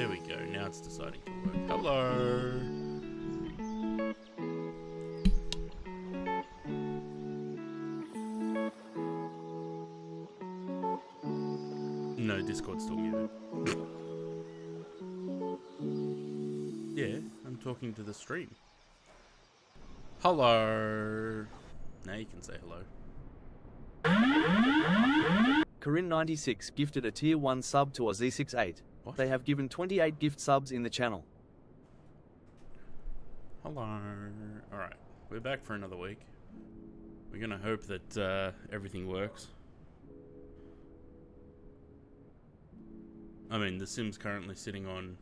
There we go. Now it's deciding to work. Hello. No, Discord's still muted. Yeah, I'm talking to the stream. Hello. Now you can say hello. Corinne96 gifted a tier 1 sub to Ozzy68. What? They have given 28 gift subs in the channel. Hello. Alright, we're back for another week. We're gonna hope that everything works. I mean, the Sim's currently sitting on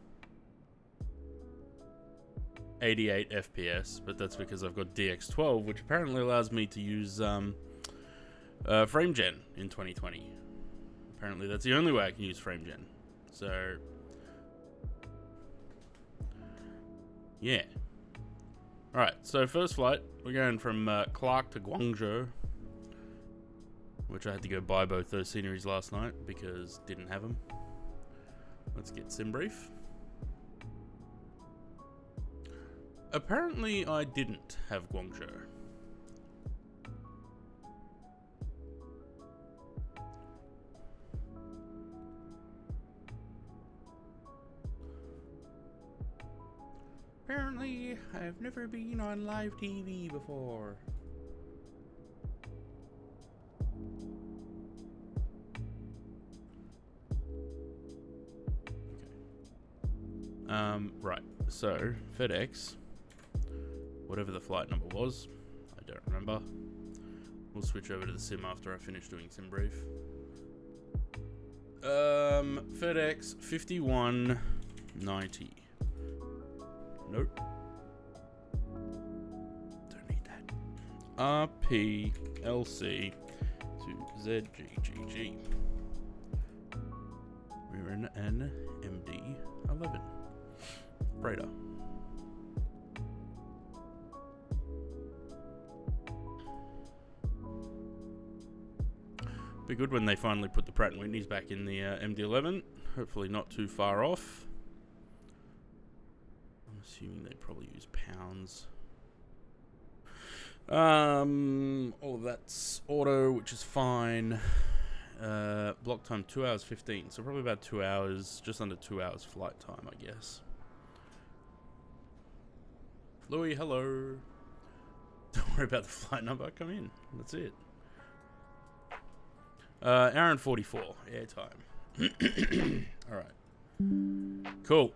88 FPS, but that's because I've got DX12, which apparently allows me to use FrameGen in 2020. Apparently that's the only way I can use FrameGen. So, yeah. Alright, so first flight, we're going from Clark to Guangzhou, which I had to go buy both those sceneries last night because didn't have them. Let's get sim brief. Apparently I didn't have Guangzhou. Apparently I've never been on live TV before. Right, so FedEx, whatever the flight number was, I don't remember. We'll switch over to the sim after I finish doing sim brief. FedEx 5190. Nope. Don't need that. RPLC to ZGGG. We're in an MD11. Freighter. Be good when they finally put the Pratt & Whitneys back in the MD11. Hopefully not too far off. I'm assuming they probably use pounds. All of that's auto, which is fine. Block time 2 hours 15, so probably about 2 hours, just under 2 hours flight time, I guess. Louis, hello. Don't worry about the flight number. Come in. That's it. Hour and 44 airtime. All right. Cool.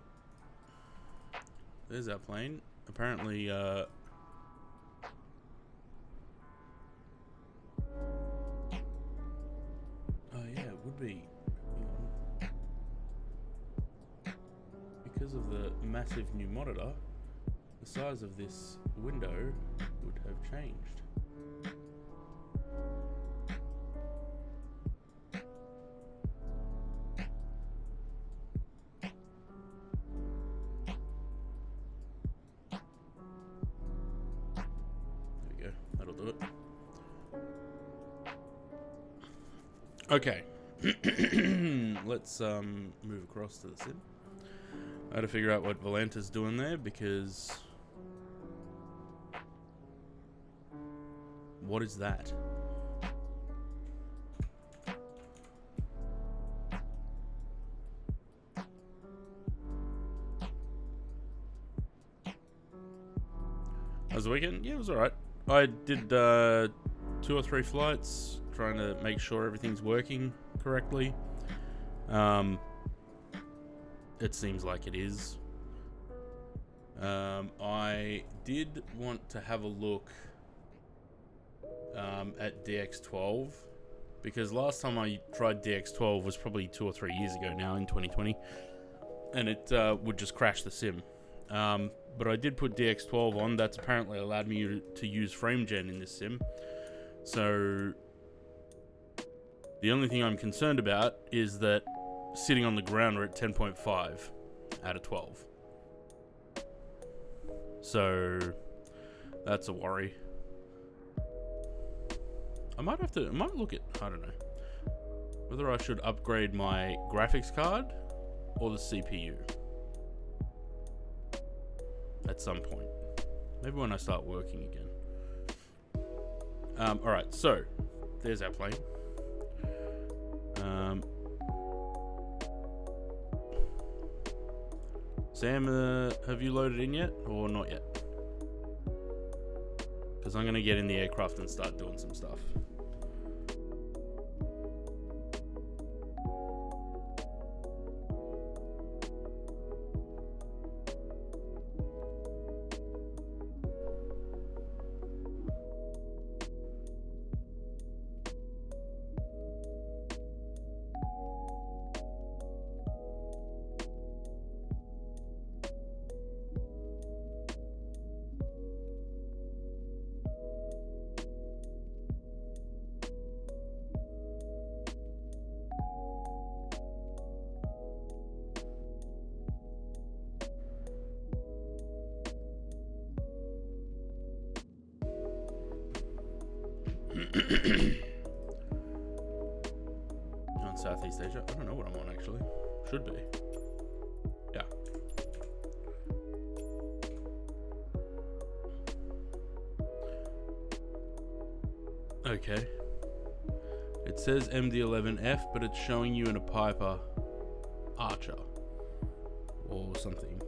There's our plane. Apparently, oh yeah, it would be. Because of the massive new monitor, the size of this window would have changed. There we go, that'll do it. Okay, let's move across to the sim. I had to figure out what Volanta's doing there because what is that? How's the weekend? Yeah, it was alright. I did 2 or 3 flights, trying to make sure everything's working correctly. It seems like it is. I did want to have a look at DX12 because last time I tried DX12 was probably 2 or 3 years ago now in 2020, and it would just crash the sim. But I did put DX12 on. That's apparently allowed me to use FrameGen in this sim. So the only thing I'm concerned about is that sitting on the ground we're at 10.5 out of 12. So that's a worry. I might look at, I don't know, whether I should upgrade my graphics card or the CPU. at some point. Maybe when I start working again. Alright, so there's our plane. Sam, have you loaded in yet or not yet? Because I'm going to get in the aircraft and start doing some stuff. On Southeast Asia? I don't know what I'm on actually. Should be. Yeah. Okay. It says MD-11F, but it's showing you in a Piper Archer or something.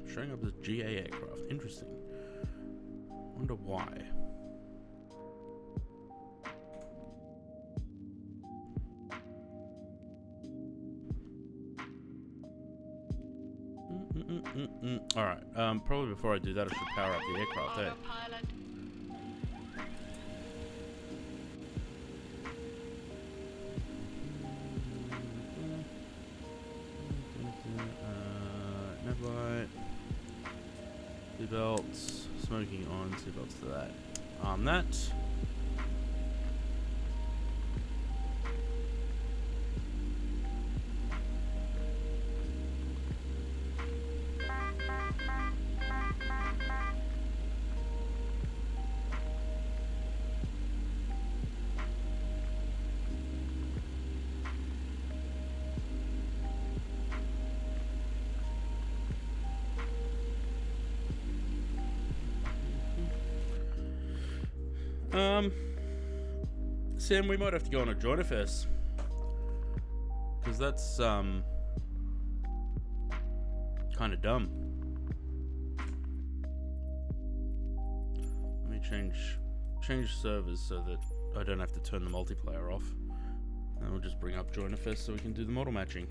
Showing up as GA aircraft. Interesting. Wonder why. Alright, probably before I do that I should power up the aircraft, eh? Neblight. Seatbelts. Smoking on. Seatbelts to that. Arm that. Sam, we might have to go on a joiner fest. Because that's, kind of dumb. Let me change servers so that I don't have to turn the multiplayer off. And we'll just bring up joiner fest so we can do the model matching.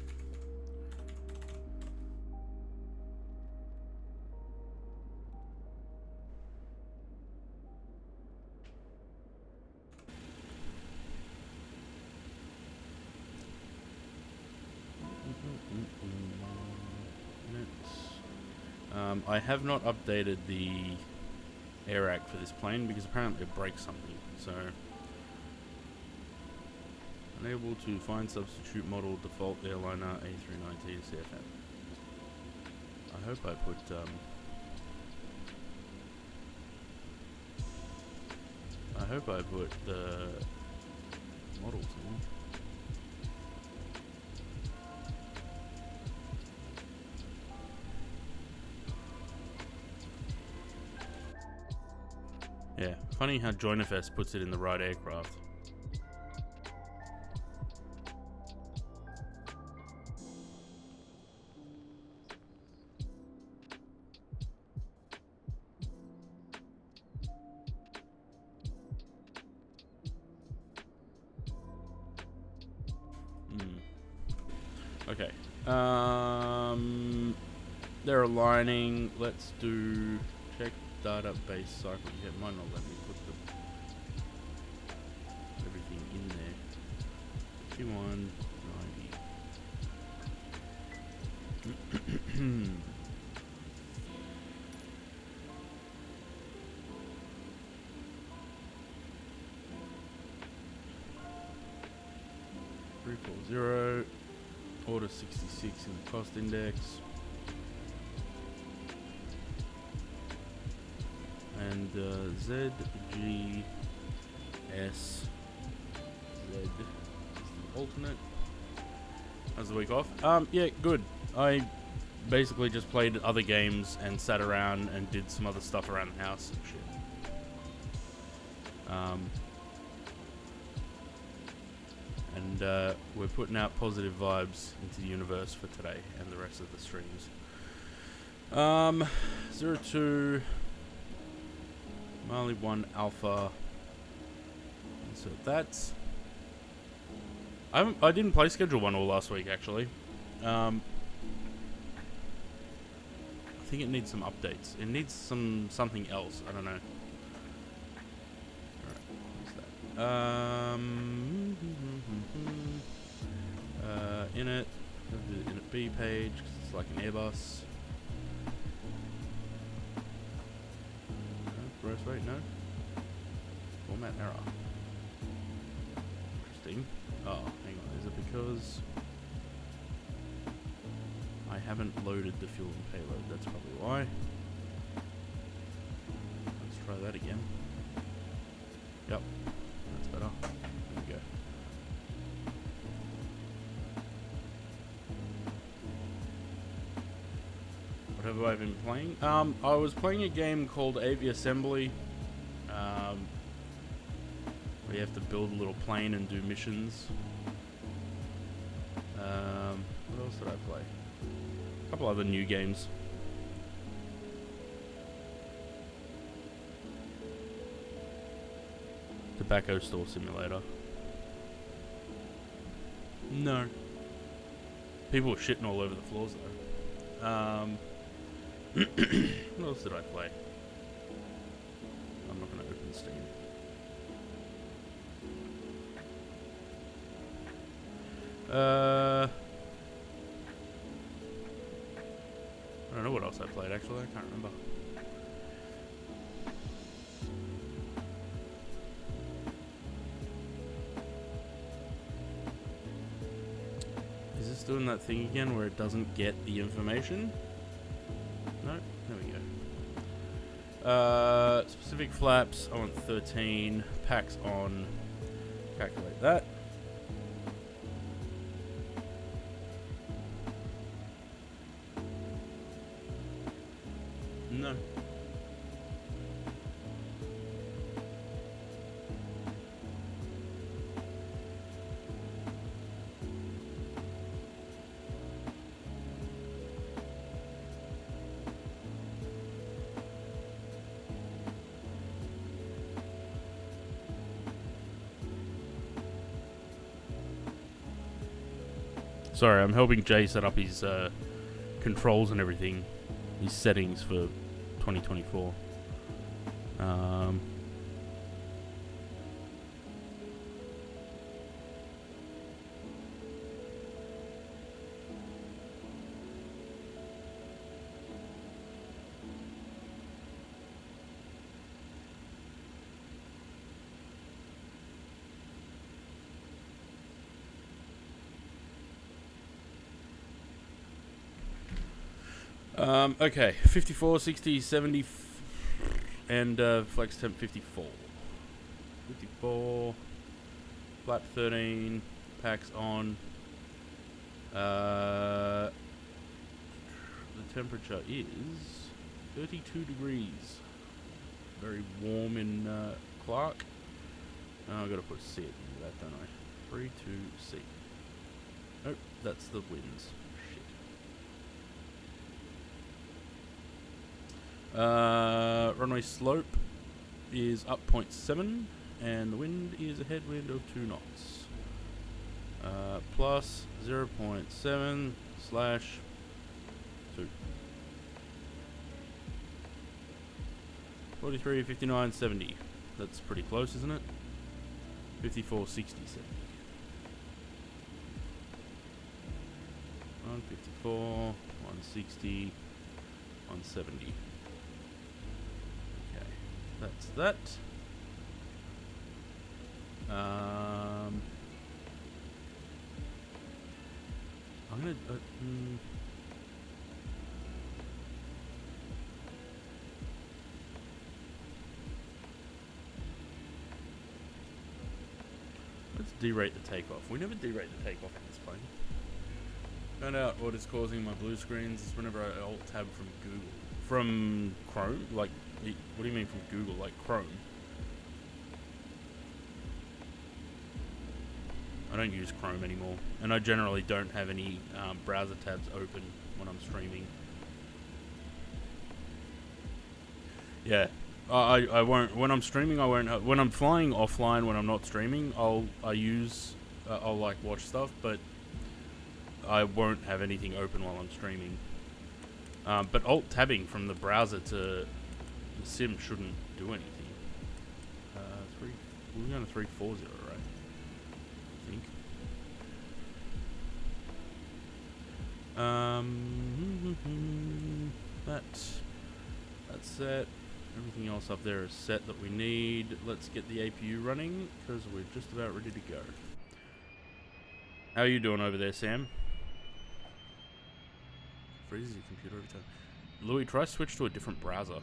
I have not updated the AirAC for this plane because apparently it breaks something. So, unable to find substitute model default airliner A390 CFM. I hope I put the models in. Yeah, funny how Joinerfest puts it in the right aircraft. Okay. They're aligning. Let's do check database cycle. Yeah, it might not let me put 51.90. 340. Order 66 in the cost index. And ZGS Z is the alternate. How's the week off? Yeah, good. I basically just played other games and sat around and did some other stuff around the house and shit. And we're putting out positive vibes into the universe for today and the rest of the streams. 02 Marley 1 Alpha. So that's. I didn't play Schedule 1 all last week actually. I think it needs some updates. It needs something else. I don't know. Alright, what's that? Init. Go to the Init B page because it's like an Airbus. No, gross rate, no. Format error. Interesting. Oh, hang on. Is it because I haven't loaded the fuel and payload? That's probably why. Let's try that again. Yep, that's better. There we go. What have I been playing? I was playing a game called Avi Assembly. Where you have to build a little plane and do missions. What else did I play? A couple other new games. Tobacco Store Simulator. No. People were shitting all over the floors though. What else did I play? I'm not going to open Steam. I don't know what else I played actually. I can't remember. Is this doing that thing again where it doesn't get the information? No? There we go. Specific flaps, I want 13. Packs on. Calculate that. No. Sorry, I'm helping Jay set up his controls and everything, his settings for 2024. Okay, 54, 60, 70, and flex temp 54. 54, flap 13, packs on. The temperature is 32 degrees. Very warm in Clark. Oh, I've got to put C at the end of that, don't I? 3, 2, C. Oh, that's the winds. Runway slope is up 0.7 and the wind is a headwind of 2 knots. Plus 0.7/2. 43, 59, 70. That's pretty close, isn't it? 54, 60, 70. 154, 160, 170. Okay, that's that. I'm gonna. Let's derate the takeoff. We never derate the takeoff in this plane. Found out what is causing my blue screens is whenever I alt tab from Google. From Chrome? Like, what do you mean from Google? Like Chrome? I don't use Chrome anymore. And I generally don't have any browser tabs open when I'm streaming. Yeah. I won't, when I'm streaming I won't, when I'm flying offline, when I'm not streaming, I'll like watch stuff, but I won't have anything open while I'm streaming. But alt tabbing from the browser to the sim shouldn't do anything. We're going to 340, right? I think. That's set. Everything else up there is set that we need. Let's get the APU running because we're just about ready to go. How are you doing over there, Sam? Freezes your computer every time. Louis, try switch to a different browser.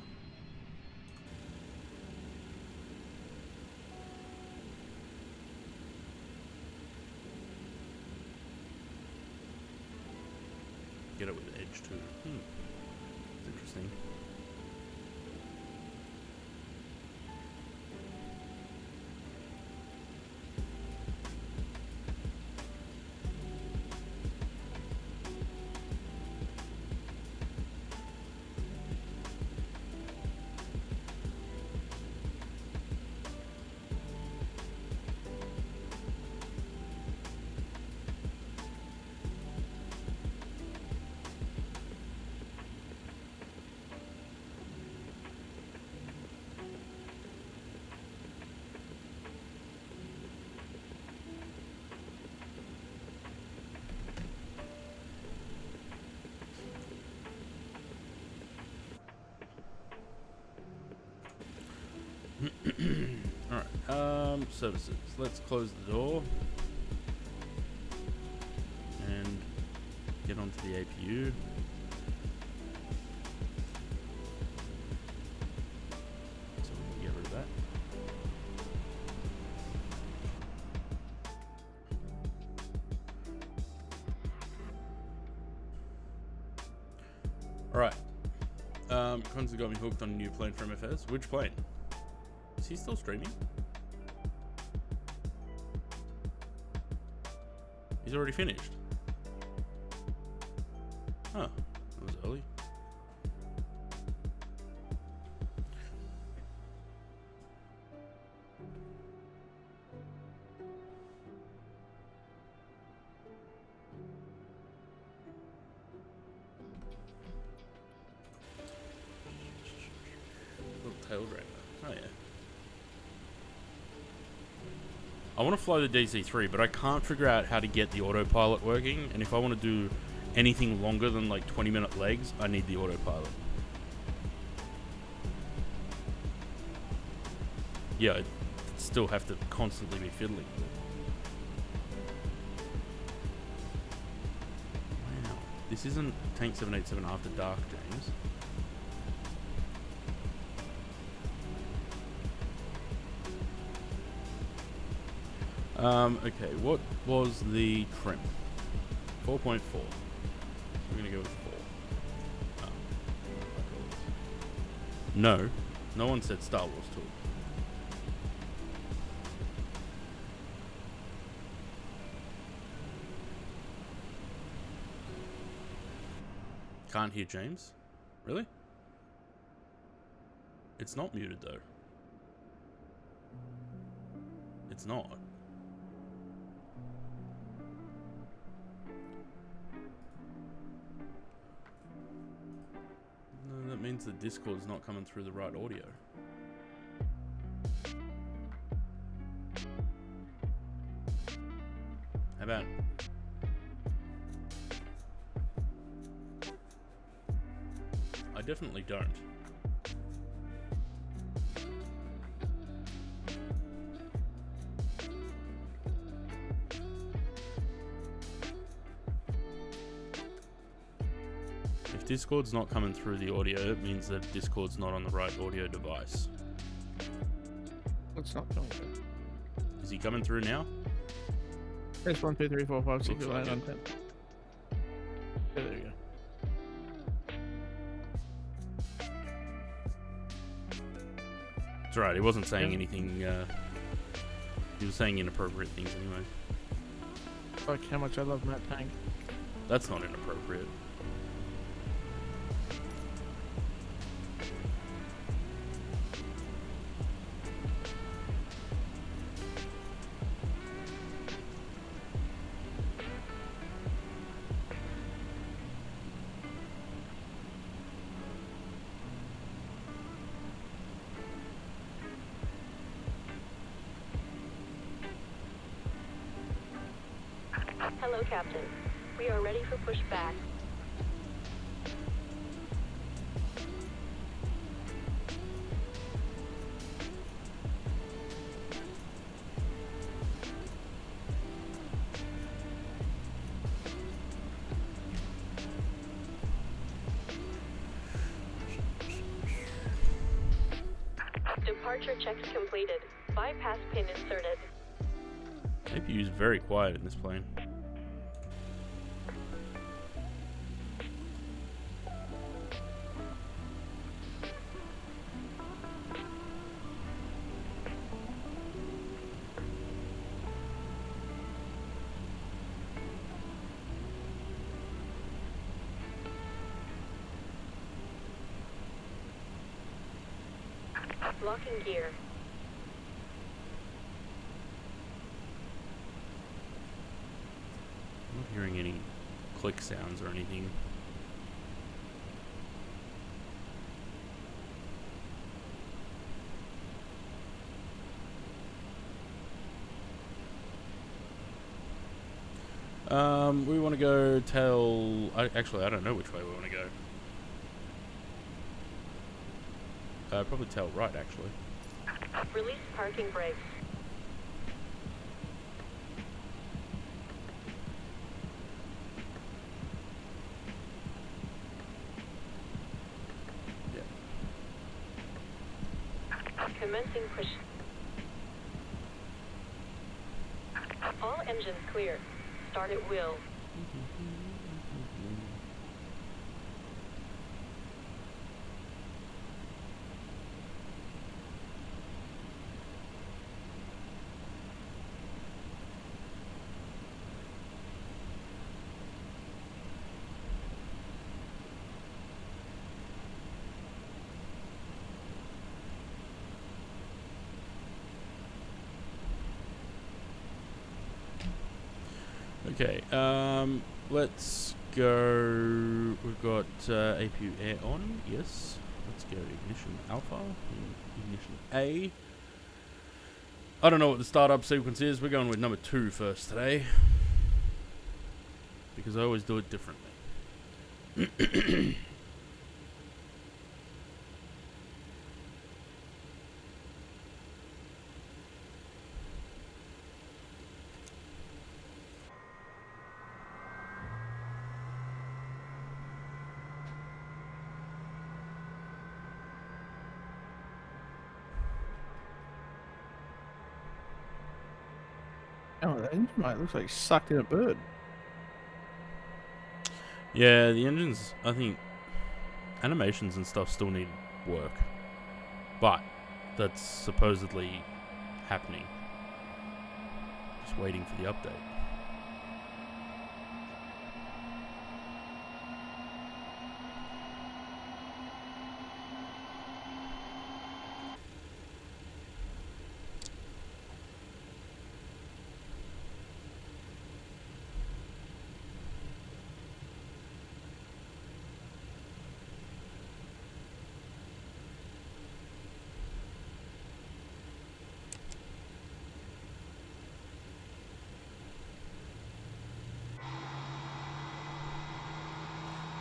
Get it with Edge too. It's interesting. Alright, services. Let's close the door and get onto the APU. So we can get rid of that. Alright. Con's got me hooked on a new plane for MFS. Which plane? Is he still streaming? He's already finished. Huh. That was early. Little tail dragger. Oh yeah. I want to fly the DC-3, but I can't figure out how to get the autopilot working, and if I want to do anything longer than like 20-minute legs, I need the autopilot. Yeah, I still have to constantly be fiddling. Wow, this isn't Tank 787 After Dark, James. Okay, what was the trim? 4.4. We're gonna go with 4. Oh. No, no one said Star Wars tool. Can't hear James? Really? It's not muted though. It's not. No, that means the Discord's not coming through the right audio. How about definitely don't. If Discord's not coming through the audio, it means that Discord's not on the right audio device. It's not coming through. Is he coming through now? Press 1, 2, 3, 4, 5, 6, Looks 7, 8, like 9, it. 10. Yeah, there you go. It's alright, he wasn't saying Yeah. anything, he was saying inappropriate things anyway. Like how much I love Matt Tank. That's not inappropriate. Hello, Captain. We are ready for pushback. Departure checks completed. Bypass pin inserted. APU's very quiet in this plane. Locking gear. I'm not hearing any click sounds or anything. We want to go tell... Actually, I don't know which way we want to go. Probably tell right, actually. Release parking brakes. Yeah. Commencing push. All engines clear. Start at will. Okay, let's go. We've got APU air on, yes. Let's go ignition alpha, ignition A. I don't know what the startup sequence is. We're going with number 2 first today. Because I always do it differently. Oh, that engine, mate, looks like he sucked in a bird. Yeah, the engines, I think, animations and stuff still need work. But that's supposedly happening. Just waiting for the update.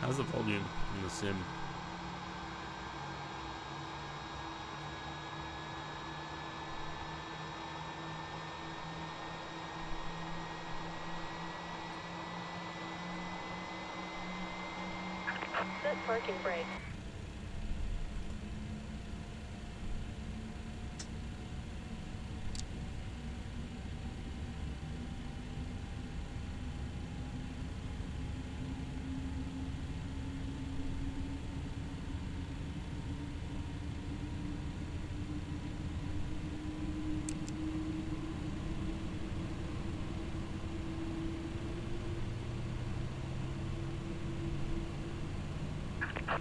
How's the volume in the sim? Set parking brake.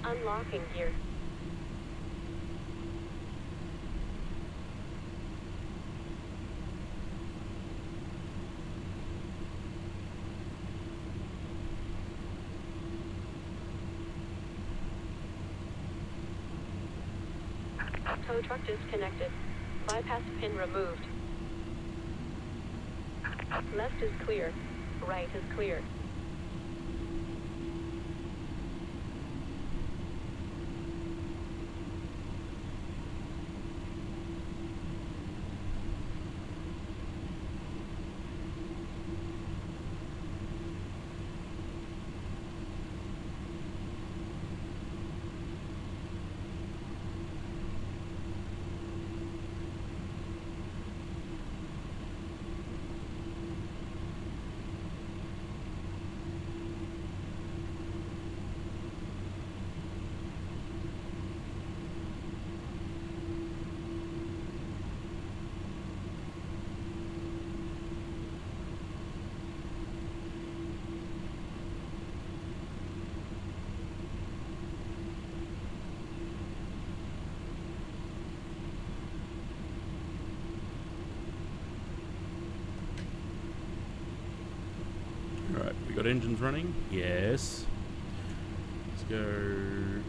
Unlocking gear. Tow truck disconnected. Bypass pin removed. Left is clear. Right is clear. Alright, we got engines running. Yes. Let's go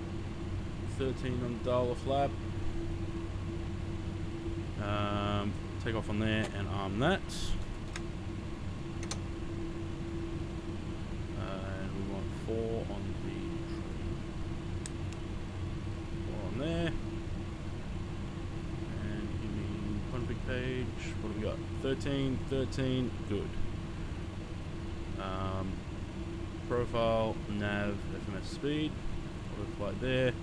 13 on Dala flap. Take off on there and arm that. And we want 4 on the tree. 4 on there. And give me config page. What have we got? 13, 13, good. Profile, nav, FMS speed, auto flight there.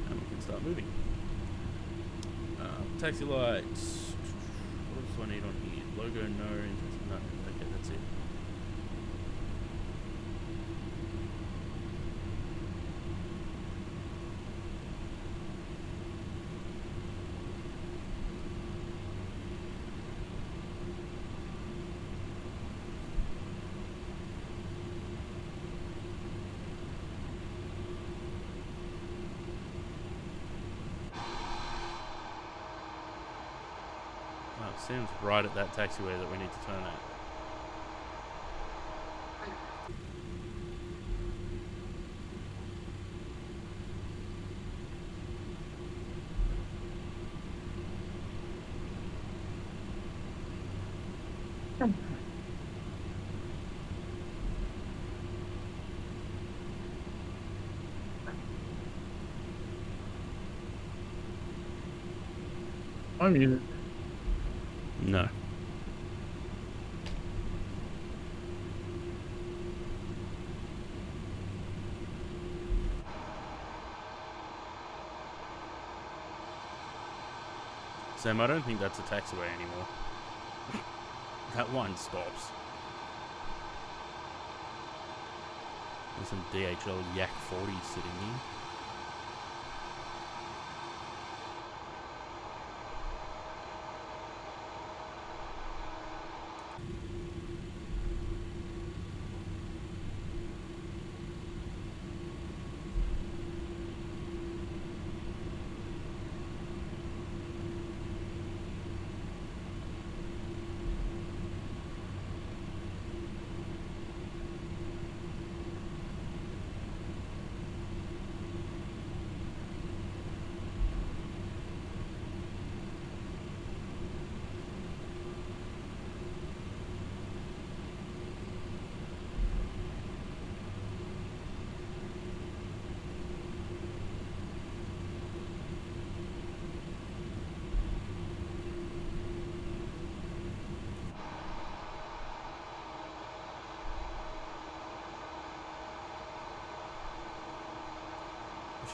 And we can start moving. Taxi lights. What else do I need on here? Logo, no. No. Okay, that's it. Seems right at that taxiway that we need to turn at. I'm muted. No. Sam, I don't think that's a taxiway anymore. That one stops. There's some DHL Yak 40 sitting here.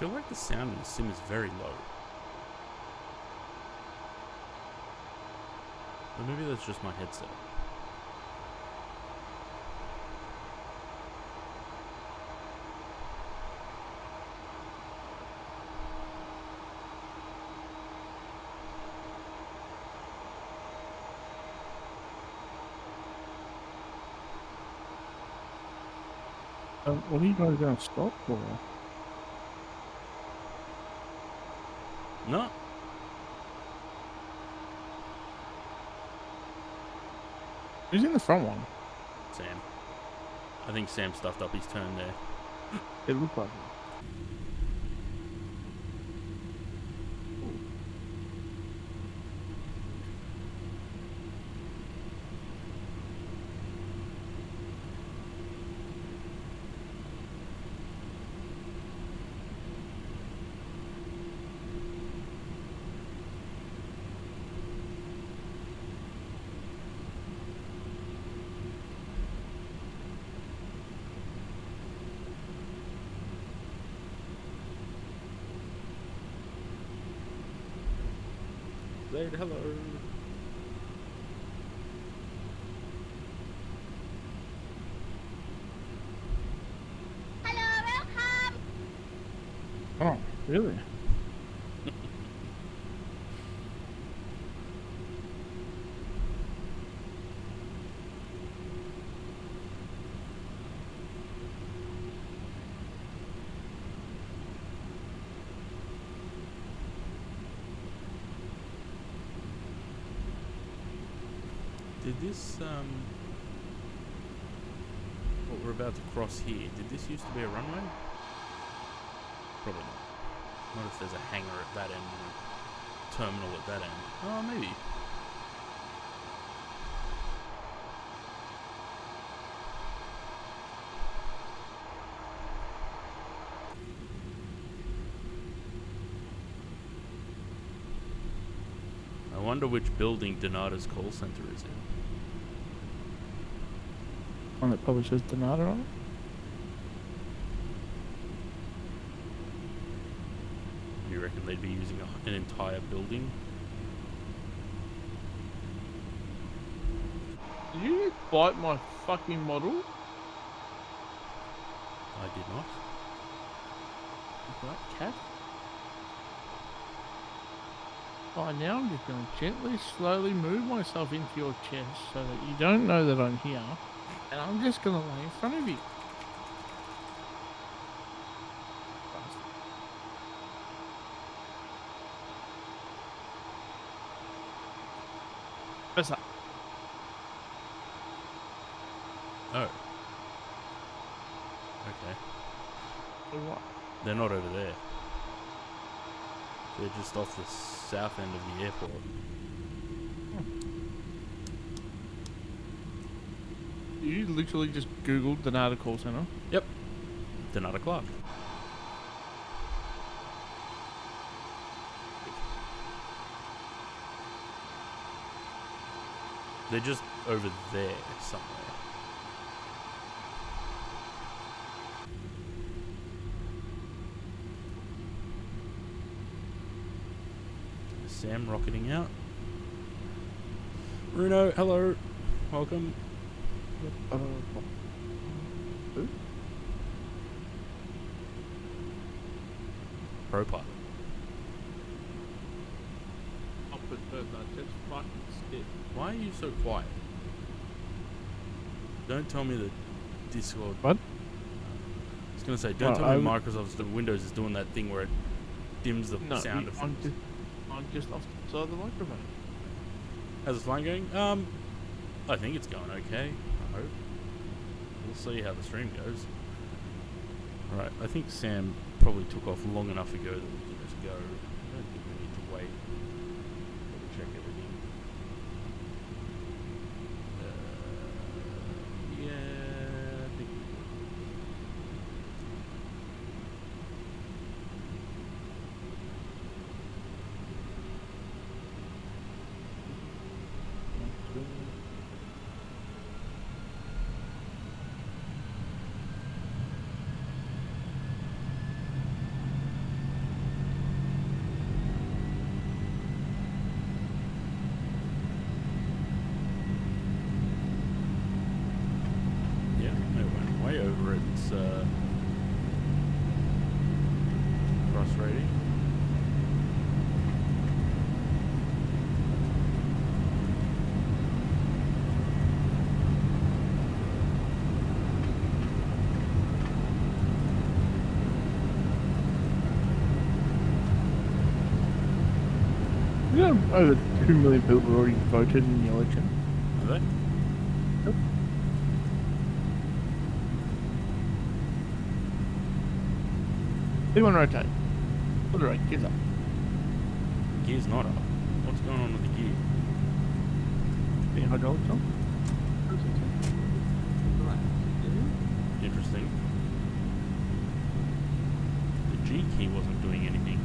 feel like the sound in the sim is very low. Or maybe that's just my headset. What are you guys going to stop for? No. Who's in the front one? Sam. I think Sam stuffed up his turn there. It looked like it. Zaid, hello. Oh, really? Did this, what we're about to cross here, did this used to be a runway? Probably not. Not if there's a hangar at that end and a terminal at that end. Oh, maybe. I wonder which building Donata's call center is in. One that probably says Donata on it? Do you reckon they'd be using an entire building? Did you bite my fucking model? I did not. Right, cat? Oh, now I'm just going to gently, slowly move myself into your chest so that you don't know that I'm here. And I'm just going to lay in front of you. What's that? Oh. Okay. What? They're not over there. They're just off the south end of the airport. You literally just Googled Donata call center? Yep. Donata Clark. They're just over there somewhere. Sam rocketing out. Bruno, hello. Welcome. Who? Pro pilot. I'll put that just fucking stick. Why are you so quiet? Don't tell me that Discord. What? I was gonna say, don't tell me Microsoft's the Windows is doing that thing where it dims the sound of things. I'm just off the side of the microphone. How's the flying going? I think it's going okay. I hope. We'll see how the stream goes. Right, I think Sam probably took off long enough ago that we can just go. I don't think we need to wait. Double check everything. Yeah, I think we will. frustrating. We got over 2 million people who already voted in the election. Are they? Yep. Anyone rotate? Put it right, gears up. Gear's not up. What's going on with the gear? The hydraulics on? Interesting. The G key wasn't doing anything.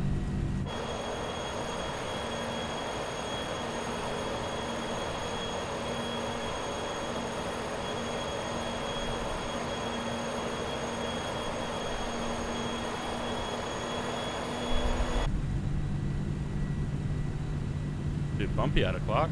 Bit bumpy out of Clark.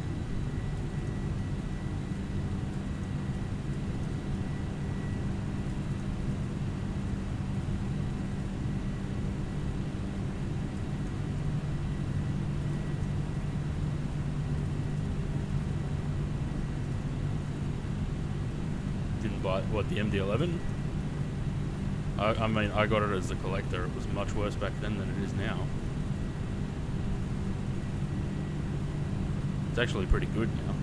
Didn't buy what, the MD-11? I mean, I got it as a collector. It was much worse back then than it is now. It's actually pretty good now.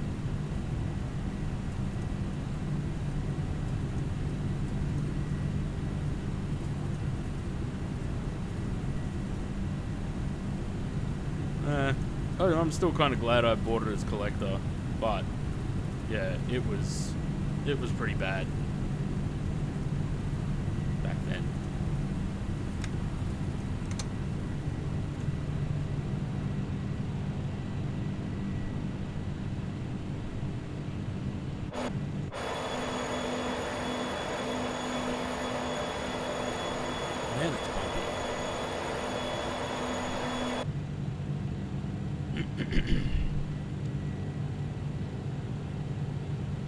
I'm still kind of glad I bought it as collector, but yeah, it was pretty bad back then. Man, it's bumpy.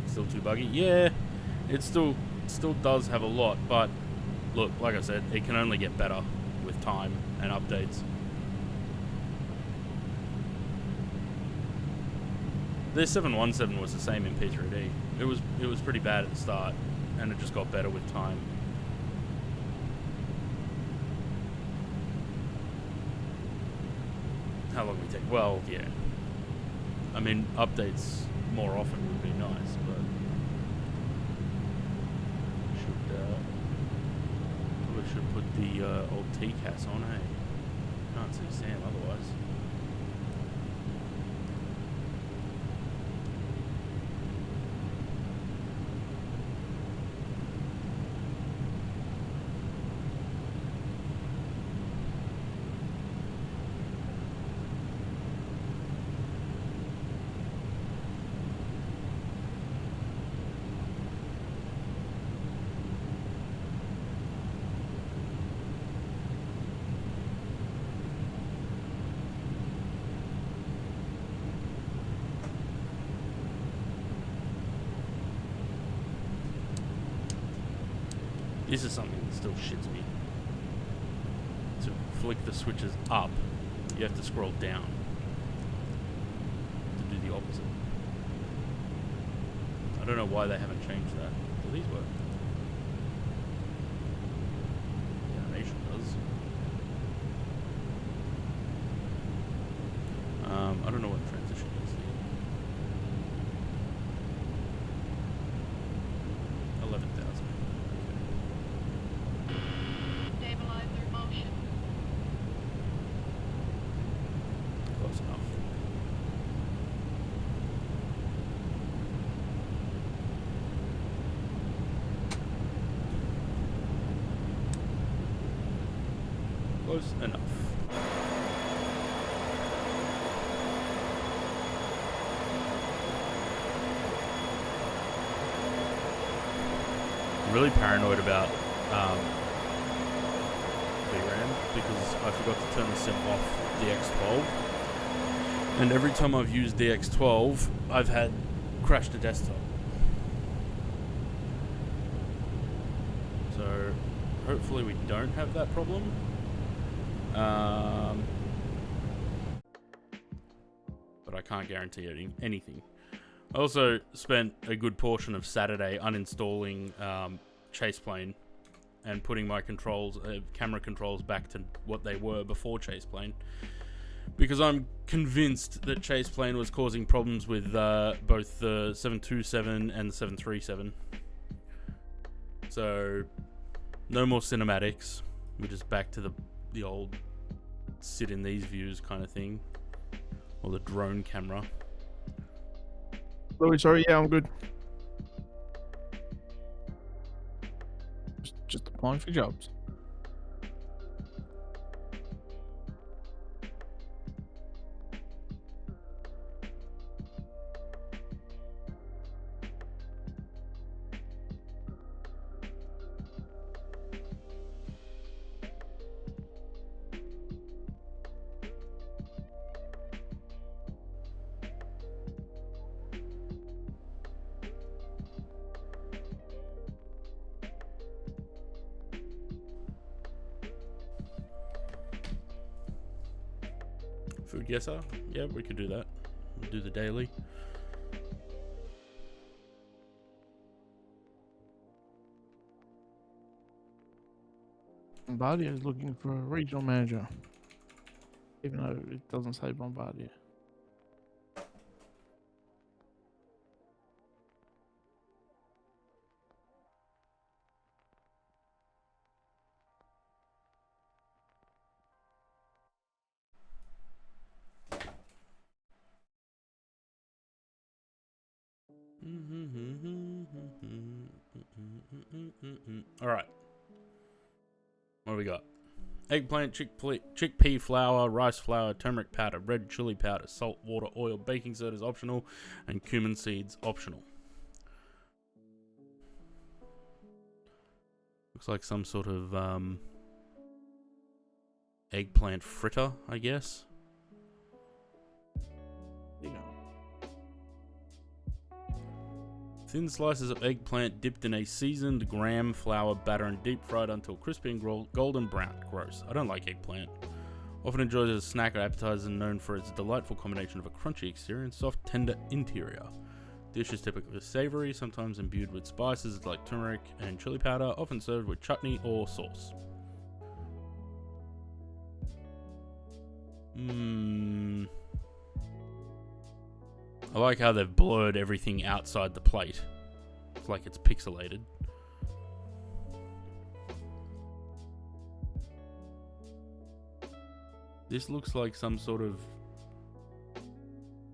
Still too buggy? Yeah, it still does have a lot, but look, like I said, it can only get better with time and updates. The 717 was the same in P3D. It was pretty bad at the start, and it just got better with time. How long would it take? Well, yeah. I mean, updates more often would be nice, but probably should put the old TCAS on, eh? Can't see Sam otherwise. This is something that still shits me. To flick the switches up, you have to scroll down to do the opposite. I don't know why they haven't changed that. Do these work? The animation does. I don't know what transition is here. 11,000. Stabilizer motion. Close enough. Close enough. I'm really paranoid about VRAM because I forgot to turn the sim off DX12, and every time I've used DX12 I've had crash to desktop. So hopefully we don't have that problem. But I can't guarantee anything. I also spent a good portion of Saturday uninstalling Chaseplane and putting my controls, camera controls, back to what they were before Chaseplane, because I'm convinced that Chaseplane was causing problems with both the 727 and the 737. So no more cinematics. We're just back to the old sit in these views kind of thing, or the drone camera. Louis, sorry, yeah, I'm good. Just applying for jobs. Food guesser? Yeah, we could do that. We'll do the daily. Bombardier is looking for a regional manager, even though it doesn't say Bombardier. All right. What do we got? Eggplant, chickpea flour, rice flour, turmeric powder, red chili powder, salt, water, oil, baking soda is optional, and cumin seeds optional. Looks like some sort of eggplant fritter, I guess. You know. Thin slices of eggplant dipped in a seasoned graham flour batter and deep fried until crispy and golden brown. Gross. I don't like eggplant. Often enjoyed as a snack or appetizer, known for its delightful combination of a crunchy exterior and soft, tender interior. Dish is typically savory, sometimes imbued with spices like turmeric and chili powder, often served with chutney or sauce. I like how they've blurred everything outside the plate. It's like it's pixelated. This looks like some sort of...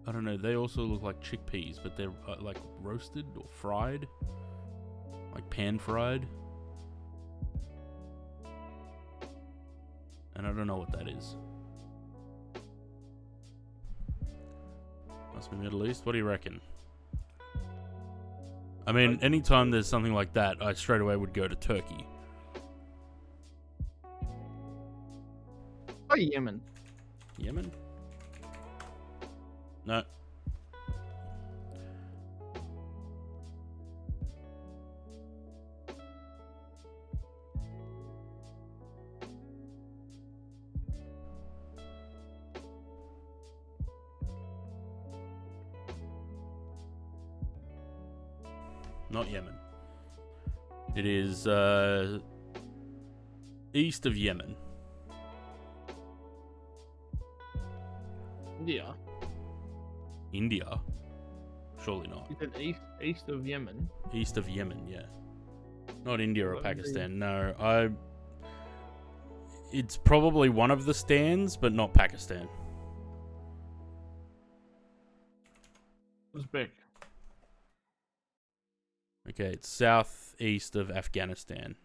I don't know, they also look like chickpeas, but they're like roasted or fried. Like pan-fried. And I don't know what that is. Must be Middle East. What do you reckon? I mean, anytime there's something like that, I straight away would go to Turkey. Oh, Yemen. Yemen? No. Not Yemen. It is east of Yemen. India. India? Surely not. You said east of Yemen. East of Yemen, yeah. Not India or Pakistan. No, it's probably one of the stands, but not Pakistan. Uzbek. Okay, it's southeast of Afghanistan.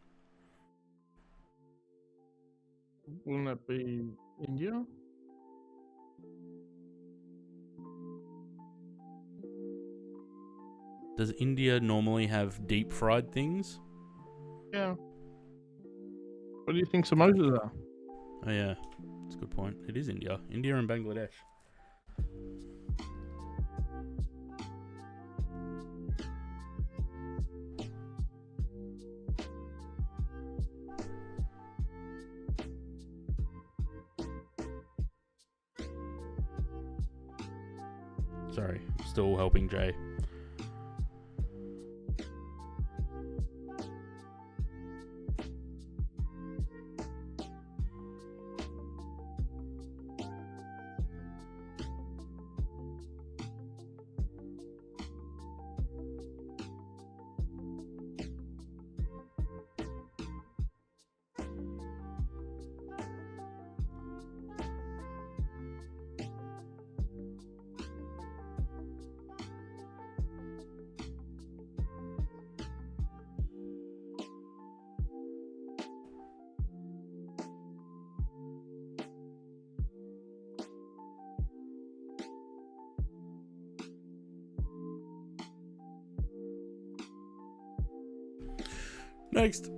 Wouldn't that be India? Does India normally have deep fried things? Yeah. What do you think samosas are? Oh yeah, that's a good point. It is India. India and Bangladesh. Sorry, still helping Jay. Next.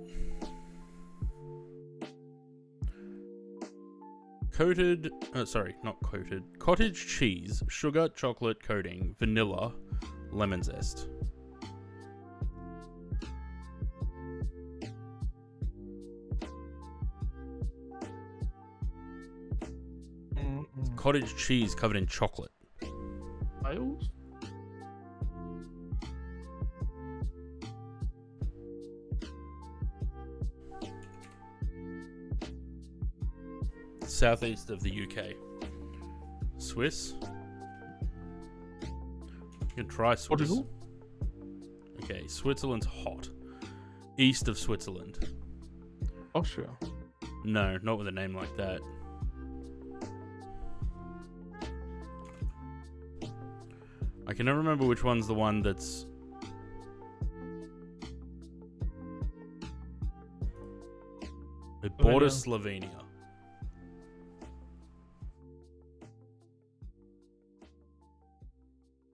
Cottage cheese, sugar, chocolate coating, vanilla, lemon zest. Cottage cheese covered in chocolate. Wales? Southeast of the UK. Swiss. You can try Swiss. Portugal? Okay, Switzerland's hot. East of Switzerland. Austria. No, not with a name like that. I can never remember which one's the one that's... It borders Slovenia.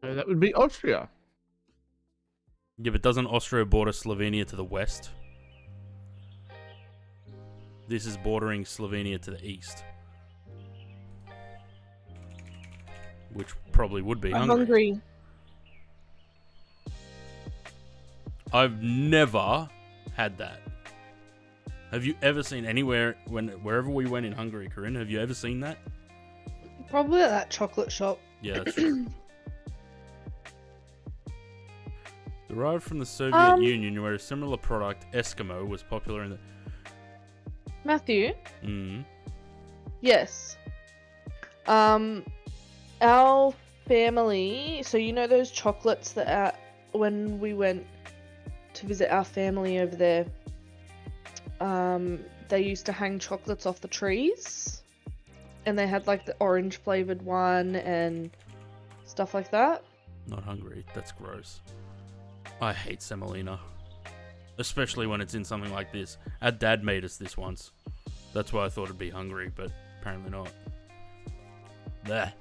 So that would be Austria. Yeah, but doesn't Austria border Slovenia to the west? This is bordering Slovenia to the east. Which probably would be I'm Hungary. hungry. I've never had that. Have you ever seen anywhere, wherever we went in Hungary, Corinne, have you ever seen that? Probably at that chocolate shop. Yeah, that's true. Derived from the Soviet Union, where a similar product, Eskimo, was popular in the... Matthew? Mm. Yes. Our family, so you know those chocolates that when we went to visit our family over there, they used to hang chocolates off the trees, and they had like the orange flavored one and stuff like that. Not Hungary. That's gross. I hate semolina. Especially when it's in something like this. Our dad made us this once. That's why I thought it'd be Hungary, but apparently not. Blech.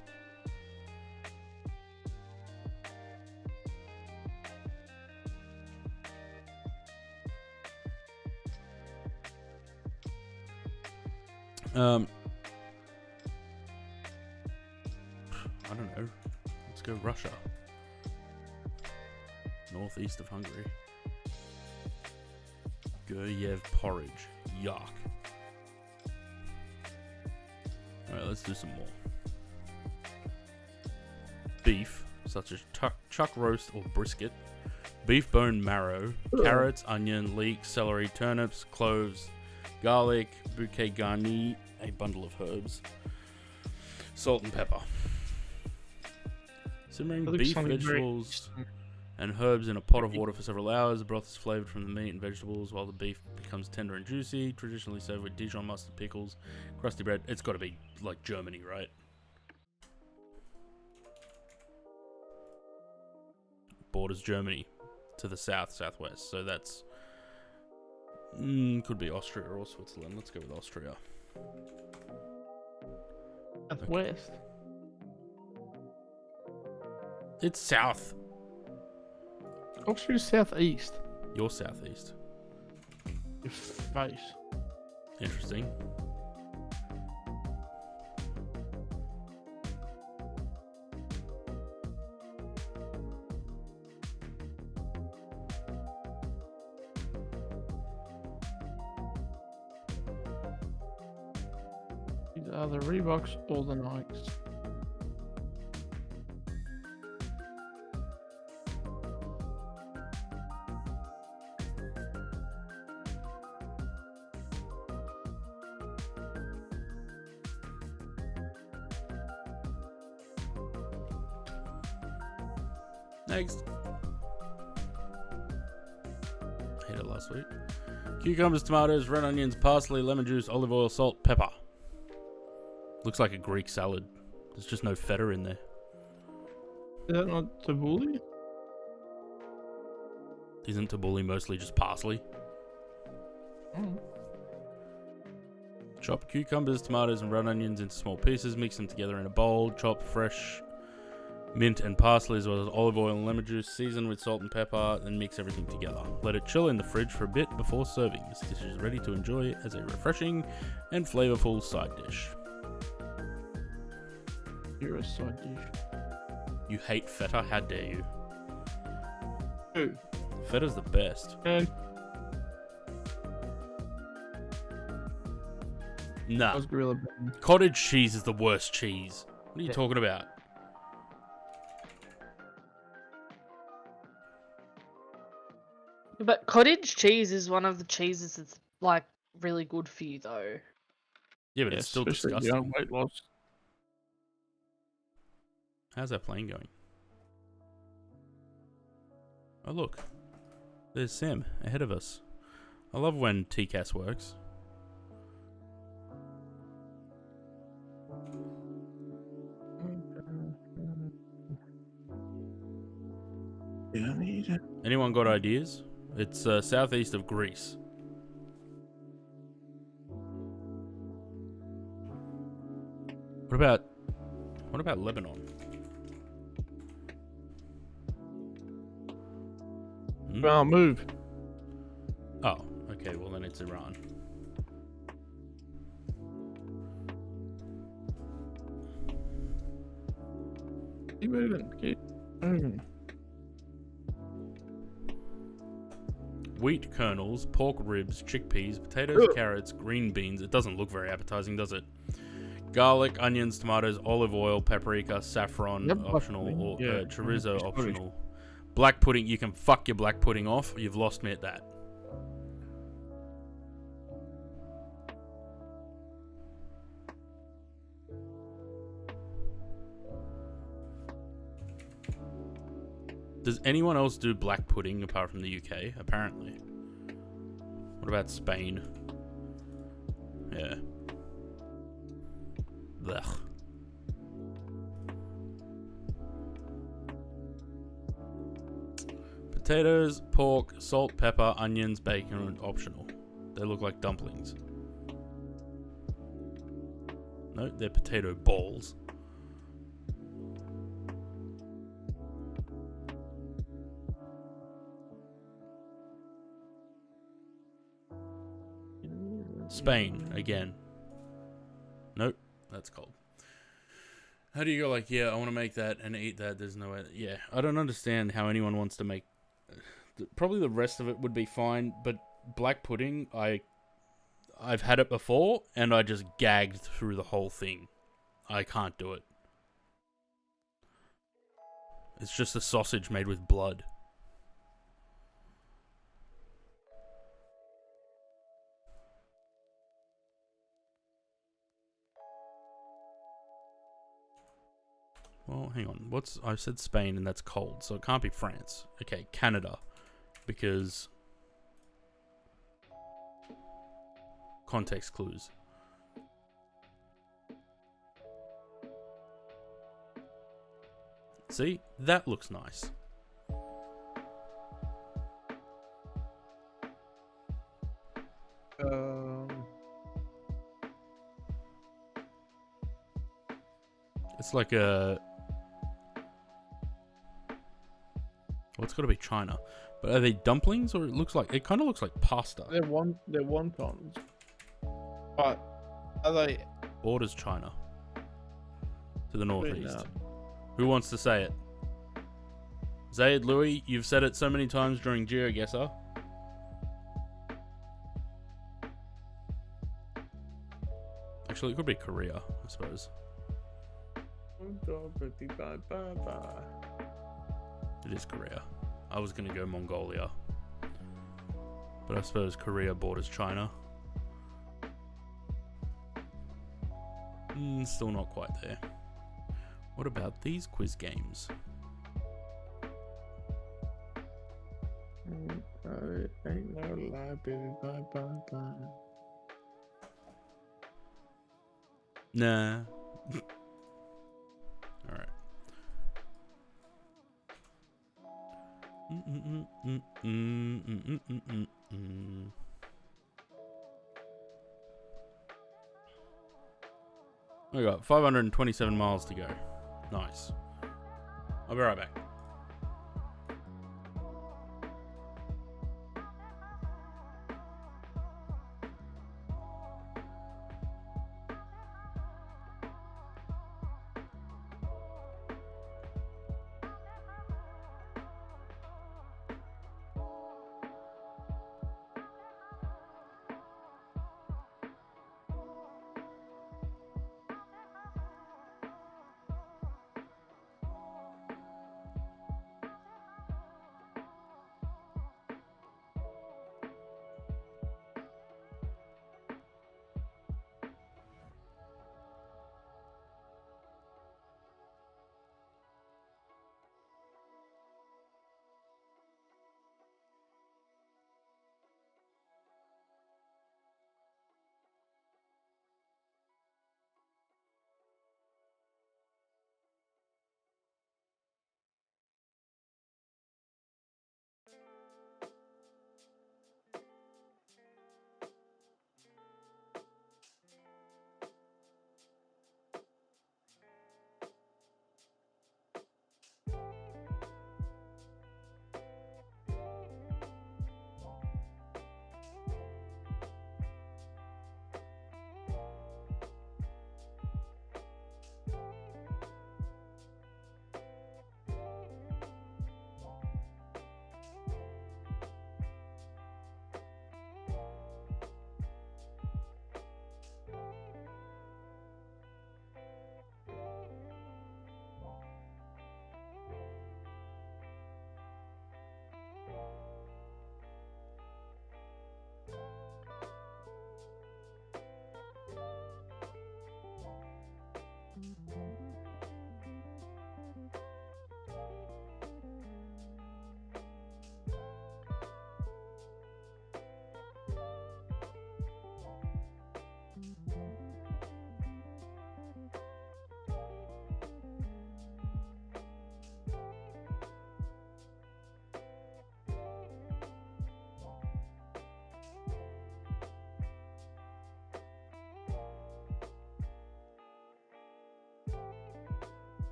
I don't know. Let's go Russia. Northeast of Hungary. Guryev porridge. Yuck. Alright, let's do some more. Beef, such as chuck roast or brisket. Beef bone marrow. Carrots, onion, leek, celery, turnips, cloves, garlic, bouquet garni, a bundle of herbs. Salt and pepper. Simmering beef, vegetables, and herbs in a pot of water for several hours. The broth is flavored from the meat and vegetables while the beef becomes tender and juicy. Traditionally served with Dijon mustard, pickles, crusty bread. It's got to be like Germany, right? Borders Germany to the southwest. So that's could be Austria or Switzerland. Let's go with Austria. Southwest. It's south. Austria's southeast. You're southeast. Your face. Interesting. These are the Reeboks or the Nikes. Next. Hit it last week. Cucumbers, tomatoes, red onions, parsley, lemon juice, olive oil, salt, pepper. Looks like a Greek salad. There's just no feta in there. Is that not tabbouleh? Isn't tabbouleh mostly just parsley? Mm. Chop cucumbers, tomatoes, and red onions into small pieces. Mix them together in a bowl. Chop fresh mint and parsley as well as olive oil and lemon juice. Season with salt and pepper, and mix everything together. Let it chill in the fridge for a bit before serving. This dish is ready to enjoy as a refreshing and flavorful side dish. You're a side dish. You hate feta? How dare you? Who? Feta's the best. And Nah. was gorilla button. Cottage cheese is the worst cheese. What are you talking about? But cottage cheese is one of the cheeses that's like really good for you though. Yeah, but it's still especially disgusting. young weight loss. How's that plane going? Oh look, there's Sam ahead of us. I love when TCAS works. Yeah, I need it. Anyone got ideas? It's southeast of Greece. What about Lebanon? Well, move. Oh, okay. Well, then it's Iran. Keep moving. Keep moving. Wheat kernels, pork ribs, chickpeas, potatoes, carrots, green beans. It doesn't look very appetizing, does it? Garlic, onions, tomatoes, olive oil, paprika, saffron, Yep, optional, pudding, or yeah. chorizo, Mhm. optional. Black pudding, you can fuck your black pudding off. You've lost me at that. Does anyone else do black pudding apart from the UK? Apparently. What about Spain? Yeah. Blech. Potatoes, pork, salt, pepper, onions, bacon, and optional. They look like dumplings. No, they're potato balls. Spain, again. Nope, that's cold. How do you go like, yeah, I want to make that and eat that, there's no way. Yeah, I don't understand how anyone wants to make... Probably the rest of it would be fine, but black pudding, I've had it before, and I just gagged through the whole thing. I can't do it. It's just a sausage made with blood. Well, hang on. I said Spain and that's cold, so it can't be France. Okay, Canada. Because context clues. See? That looks nice. It's like a... Well, it's got to be China. But are they dumplings, or it kind of looks like pasta? They're wontons. But are they? Borders China to the northeast. No. Who wants to say it? Zaid, Louis, you've said it so many times during GeoGuessr. Actually, it could be Korea, I suppose. It is Korea. I was going to go Mongolia. But I suppose Korea borders China. Still not quite there. What about these quiz games? story. Ain't no lie, baby. Bye, bye, bye. Nah. All right. We got 527 miles to go. Nice. I'll be right back.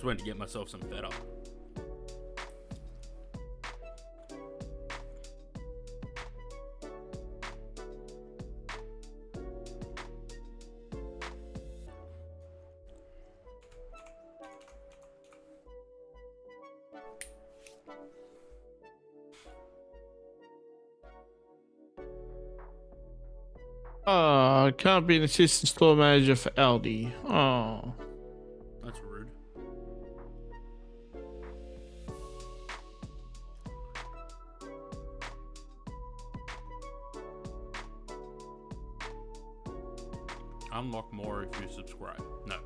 Just went to get myself some feta. Oh, can't be an assistant store manager for Aldi. Oh. That's rude. Unlock more if you subscribe. No.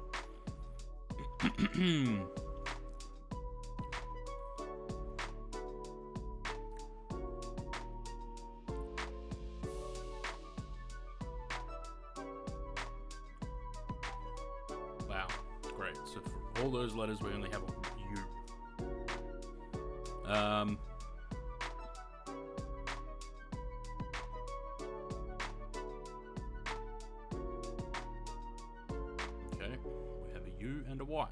Wow, great. So for all those letters, we only have a U. Okay, we have a U and a Y.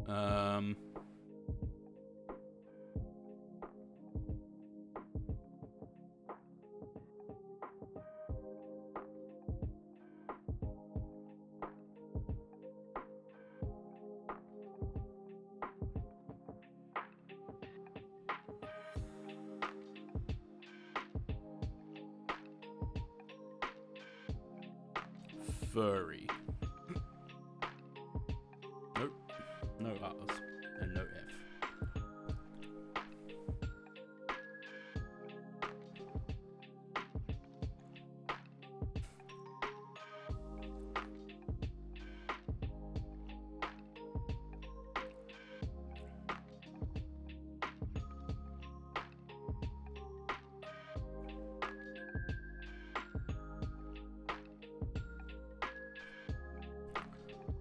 Um, Furry. Nope. No R's and no F.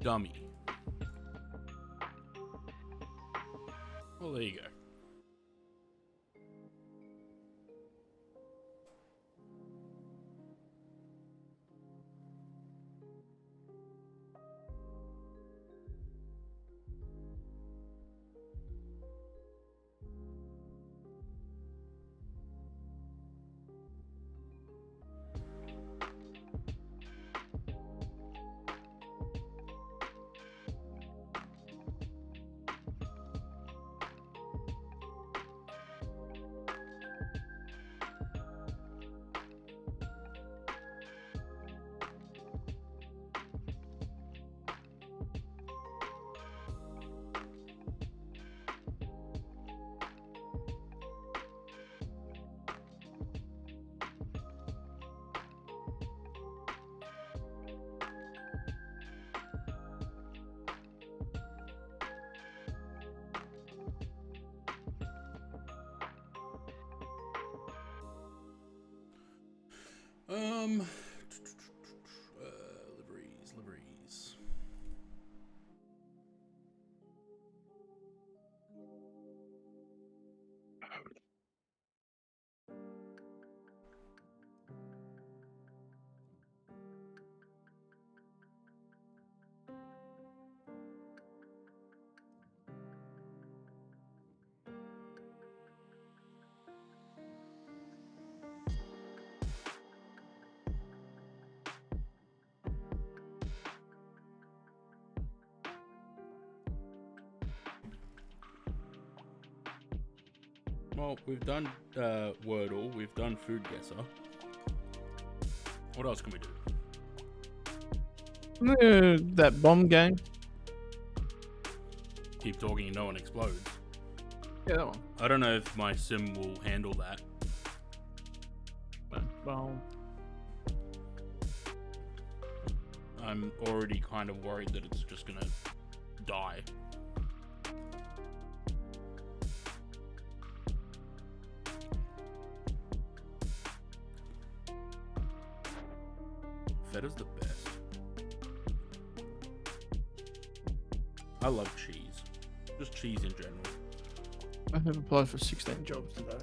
Dummy. Well, there you go. Um, liveries. Well, we've done Wordle, we've done Food Guesser. What else can we do? That bomb game. Keep talking and no one explodes. Yeah, that one. I don't know if my sim will handle that. Bomb. I'm already kind of worried that it's just gonna die. Fetta's the best. I love cheese. Just cheese in general. I have applied for 16 jobs today.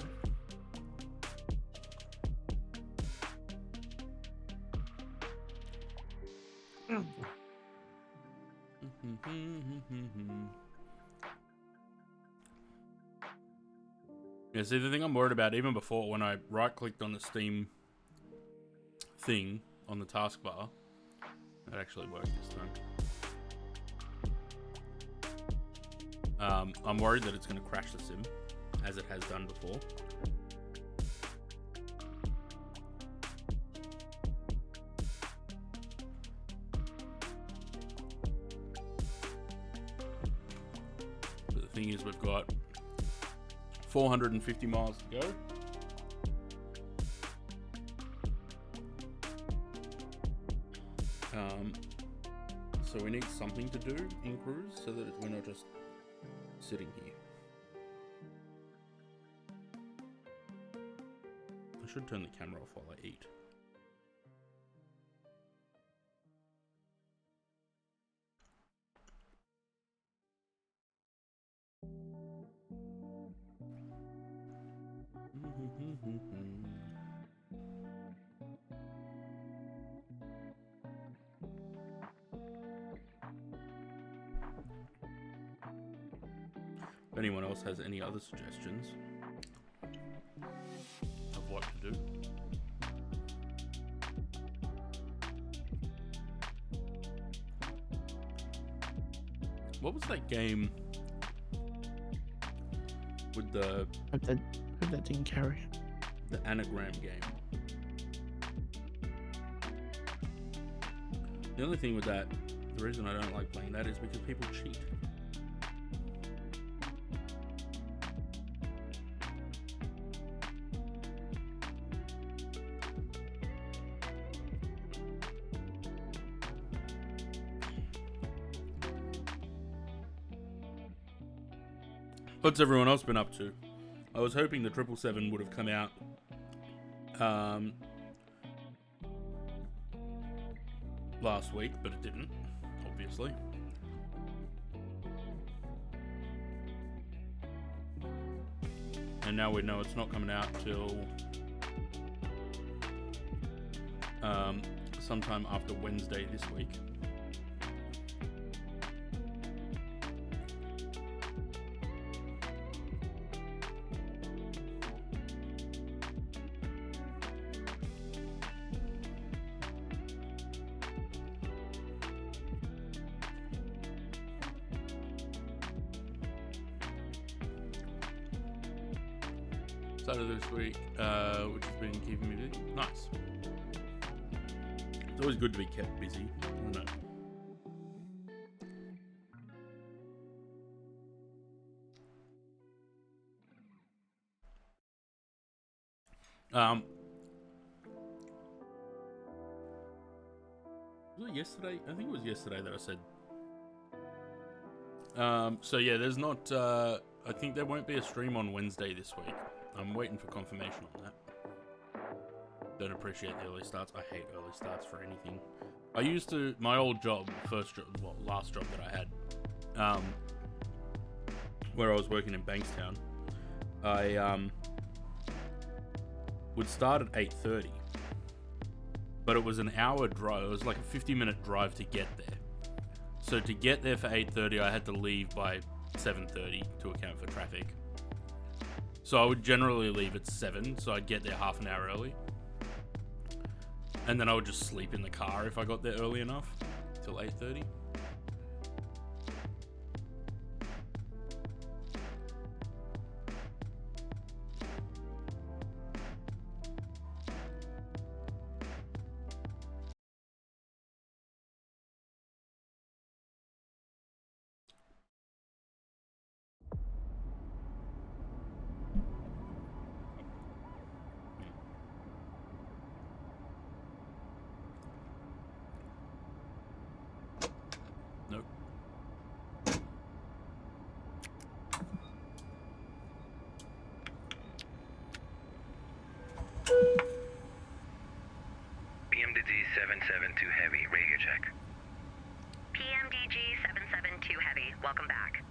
Yeah, see, the thing I'm worried about, even before, when I right-clicked on the Steam thing on the taskbar, That actually worked this time. I'm worried that it's going to crash the sim, as it has done before. But the thing is, we've got 450 miles to go. So we need something to do in cruise so that we're not just sitting here. I should turn the camera off while I eat. If anyone else has any other suggestions of what to do. What was that game with the Hope that didn't carry. the anagram game? The only thing with that, the reason I don't like playing that is because people cheat. What's everyone else been up to? I was hoping the 777 would have come out last week, but it didn't, obviously. And now we know it's not coming out till sometime after Wednesday this week. Started this week, which has been keeping me busy. Nice. It's always good to be kept busy, isn't it? Was it yesterday? I think it was yesterday that I said. So yeah, there's not. I think there won't be a stream on Wednesday this week. I'm waiting for confirmation on that. Don't appreciate the early starts. I hate early starts for anything. I used to, my old job, last job that I had, where I was working in Bankstown, I would start at 8:30, but it was an hour drive. It was like a 50-minute drive to get there. So to get there for 8:30, I had to leave by 7:30 to account for traffic. So I would generally leave at 7, so I'd get there half an hour early. And then I would just sleep in the car if I got there early enough, till 8:30. Nope. PMDG 772 Heavy, radio check. PMDG 772 Heavy, welcome back.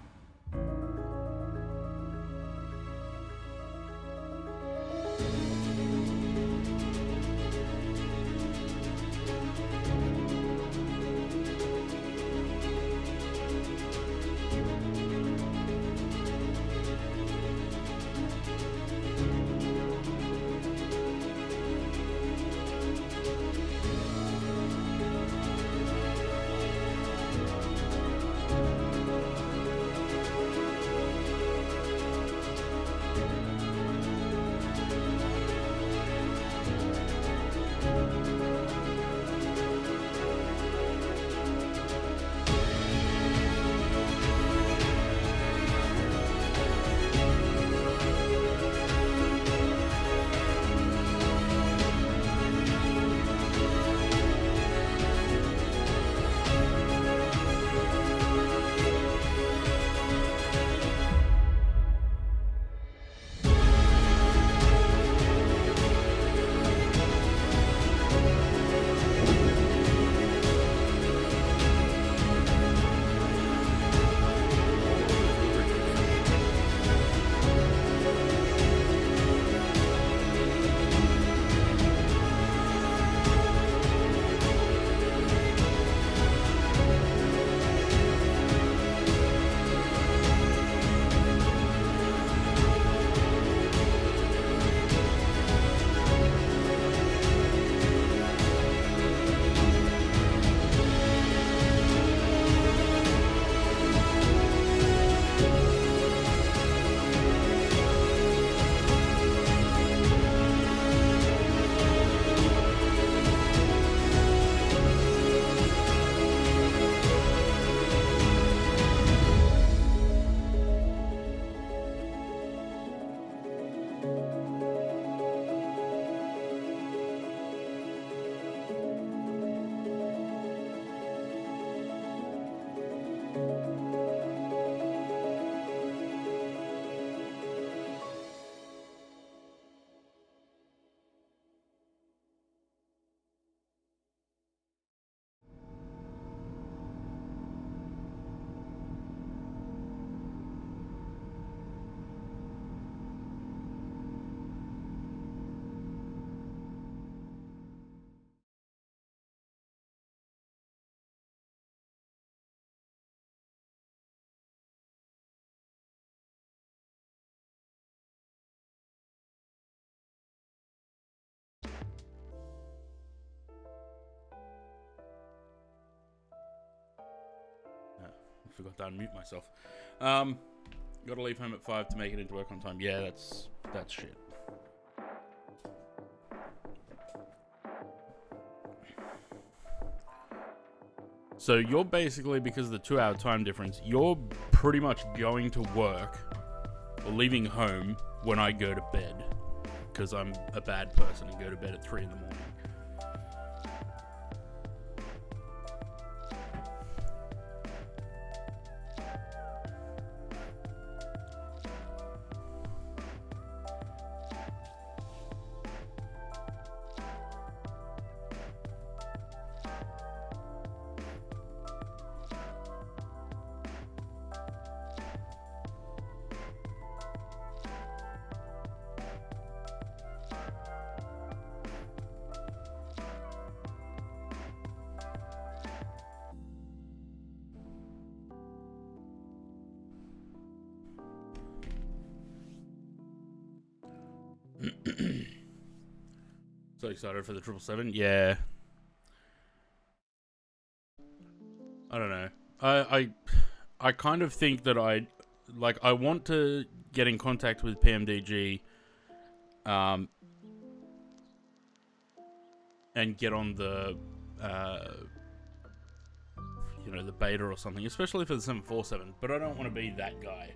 forgot to unmute myself. Got to leave home at 5 to make it into work on time. Yeah, that's shit. So you're basically, because of the 2-hour time difference, you're pretty much going to work or leaving home when I go to bed, because I'm a bad person and go to bed at 3 in the morning. So excited for the 777. Yeah. I don't know. I kind of think that I want to get in contact with PMDG and get on the the beta or something, especially for the 747, but I don't want to be that guy.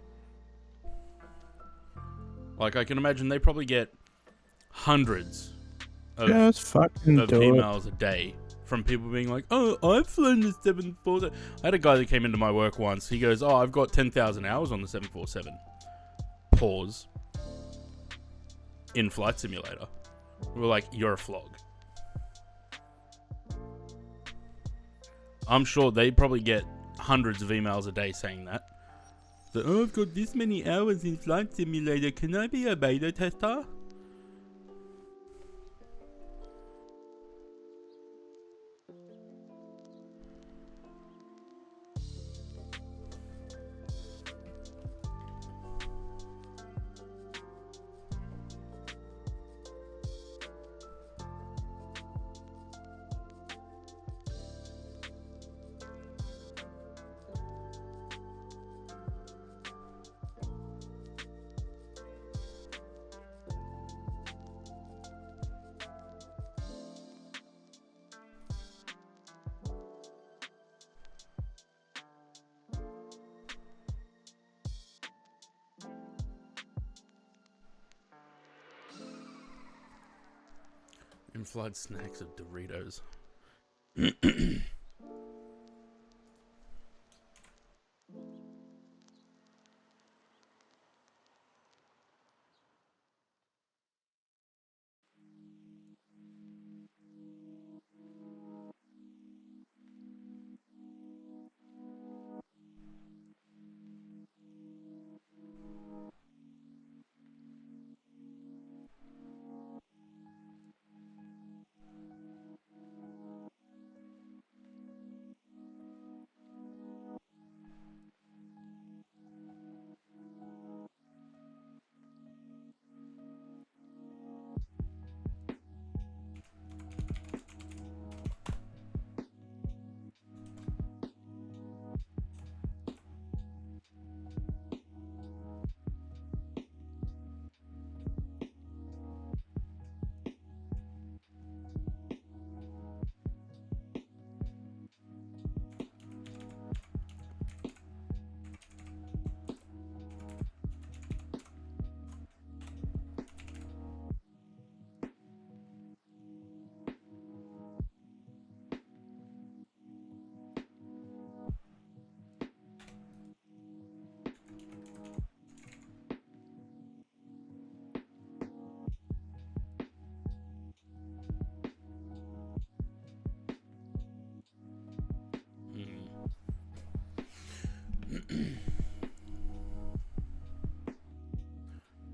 Like, I can imagine they probably get hundreds of emails a day from people being like, oh, I've flown the 747. I had a guy that came into my work once. He goes, oh, I've got 10,000 hours on the 747. Pause. In Flight Simulator. We're like, you're a flog. I'm sure they probably get hundreds of emails a day saying that. So, oh, I've got this many hours in Flight Simulator. Can I be a beta tester? In-flight snacks of Doritos.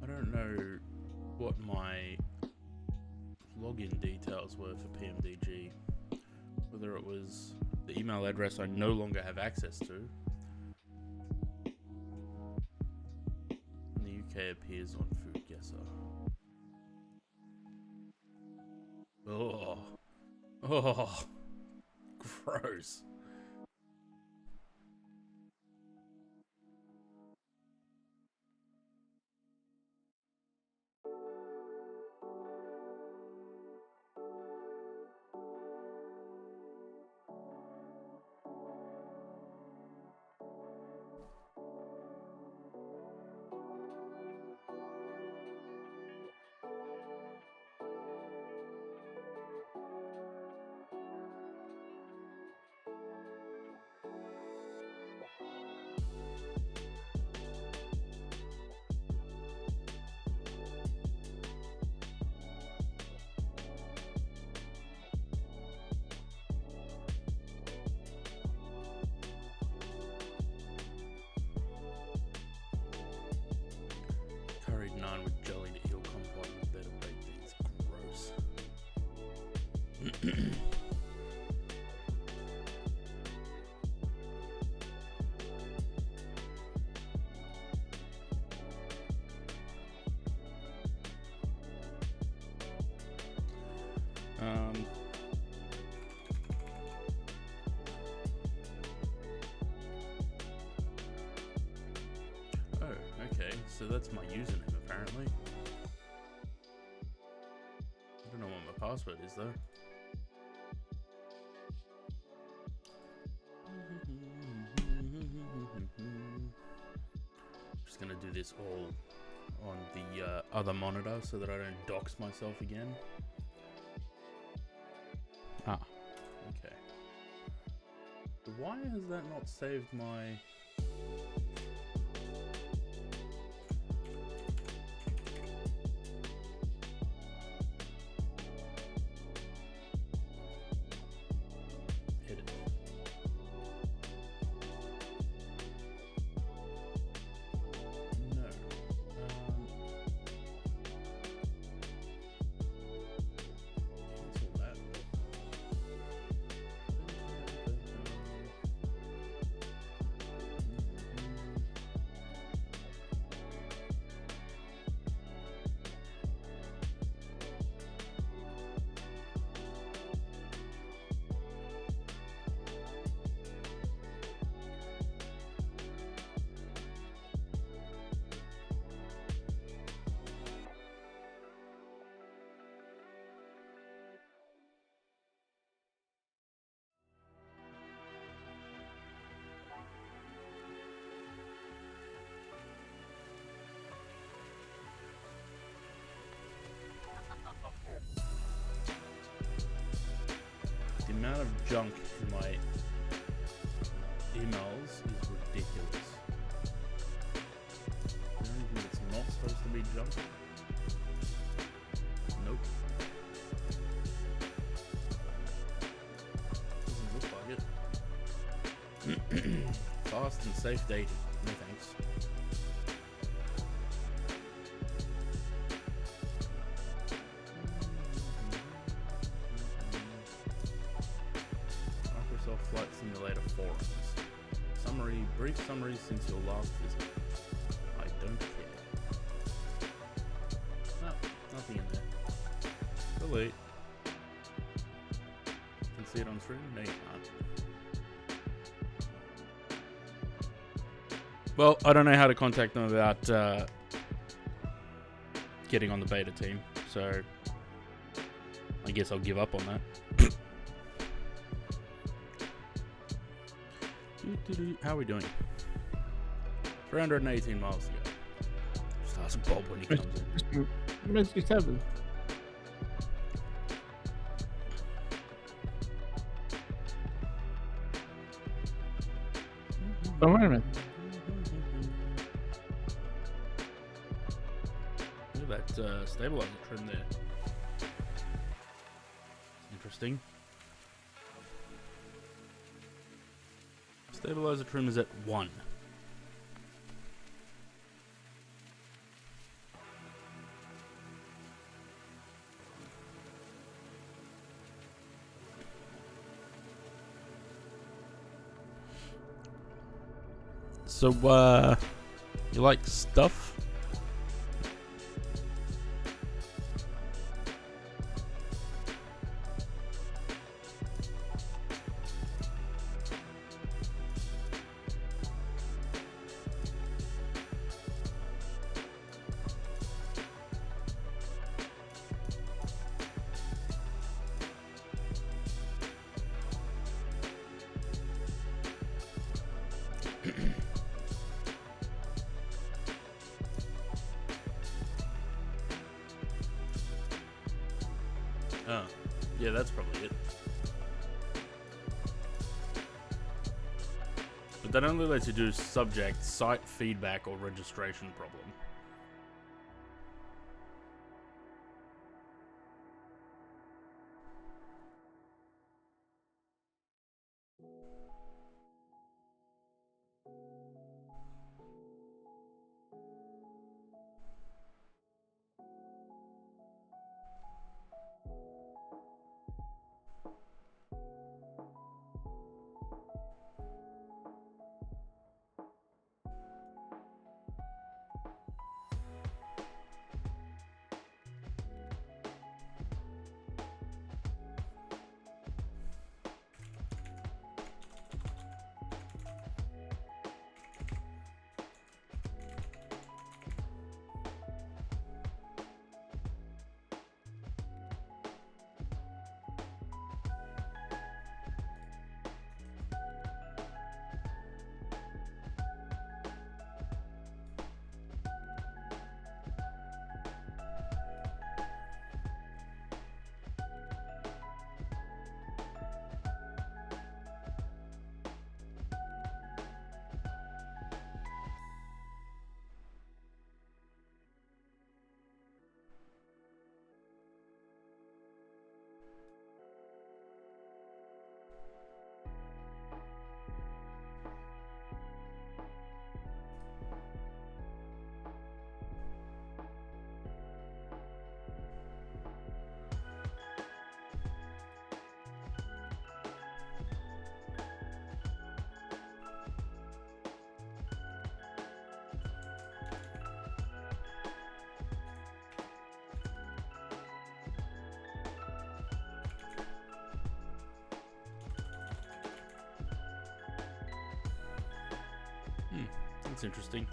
I don't know what my login details were for PMDG. Whether it was the email address I no longer have access to. In the UK appears on Food Guesser. Oh, gross. Oh, okay. So that's my username apparently. I don't know what my password is though. Just gonna do this all on the other monitor so that I don't dox myself again. Ah, okay. Why has that not saved my... Edit. No. Cancel that. The amount of junk in my emails is ridiculous. Is there anything that's not supposed to be junk? Nope. Doesn't look like it. Fast and safe dating. No thanks. Microsoft Flight Simulator forums. Summary, brief summary since your last visit. I don't care. No, nothing in there. Delete. Can see it on screen? No, you can't. Well, I don't know how to contact them about getting on the beta team, so I guess I'll give up on that. How are we doing? 318 miles to go. Just ask Bob when he comes in. Message 7. Oh, wait a minute. Look at that stabilizer trim there. Interesting. Stabilizer trim is at 1. So, you like stuff? Oh, yeah, that's probably it. But that only lets you do subject, site feedback, or registration problem. That's interesting.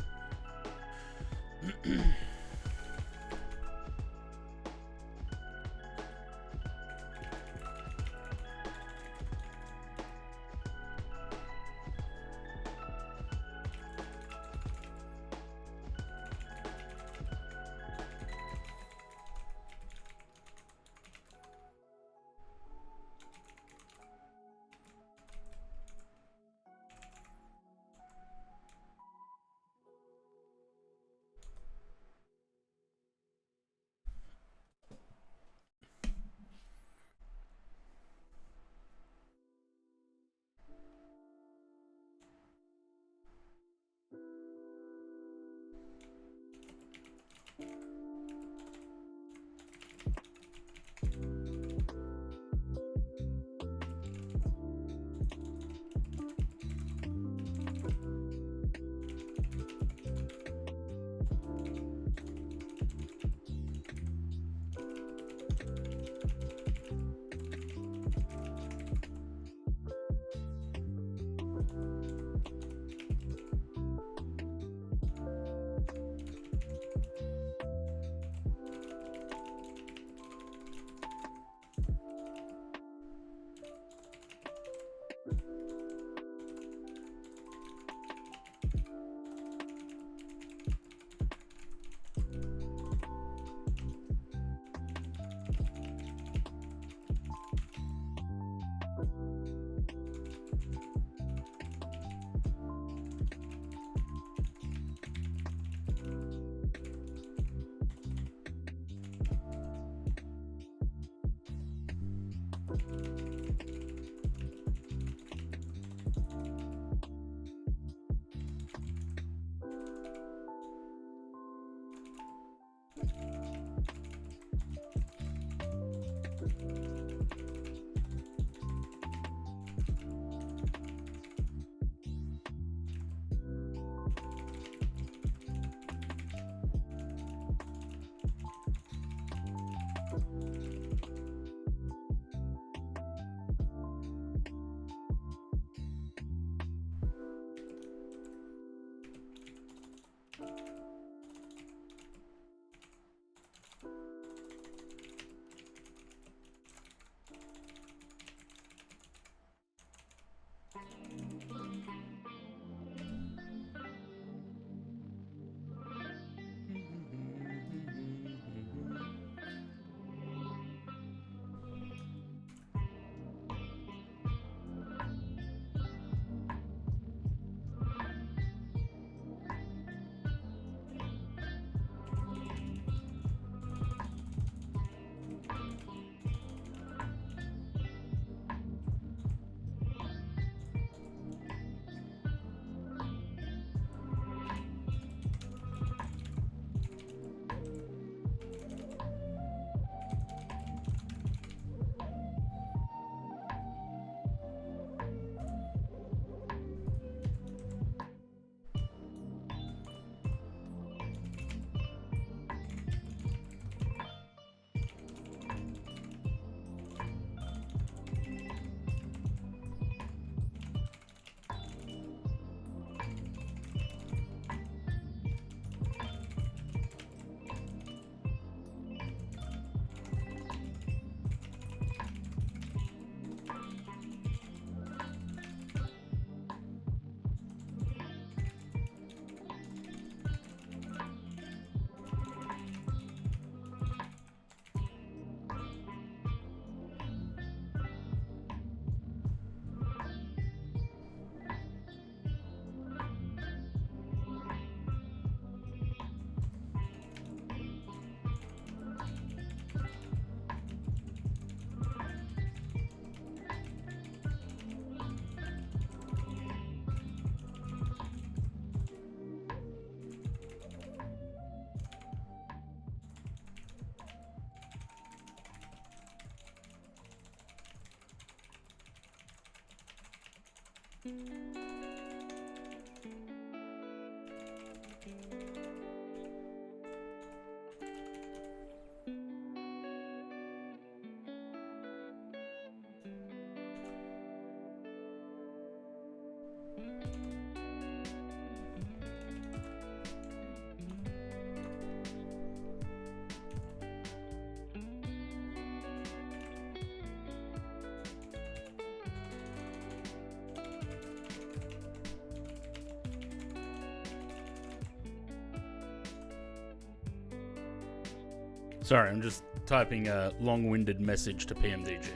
Sorry, I'm just typing a long-winded message to PMDG.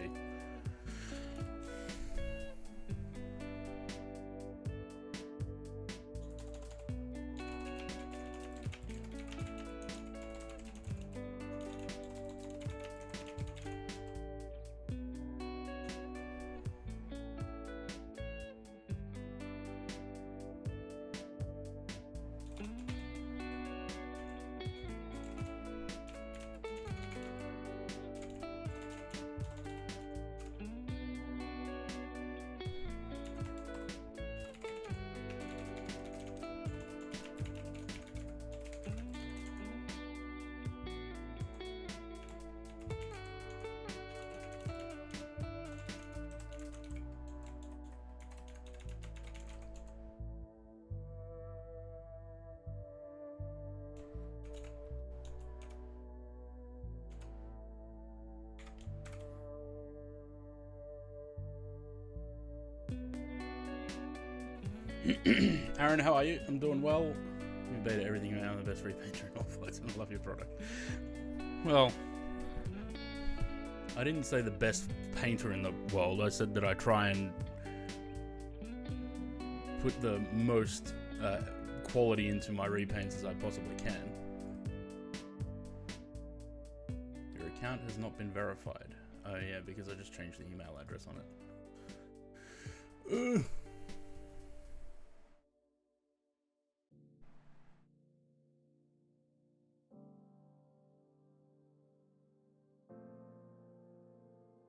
Aaron, how are you? I'm doing well. You beta everything around, the best repainter in all flights, and I love your product. Well, I didn't say the best painter in the world. I said that I try and put the most quality into my repaints as I possibly can. Your account has not been verified. Oh yeah, because I just changed the email address on it. Ugh.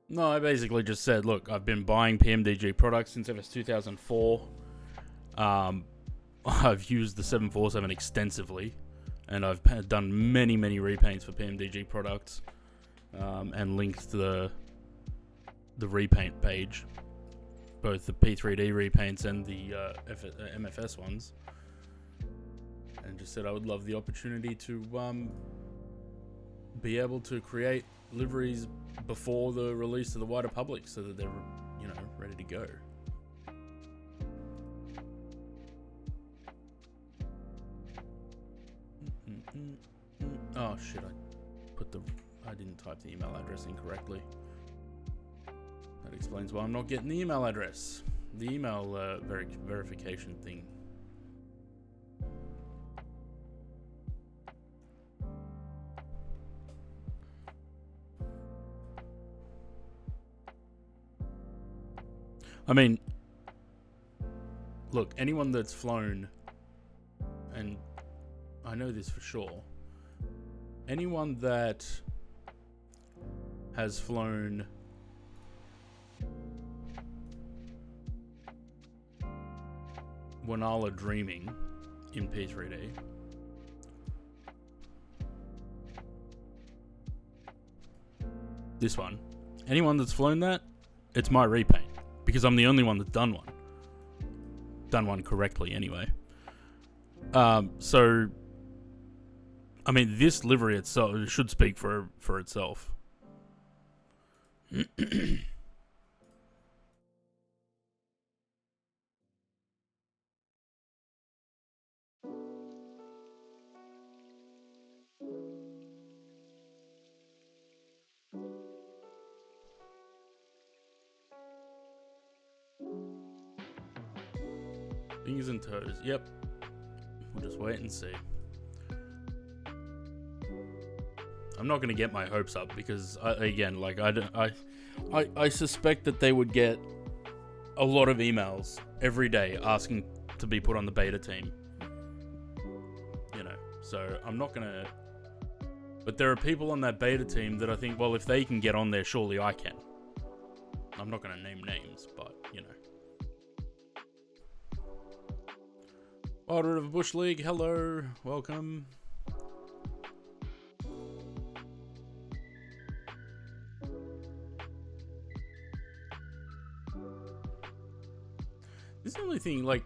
No, I basically just said, look, I've been buying PMDG products since ever 2004. I've used the 747 extensively, and I've done many repaints for PMDG products, and linked the repaint page, both the P3D repaints and the MFS ones, and just said I would love the opportunity to be able to create liveries before the release to the wider public, so that they're, you know, ready to go. Oh shit! I didn't type the email address incorrectly. That explains why I'm not getting the email address. The email verification thing. I mean, look, anyone that's flown, and I know this for sure, anyone that has flown Wanala Dreaming in P3D, this one, anyone that's flown that, it's my repaint. Because I'm the only one that's done one. Done one correctly, anyway. So, I mean, this livery itself should speak for itself. Fingers and toes. Yep. We'll just wait and see. I'm not going to get my hopes up because, I suspect that they would get a lot of emails every day asking to be put on the beta team. You know, so I'm not going to... But there are people on that beta team that I think, well, if they can get on there, surely I can. I'm not going to name names, but, you know. Wild River Bush League, hello, welcome. This is the only thing, like,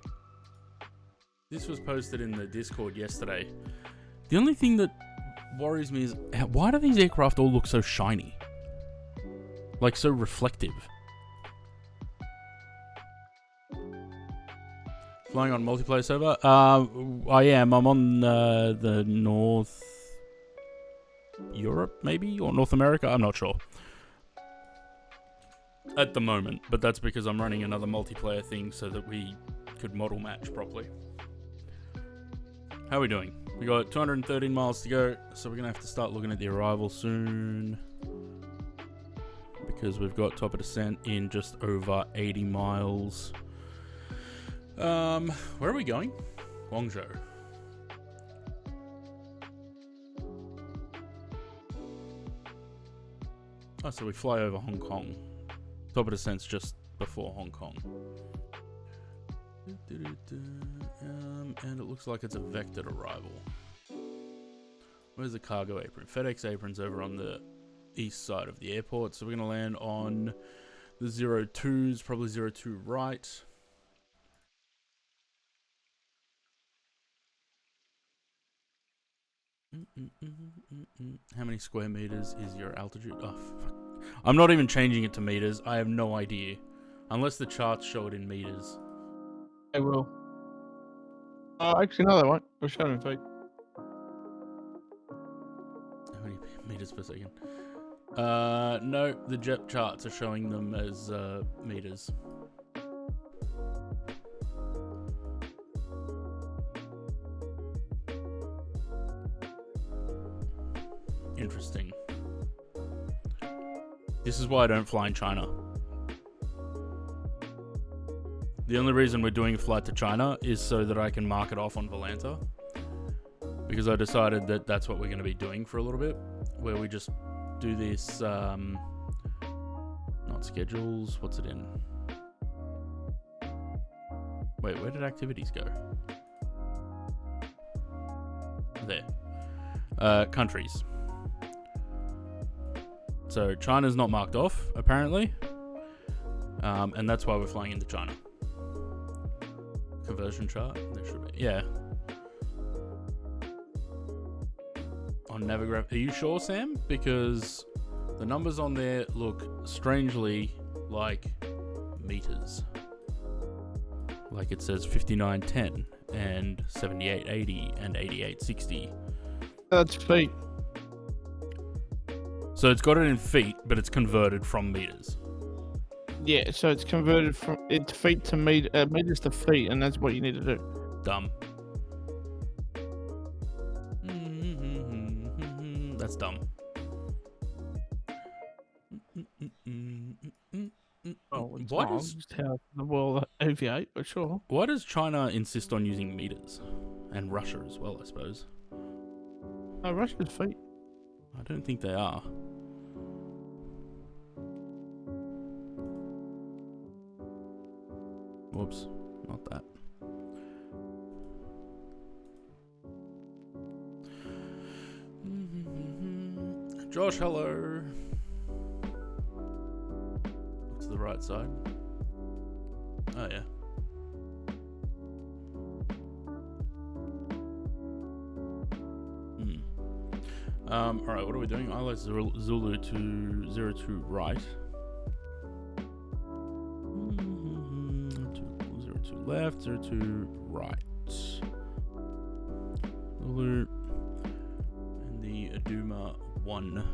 this was posted in the Discord yesterday. The only thing that worries me is, why do these aircraft all look so shiny? Like, so reflective. Flying on multiplayer server? I am. I'm on the north Europe, maybe, or North America. I'm not sure at the moment, but that's because I'm running another multiplayer thing so that we could model match properly. How are we doing? We got 213 miles to go, so we're gonna have to start looking at the arrival soon, because we've got top of descent in just over 80 miles. Where are we going? Guangzhou. Oh, so we fly over Hong Kong. Top of descent's just before Hong Kong. And it looks like it's a vectored arrival. Where's the cargo apron? FedEx apron's over on the east side of the airport, so we're going to land on the 02s, probably 02 right. How many square meters is your altitude? Oh, fuck. I'm not even changing it to meters. I have no idea. Unless the charts show it in meters. They will. Actually, no, they won't. We'll show them in feet. How many meters per second? No, the jet charts are showing them as meters. Interesting. This is why I don't fly in China. The only reason we're doing a flight to China is so that I can mark it off on Volanta. Because I decided that that's what we're going to be doing for a little bit. Where we just do this, not schedules, what's it in? Wait, where did activities go? There. Countries. So China's not marked off, apparently. And that's why we're flying into China. Conversion chart? There should be. Yeah. On Navigraph. Are you sure, Sam? Because the numbers on there look strangely like meters. Like it says 5910 and 7880 and 8860. That's feet. So it's got it in feet, but it's converted from meters. Yeah, so it's converted from feet to meters to feet, and that's what you need to do. Dumb. That's dumb. Oh, it's Why wrong, does just how the world aviate, but sure. why does China insist on using meters, and Russia as well? I suppose. No, Russia's feet. I don't think they are. Whoops, not that. Josh, hello. To the right side. Oh yeah. Alright, what are we doing? ILS Zulu to 02 right. 02 left, 02 right. Zulu. And the Aduma 1.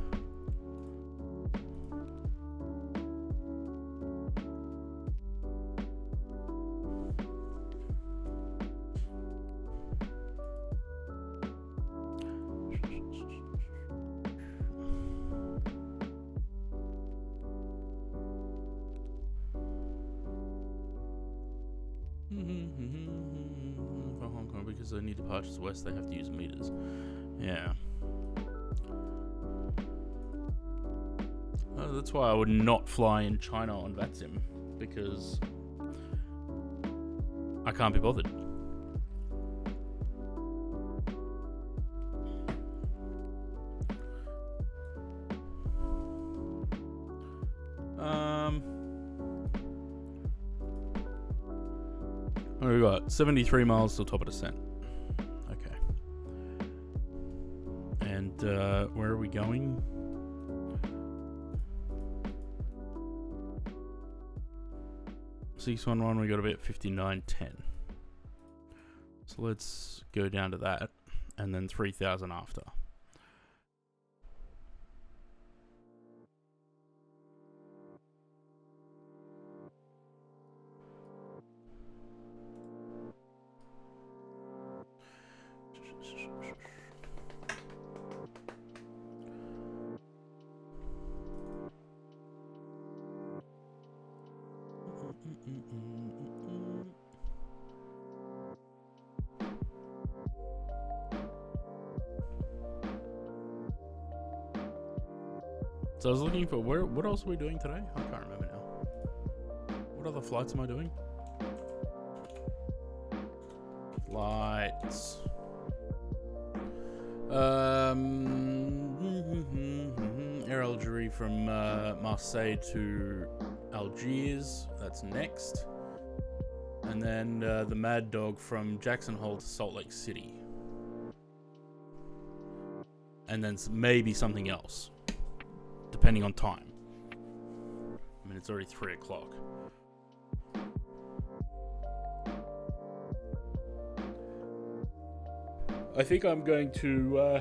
For Hong Kong, because they need departures west, they have to use meters. Yeah. That's why I would not fly in China on VATSIM, because I can't be bothered. We got 73 miles till top of descent. Okay. And where are we going? $611, we got about 59.10. So let's go down to that, and then 3,000 after. So I was looking for what else are we doing today? I can't remember now. What other flights am I doing? Flights. Air Algerie from Marseille to Algiers. That's next. And then the Mad Dog from Jackson Hole to Salt Lake City. And then maybe something else, depending on time. I mean, it's already 3 o'clock. I think I'm going to...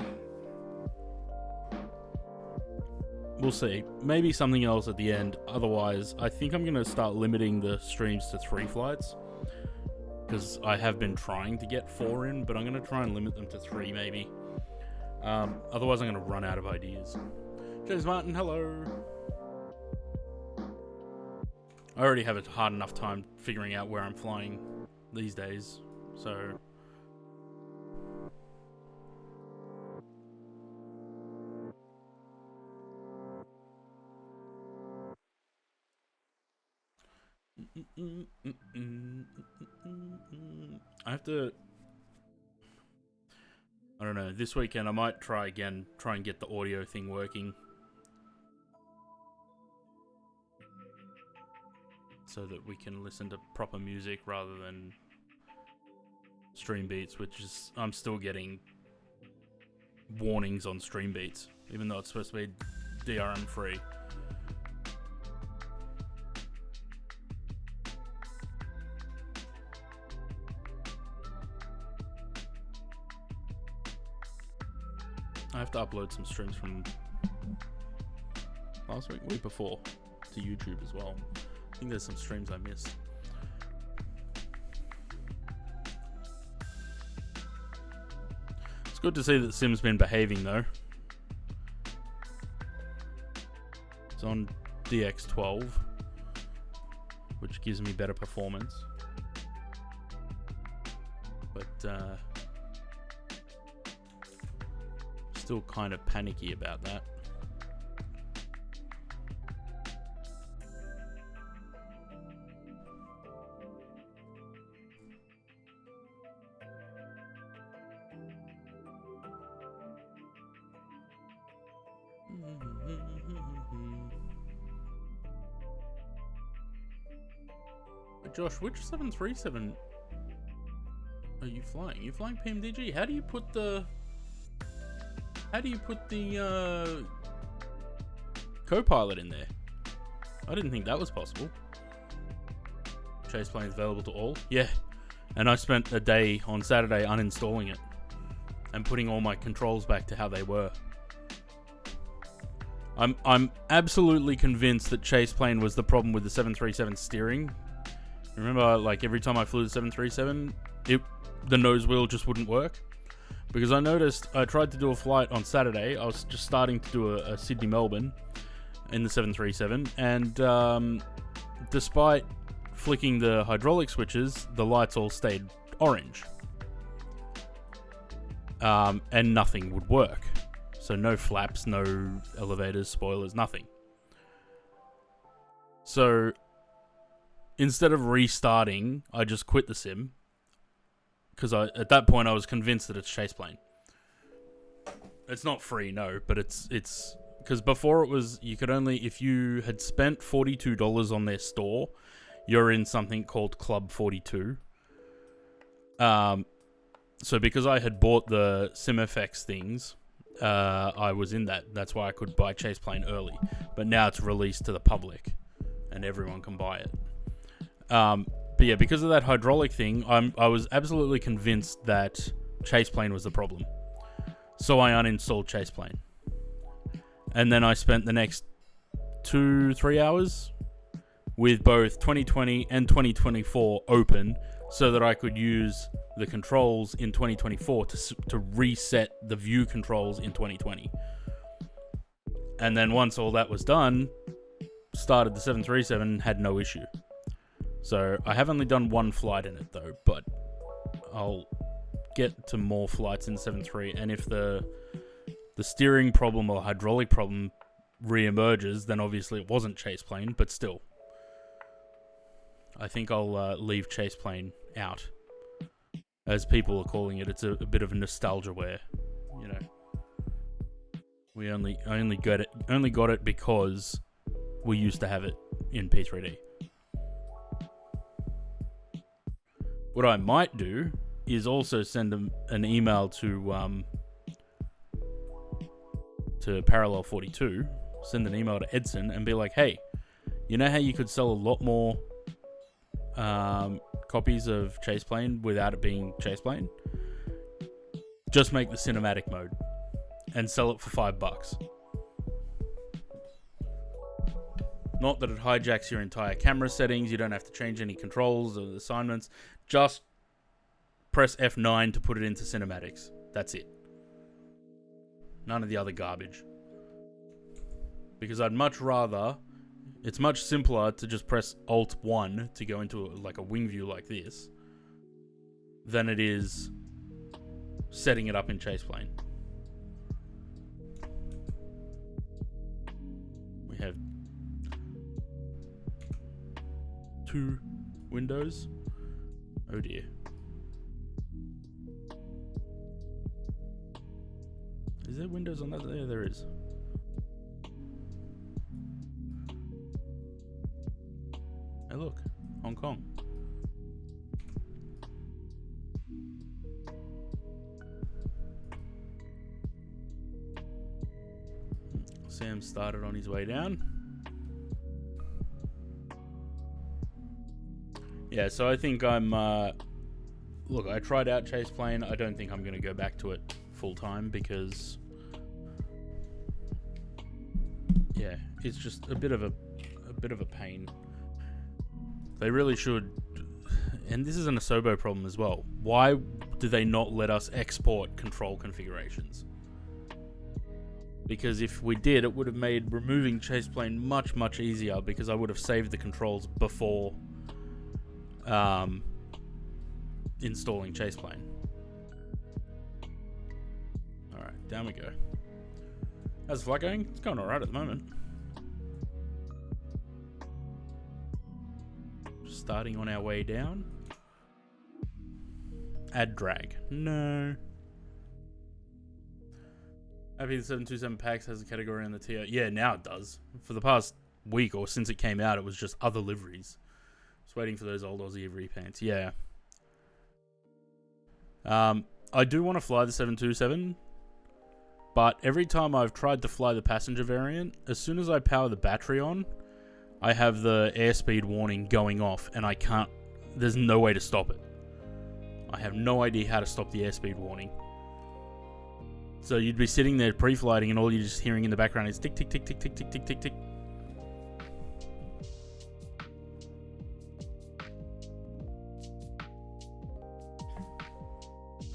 we'll see. Maybe something else at the end. Otherwise, I think I'm going to start limiting the streams to 3 flights. Because I have been trying to get 4 in, but I'm going to try and limit them to 3 maybe. Otherwise, I'm going to run out of ideas. James Martin, hello. I already have a hard enough time figuring out where I'm flying these days, so... I have to... I don't know, this weekend I might try and get the audio thing working. So that we can listen to proper music rather than Stream Beats, which is, I'm still getting warnings on Stream Beats, even though it's supposed to be DRM free. I have to upload some streams from last week before, to YouTube as well. I think there's some streams I missed. It's good to see that Sim's been behaving though. It's on DX12, which gives me better performance. But still kind of panicky about that. Josh, which 737 are you flying? You flying PMDG? How do you put the co-pilot in there? I didn't think that was possible. Chase planes available to all? Yeah. And I spent a day on Saturday uninstalling it and putting all my controls back to how they were. I'm absolutely convinced that Chase plane was the problem with the 737 steering. Remember, like, every time I flew the 737, the nose wheel just wouldn't work. Because I noticed, I tried to do a flight on Saturday. I was just starting to do a Sydney-Melbourne in the 737. And despite flicking the hydraulic switches, the lights all stayed orange. And nothing would work. So no flaps, no elevators, spoilers, nothing. So instead of restarting, I just quit the sim. Because at that point I was convinced that it's Chase plane. It's not free, no, but it's because before it was, you could only, if you had spent $42 on their store, you're in something called Club 42. So because I had bought the SimFX things, I was in that. That's why I could buy Chase plane early. But now it's released to the public, and everyone can buy it. But yeah, because of that hydraulic thing, I was absolutely convinced that Chase plane was the problem. So I uninstalled Chase plane. And then I spent the next 2-3 hours with both 2020 and 2024 open so that I could use the controls in 2024 to reset the view controls in 2020. And then once all that was done, started the 737, had no issue. So I have only done one flight in it though, but I'll get to more flights in 7.3, and if the steering problem or hydraulic problem re-emerges, then obviously it wasn't Chase Plane, but still. I think I'll leave Chase Plane out. As people are calling it, it's a bit of a nostalgia wear, you know. We only got it because we used to have it in P3D. What I might do is also send them an email to Parallel 42, send an email to Edson and be like, hey, you know how you could sell a lot more copies of Chase Plane without it being Chase Plane? Just make the cinematic mode and sell it for $5. Not that it hijacks your entire camera settings, you don't have to change any controls or assignments, just press F9 to put it into cinematics. That's it. None of the other garbage. Because I'd much rather... It's much simpler to just press Alt-1 to go into like a wing view like this than it is setting it up in Chase Plane. We have 2 windows. Oh dear. Is there windows on that? Yeah, there is. Hey, look, Hong Kong. Sam started on his way down. Yeah, so I think I'm... look, I tried out Chase Plane. I don't think I'm going to go back to it full time because... yeah, it's just a bit of a pain. They really should, and this is an Asobo problem as well. Why do they not let us export control configurations? Because if we did, it would have made removing Chase Plane much easier because I would have saved the controls before installing Chase Plane. Alright, down we go. How's the flight going? It's going alright at the moment. Starting on our way down. Add drag. No. Happy the 727 PAX has a category on the TO. Yeah, now it does. For the past week or since it came out, it was just other liveries. Just waiting for those old Aussie repants. Yeah. I do want to fly the 727, but every time I've tried to fly the passenger variant, as soon as I power the battery on, I have the airspeed warning going off and I can't... There's no way to stop it. I have no idea how to stop the airspeed warning. So you'd be sitting there pre-flighting and all you're just hearing in the background is tick, tick, tick, tick, tick, tick, tick, tick, tick.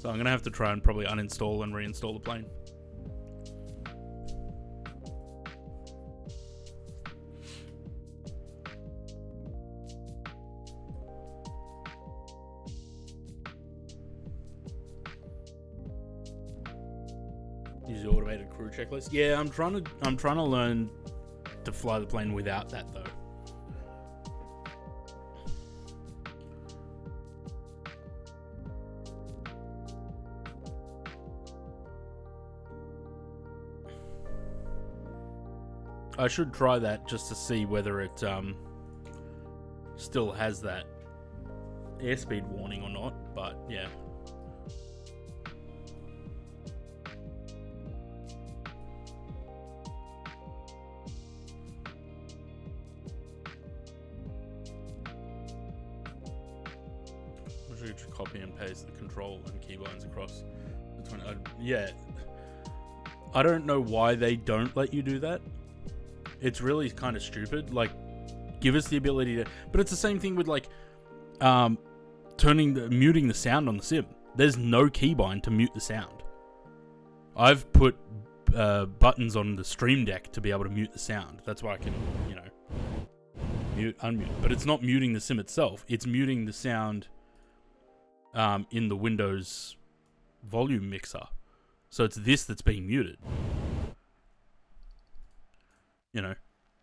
So I'm going to have to try and probably uninstall and reinstall the plane. Use the automated crew checklist. Yeah, I'm trying to learn to fly the plane without that though. I should try that just to see whether it still has that airspeed warning or not, but yeah. I should just copy and paste the control and keybinds across between. Yeah, I don't know why they don't let you do that. It's really kind of stupid. Like, give us the ability to... But it's the same thing with, like, muting the sound on the sim. There's no keybind to mute the sound. I've put buttons on the Stream Deck to be able to mute the sound. That's why I can, you know, mute, unmute. But it's not muting the sim itself. It's muting the sound in the Windows volume mixer. So it's this that's being muted. You know,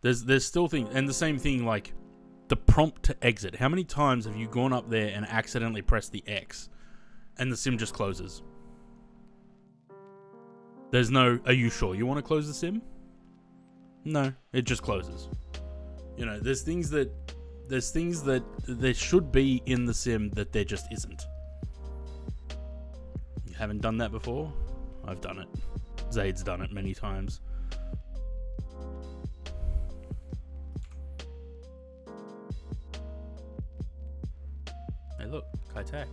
there's still things, and the same thing like the prompt to exit. How many times have you gone up there and accidentally pressed the X, and the sim just closes? There's no, are you sure you want to close the sim? No, it just closes. You know, there's things that there should be in the sim that there just isn't. You haven't done that before? I've done it. Zaid's done it many times. Hey look, Kai-Tak.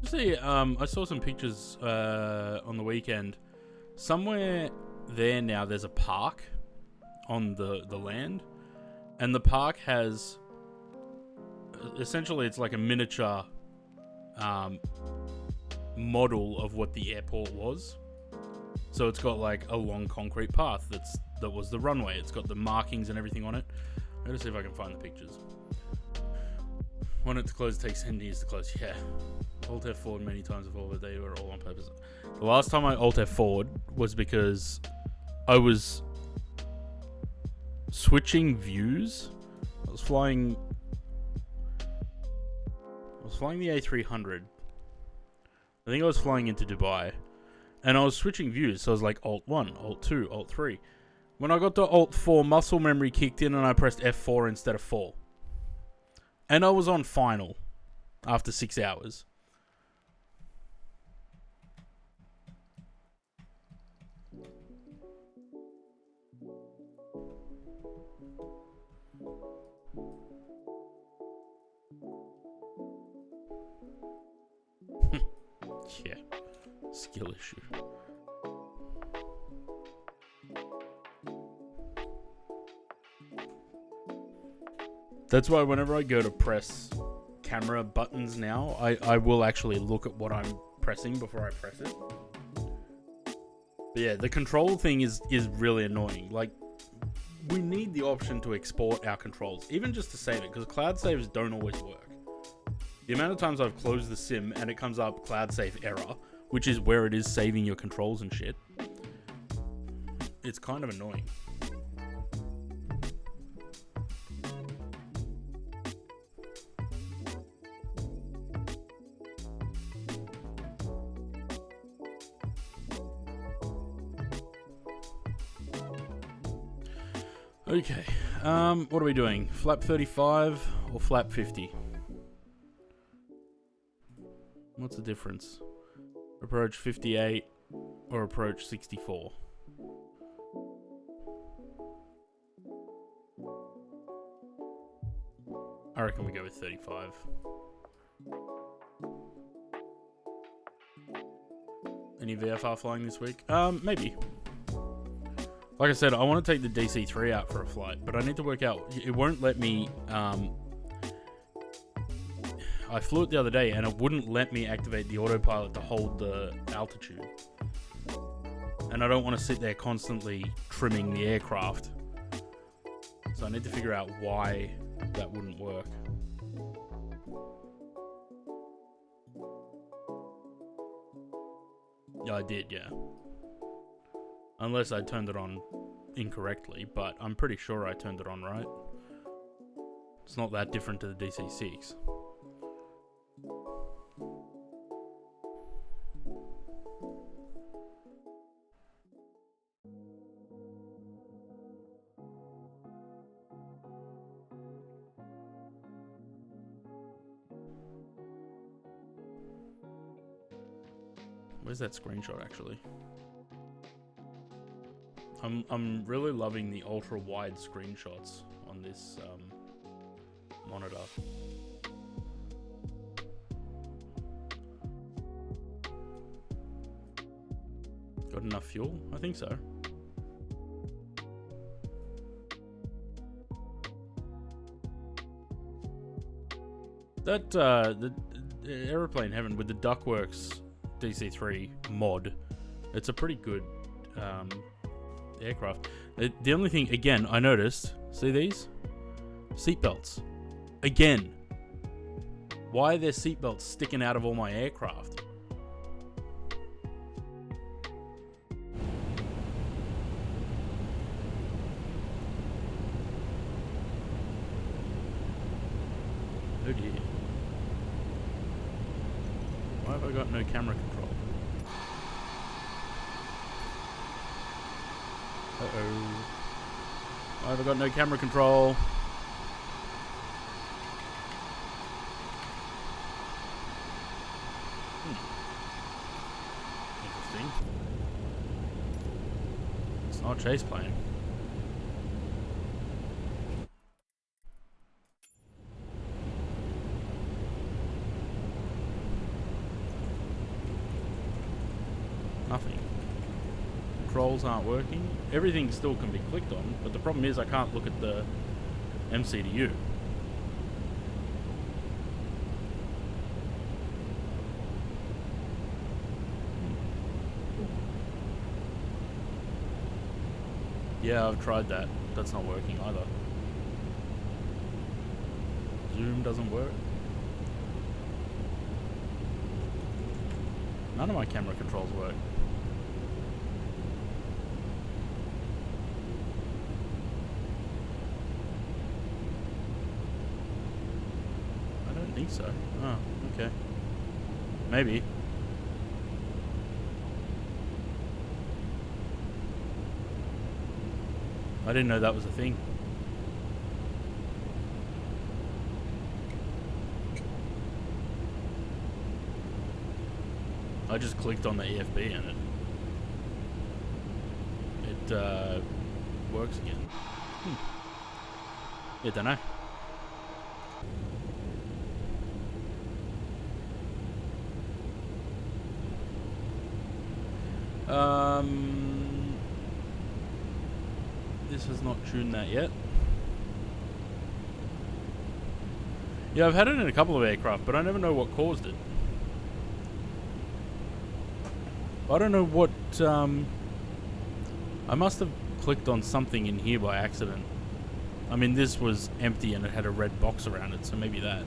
See, I saw some pictures on the weekend. Somewhere there now, there's a park on the land, and the park has essentially, it's like a miniature model of what the airport was. So it's got like a long concrete path that was the runway. It's got the markings and everything on it. I'm gonna see if I can find the pictures. When it's closed, it takes 10 years to close. Yeah. Alt F forward many times before, but they were all on purpose. The last time I Alt F forward was because I was switching views. I was flying the A300. I think I was flying into Dubai, and I was switching views. So I was like Alt 1, Alt 2, Alt 3. When I got to Alt 4, muscle memory kicked in, and I pressed F4 instead of 4. And I was on final after 6 hours. Yeah, skill issue. That's why whenever I go to press camera buttons now, I will actually look at what I'm pressing before I press it. But yeah, the control thing is really annoying. Like, we need the option to export our controls, even just to save it, because cloud saves don't always work. The amount of times I've closed the sim and it comes up cloud save error, which is where it is saving your controls and shit, it's kind of annoying. Okay, what are we doing? Flap 35 or flap 50? What's the difference? Approach 58 or approach 64? I reckon we go with 35. Any VFR flying this week? Maybe. Like I said, I want to take the DC-3 out for a flight, but I need to work out. It won't let me. I flew it the other day, and it wouldn't let me activate the autopilot to hold the altitude. And I don't want to sit there constantly trimming the aircraft. So I need to figure out why that wouldn't work. Yeah, I did, yeah. Unless I turned it on incorrectly, but I'm pretty sure I turned it on right. It's not that different to the DC-6. Where's that screenshot actually? I'm really loving the ultra wide screenshots on this monitor. Got enough fuel? I think so. That the Aeroplane Heaven with the Duckworks DC-3 mod, it's a pretty good aircraft. The only thing, again, I noticed, see these? Seatbelts. Again. Why are there seatbelts sticking out of all my aircraft? Oh dear. Why have I got no camera control? Uh-oh. Why have I got no camera control? Interesting. It's not a chase plane. Nothing. Controls aren't working. Everything still can be clicked on, but the problem is I can't look at the MCDU. Yeah, I've tried that. That's not working either. Zoom doesn't work. None of my camera controls work. I don't think so. Oh, okay. Maybe. I didn't know that was a thing. I just clicked on the EFB and it works again. Yeah, don't know. This has not tuned that yet. Yeah, I've had it in a couple of aircraft, but I never know what caused it. I don't know what, I must have clicked on something in here by accident. I mean, this was empty and it had a red box around it, so maybe that.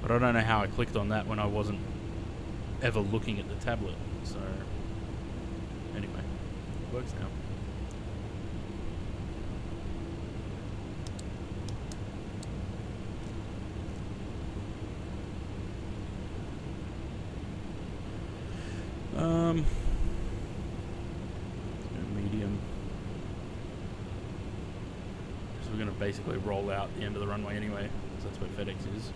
But I don't know how I clicked on that when I wasn't ever looking at the tablet, so... Anyway, it works now. Let's go medium. So we're going to basically roll out the end of the runway anyway, because that's where FedEx is.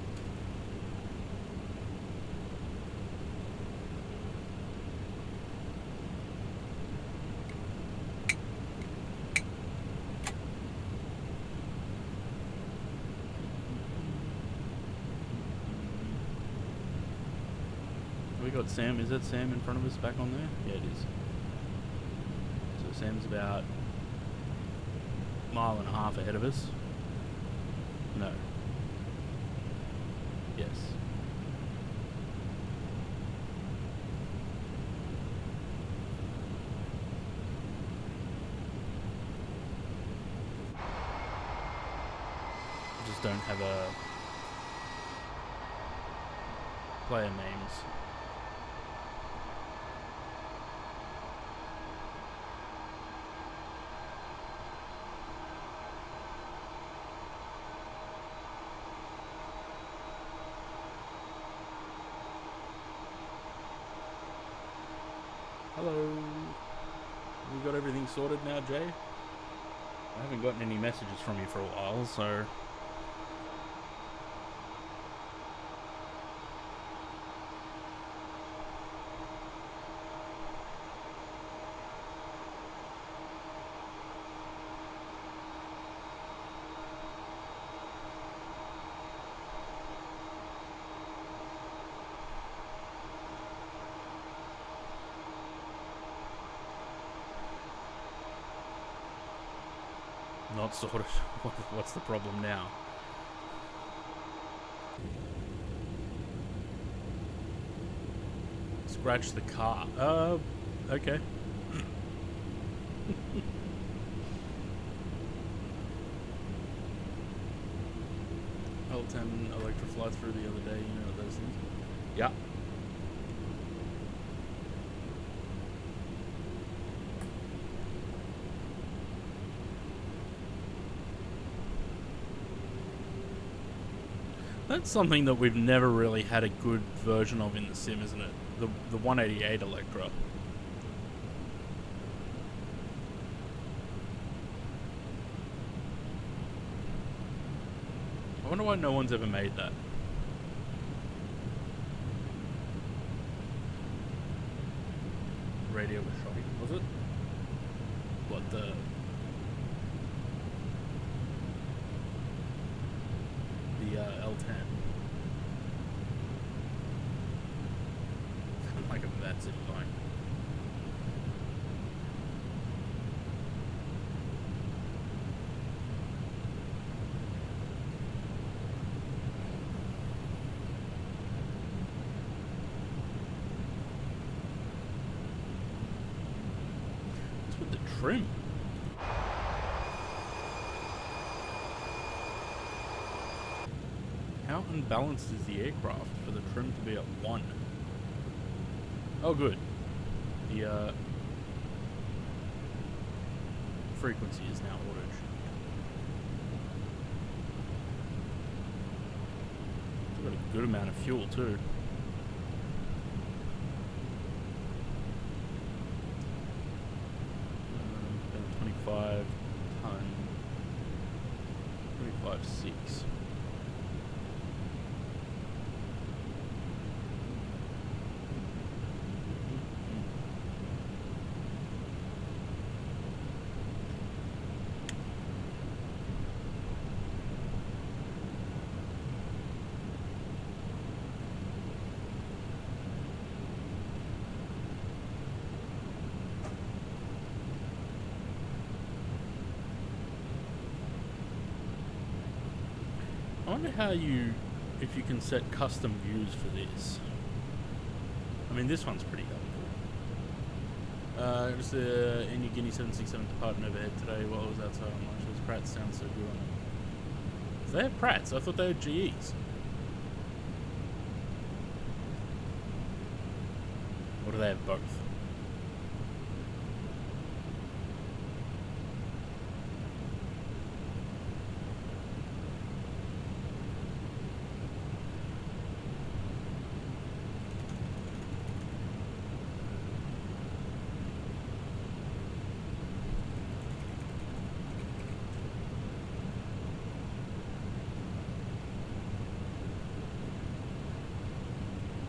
We got Sam. Is that Sam in front of us back on there? Yeah, it is. So Sam's about a mile and a half ahead of us. No. Yes. Just don't have a player names. Hello. We got everything sorted now, Jay? I haven't gotten any messages from you for a while, so... Not sorted. What's the problem now? Scratch the car. Okay. L10 Electrofly through the other day, you know those things. Yeah. That's something that we've never really had a good version of in the sim, isn't it? The 188 Electra. I wonder why no one's ever made that. Radio was shocking, was it? What the L10? Like a massive bike. What's with the trim? How unbalanced is the aircraft for the trim to be at 1? Oh, good. The frequency is now auto tuned. It's got a good amount of fuel too. About 25 ton, 25.6. I wonder how if you can set custom views for this. I mean, this one's pretty helpful. It was the New Guinea 767 departing overhead today while I was outside on lunch. Those Pratts sound so good on it. Do they have Pratts? I thought they had GEs. Or do they have both?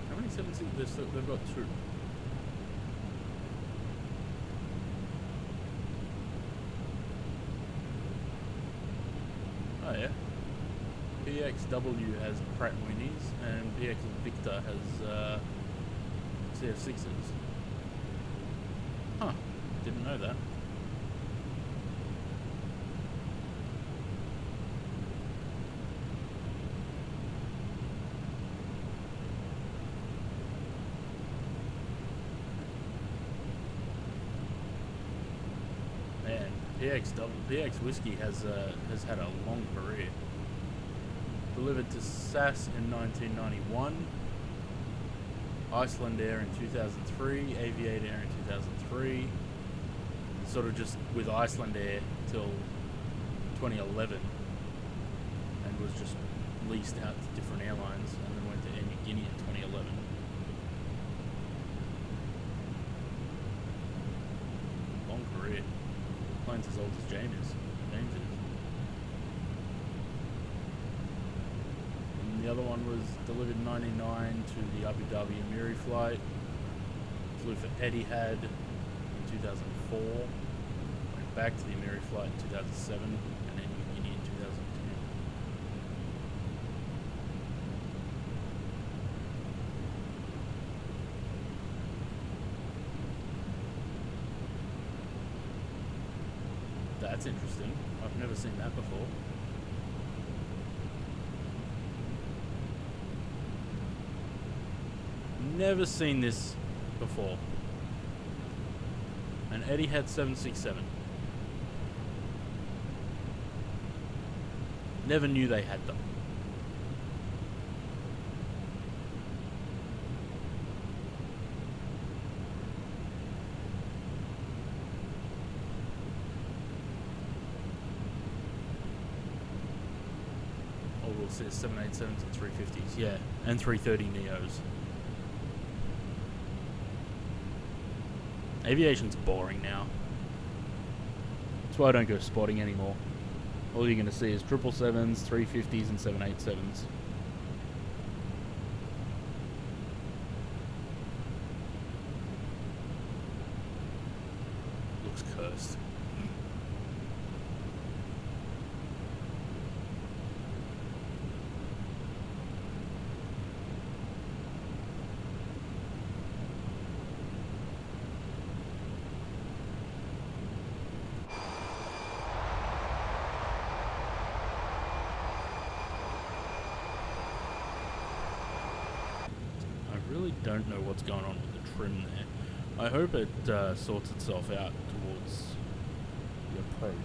How many 767s? They've got 2. Oh yeah. PXW has Pratt Winnies and PX Victor has CF6s. Huh. Didn't know that. Man, PX Whiskey has had a long career. Delivered to SAS in 1991, Iceland Air in 2003, Aviate Air in 2003, sort of just with Iceland Air till 2011, and was just leased out to different airlines, and then went to Air New Guinea in 2011. Long career. Plane's as old as James is. The other one was delivered in 99 to the Abu Dhabi Emiri flight. Flew for Etihad in 2004. Went back to the Emiri flight in 2007 and then New Guinea in 2010. That's interesting. I've never seen that before. Never seen this before. An Etihad 767. Never knew they had them. all assist 787s and 350s, yeah, and 330 Neos. Aviation's boring now. That's why I don't go spotting anymore. All you're going to see is 777s, 350s, and 787s. Looks cursed. I really don't know what's going on with the trim there. I hope it sorts itself out towards the approach.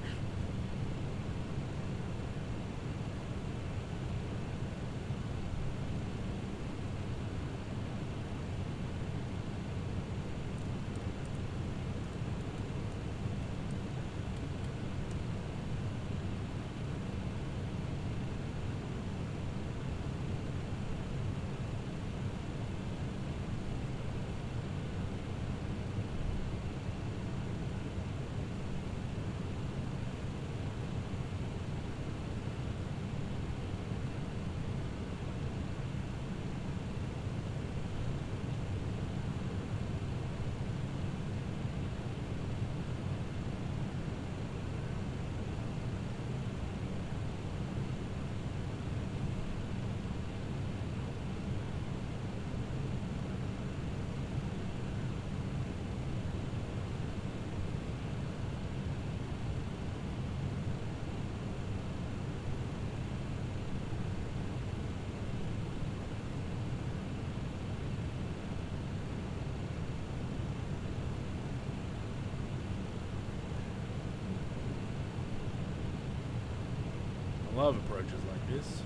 I love approaches like this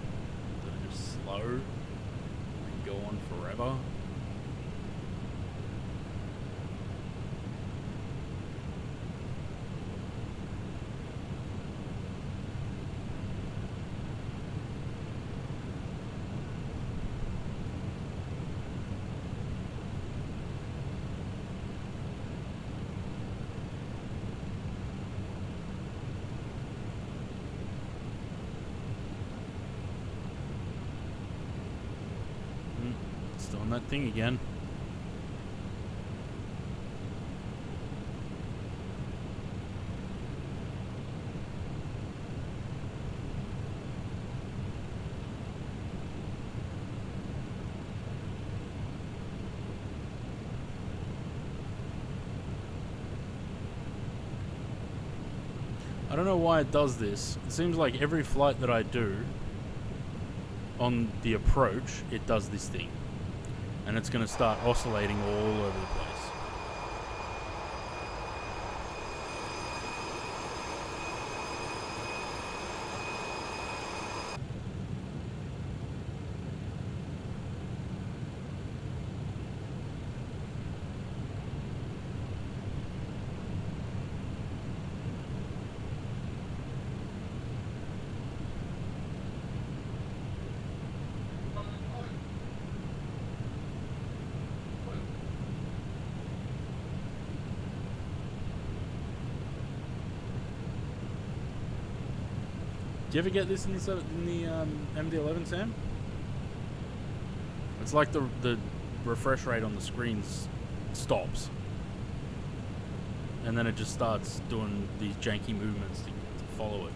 that are just slow and go on forever. It's doing that thing again. I don't know why it does this. It seems like every flight that I do on the approach, it does this thing. And it's going to start oscillating all over the place. Do you ever get this in the MD-11, Sam? It's like the refresh rate on the screens stops, and then it just starts doing these janky movements to follow it.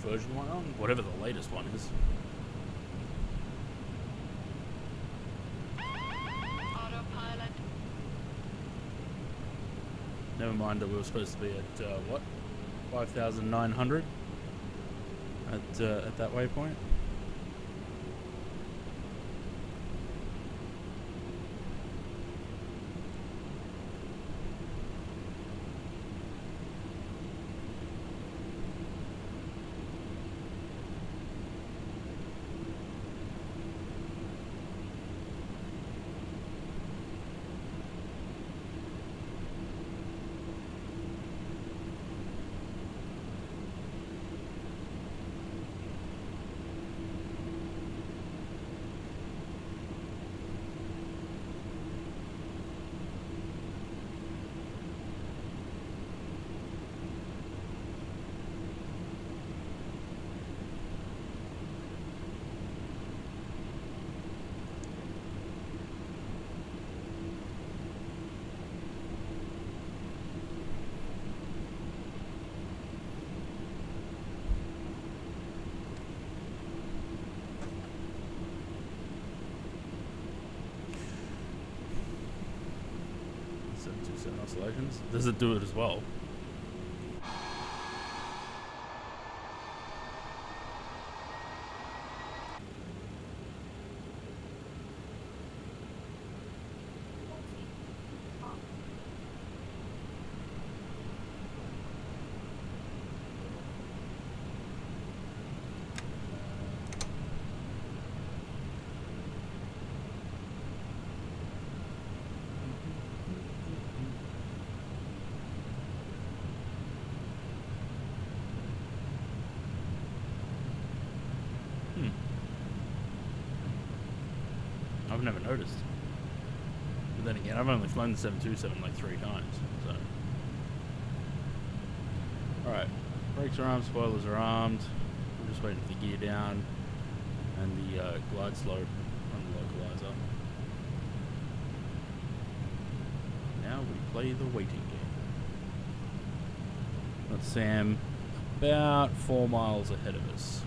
version 1 on, whatever the latest one is. Autopilot. Never mind that we were supposed to be at, what? 5,900 at that waypoint. Oscillations. Does it do it as well? I've never noticed. But then again, I've only flown the 727 like 3 times, so. Alright, brakes are armed, spoilers are armed. I'm just waiting for the gear down and the glide slope on the localizer. Now we play the waiting game. Got Sam about 4 miles ahead of us.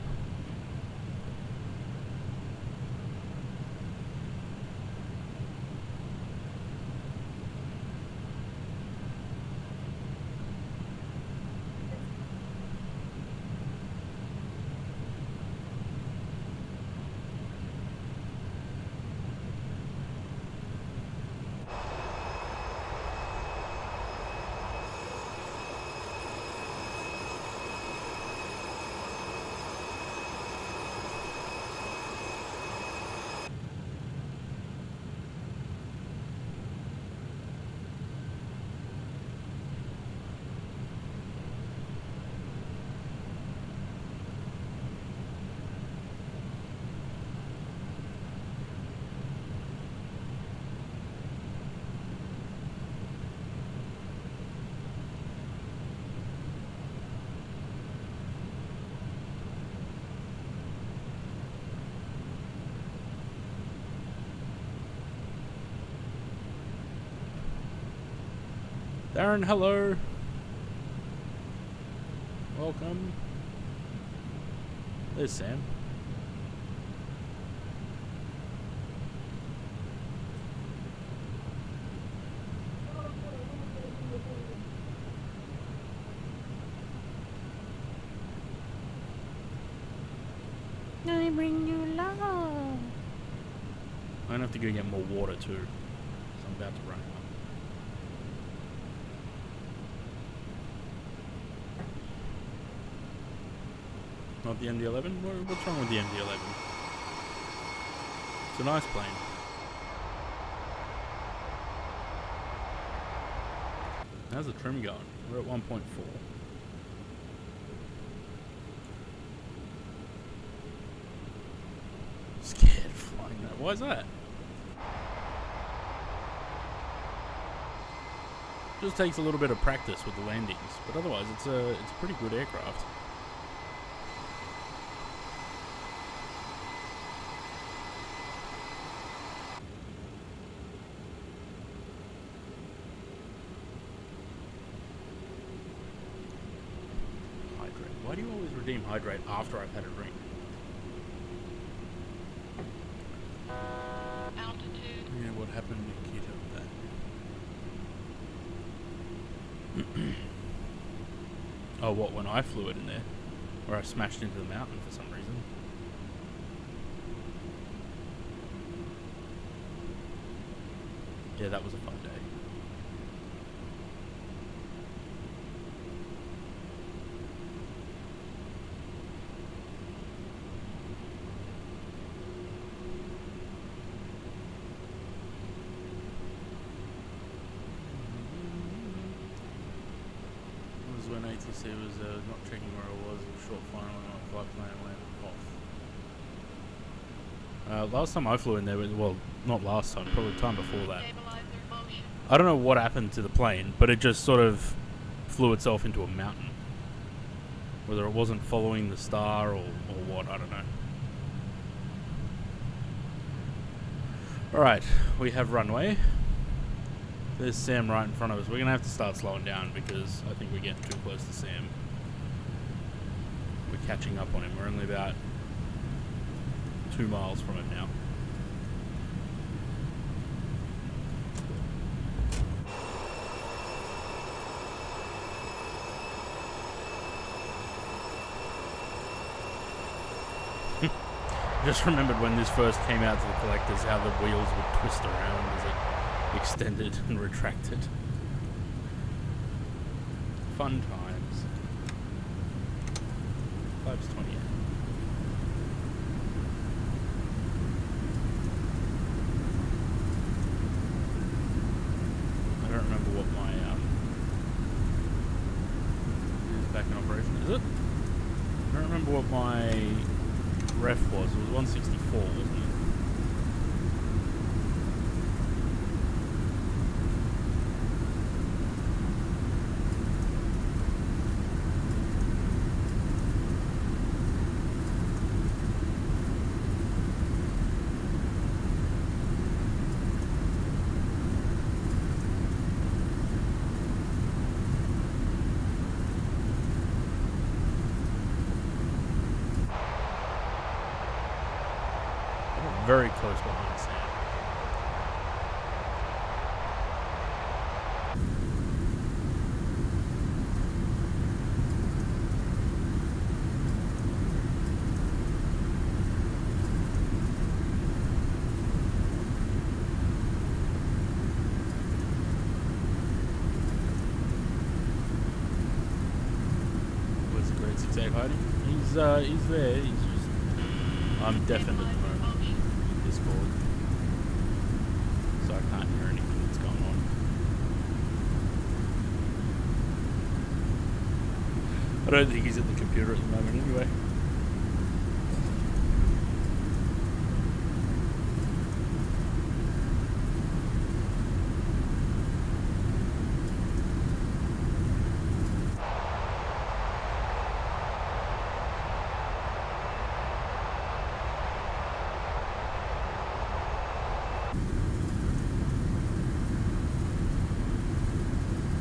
Darren, hello. Welcome. There's Sam. I bring you love. I'm gonna have to go get more water too. So I'm about to run out. Not the MD-11? What's wrong with the MD-11? It's a nice plane. How's the trim going? We're at 1.4. Scared of flying that. Why is that? Just takes a little bit of practice with the landings, but otherwise it's a pretty good aircraft. Why do you always redeem hydrate after I've had a drink. Altitude. Yeah, what happened to Keto with that? Oh, what, when I flew it in there? Where I smashed into the mountain for some reason. Yeah, that was a fun day. It was when ATC was not checking where I was short final and my flight plan landed off. Last time I flew in there, well, not last time, probably the time before that. Stabilizer motion. I don't know what happened to the plane, but it just sort of flew itself into a mountain. Whether it wasn't following the star or what, I don't know. Alright, we have runway. There's Sam right in front of us. We're going to have to start slowing down because I think we're getting too close to Sam. We're catching up on him. We're only about 2 miles from him now. Just remembered when this first came out to the collectors how the wheels would twist around as it extended and retracted. Fun times. Vibes 28. I don't remember what my is back in operation, is it? I don't remember what my ref was. It was 164, wasn't it? Very close behind Sam. Where's the grade 6A hiding? He's there. He's just I'm deafened at the moment. Discord, so I can't hear anything that's going on. I don't think he's at the computer at the moment anyway.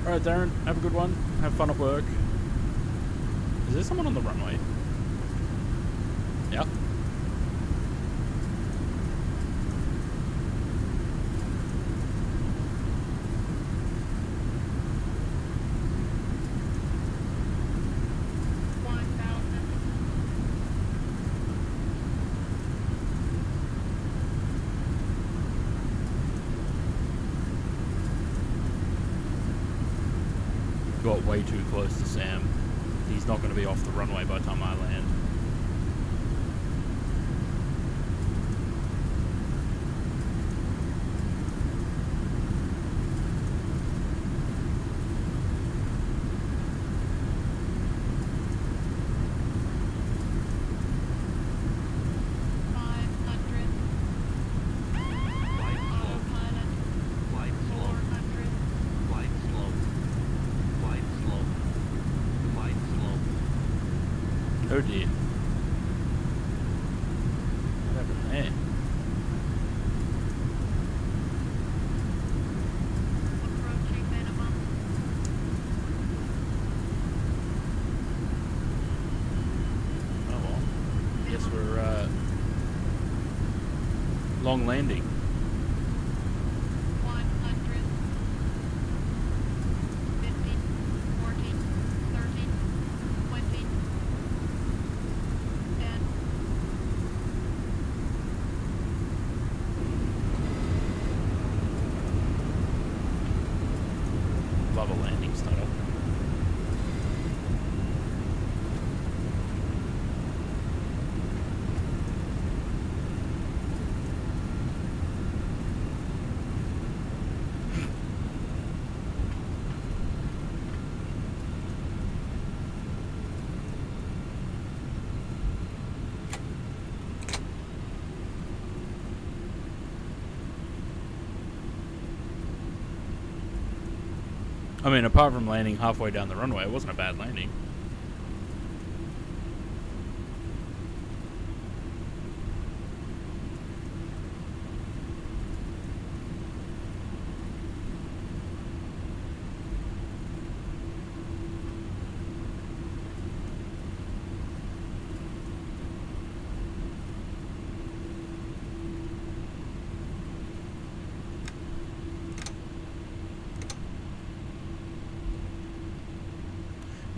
Alright, Darren, have a good one. Have fun at work. Is there someone on the runway? Yeah. Got way too close to Sam. He's not going to be off the runway by the time I land. Oh dear. What happened there? Approaching minimum. long landing. 100, 50, 40, 30, 20, 10. Love a landing stutter. I mean, apart from landing halfway down the runway, it wasn't a bad landing.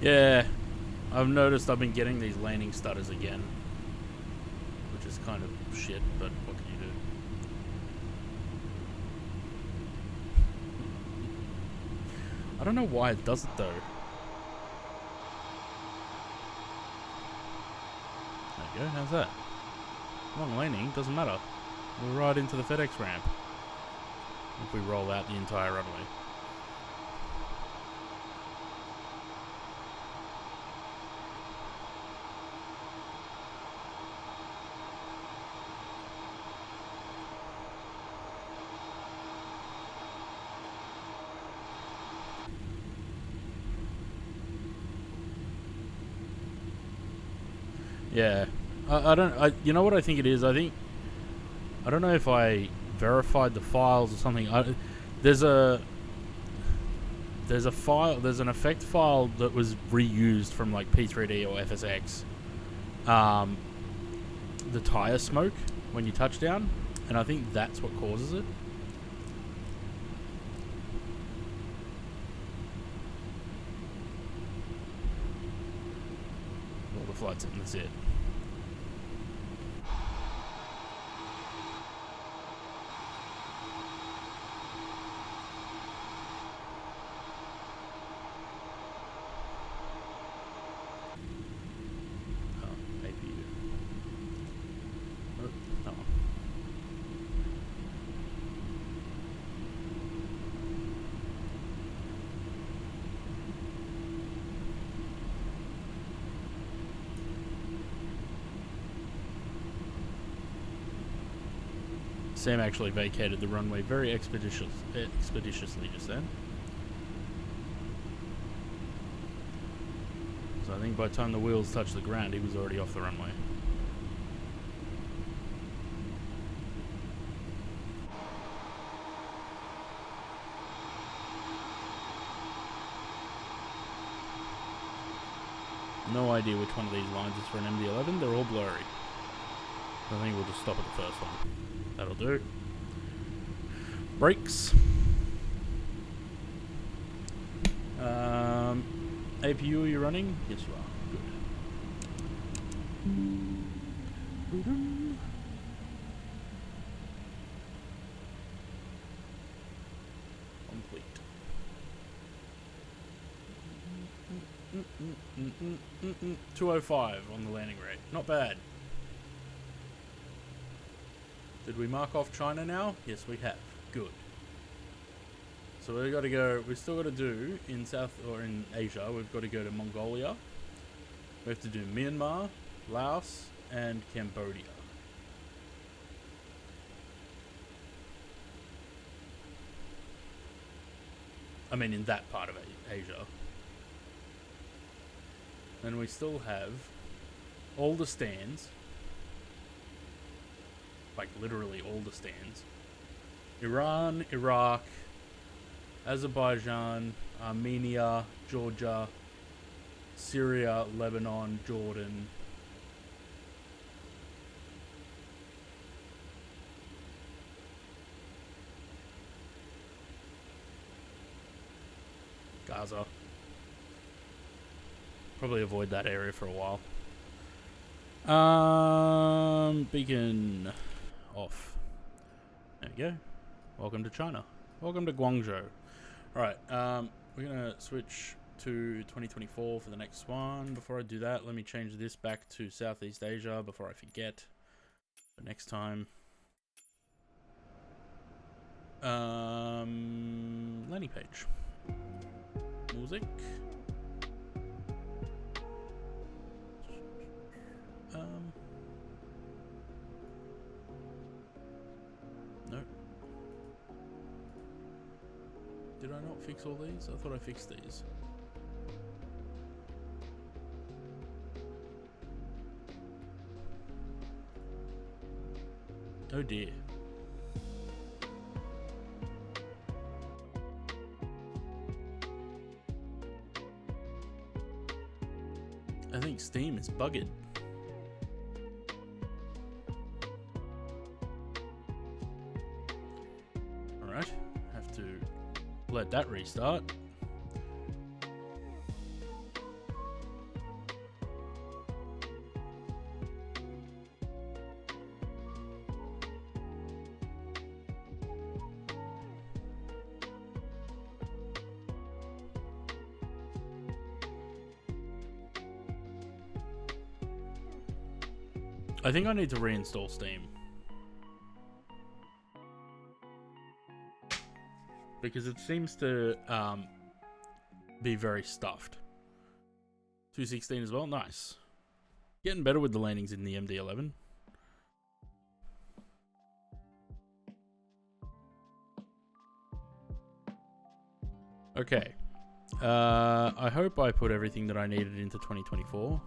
Yeah, I've noticed I've been getting these landing stutters again, which is kind of shit, but what can you do? I don't know why it does it though. There you go, how's that? Long landing, doesn't matter. We're right into the FedEx ramp. If we roll out the entire runway. Yeah, you know what I think it is? I don't know if I verified the files or something. There's an effect file that was reused from like P3D or FSX. The tire smoke when you touch down, and I think that's what causes it. All the flights, and that's it. Sam actually vacated the runway very expeditiously just then. So I think by the time the wheels touched the ground, he was already off the runway. No idea which one of these lines is for an MD-11. They're all blurry. I think we'll just stop at the first one. That'll do. Brakes. APU, are you running? Yes, you are. Good. Complete. 205 on the landing rate. Not bad. Did we mark off China now? Yes, we have. Good. So we've got to go. We've still got to do in South or in Asia. We've got to go to Mongolia. We have to do Myanmar, Laos, and Cambodia. I mean, in that part of Asia. Then we still have all the stands. Like literally all the stands. Iran, Iraq, Azerbaijan, Armenia, Georgia, Syria, Lebanon, Jordan, Gaza. Probably avoid that area for a while. Beacon off. There we go. Welcome to China. Welcome to Guangzhou. Alright, we're gonna switch to 2024 for the next one. Before I do that, let me change this back to Southeast Asia before I forget. The next time. Landing page. Music. No. Did I not fix all these? I thought I fixed these. Oh dear. I think Steam is bugged. Alright, have to let that restart. I think I need to reinstall Steam. Because it seems to be very stuffed. 216 as well, nice. Getting better with the landings in the MD-11. Okay. I hope I put everything that I needed into 2024.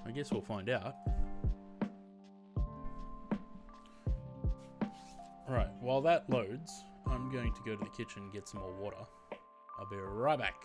I guess we'll find out. Alright, while that loads, I'm going to go to the kitchen and get some more water. I'll be right back.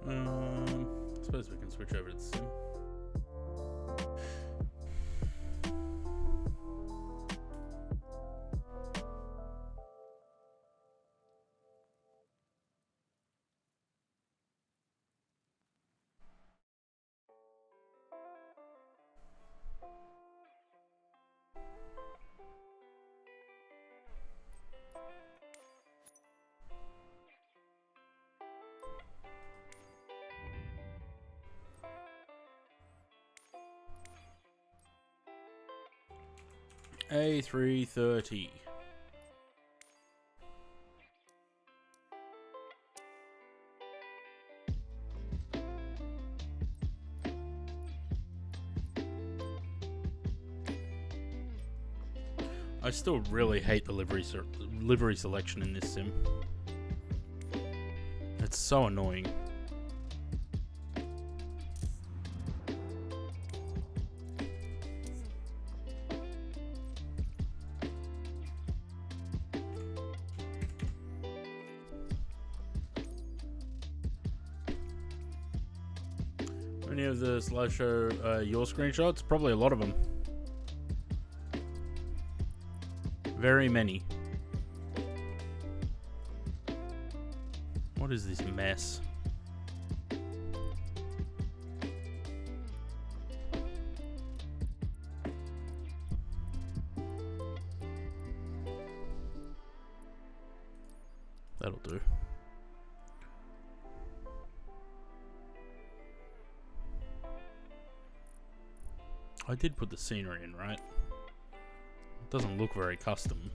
I suppose we can switch over to the sim. A330. I still really hate the livery selection in this sim. It's so annoying. Any of the slideshow your screenshots? Probably a lot of them. Very many. What is this mess? That'll do. I did put the scenery in, right? It doesn't look very custom.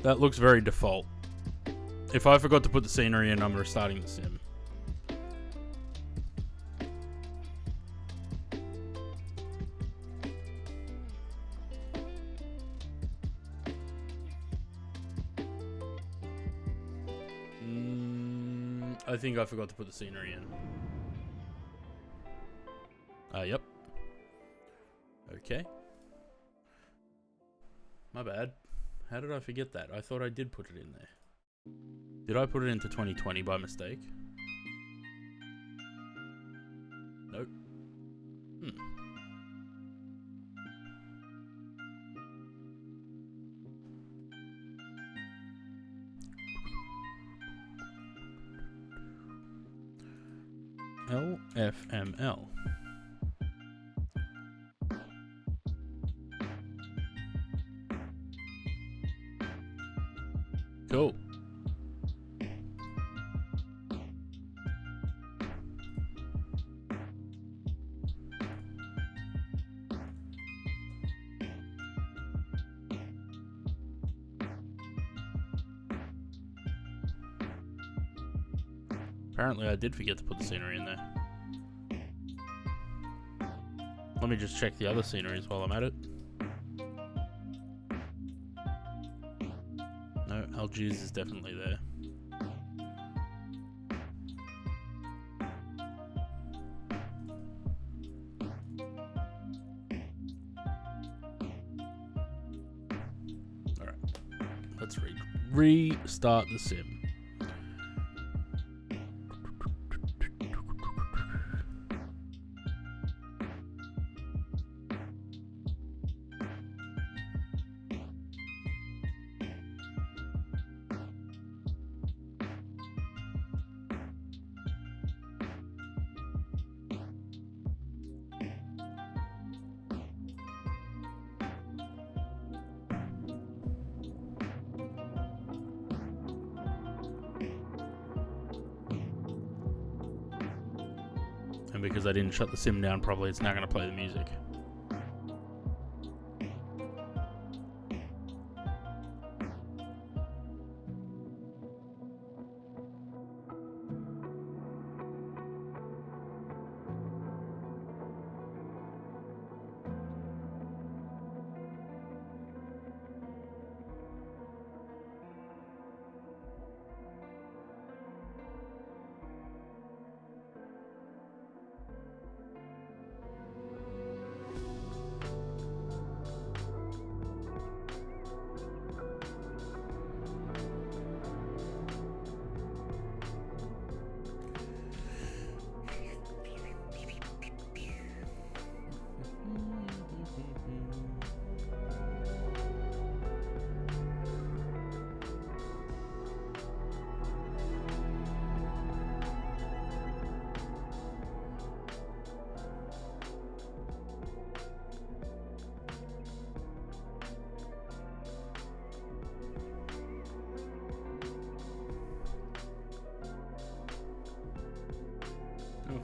That looks very default. If I forgot to put the scenery in, I'm restarting the sim. I think I forgot to put the scenery in. Yep. Okay. My bad. How did I forget that? I thought I did put it in there. Did I put it into 2020 by mistake? Nope. LFML. Cool. Apparently I did forget to put the scenery in there. Let me just check the other sceneries while I'm at it. No, Algiers is definitely there. Alright. Let's restart the sim. And because I didn't shut the sim down properly, it's now going to play the music.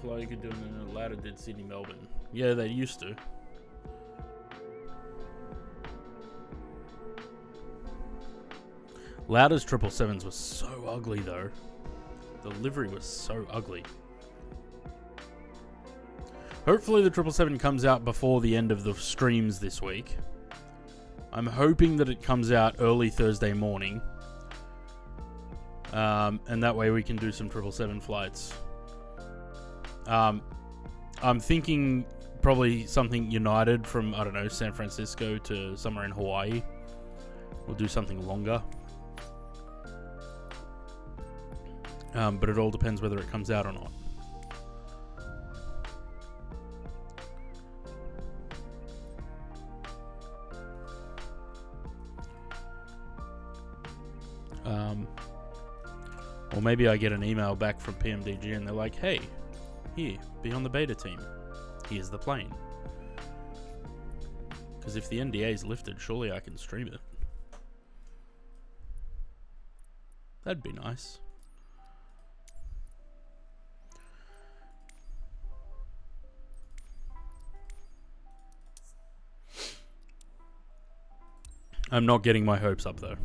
flight you could do in a ladder did Sydney Melbourne. Yeah, they used to. Lauda's 777s were so ugly though. The livery was so ugly. Hopefully the 777 comes out before the end of the streams this week. I'm hoping that it comes out early Thursday morning. And that way we can do some 777 flights. I'm thinking probably something United from, I don't know, San Francisco to somewhere in Hawaii. We'll do something longer. But it all depends whether it comes out or not. Or maybe I get an email back from PMDG and they're like, hey, here, be on the beta team. Here's the plane. Because if the NDA is lifted, surely I can stream it. That'd be nice. I'm not getting my hopes up though.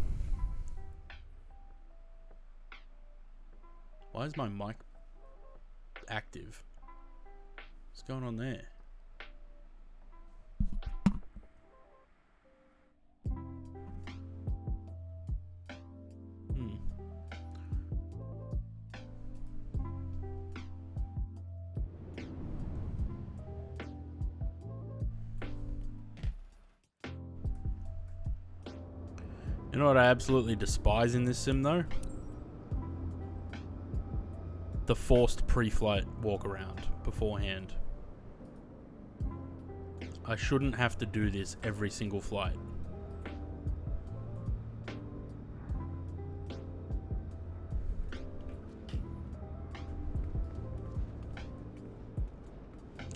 Why is my mic active? What's going on there? You know what I absolutely despise in this sim though? The forced pre-flight walk around beforehand. I shouldn't have to do this every single flight.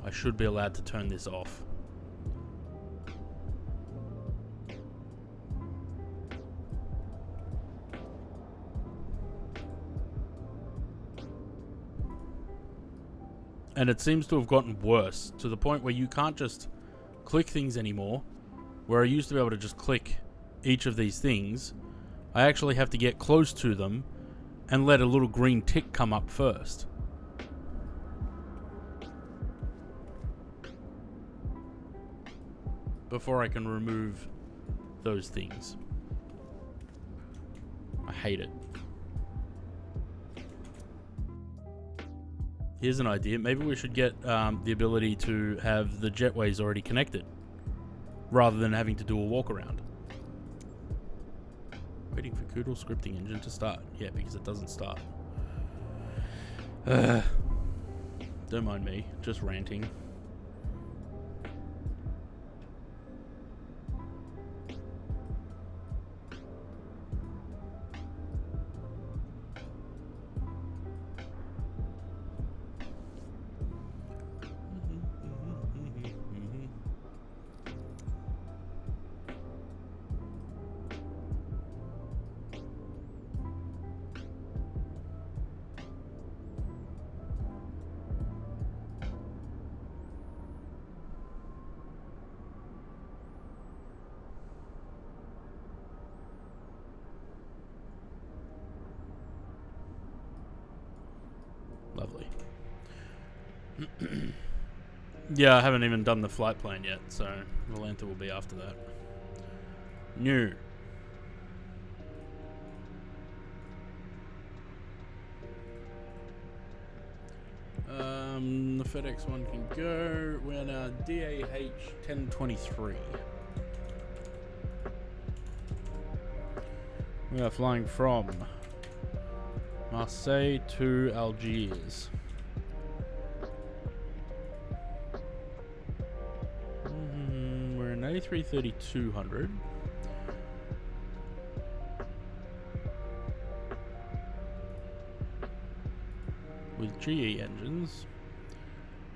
I should be allowed to turn this off. And it seems to have gotten worse to the point where you can't just click things anymore. Where I used to be able to just click each of these things, I actually have to get close to them and let a little green tick come up first. Before I can remove those things. I hate it. Here's an idea. Maybe we should get the ability to have the jetways already connected, rather than having to do a walk around. Waiting for Koodle scripting engine to start. Yeah, because it doesn't start. Don't mind me, just ranting. Lovely. Yeah, I haven't even done the flight plan yet, so Volanta will be after that. New. The FedEx one can go. We're now DAH 1023. We are flying from Marseille to Algiers. We're in 83-3200. With GE engines.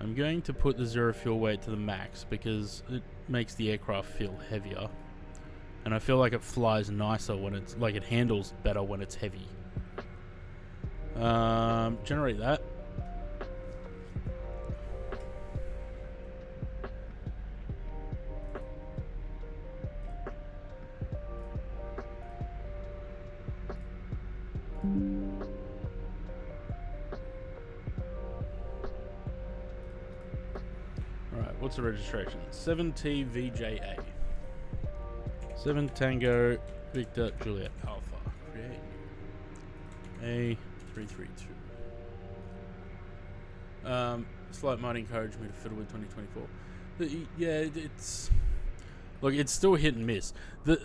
I'm going to put the zero fuel weight to the max because it makes the aircraft feel heavier. And I feel like it flies nicer when it's, like it handles better when it's heavy. Generate that. What's the registration? 7TVJA. 7 Tango Victor Juliet Alpha. Create new. A332. Slight might encourage me to fiddle with 2024. Yeah, it's... Look, it's still hit and miss.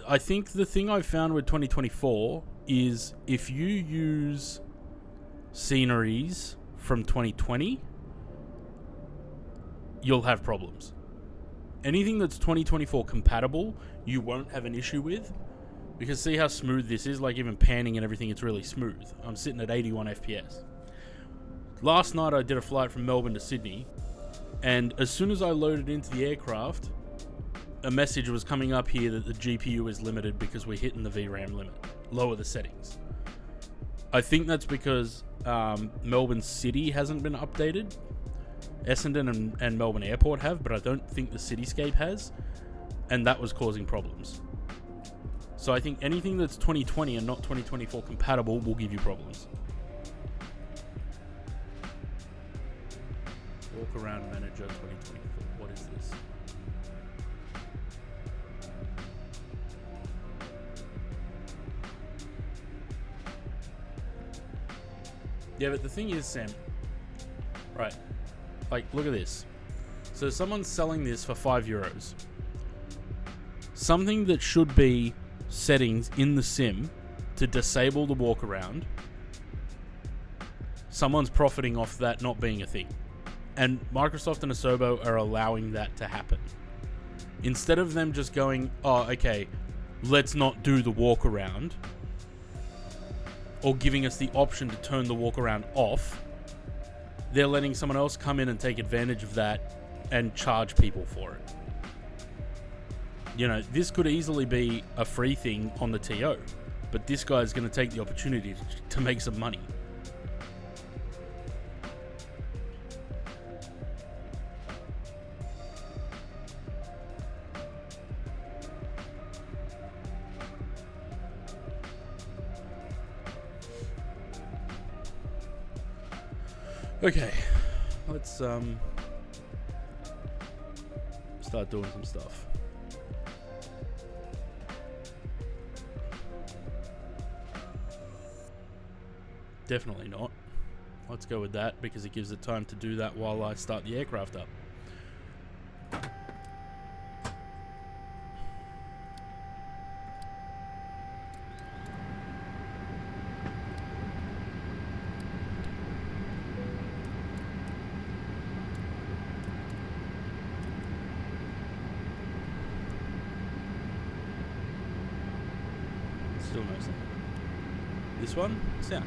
I think the thing I've found with 2024 is if you use sceneries from 2020, you'll have problems. Anything that's 2024 compatible, you won't have an issue with. Because see how smooth this is? Like even panning and everything, it's really smooth. I'm sitting at 81 FPS. Last night I did a flight from Melbourne to Sydney, and as soon as I loaded into the aircraft, a message was coming up here that the GPU is limited because we're hitting the VRAM limit. Lower the settings. I think that's because Melbourne City hasn't been updated. Essendon and Melbourne Airport have, but I don't think the Cityscape has, and that was causing problems. So I think anything that's 2020 and not 2024 compatible will give you problems. Walk around manager 2024. What is this? Yeah, but the thing is, Sam, right, like, look at this. So someone's selling this for €5. Something that should be settings in the sim to disable the walk around, someone's profiting off that not being a thing. And Microsoft and Asobo are allowing that to happen. Instead of them just going, oh, okay, let's not do the walk around, or giving us the option to turn the walk around off, they're letting someone else come in and take advantage of that and charge people for it. You know, this could easily be a free thing on the TO, but this guy's going to take the opportunity to make some money. Okay, let's start doing some stuff. Definitely not. Let's go with that because it gives it time to do that while I start the aircraft up. Still no sound. This one, sound.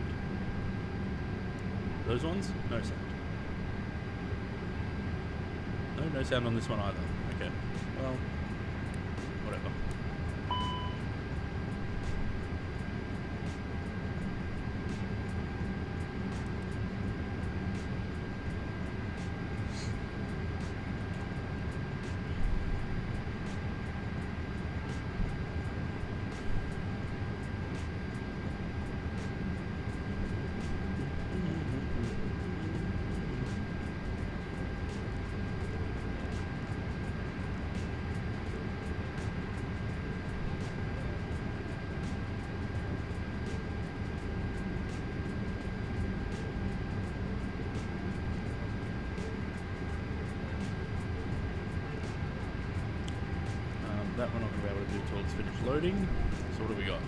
Those ones, no sound. No sound on this one either. Okay, well, whatever. That we're not going to be able to do until it's finished loading. So what do we got?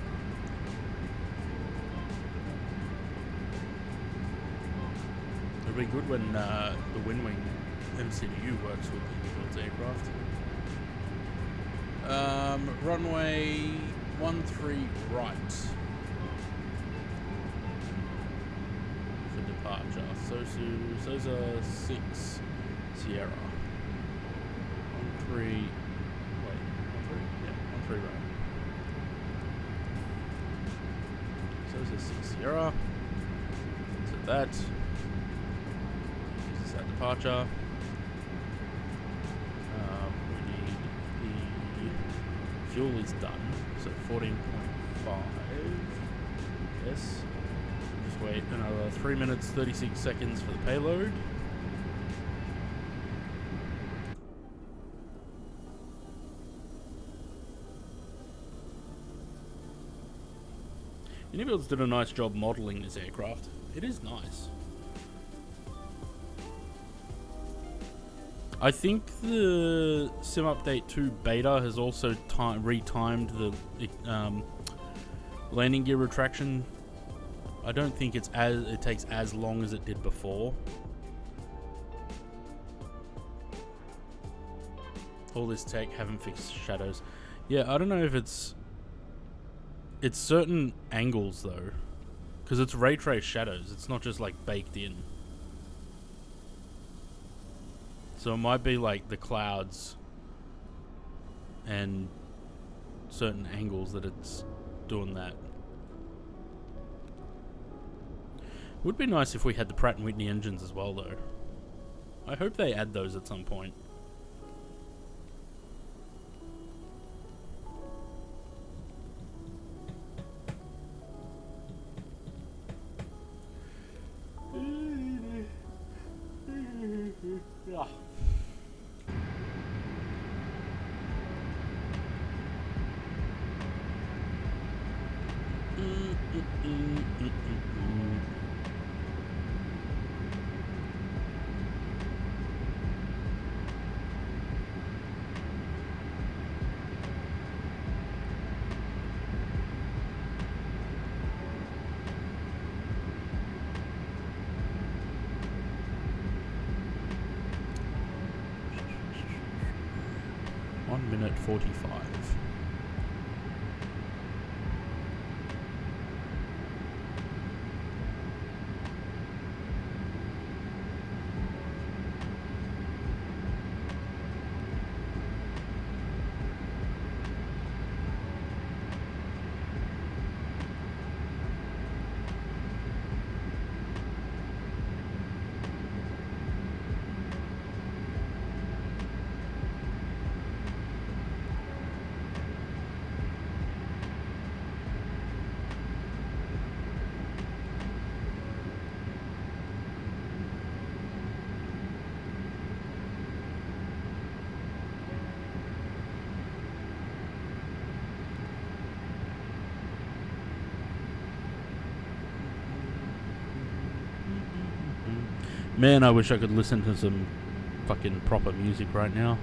It'll be good when the Windwing MCU works with the aircraft. Runway 13 right for departure. Sosa 6 Sierra. 13. 13 right. Sosa 6 Sierra. So that is that departure. We need the fuel is done. So 14.5. Yes. Just wait another 3 minutes 36 seconds for the payload. Unibuilds did a nice job modeling this aircraft. It is nice. I think the Sim Update 2 beta has also retimed the landing gear retraction. I don't think it takes as long as it did before. All this tech, haven't fixed shadows. Yeah, I don't know if it's certain angles though, because it's ray trace shadows. It's not just like baked in. So it might be like the clouds and certain angles that it's doing that. Would be nice if we had the Pratt & Whitney engines as well though. I hope they add those at some point. Yeah. Minute 45. Man, I wish I could listen to some fucking proper music right now.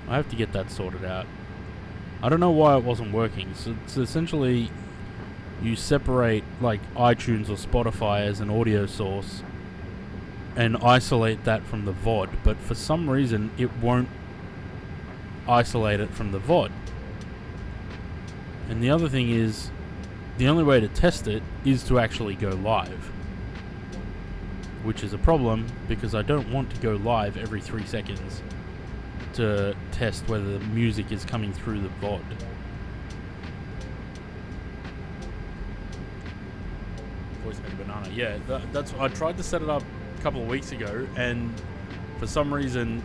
I have to get that sorted out. I don't know why it wasn't working. So it's essentially you separate like iTunes or Spotify as an audio source and isolate that from the VOD, but for some reason it won't isolate it from the VOD. And the other thing is, the only way to test it is to actually go live, which is a problem because I don't want to go live every 3 seconds to test whether the music is coming through the VOD. Voice made banana. Yeah, that's. I tried to set it up a couple of weeks ago, and for some reason,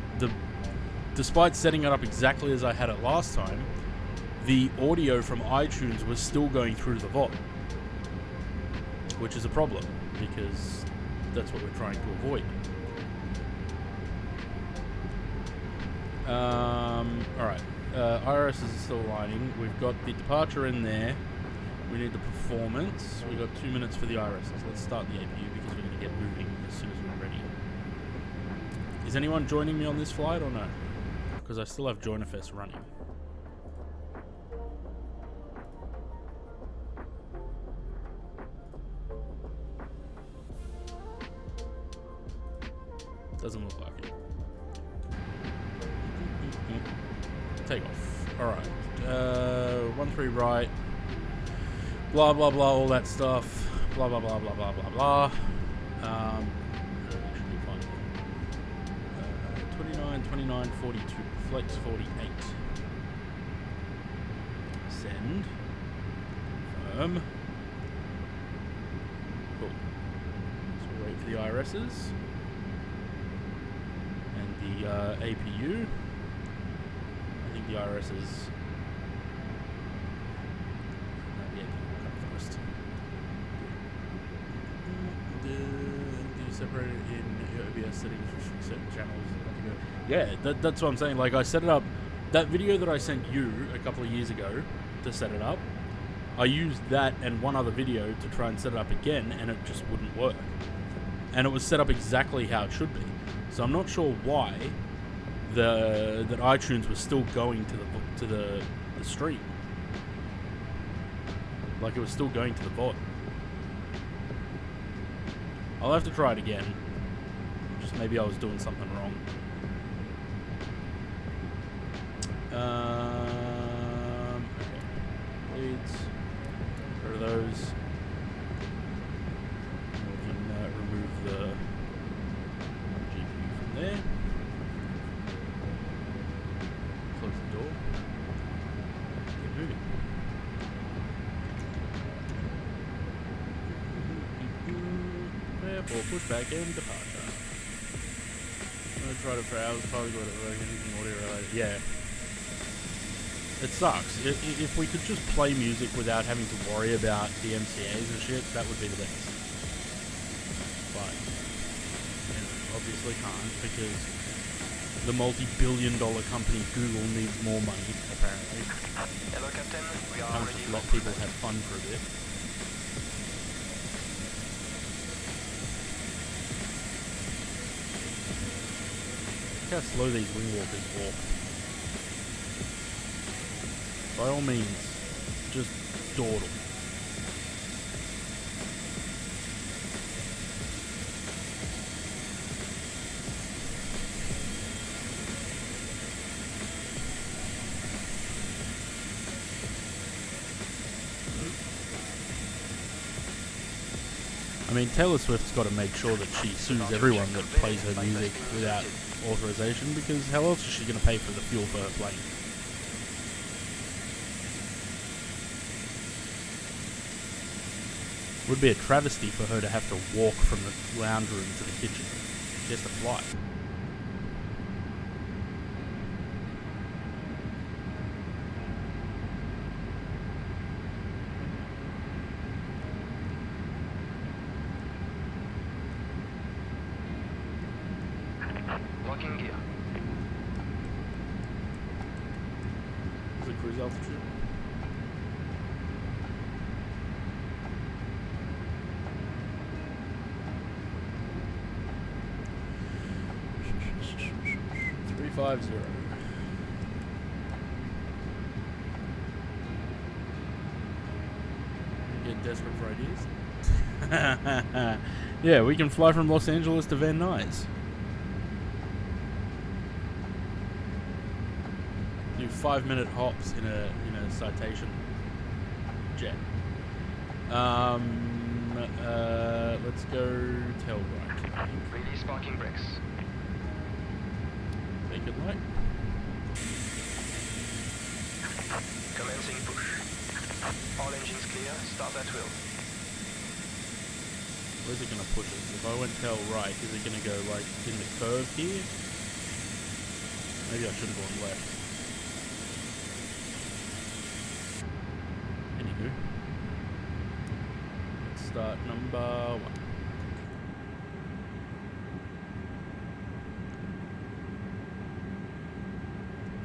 despite setting it up exactly as I had it last time, the audio from iTunes was still going through the VOD, which is a problem because that's what we're trying to avoid. Alright, IRS is still aligning. We've got the departure in there. We need the performance. We've got 2 minutes for the IRSs. Let's start the APU because we're going to get moving as soon as we're ready. Is anyone joining me on this flight or no? Because I still have JoinerFest running. Doesn't look like it. Take off. Alright. 13 right. Blah blah blah, all that stuff. Blah blah blah blah blah blah blah. Should be fine. 29, 29, 42. Flex 48. Send. Confirm. Cool. So we'll wait for the IRSs. The APU. I think the IRS is. The APU will come first. Do you separate it in OBS settings, restrict certain channels? Yeah, that's what I'm saying. Like I set it up That video that I sent you a couple of years ago to set it up, I used that and one other video to try and set it up again, and it just wouldn't work. And it was set up exactly how it should be. So I'm not sure why that iTunes was still going to the stream. Like it was still going to the VOD. I'll have to try it again. Just maybe I was doing something wrong. Okay. Leads. Get rid of those. We can remove the GPU from there. Close the door. Keep moving. Prepare for pushback and departure. I'm gonna try it for hours, probably go to work, anything audio related. Yeah. It sucks. If we could just play music without having to worry about the MCAs and shit, that would be the best. But, obviously can't, because the multi-billion-dollar company Google needs more money, apparently. Hello, Captain. We are Can't ready. just let people have fun for a bit. Look how slow these wingwalkers walk. By all means, just dawdle. I mean, Taylor Swift's got to make sure that she sues everyone that plays her music without authorization, because how else is she going to pay for the fuel for her plane? Would be a travesty for her to have to walk from the lounge room to the kitchen. She has to fly. Locking gear. The cruise altitude. .350. Get desperate for ideas. Yeah, we can fly from Los Angeles to Van Nuys. Do 5-minute hops in a citation jet. Let's go tail right. Release parking brakes. Beacon light. Commencing push. All engines clear. Start at will. Where's it gonna push us? If I went tail right, is it gonna go like in the curve here? Maybe I should have gone left. Anywho. Let's start number 1.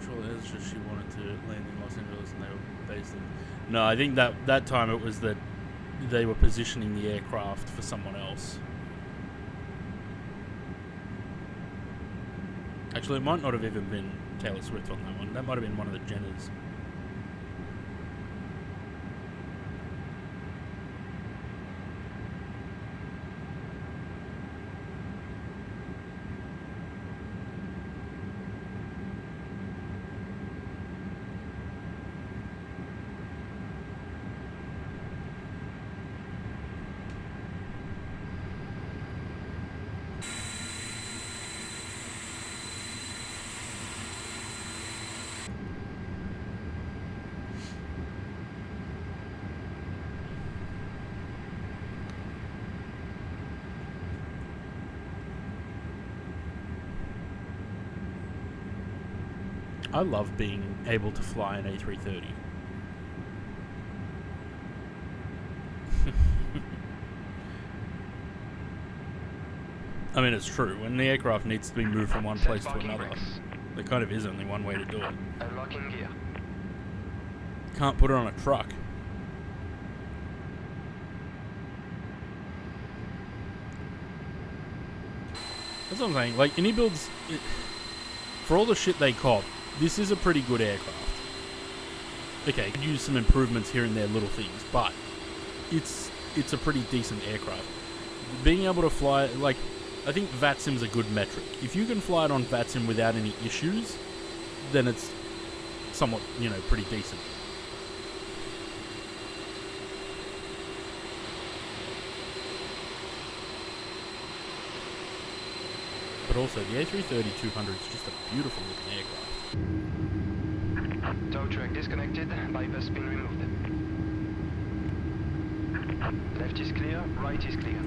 Surely it's just she wanted to land in Los Angeles and they were based in... No, I think that time it was that they were positioning the aircraft for someone else. Actually, it might not have even been Taylor Swift on that one. That might have been one of the Jenners. I love being able to fly an A330. I mean, it's true. When the aircraft needs to be moved from one place to another, There kind of is only one way to do it. Unlocking gear. Can't put it on a truck. That's what I'm saying. Like, any builds, for all the shit they cop, this is a pretty good aircraft. Okay, could use some improvements here and there, little things, but it's a pretty decent aircraft. Being able to fly, like, I think VATSIM's a good metric. If you can fly it on VATSIM without any issues, then it's somewhat, you know, pretty decent. But also, the A330-200 is just a beautiful looking aircraft. Tow truck disconnected, bypass pin removed. Left is clear, right is clear.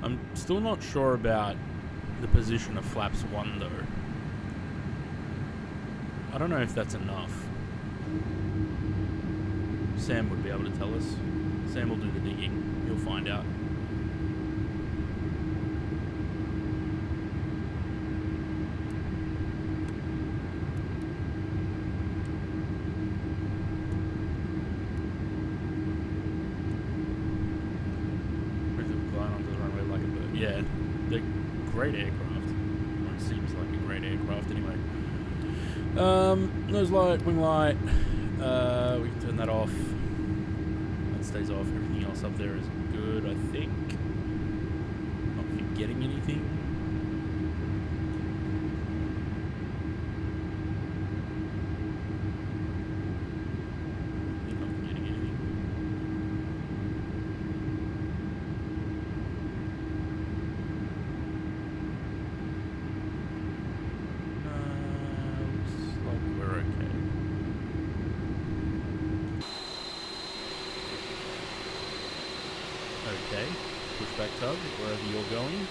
I'm still not sure about the position of flaps 1 though. I don't know if that's enough. Sam would be able to tell us. Sam will do the digging. He'll find out. Flying onto the runway like a bird. Yeah, they're great aircraft. Or it seems like a great aircraft anyway. Nose light, wing light. We can turn that off. That stays off. Everything else up there is good, I think. Not forgetting anything. I think I'm forgetting anything. Looks like we're okay. Okay, pushback tug, wherever you're going.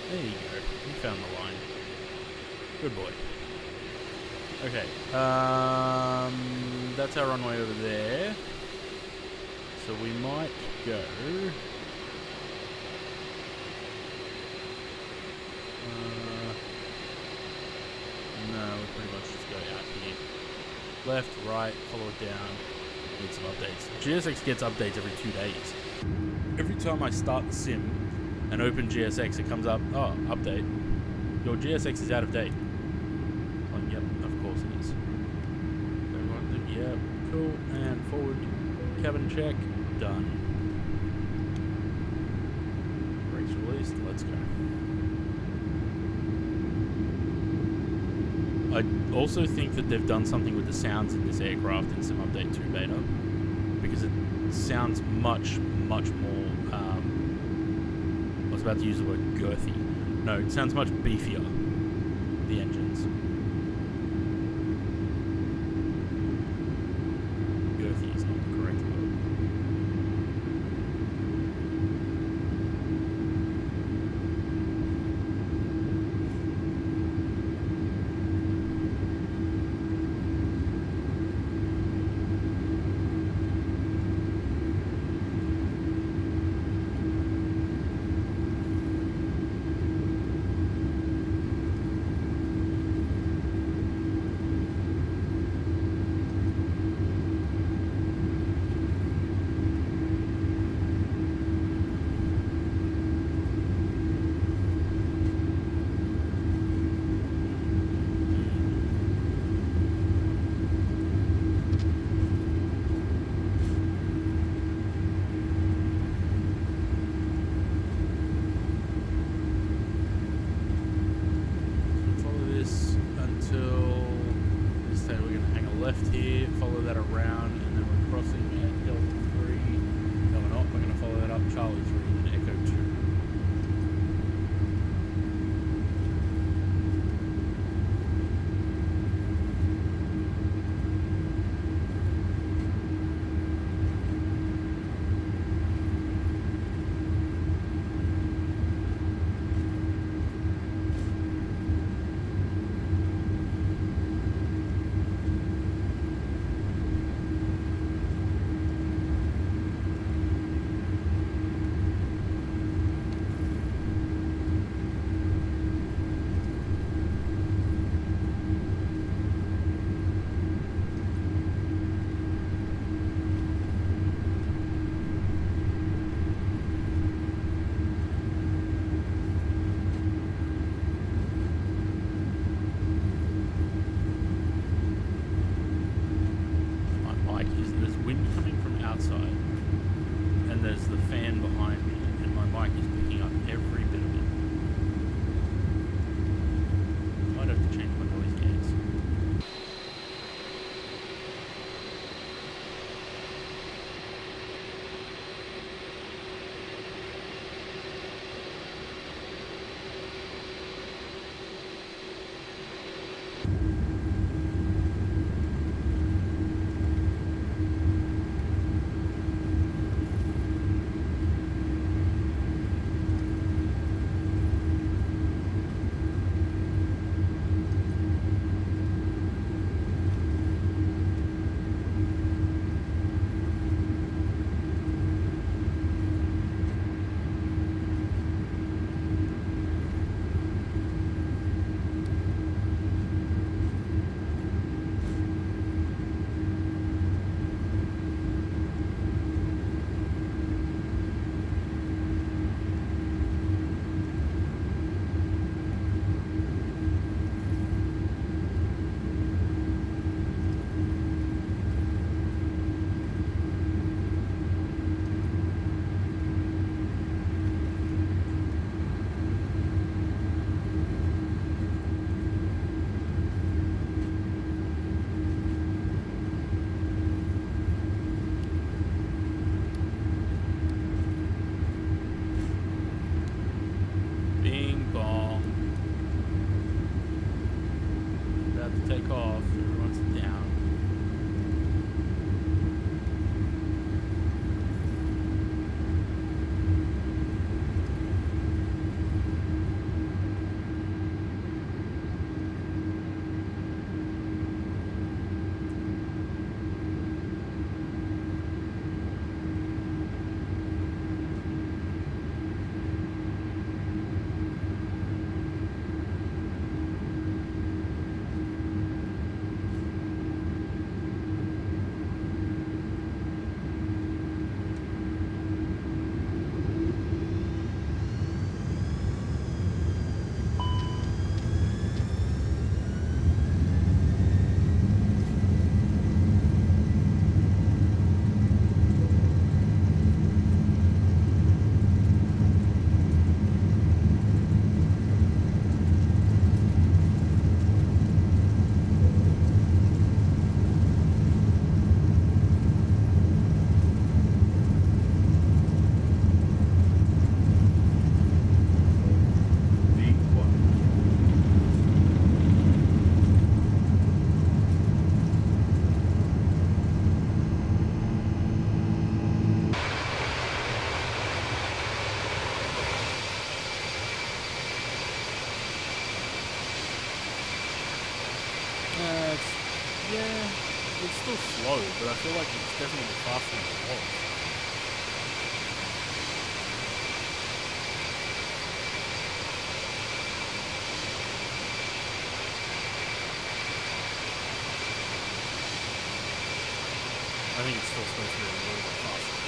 There you go, you found the line. Good boy. Okay, that's our runway over there. So we might go... no, we pretty much just go out here. Left, right, follow it down. Need some updates. GSX gets updates every 2 days. Every time I start the sim and open GSX, it comes up, oh, update. Your GSX is out of date. Like, yep, of course it is. Yep, cool. And forward cabin check. Done. Brakes released. Let's go. I also think that they've done something with the sounds in this aircraft in Sim Update 2 beta, because it sounds much, much more, I was about to use the word girthy. No, it sounds much beefier, the engines. Girthy is not the correct word. Yeah, it's still slow, but I feel like it's definitely faster than it was. I think it's still supposed to be a little bit faster.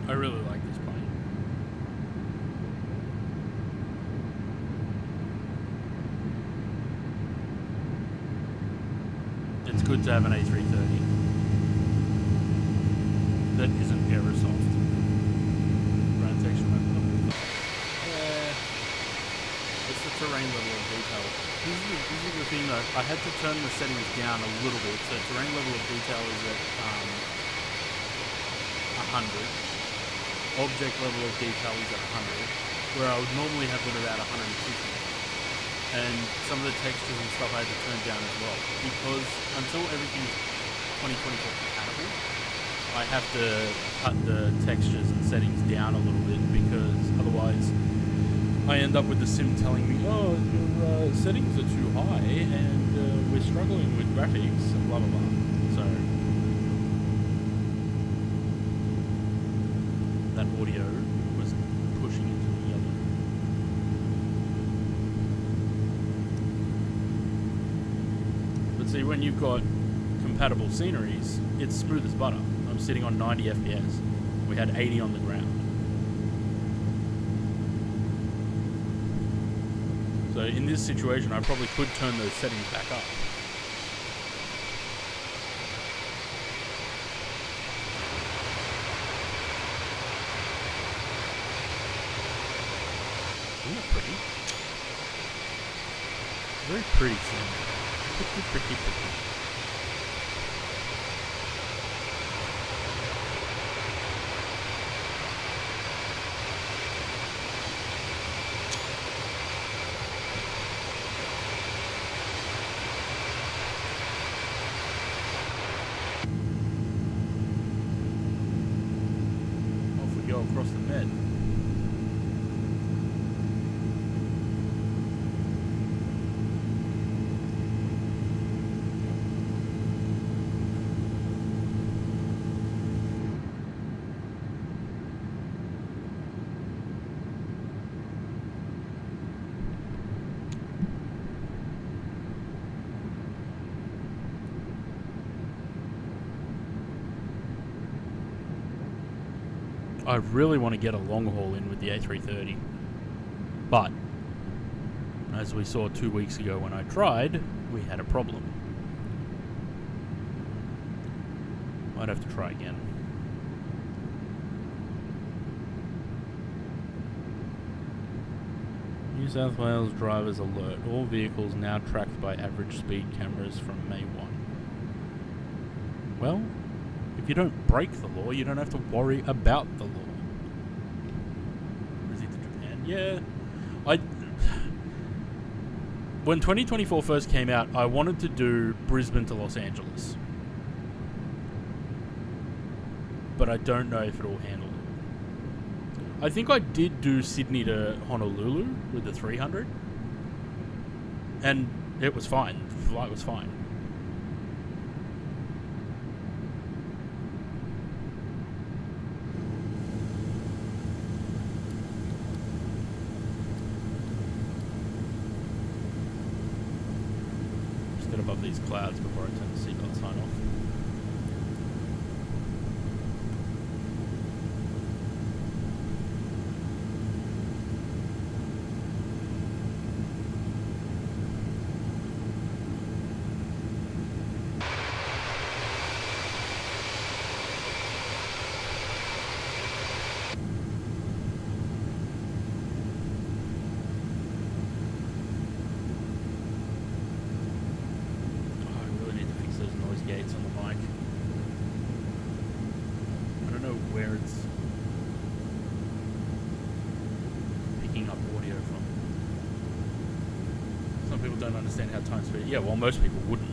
I really like this plane. It's good to have an A330 that isn't Aerosoft. Ground section it's the terrain level of detail. This is the thing though, I had to turn the settings down a little bit, so terrain level of detail is at 100. Object level of detail is at 100, where I would normally have them about 150. And some of the textures and stuff I had to turn down as well, because until everything's 2024 compatible, I have to cut the textures and settings down a little bit, because otherwise I end up with the sim telling me, oh, your settings are too high and we're struggling with graphics and blah blah blah. So that audio was pushing into the yellow. But see, when you've got compatible sceneries, it's smooth as butter. I'm sitting on 90 FPS. We had 80 on the ground. So in this situation, I probably could turn those settings back up. Isn't that pretty? Very pretty scene. Pretty. Off we go across the bed. I really want to get a long haul in with the A330, but as we saw 2 weeks ago when I tried, we had a problem. Might have to try again. New South Wales drivers alert. All vehicles now tracked by average speed cameras from May 1. Well, if you don't break the law, you don't have to worry about the law. Or is it to Japan? Yeah. When 2024 first came out, I wanted to do Brisbane to Los Angeles. But I don't know if it'll handle it. I think I did do Sydney to Honolulu with the 300. And it was fine. The flight was fine. Above these clouds before I turn the seatbelt sign off. people don't understand how time speed. Yeah, well, most people wouldn't.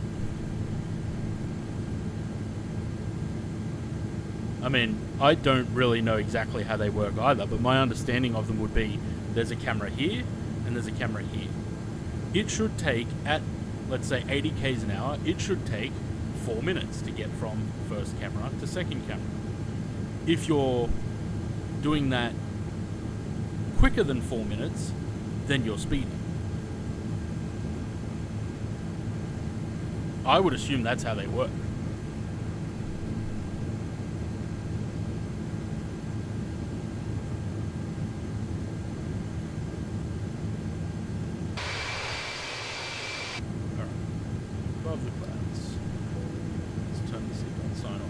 I mean, I don't really know exactly how they work either, but my understanding of them would be there's a camera here and there's a camera here. It should take, at let's say 80 k's an hour, it should take 4 minutes to get from first camera to second camera. If you're doing that quicker than 4 minutes, then you're speeding. I would assume that's how they work. Above the clouds. Let's turn the seatbelt sign off.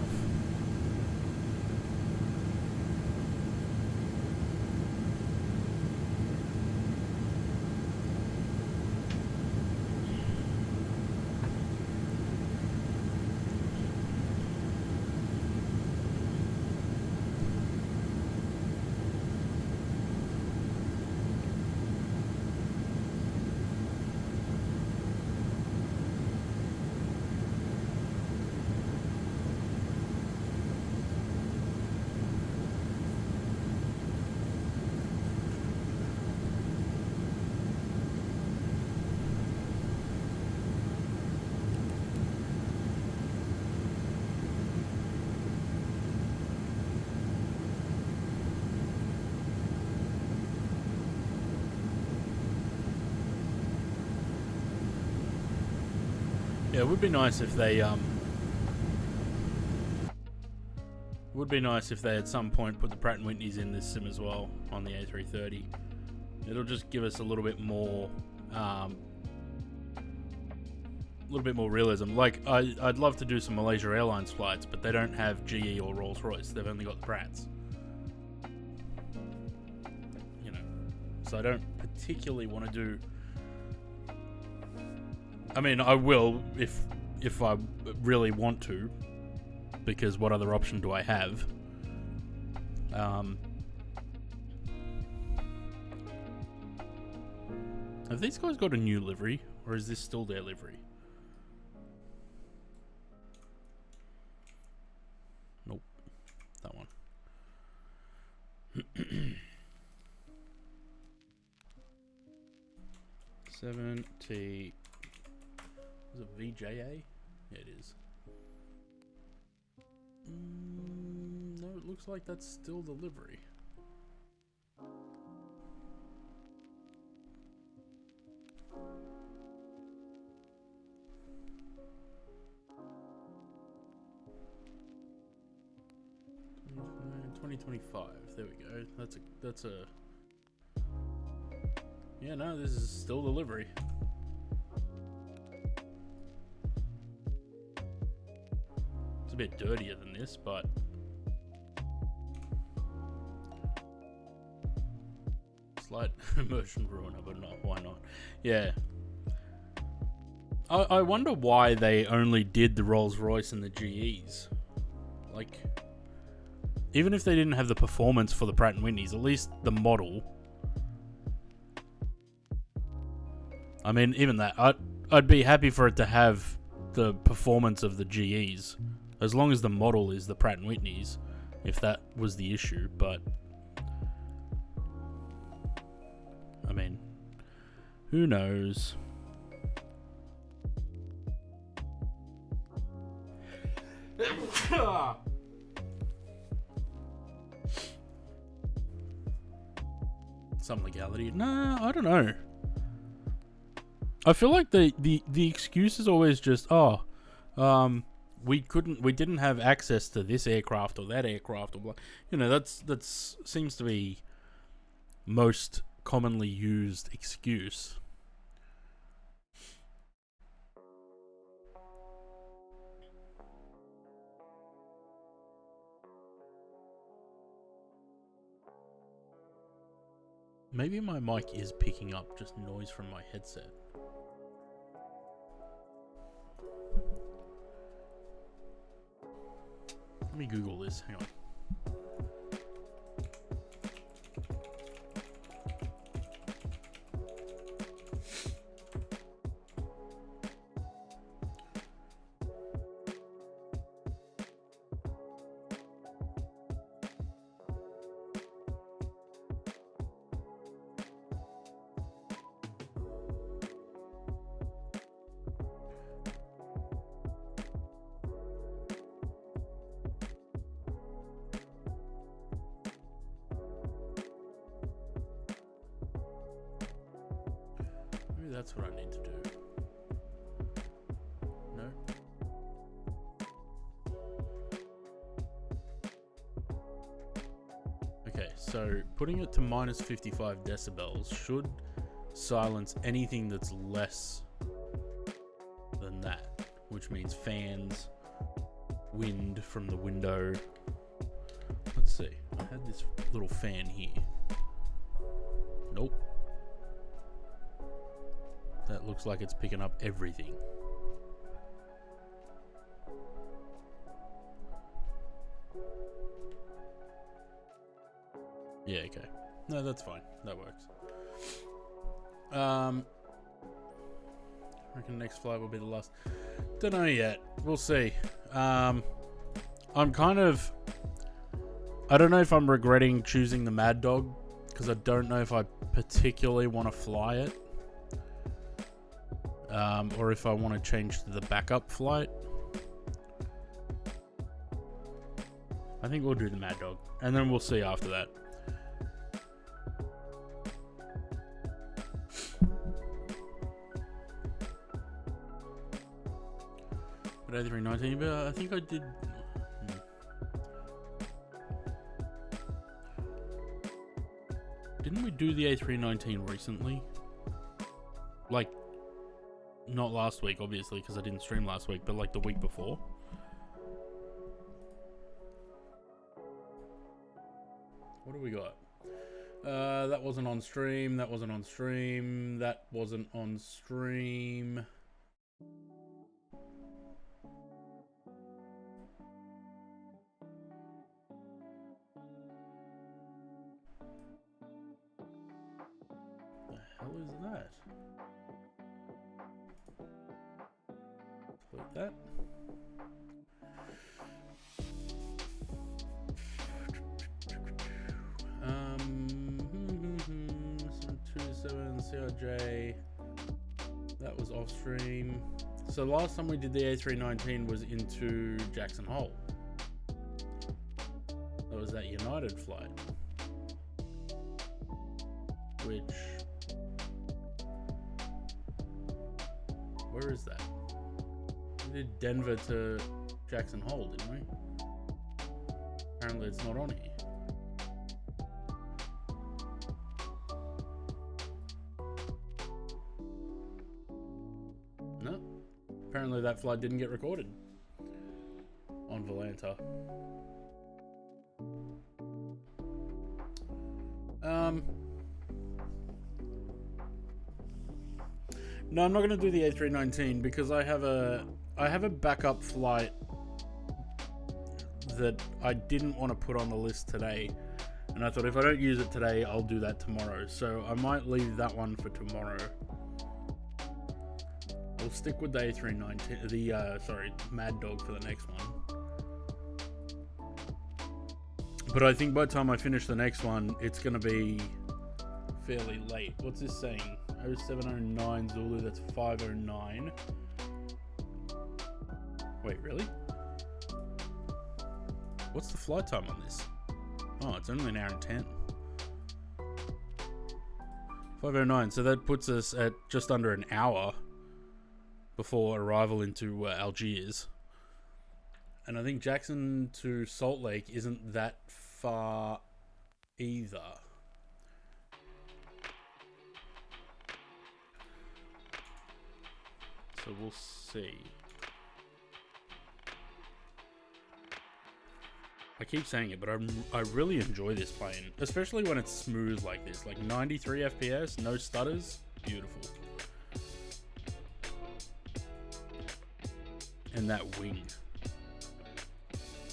Yeah, it would be nice if they at some point put the Pratt & Whitneys in this sim as well on the A330. It'll just give us a little bit more realism. Like I'd love to do some Malaysia Airlines flights, but they don't have GE or Rolls-Royce. They've only got the Pratts. You know. So I don't particularly want to do. I mean, I will if I really want to, because what other option do I have? Have these guys got a new livery, or is this still their livery? Nope, that one. 7T. Is it VJA? Yeah, it is. No, it looks like that's still the livery. $2025. There we go. That's a. Yeah, no, this is still the livery. A bit dirtier than this, but slight immersion ruiner, but not, why not? Yeah, I wonder why they only did the Rolls-Royce and the GEs. Like, even if they didn't have the performance for the Pratt & Whitneys, at least the model. I mean, even that, I'd be happy for it to have the performance of the GEs. As long as the model is the Pratt & Whitneys, if that was the issue, but I mean, who knows? Some legality? Nah, I don't know. I feel like the excuse is always just, we didn't have access to this aircraft or that aircraft, or blah. You know, that's seems to be most commonly used excuse. Maybe my mic is picking up just noise from my headset. Let me Google this. Hang on. that's what I need to do. No? Okay, so putting it to minus 55 decibels should silence anything that's less than that, which means fans, wind from the window. Let's see. I had this little fan here. Nope. That looks like it's picking up everything. Yeah, okay. No, that's fine. That works. I reckon next flight will be the last. Don't know yet. We'll see. I'm kind of... I don't know if I'm regretting choosing the Mad Dog, because I don't know if I particularly want to fly it. Or if I want to change to the backup flight. I think we'll do the Mad Dog, and then we'll see after that. But A319, but I think I did... Didn't we do the A319 recently? Like, not last week, obviously, because I didn't stream last week, but like the week before. What do we got? That wasn't on stream, that wasn't on stream, that wasn't on stream. The hell is that? Delete that. Some 27 CRJ. That was off stream. So last time we did the A319 was into Jackson Hole. That was that United flight. Which... Where is that? We did Denver to Jackson Hole, didn't we? Apparently it's not on here. No. Apparently that flight didn't get recorded on Volanta. No, I'm not going to do the A319 because I have a backup flight that I didn't want to put on the list today, and I thought if I don't use it today, I'll do that tomorrow. So I might leave that one for tomorrow. I'll stick with the A319, the Mad Dog for the next one. But I think by the time I finish the next one, it's going to be fairly late. What's this saying? 0709 Zulu, that's 509. Wait, really? What's the flight time on this? Oh, it's only an hour and 10. 509, so that puts us at just under an hour before arrival into Algiers. And I think Jackson to Salt Lake isn't that far either. So we'll see. I keep saying it, but I really enjoy this plane, especially when it's smooth like this, like 93 FPS, no stutters, beautiful. And that wing.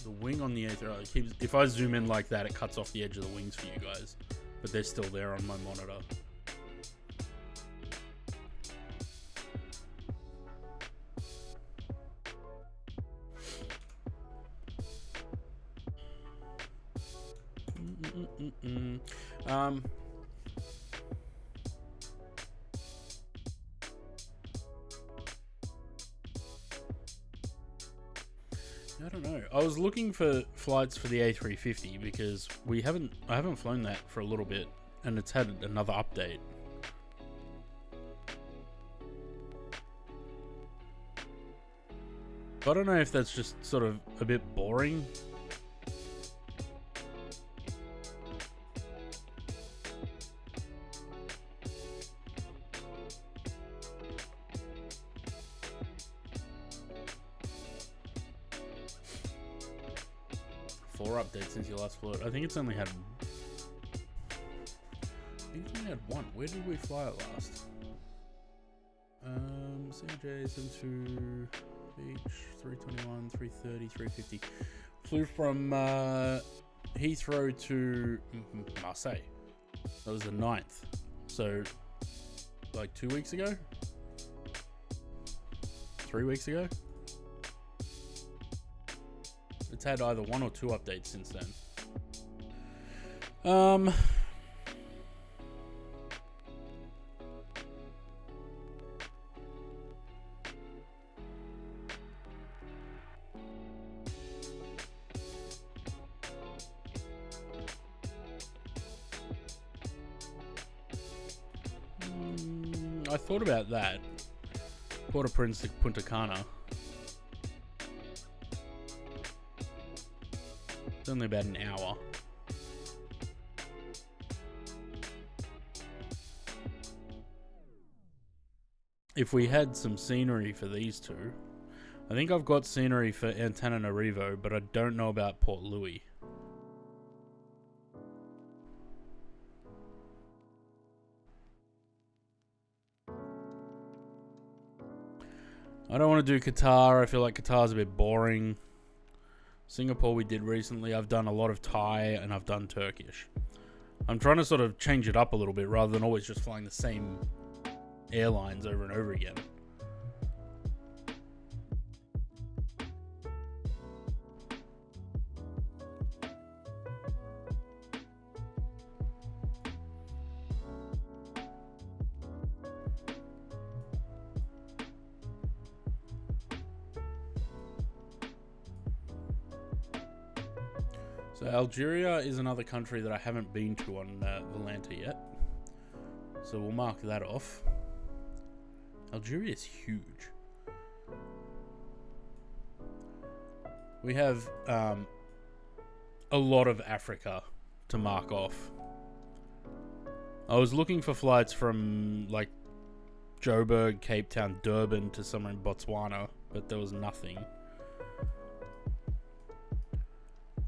The wing on the A3, keeps, if I zoom in like that, it cuts off the edge of the wings for you guys, but they're still there on my monitor. I don't know. I was looking for flights for the A350 because I haven't flown that for a little bit, and it's had another update. I don't know if that's just sort of a bit boring. Four updates since you last flew it. I think it's only had. I think it's only had one. Where did we fly it last? CJ 72 Beach 321 330 350. Flew from Heathrow to Marseille. That was the 9th. So like 2 weeks ago? 3 weeks ago? It's had either 1 or 2 updates since then. I thought about that. Port-au-Prince to Punta Cana. It's only about an hour. If we had some scenery for these two, I think I've got scenery for Antananarivo, but I don't know about Port Louis. I don't want to do Qatar. I feel like Qatar's a bit boring. Singapore we did recently. I've done a lot of Thai and I've done Turkish. I'm trying to sort of change it up a little bit rather than always just flying the same airlines over and over again. So Algeria is another country that I haven't been to on Volanta yet. So we'll mark that off. Algeria is huge. We have a lot of Africa to mark off. I was looking for flights from like Joburg, Cape Town, Durban to somewhere in Botswana, but there was nothing.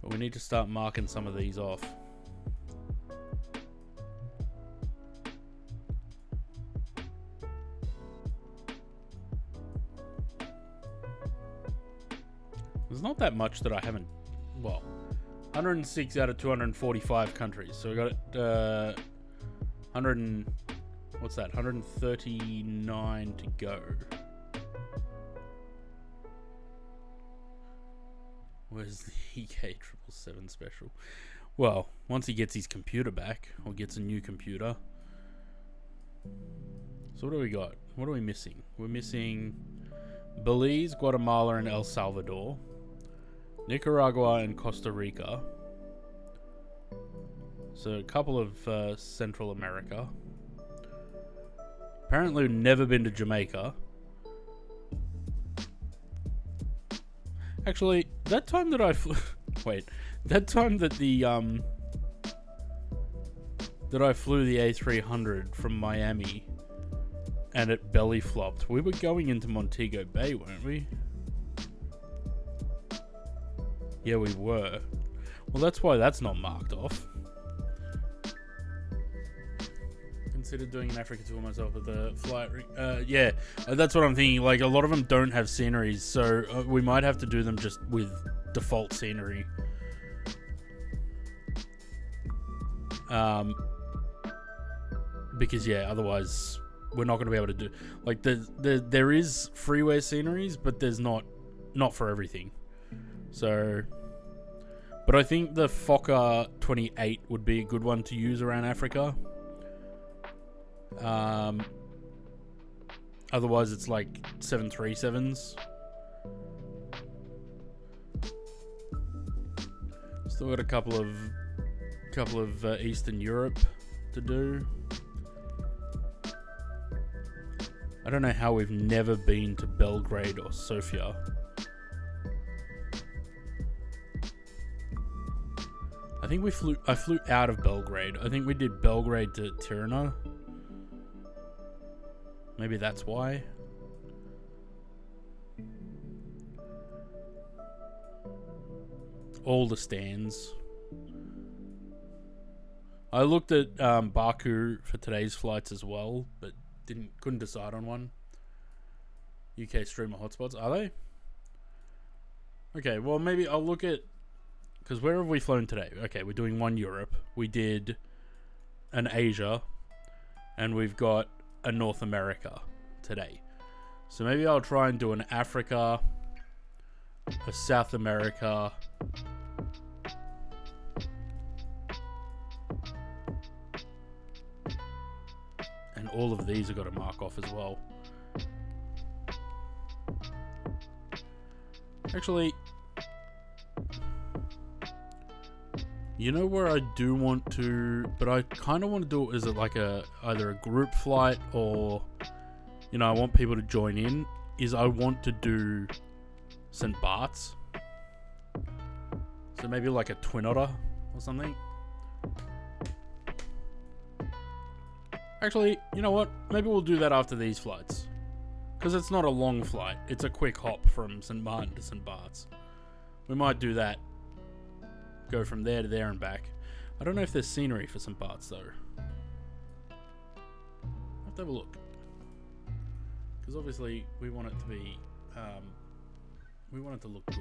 But we need to start marking some of these off. There's not that much that I haven't... Well, 106 out of 245 countries. So we got 100 and... What's that? 139 to go. Where's the EK777 special? Well, once he gets his computer back, or gets a new computer. So what do we got? What are we missing? We're missing Belize, Guatemala, and El Salvador. Nicaragua and Costa Rica. So a couple of Central America. Apparently never been to Jamaica. Actually, that time that I flew... Wait. That time that the, that I flew the A300 from Miami and it belly flopped, we were going into Montego Bay, weren't we? Yeah, we were. Well, that's why that's not marked off. Consider doing an Africa tour myself with the flight. Yeah, that's what I'm thinking. Like, a lot of them don't have sceneries, so we might have to do them just with default scenery. Because yeah, otherwise we're not going to be able to do. Like, there is freeway sceneries, but there's not for everything. So, but I think the Fokker 28 would be a good one to use around Africa. Otherwise it's like 737s. Still got a couple of Eastern Europe to do. I don't know how we've never been to Belgrade or Sofia. think I flew out of Belgrade. I think we did Belgrade to Tirana. Maybe that's why. All the stands. I looked at Baku for today's flights as well, but couldn't decide on one. UK streamer hotspots, are they? Okay, well maybe I'll look at, because where have we flown today? Okay, we're doing one Europe. We did an Asia, and we've got a North America today. So maybe I'll try and do an Africa, a South America, and all of these I've got to mark off as well. Actually, you know where I do want to, but I kind of want to do it as either a group flight or, you know, I want people to join in, is I want to do St. Bart's. So maybe like a Twin Otter or something. Actually, you know what? Maybe we'll do that after these flights. Because it's not a long flight. It's a quick hop from St. Martin to St. Bart's. We might do that. Go from there to there and back. I don't know if there's scenery for St. Bart's though. I'll have to have a look. Because obviously we want it to be... we want it to look good.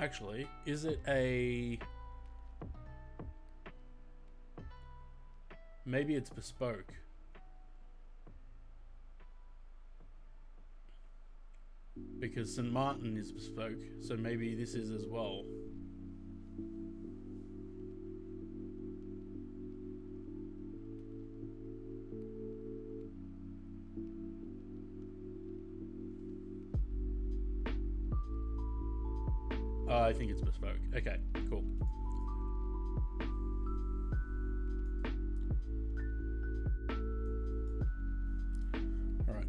Actually, is it a... Maybe it's bespoke. Because St. Martin is bespoke, so maybe this is as well. I think it's bespoke. Okay, cool. Alright.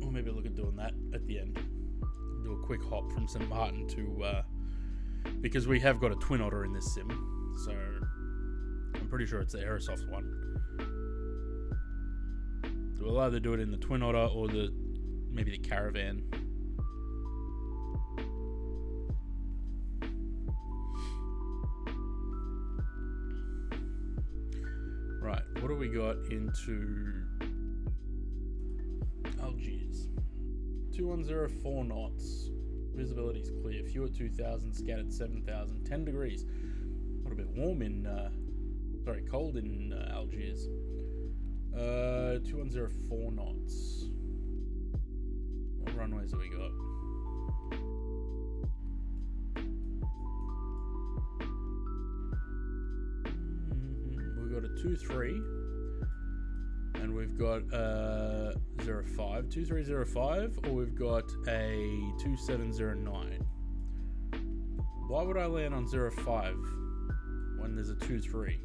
Or maybe look at doing that at the end. Do a quick hop from St. Martin to... because we have got a Twin Otter in this sim. So... I'm pretty sure it's the Aerosoft one. So we'll either do it in the Twin Otter or maybe the Caravan. What do we got into Algiers? 2104 knots. Visibility is clear. Fuel at 2000, scattered 7000. 10 degrees. A little bit warm in, cold in Algiers. 2104 knots. What runways have we got? We've got a 23. And we've got 05, 2305, or we've got a 2709. Why would I land on 05 when there's a 23?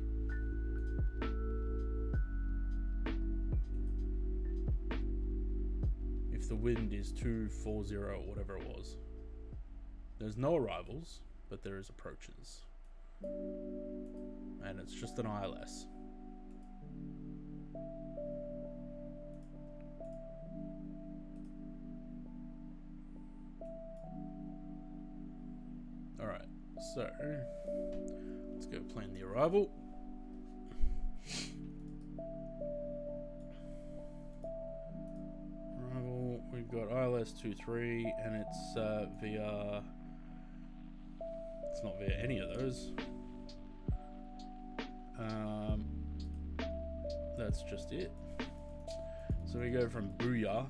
If the wind is 240 or whatever it was. There's no arrivals, but there is approaches. And it's just an ILS. Alright, so let's go plan the arrival. We've got ILS 23 and it's via... It's not via any of those. That's just it. So we go from Booyah,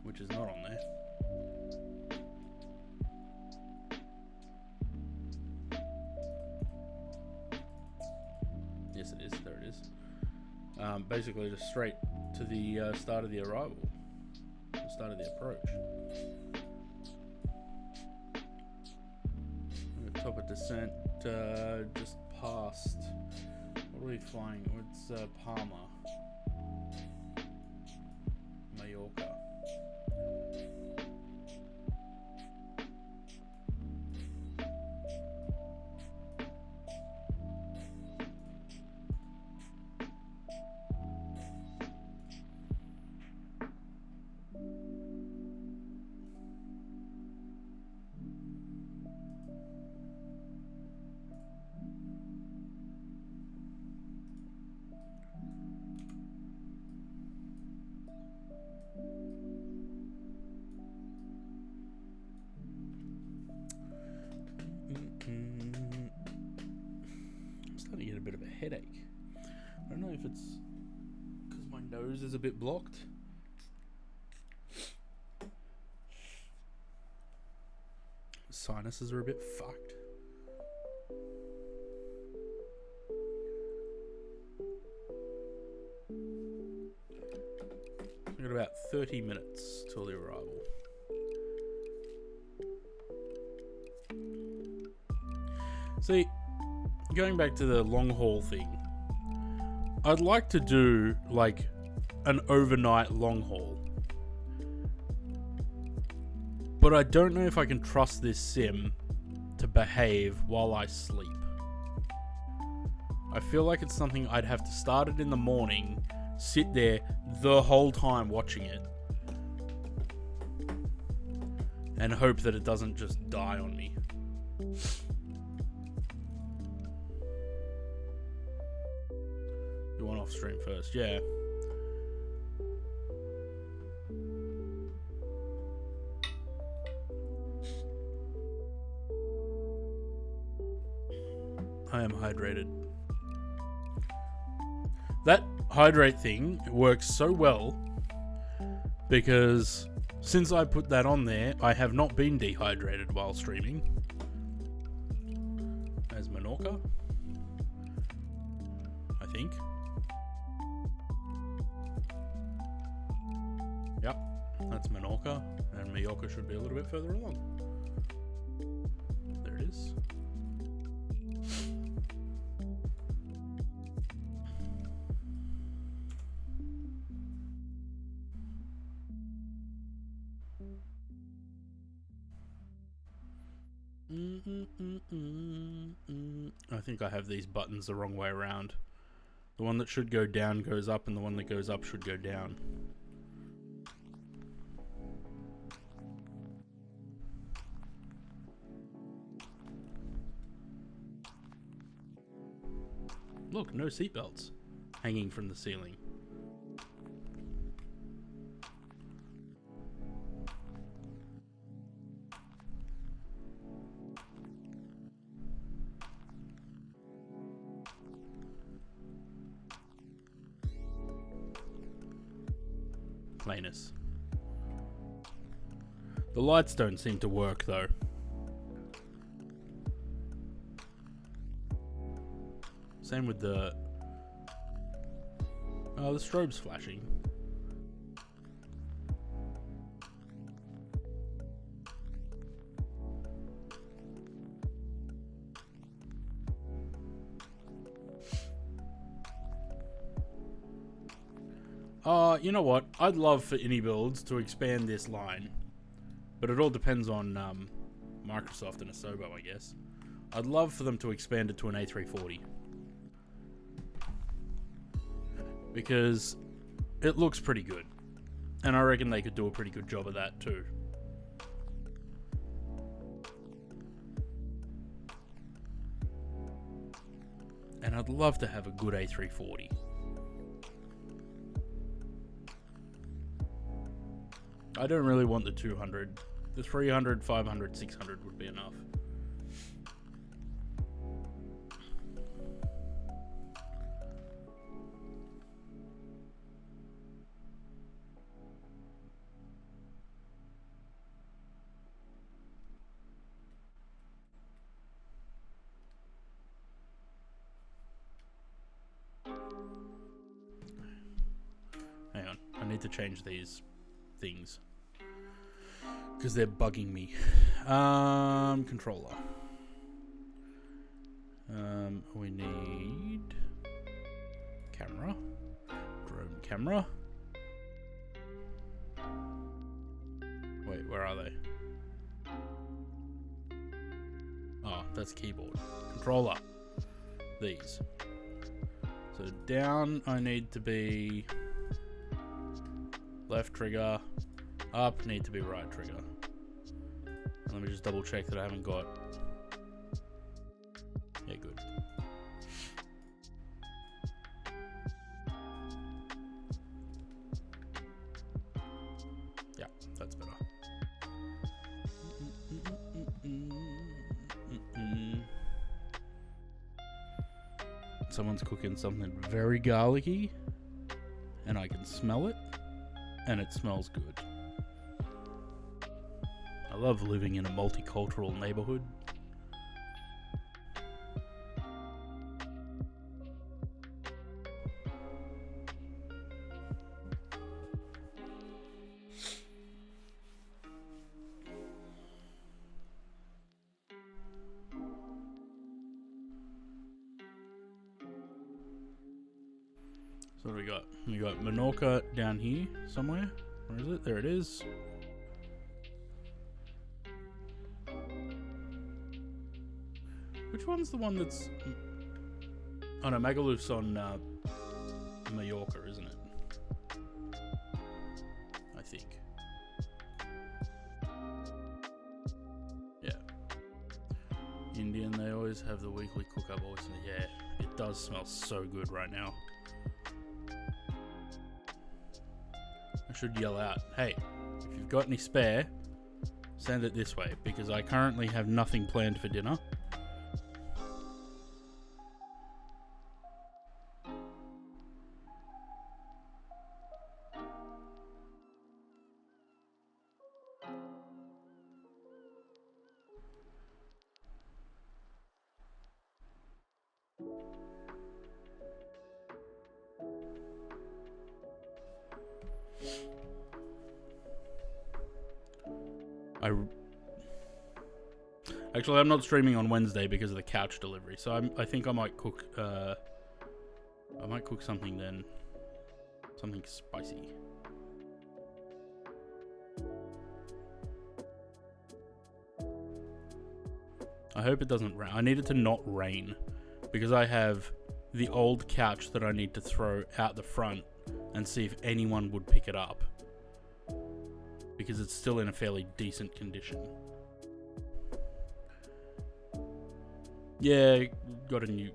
which is not on there. Yes, it is. There it is. Basically, just straight to the start of the arrival, the start of the approach. Top of descent, just past. What are we flying? It's Palma, Mallorca. I'm starting to get a bit of a headache. I don't know if it's because my nose is a bit blocked. Sinuses are a bit fucked. We've got about 30 minutes till the arrival. See, going back to the long haul thing, I'd like to do like an overnight long haul. But I don't know if I can trust this sim to behave while I sleep. I feel like it's something I'd have to start it in the morning, sit there the whole time watching it, and hope that it doesn't just die on me. You want off stream first, yeah. I am hydrated. That hydrate thing works so well because since I put that on there, I have not been dehydrated while streaming. As Menorca, I think. Yep, that's Menorca, and Mallorca should be a little bit further along. There it is. I think I have these buttons the wrong way around. The one that should go down goes up, and the one that goes up should go down. Look, no seatbelts hanging from the ceiling. Planus. The lights don't seem to work though. Same with the... Oh, the strobe's flashing. You know what? I'd love for Builds to expand this line. But it all depends on Microsoft and Asobo, I guess. I'd love for them to expand it to an A340. Because it looks pretty good. And I reckon they could do a pretty good job of that too. And I'd love to have a good A340. I don't really want the 200. The 300, 500, 600 would be enough. need to change these things because they're bugging me. Controller. We need camera, drone camera. Wait, where are they? Oh, that's keyboard. Controller. These. So down, I need to be left trigger. Up, need to be right trigger. Let me just double check that I haven't got. Yeah, good. Yeah, that's better. Someone's cooking something very garlicky, and I can smell it, and it smells good. I love living in a multicultural neighborhood. So what do we got? We got Menorca down here somewhere. Where is it? There it is. Which one's the one that's... Oh no, Magaluf's on Mallorca, isn't it? I think. Yeah. Indian, they always have the weekly cook-up oyster. Yeah, it does smell so good right now. I should yell out, hey, if you've got any spare, send it this way, because I currently have nothing planned for dinner. Actually, I'm not streaming on Wednesday because of the couch delivery, so I think I might cook. I might cook something then, something spicy. I hope it doesn't rain. I need it to not rain because I have the old couch that I need to throw out the front and see if anyone would pick it up because it's still in a fairly decent condition. Yeah, got a new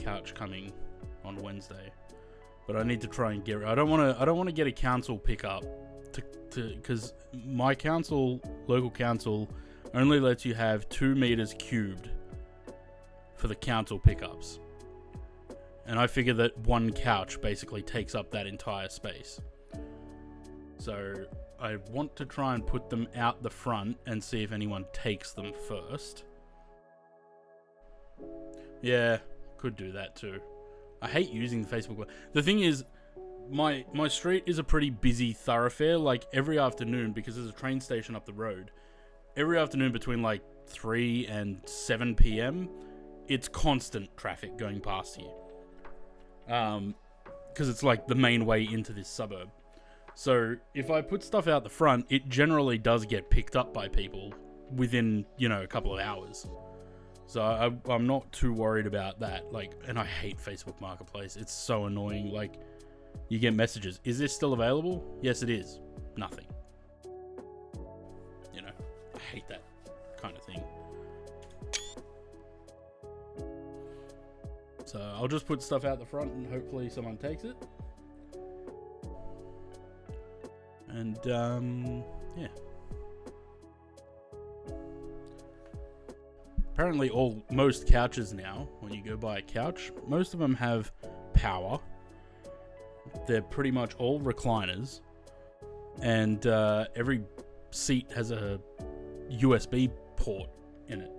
couch coming on Wednesday, but I need to try and get. I don't want to get a council pickup because my local council, only lets you have 2 meters cubed for the council pickups, and I figure that one couch basically takes up that entire space. So I want to try and put them out the front and see if anyone takes them first. Yeah, could do that too. I hate using the Facebook. The thing is, my street is a pretty busy thoroughfare. Like every afternoon, because there's a train station up the road, every afternoon between like 3 and 7 p.m, it's constant traffic going past here. Because it's like the main way into this suburb. So if I put stuff out the front, it generally does get picked up by people within, a couple of hours. So I'm not too worried about that. Like, and I hate Facebook Marketplace. It's so annoying. Like, you get messages. Is this still available? Yes, it is. Nothing. I hate that kind of thing. So I'll just put stuff out the front and hopefully someone takes it. And, yeah. Apparently most couches now, when you go buy a couch, most of them have power. They're pretty much all recliners. And every seat has a USB port in it.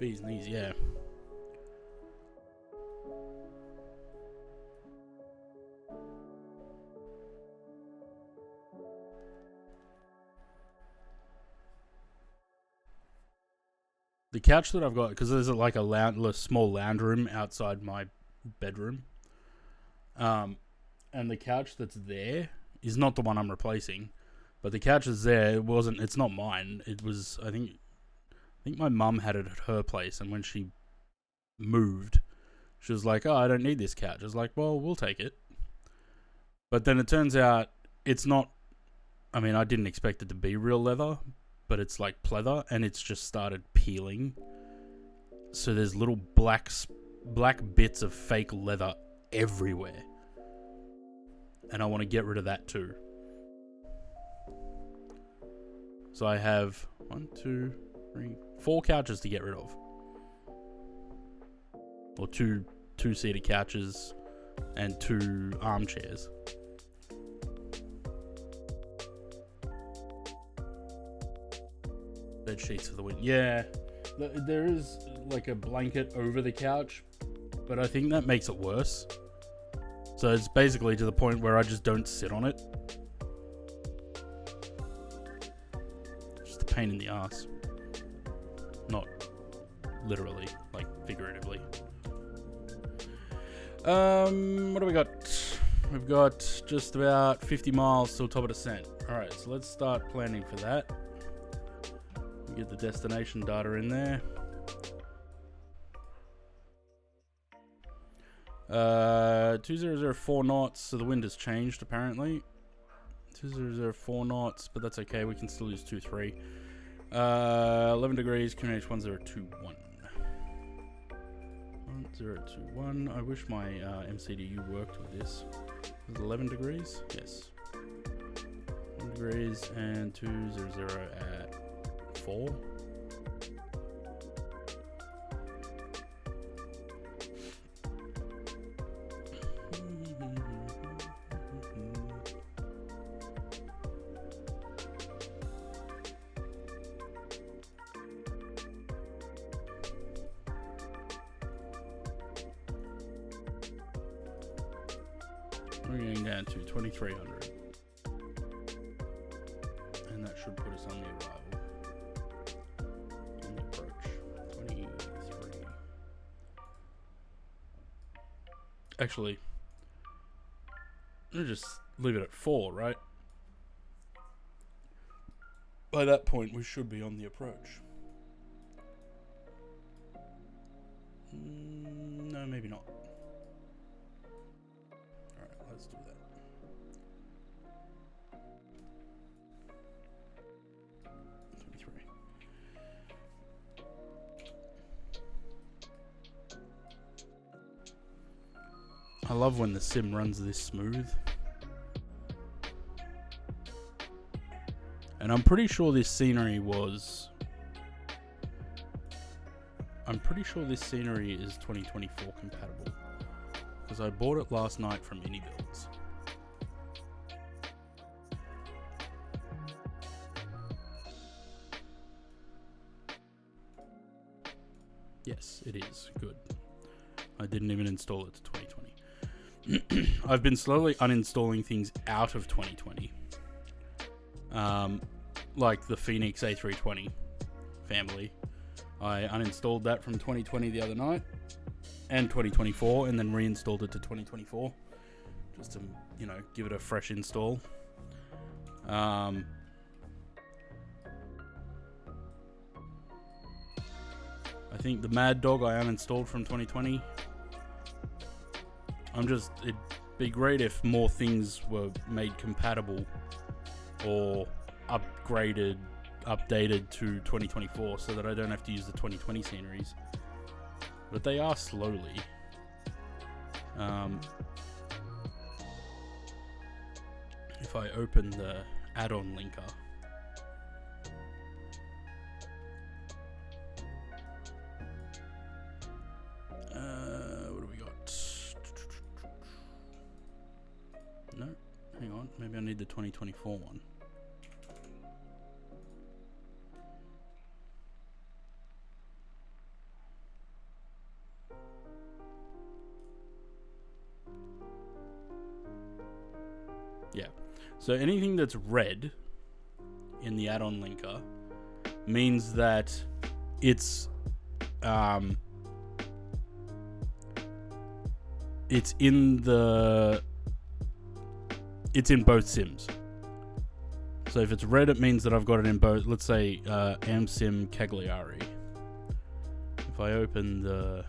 Bees knees, yeah. The couch that I've got, because there's like a small lounge room outside my bedroom, and the couch that's there is not the one I'm replacing, but the couch is there. It's not mine. It was, I think my mum had it at her place, and when she moved, she was like, "Oh, I don't need this couch." I was like, "Well, we'll take it." But then it turns out it's not. I mean, I didn't expect it to be real leather, but it's like pleather, and it's just started peeling. So there's little black bits of fake leather everywhere, and I want to get rid of that too. So I have 1, 2, 3, 4 couches to get rid of, or two-seater couches and 2 armchairs. Bed sheets for the winter. Yeah, there is like a blanket over the couch, but I think that makes it worse. So it's basically to the point where I just don't sit on it. Just a pain in the ass. Not literally, like figuratively. What do we got? We've got just about 50 miles till top of descent. Alright, so let's start planning for that. Get the destination data in there. 2004 knots, so the wind has changed apparently. 2004 knots, but that's okay, we can still use 23. 11 degrees, QNH 1021. 1021. I wish my MCDU worked with this. Is it 11 degrees? Yes. 11 degrees and 200 at 4. We're going down to 2300, and that should put us on the arrival. On the approach. 23. Actually, we'll just leave it at 4, right? By that point, we should be on the approach. No, maybe not. Alright, let's do that. I love when the sim runs this smooth. And I'm pretty sure this scenery is 2024 compatible. Because I bought it last night from AnyBuilds. Yes, it is. Good. I didn't even install it to 2020. I've been slowly uninstalling things out of 2020. Like the Phoenix A320 family. I uninstalled that from 2020 the other night. And 2024, and then reinstalled it to 2024. Just to, give it a fresh install. I think the Mad Dog I uninstalled from 2020. It'd be great if more things were made compatible or updated to 2024 so that I don't have to use the 2020 sceneries. But they are slowly. If I open the add-on linker, what do we got? No, hang on. Maybe I need the 2024 one. Yeah. So anything that's red in the add-on linker means that it's in both sims. So if it's red, it means that I've got it in both. Let's say AmSim Cagliari. If I open the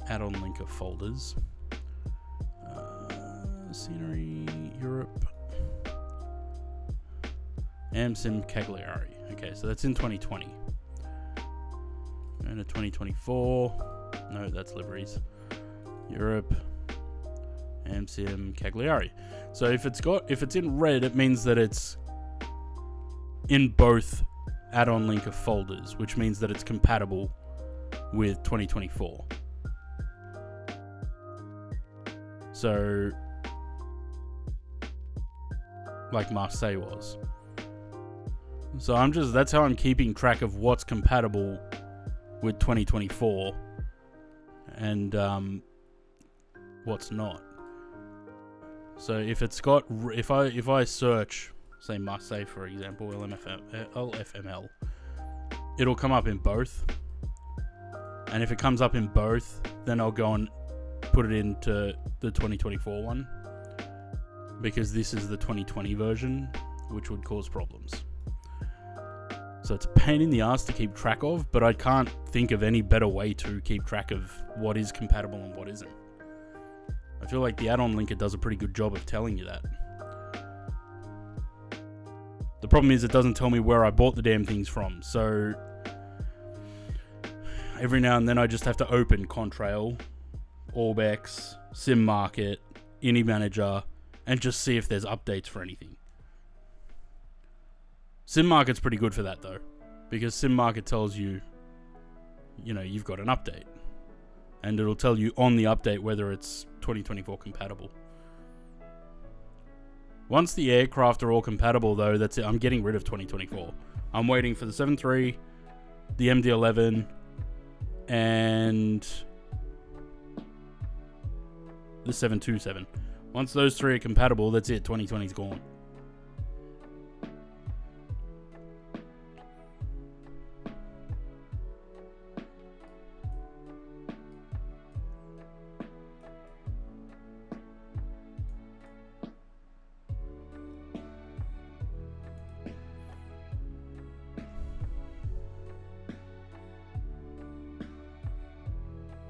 add-on linker folders, scenery, Europe, AmSim Cagliari. Okay, so that's in 2020. And a 2024. No, that's liveries. Europe, AmSim Cagliari. So if it's in red, it means that it's in both add-on linker folders, which means that it's compatible with 2024. So, like Marseille was. So that's how I'm keeping track of what's compatible with 2024 and what's not. So if I search, say Marseille for example, LFML, it'll come up in both. And if it comes up in both, then I'll go and put it into the 2024 one, because this is the 2020 version, which would cause problems. So it's a pain in the ass to keep track of, but I can't think of any better way to keep track of what is compatible and what isn't. I feel like the add-on linker does a pretty good job of telling you that. The problem is it doesn't tell me where I bought the damn things from, so every now and then I just have to open Contrail, Orbex, Sim Market, Ini Manager, and just see if there's updates for anything. Sim Market's pretty good for that though, because Sim Market tells you, you've got an update, and it'll tell you on the update whether it's 2024 compatible. Once the aircraft are all compatible though, that's it. I'm getting rid of 2024. I'm waiting for the 7.3, the MD-11, and the 727. Once those three are compatible, that's it. 2020's gone.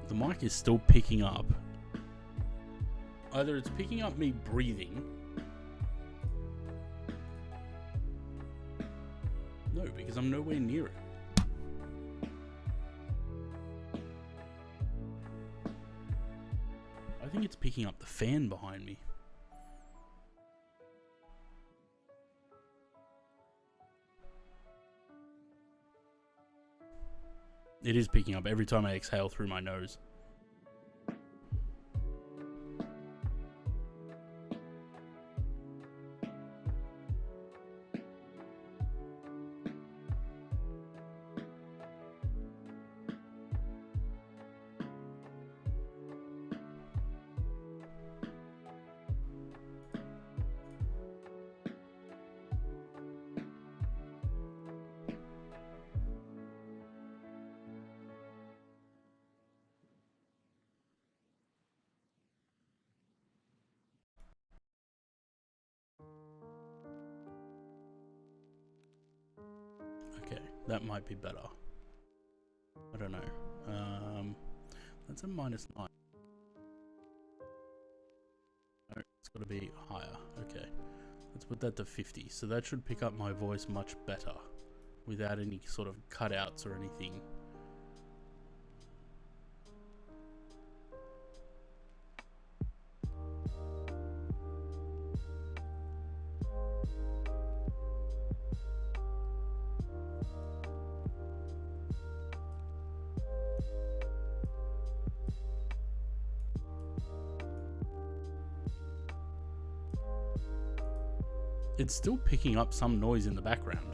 The mic is still picking up. Either it's picking up me breathing. No, because I'm nowhere near it. I think it's picking up the fan behind me. It is picking up every time I exhale through my nose. Okay, that might be better. I don't know. That's a -9. No, it's got to be higher. Okay, let's put that to 50. So that should pick up my voice much better without any sort of cutouts or anything. It's still picking up some noise in the background.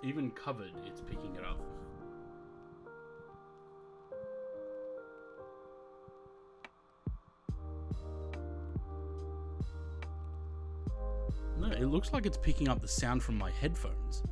even covered, it's picking it up. No, it looks like it's picking up the sound from my headphones.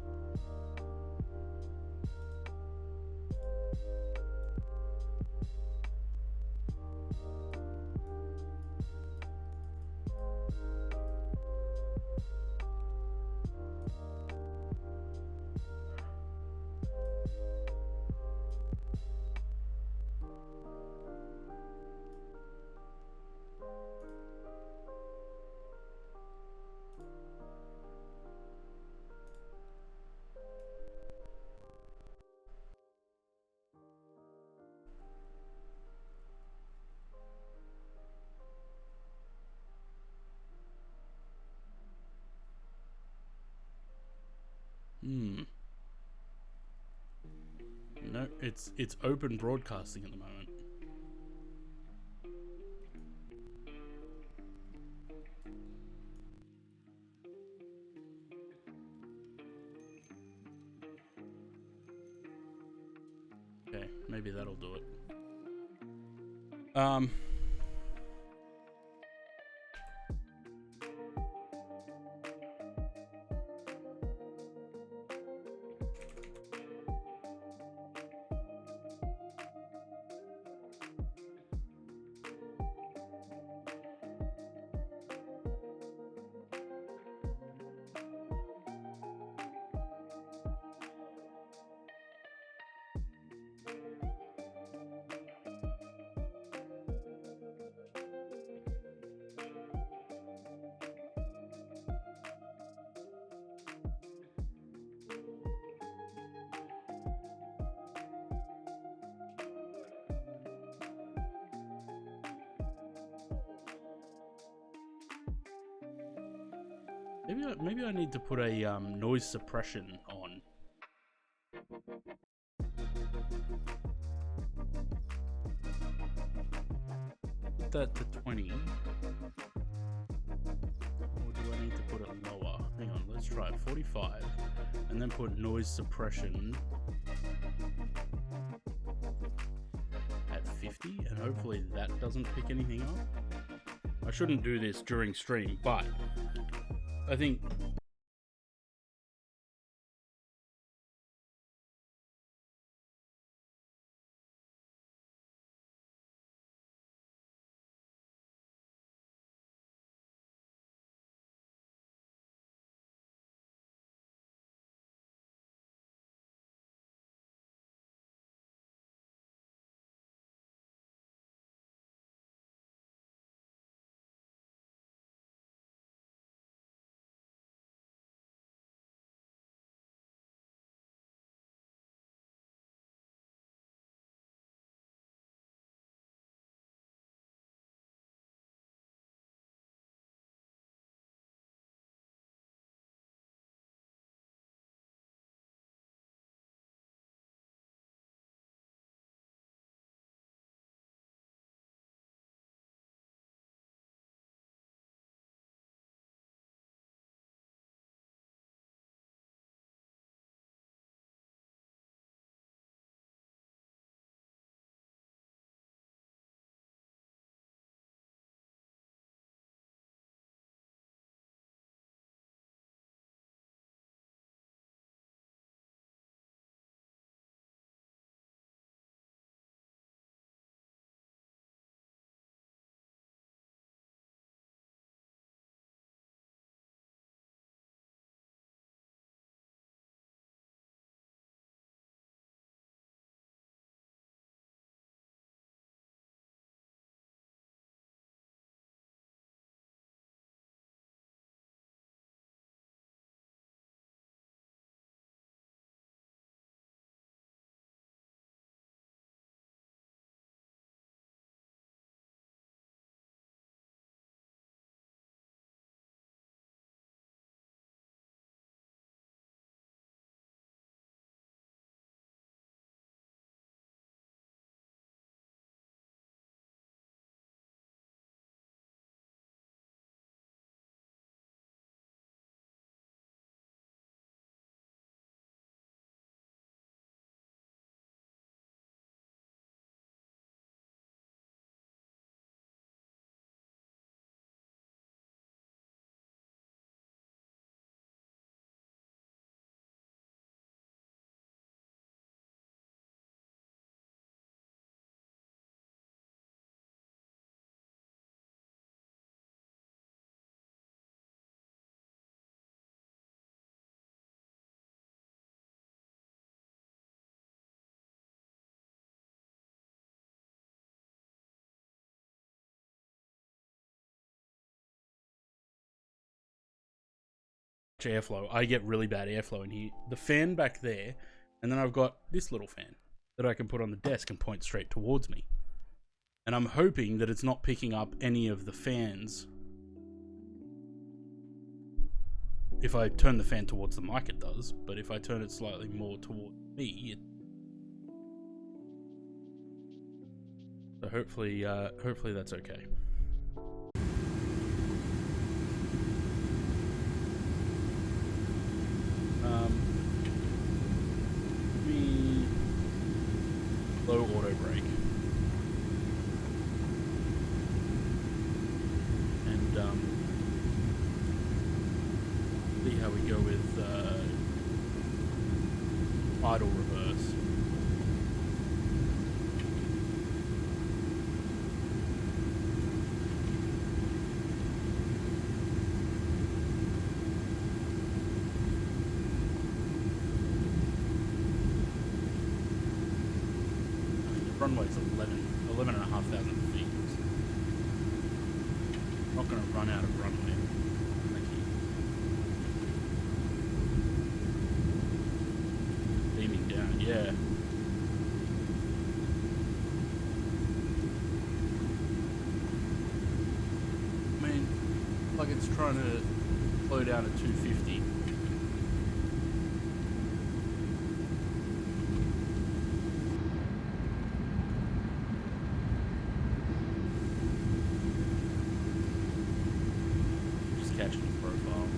No, it's open broadcasting at the moment. Okay, maybe that'll do it. Maybe I need to put a noise suppression on. Put that to 20. Or do I need to put it lower? Hang on, let's try it. 45. And then put noise suppression at 50. And hopefully that doesn't pick anything up. I shouldn't do this during stream, but I think airflow. I get really bad airflow in here. The fan back there, and then I've got this little fan that I can put on the desk and point straight towards me. And I'm hoping that it's not picking up any of the fans. If I turn the fan towards the mic, it does. But if I turn it slightly more toward me, so hopefully that's okay. We low auto brake. And see how we go with idle reverse. Runway's 11,500 feet. Not going to run out of runway. Thank you. Beaming down, yeah. I mean, like it's trying to slow down at 250. Catching the profile.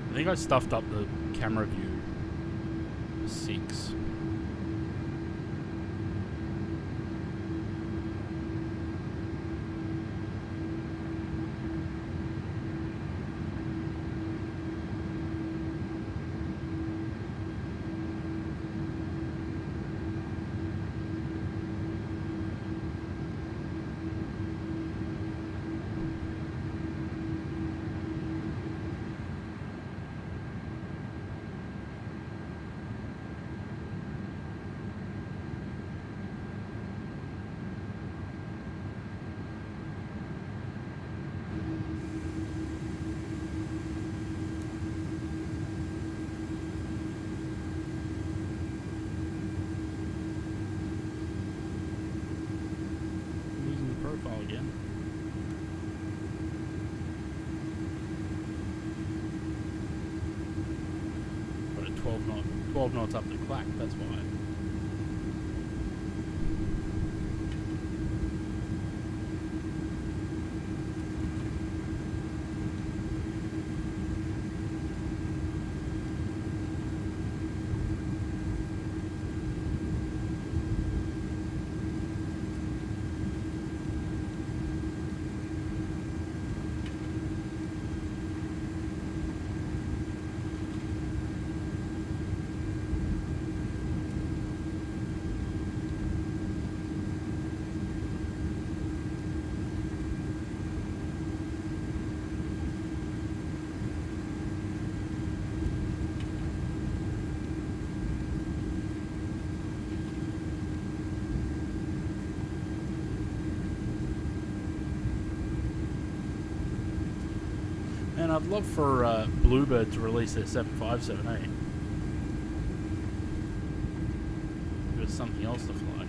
I think I stuffed up the camera view 6. Profile again. But at 12 knots up the clack, that's why. And I'd love for Bluebird to release their 757, eh? Give us something else to fly.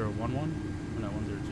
1011? No, 102.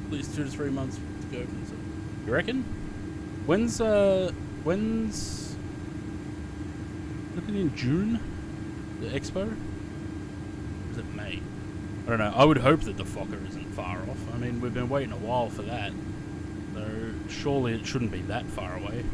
At least 2 to 3 months to go. You reckon? When's looking in June? The expo? Or is it May? I don't know. I would hope that the Fokker isn't far off. I mean, we've been waiting a while for that. So surely it shouldn't be that far away.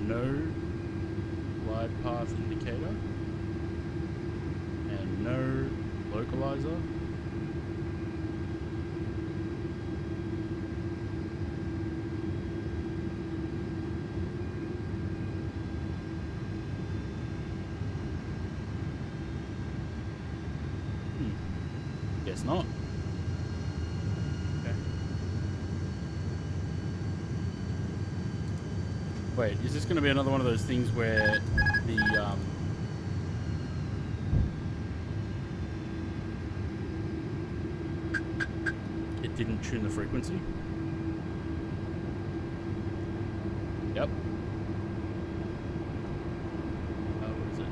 No glide path indicator and no localizer. Guess not. Wait, is this going to be another one of those things where the it didn't tune the frequency? Yep. What is it?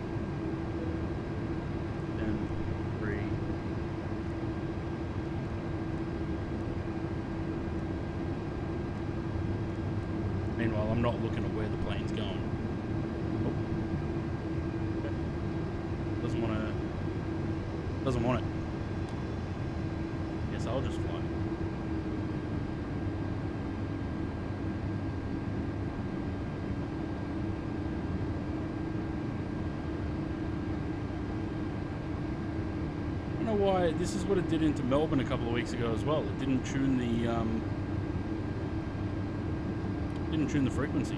10, 3. Meanwhile, I'm not looking at where the plane's going. Oh. Okay. Doesn't want it. Guess I'll just fly. I don't know why. This is what it did into Melbourne a couple of weeks ago as well. It didn't tune the frequency.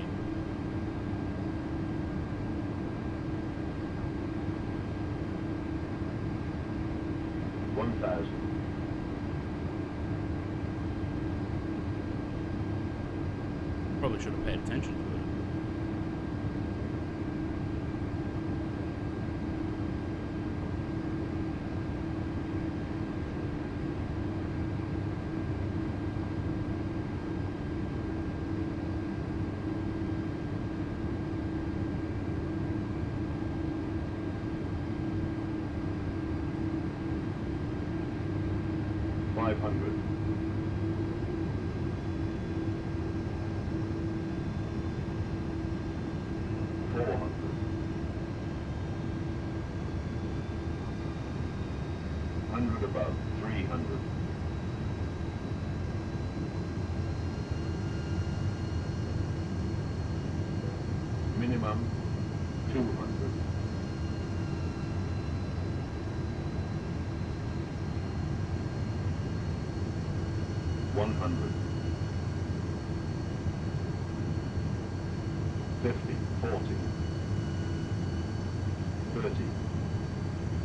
Probably should have paid attention to it. 100 above, 300. Minimum 200. $100. 50, 40, 30,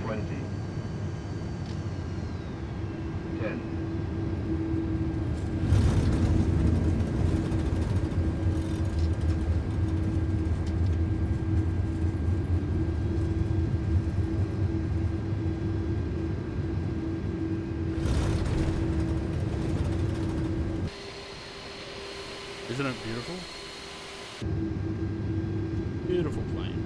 20, 10. Isn't it beautiful? Beautiful plane.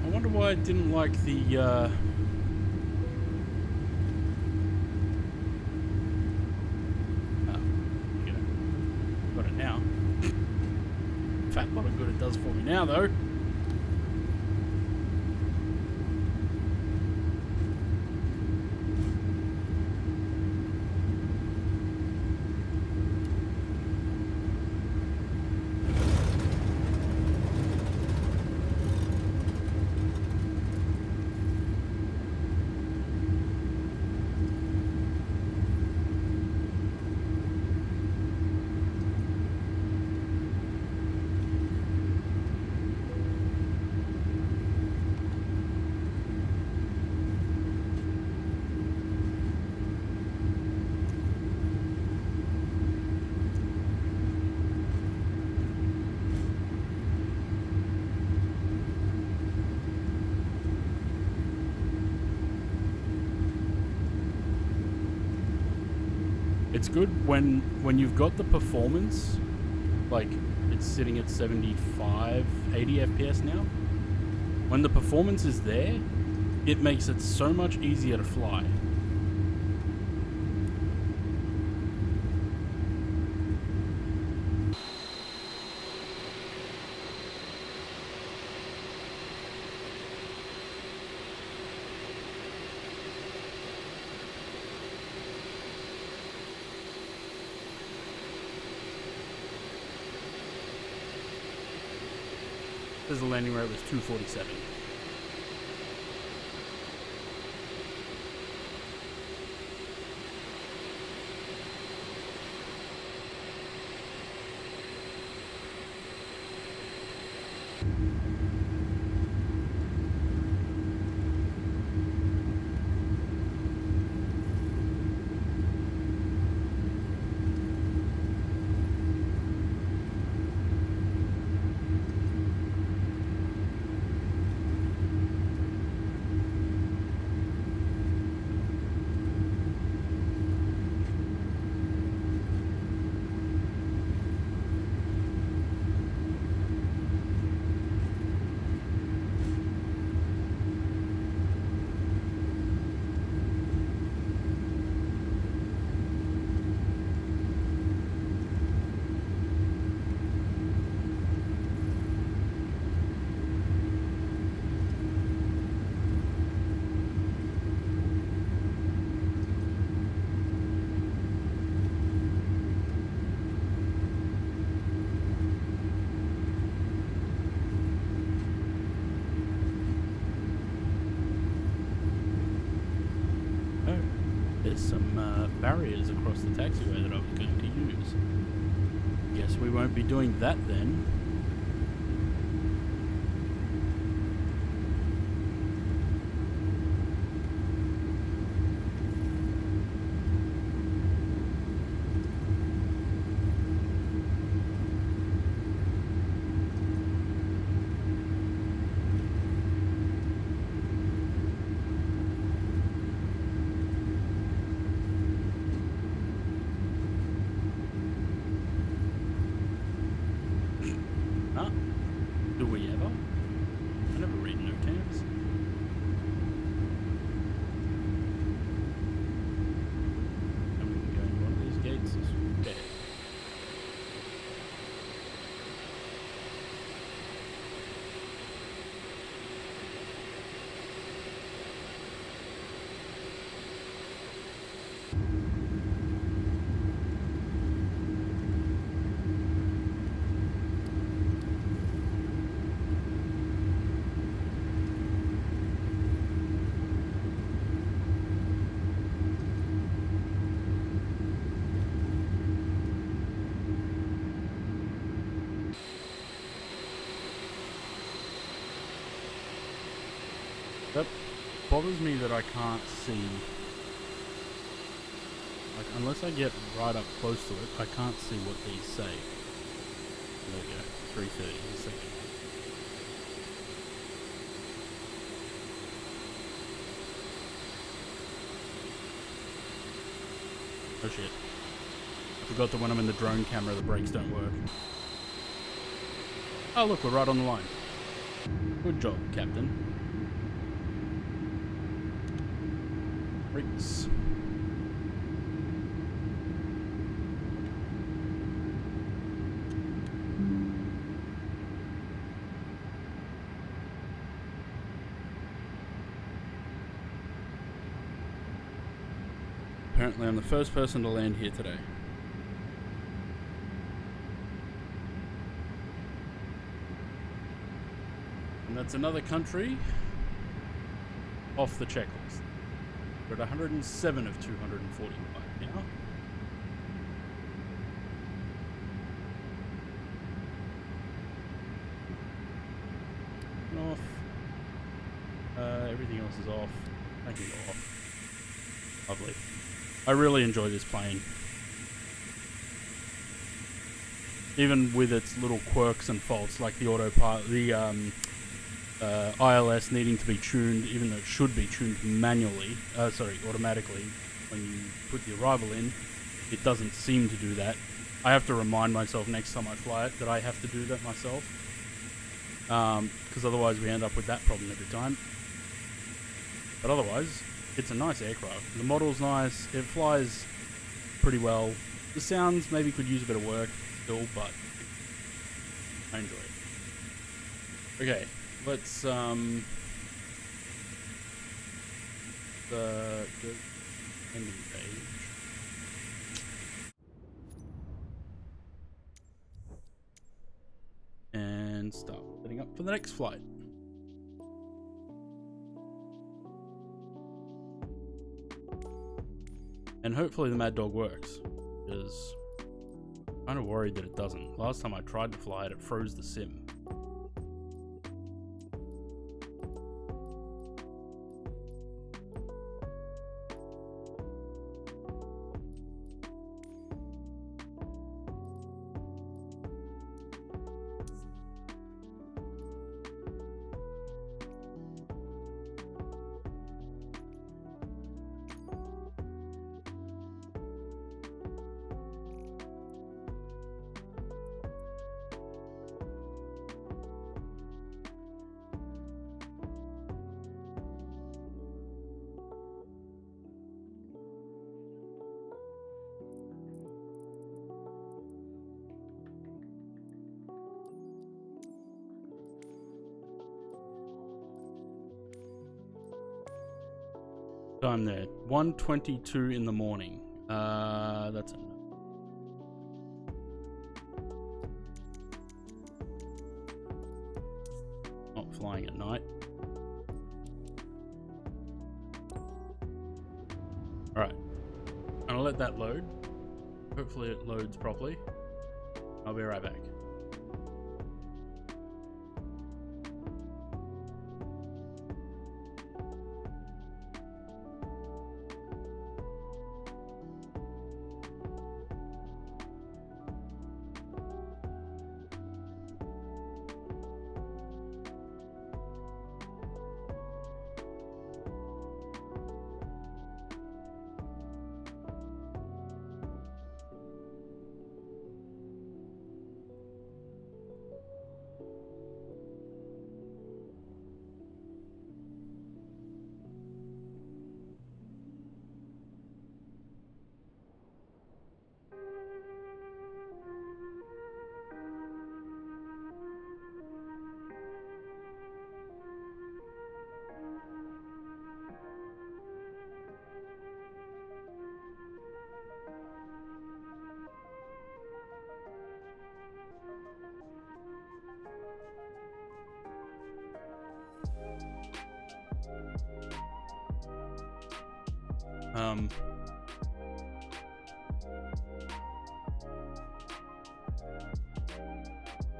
I wonder why I didn't like the oh, you know, got it now. Fat lot of good it does for me now, though. It's good when you've got the performance, like it's sitting at 75, 80 FPS now. When the performance is there, it makes it so much easier to fly. As the landing rate was 247. Some barriers across the taxiway that I was going to use. Guess we won't be doing that then. That bothers me that I can't see. Like, unless I get right up close to it, I can't see what these say. There we go, 3:30 in a second. Oh shit. I forgot that when I'm in the drone camera, the brakes don't work. Oh look, we're right on the line. Good job, Captain. Brakes. Apparently I'm the first person to land here today. And that's another country off the checklist. We're at 107 of 245 now. Off. Everything else is off. I can go off. Lovely. I really enjoy this plane. Even with its little quirks and faults, like the autopilot, the ILS needing to be tuned, even though it should be tuned manually, automatically, when you put the arrival in, it doesn't seem to do that. I have to remind myself next time I fly it that I have to do that myself, because otherwise we end up with that problem every time. But otherwise, it's a nice aircraft. The model's nice, it flies pretty well. The sounds maybe could use a bit of work still, but I enjoy it. Okay, let's the ending page. And start setting up for the next flight. And hopefully the Mad Dog works, because I'm kind of worried that it doesn't. Last time I tried to fly it, it froze the sim. Time there, 1:22 in the morning. That's it. Not flying at night. Alright. I'm gonna let that load. Hopefully it loads properly. I'll be right back.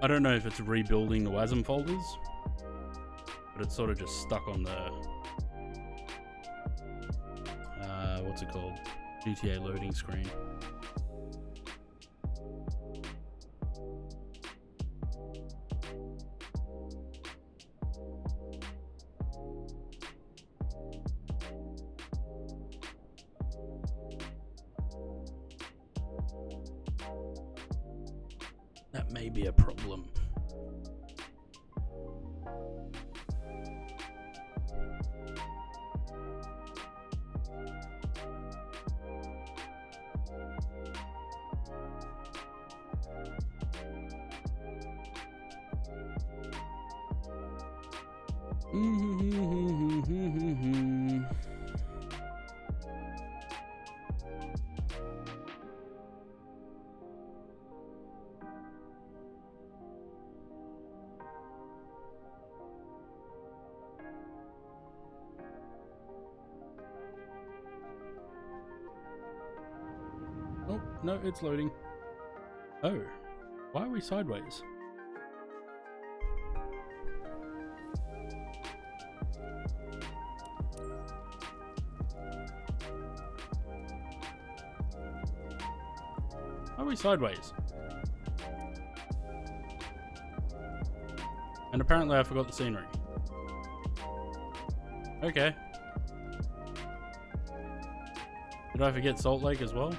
I don't know if it's rebuilding the WASM folders, but it's sort of just stuck on the what's it called? GTA loading screen. That may be a problem. Oh, no, it's loading. Oh, why are we sideways? Why are we sideways? And apparently I forgot the scenery. Okay. Did I forget Salt Lake as well?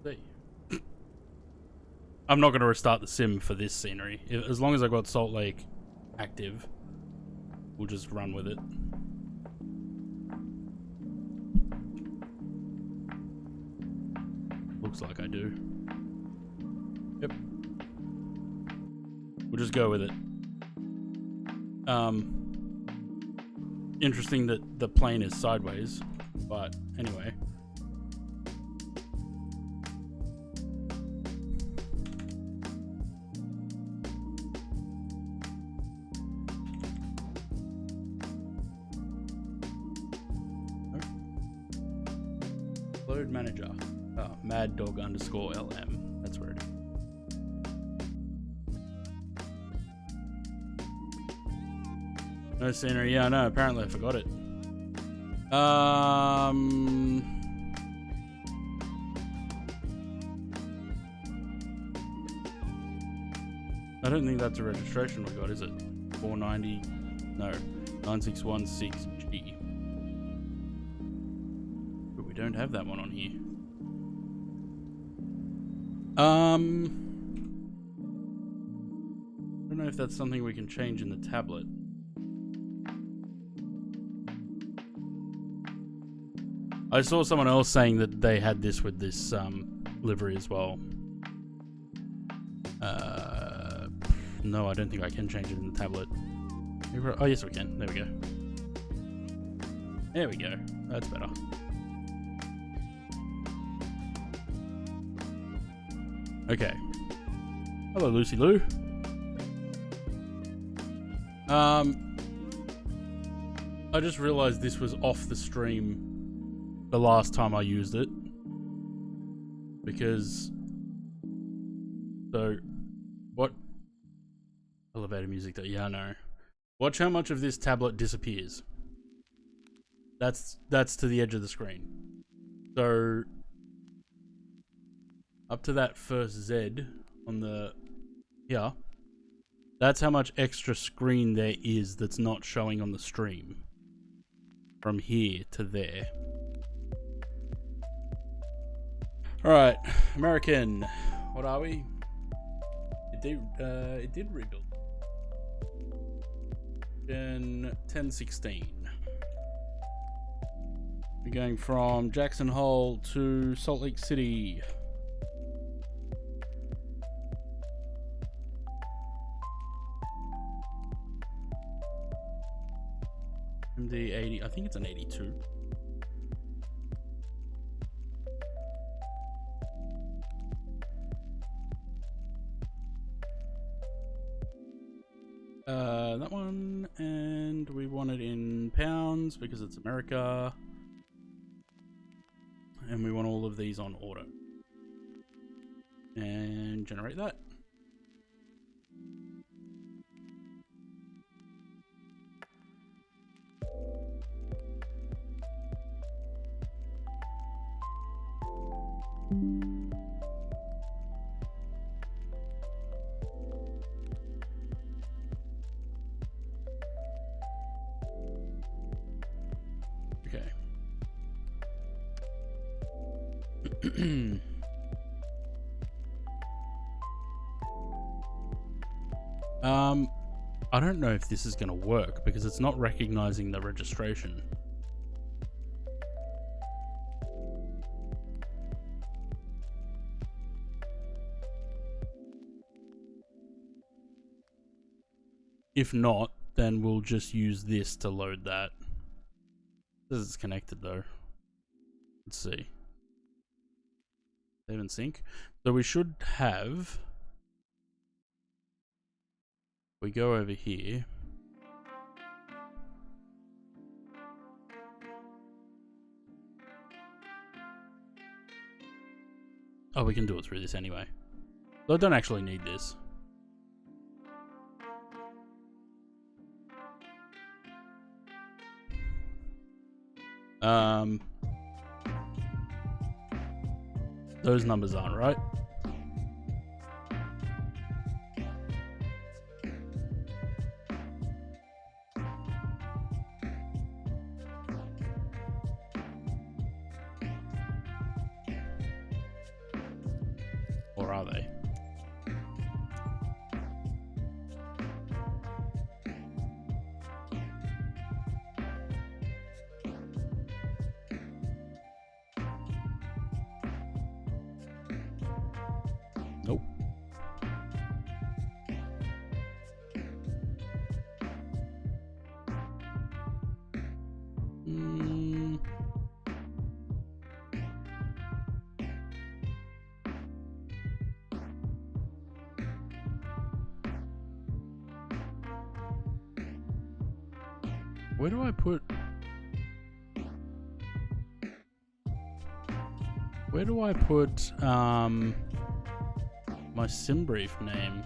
See. I'm not going to restart the sim for this scenery. As long as I got Salt Lake active, we'll just run with it. Looks like I do. Yep. We'll just go with it. Interesting that the plane is sideways, but anyway. Load manager. Oh, Mad Dog _LM. That's where it is. No scenery. Yeah, no, apparently I forgot it. I don't think that's a registration we got, is it? 490. No, 9616G. But we don't have that one on here. I don't know if that's something we can change in the tablet. I saw someone else saying that they had this with this livery as well. No, I don't think I can change it in the tablet. Oh, yes, we can. There we go. There we go. That's better. Okay. Hello, Lucy Lou. I just realized this was off the stream the last time I used it, because so what elevator music that yeah, no, watch how much of this tablet disappears. That's to the edge of the screen. So up to that first Z on the yeah, that's how much extra screen there is that's not showing on the stream from here to there. Alright, American, what are we? It did rebuild. In 1016. We're going from Jackson Hole to Salt Lake City. MD80, I think it's an 82. That one, and we want it in pounds because it's America. and we want all of these on auto. And generate that. Okay. I don't know if this is going to work because it's not recognizing the registration. If not, then we'll just use this to load that. This is connected though. Let's see. Save and sync. So we should have... We go over here. Oh, we can do it through this anyway. So I don't actually need this. Those numbers aren't right. Or are they? Nope. Where do I put... Where do I put, my sim brief name?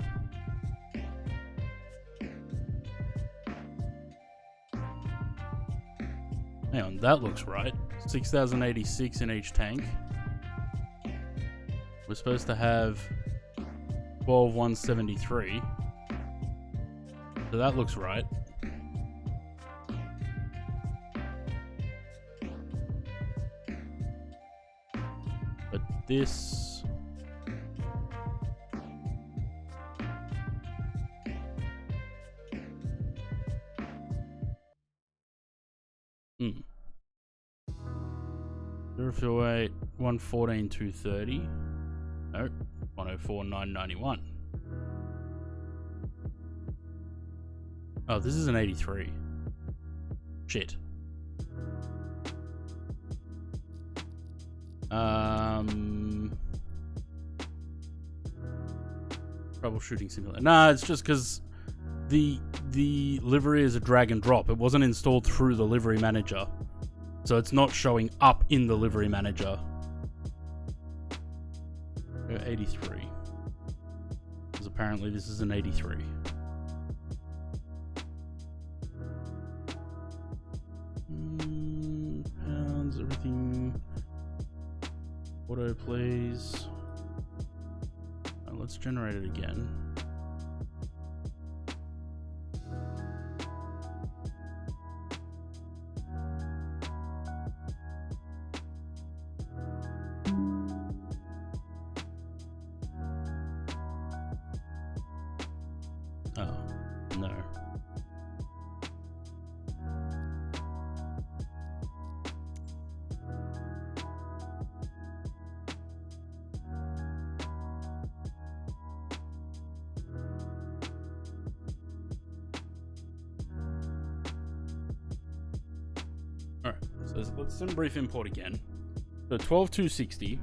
Hang on, that looks right. 6,086 in each tank. We're supposed to have 12,173. So that looks right. But this... Fuel weight 114 230. No, 104 991. Oh, this is an 83. Shit. Troubleshooting simulator. Nah, it's just because the livery is a drag and drop. It wasn't installed through the livery manager. So it's not showing up in the livery manager. 83. Because apparently this is an 83. Pounds, everything. Auto, please. Let's generate it again. Let's sim brief import again. So 12,260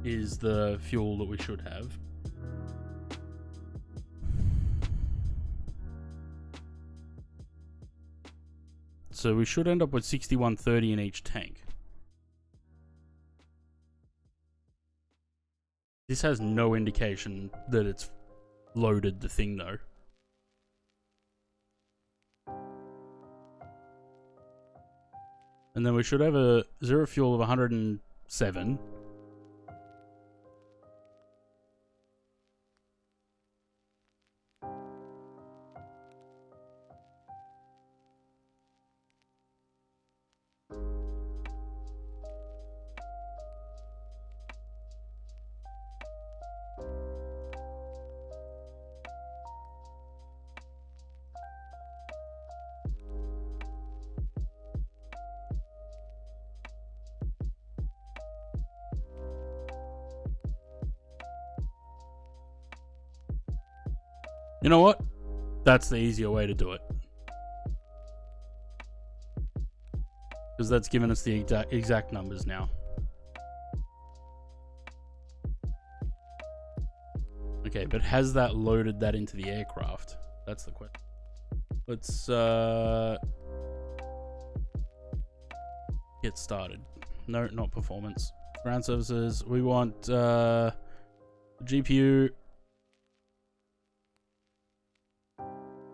is the fuel that we should have. So we should end up with 6130 in each tank. This has no indication that it's loaded the thing though. And then we should have a zero fuel of 107. You know what? That's the easier way to do it. Because that's given us the exact numbers now. Okay, but has that loaded that into the aircraft? That's the question. Let's get started. No, not performance. Ground services. We want GPU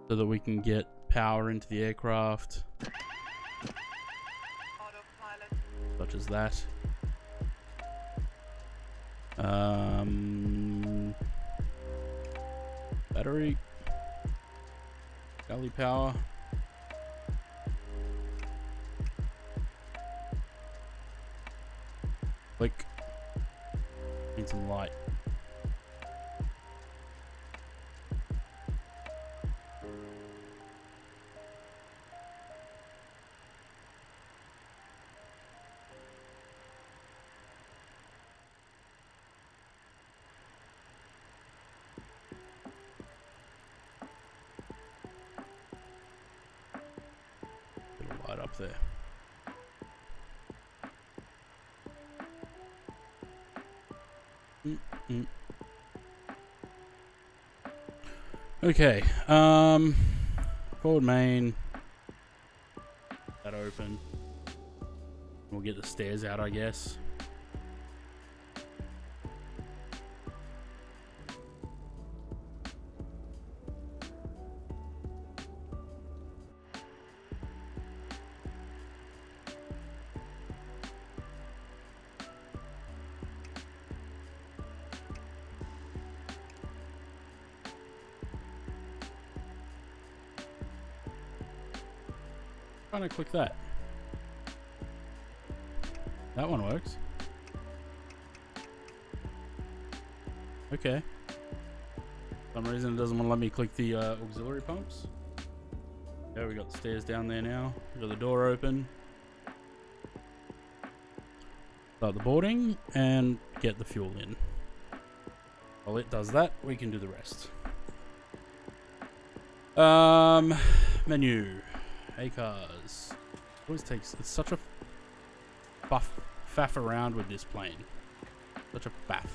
so that we can get power into the aircraft. Such as that. Battery. Galley power. Click. Need some light. Up there. Okay. Forward main. That open. We'll get the stairs out, I guess. Trying to click that. That one works. Okay. For some reason it doesn't want to let me click the auxiliary pumps. Okay, we got the stairs down there now. We got the door open. Start the boarding and get the fuel in. While it does that, we can do the rest. Menu. ACARS. Always takes. It's such a faff around with this plane. Such a faff.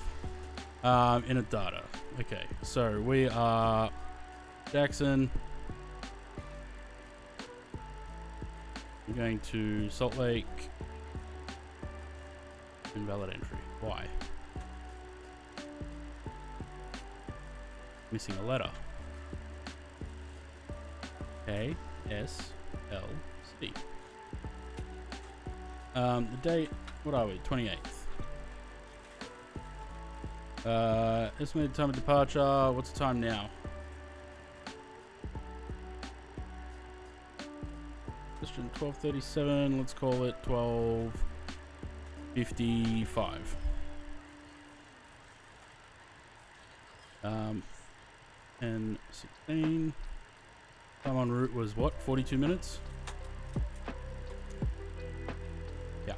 In a data. Okay, so we are Jackson. I'm going to Salt Lake. Invalid entry. Why? Missing a letter. A S L C. The date. What are we? 28th. Estimated time of departure. What's the time now? Question 12:37. Let's call it 12:55. And 16. Time en route was what? 42 minutes? Yeah.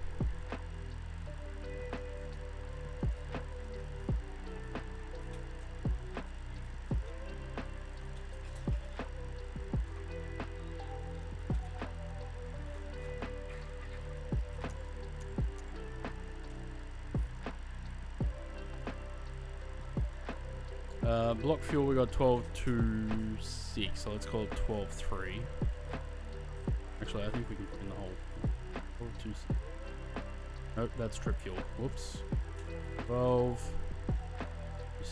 Block fuel, we got 12.26, so let's call it 12.3. Actually, I think we can put in the whole 12.26. Nope, that's trip fuel. Whoops. 12.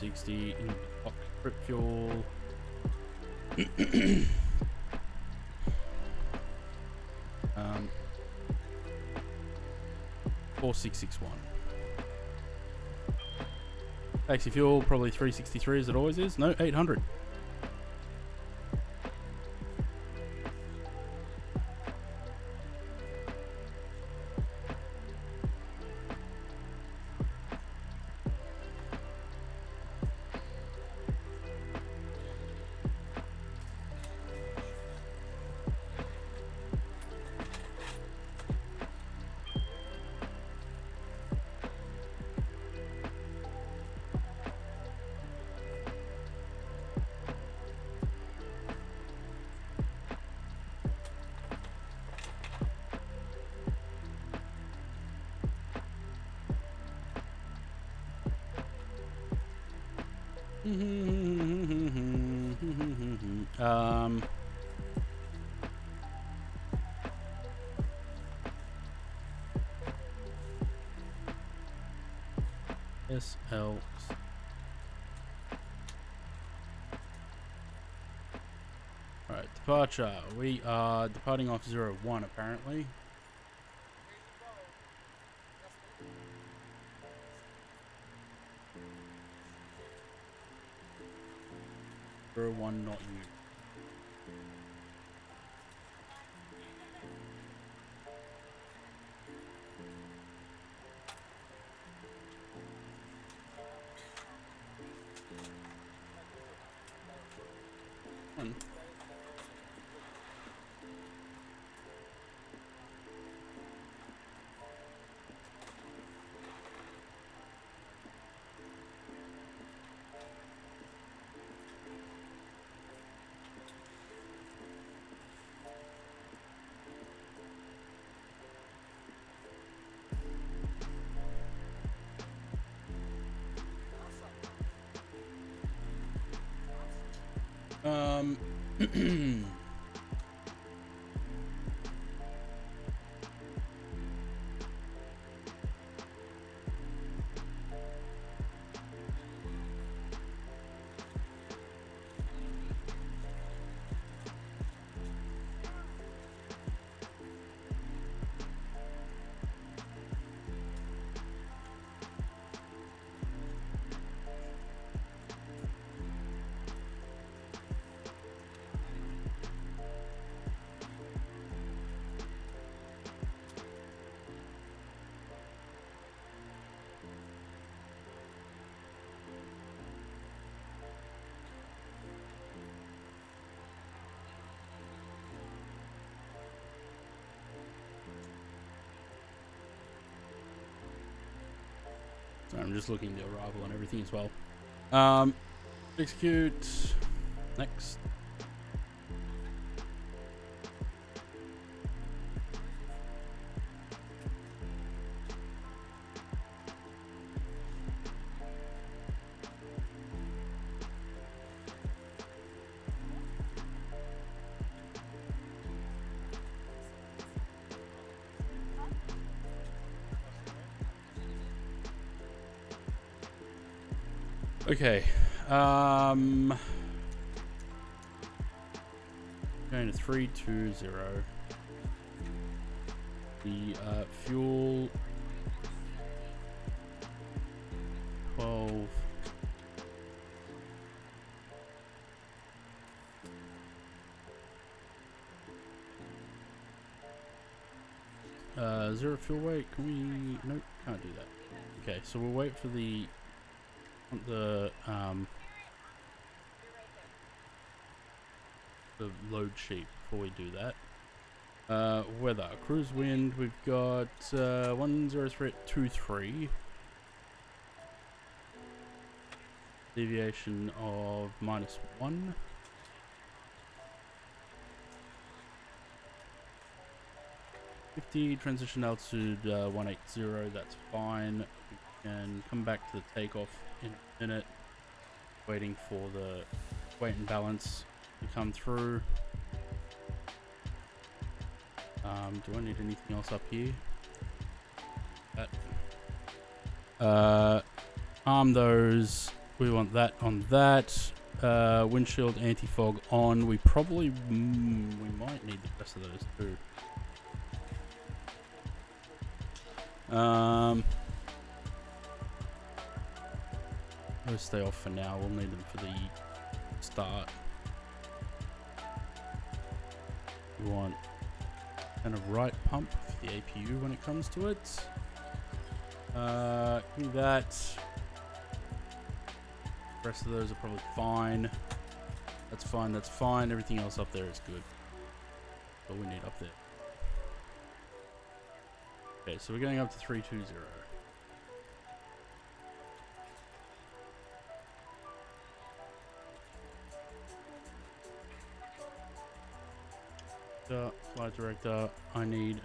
260 in trip fuel. 4661. Taxi fuel probably 363 as it always is. No, 800. SL. Alright, departure. We are departing off 01 apparently. One not you. So I'm just looking at the arrival and everything as well. Execute. Next. Okay, going to 320. The fuel 12. Zero fuel weight. Can we? Nope, can't do that. Okay, so we'll wait for the load sheet before we do that. Weather, cruise wind, we've got 103.23, deviation of -1, transition altitude 180, that's fine. We can come back to the takeoff in a minute, waiting for the weight and balance to come through. Do I need anything else up here? That. Arm those We want that on that. Windshield anti-fog on. We probably we might need the rest of those too. We'll stay off for now. We'll need them for the start. We want kind of right pump for the APU when it comes to it. Give me that. The rest of those are probably fine. That's fine, that's fine. Everything else up there is good. All we need up there. Okay, so we're going up to 320. Flight director, I need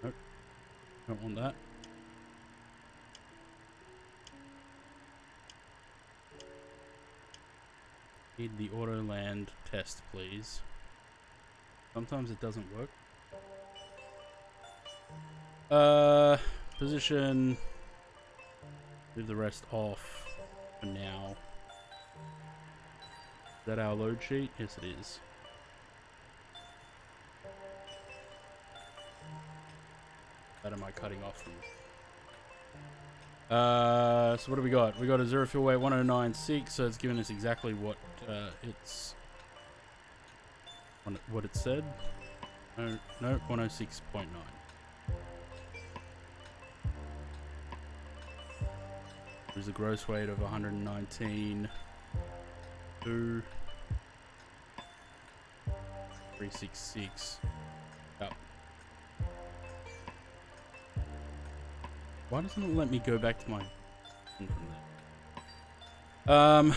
nope, don't want that. Need the auto land test, please. Sometimes it doesn't work. Position. Leave the rest off for now. Is that our load sheet? Yes, it is. That am I cutting off from? So what do we got? We got a zero fuel weight 1096, so it's giving us exactly what what it said. No, 106.9. There's a gross weight of 119. 2 366. Yep. Why doesn't it let me go back to my from there?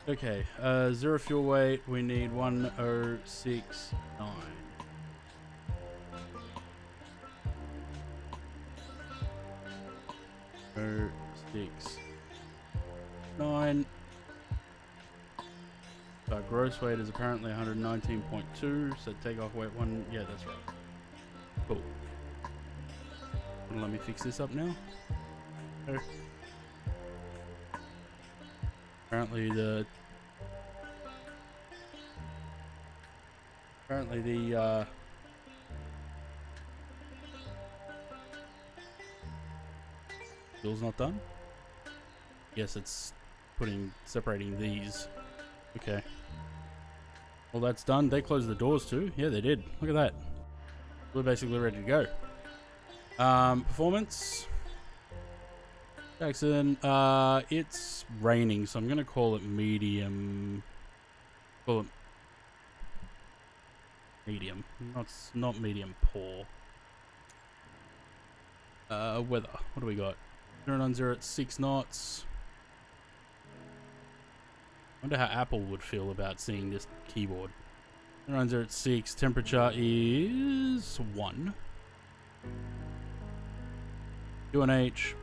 Okay, zero fuel weight, we need 1069. Oh, 6.9. So our gross weight is apparently 119.2, so takeoff weight 1, yeah, that's right. Cool. Let me fix this up now. Oh. Apparently the bill's not done. Yes, it's separating these. Okay. Well, that's done. They closed the doors too. Yeah, they did. Look at that. We're basically ready to go. Performance. Jackson, it's raining, so I'm gonna call it medium. Call it medium, not medium poor. Weather. What do we got? 090 at 6 knots. Wonder how Apple would feel about seeing this keyboard. 090 at 6. Temperature is 1. UNH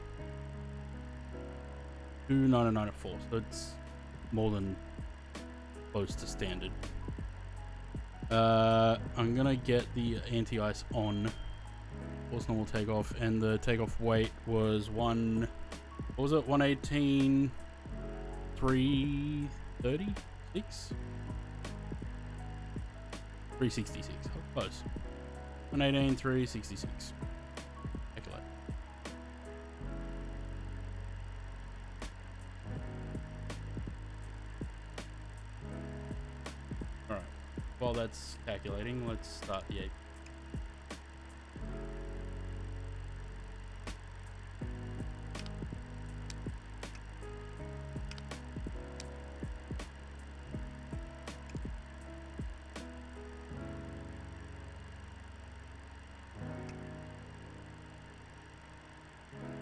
299 at 4, so it's more than close to standard. I'm gonna get the anti-ice on. Force normal takeoff, and the takeoff weight was 118 336 366. Oh, close. 118 366. Calculate. Alright, while that's calculating, let's start the AP.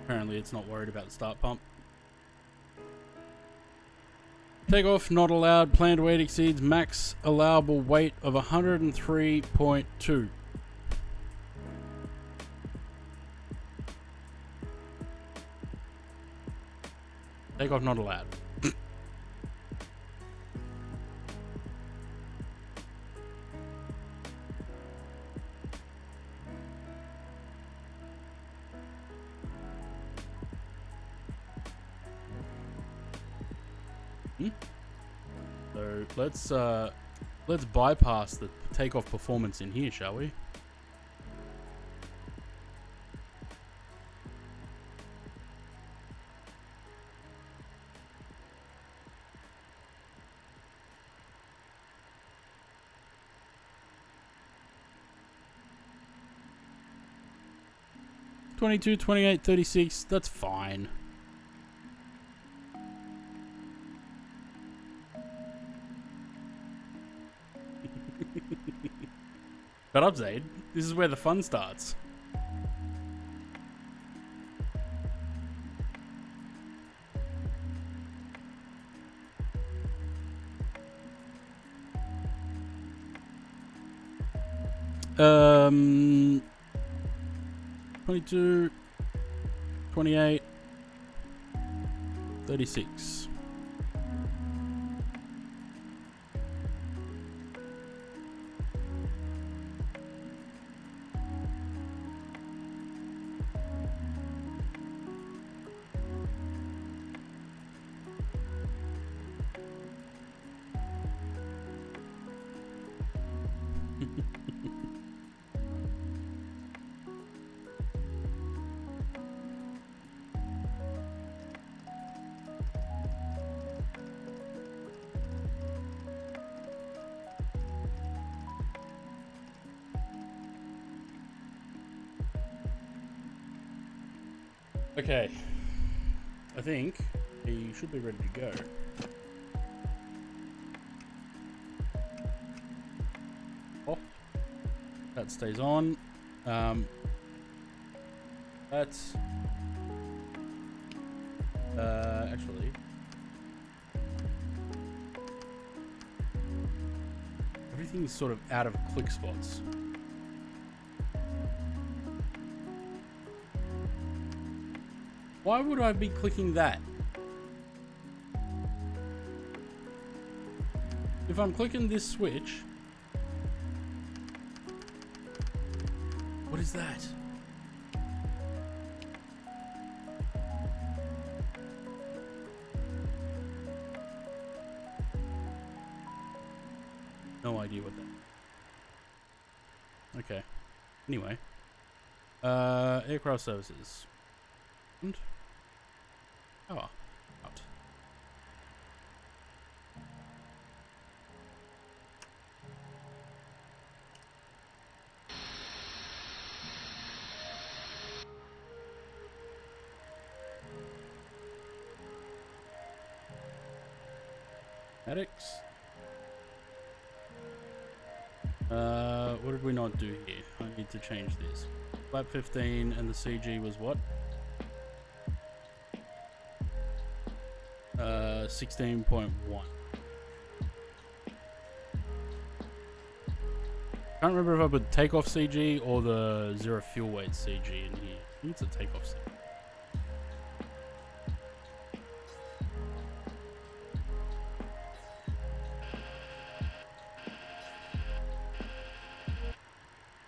Apparently it's not worried about the start pump. Takeoff not allowed. Planned weight exceeds max allowable weight of 103.2. Takeoff not allowed. So let's bypass the takeoff performance in here, shall we? $22, $28, $36. That's fine. Shut up, Zaid. This is where the fun starts. Um, 22, 28, 36. Okay, I think he should be ready to go. Oh, that stays on. That's actually everything's sort of out of click spots. Why would I be clicking that? If I'm clicking this switch... What is that? No idea what that... Okay. Anyway. Aircraft services. And... Oh, out. Addicts. What did we not do here? I need to change this. Flap 15 and the CG was what? 16.1. Can't remember if I put takeoff CG or the zero fuel weight CG in here. I think it's a takeoff CG.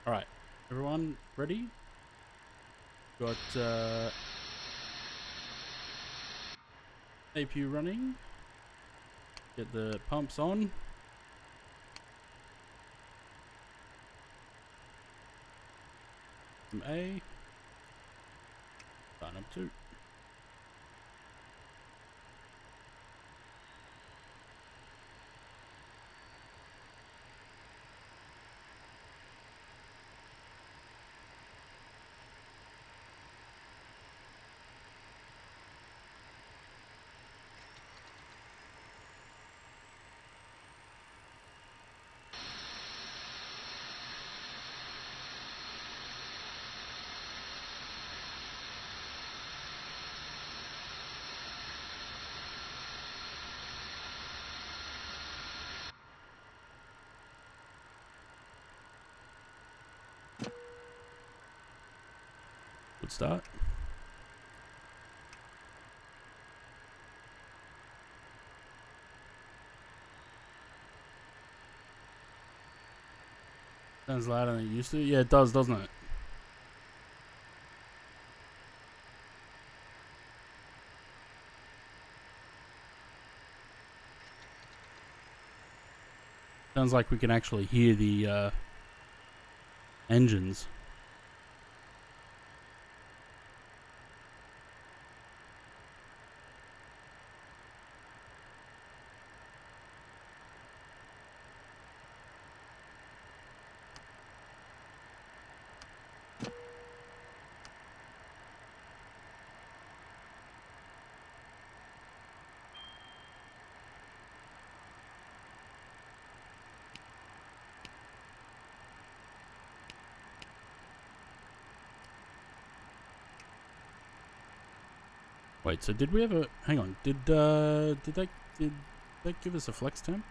Alright, everyone ready? Got APU running. Get the pumps on. From A. Sign up 2. Good start. Sounds louder than it used to. Yeah, it does, doesn't it? Sounds like we can actually hear the engines. Wait, so did we ever... Hang on, did they give us a flex temp?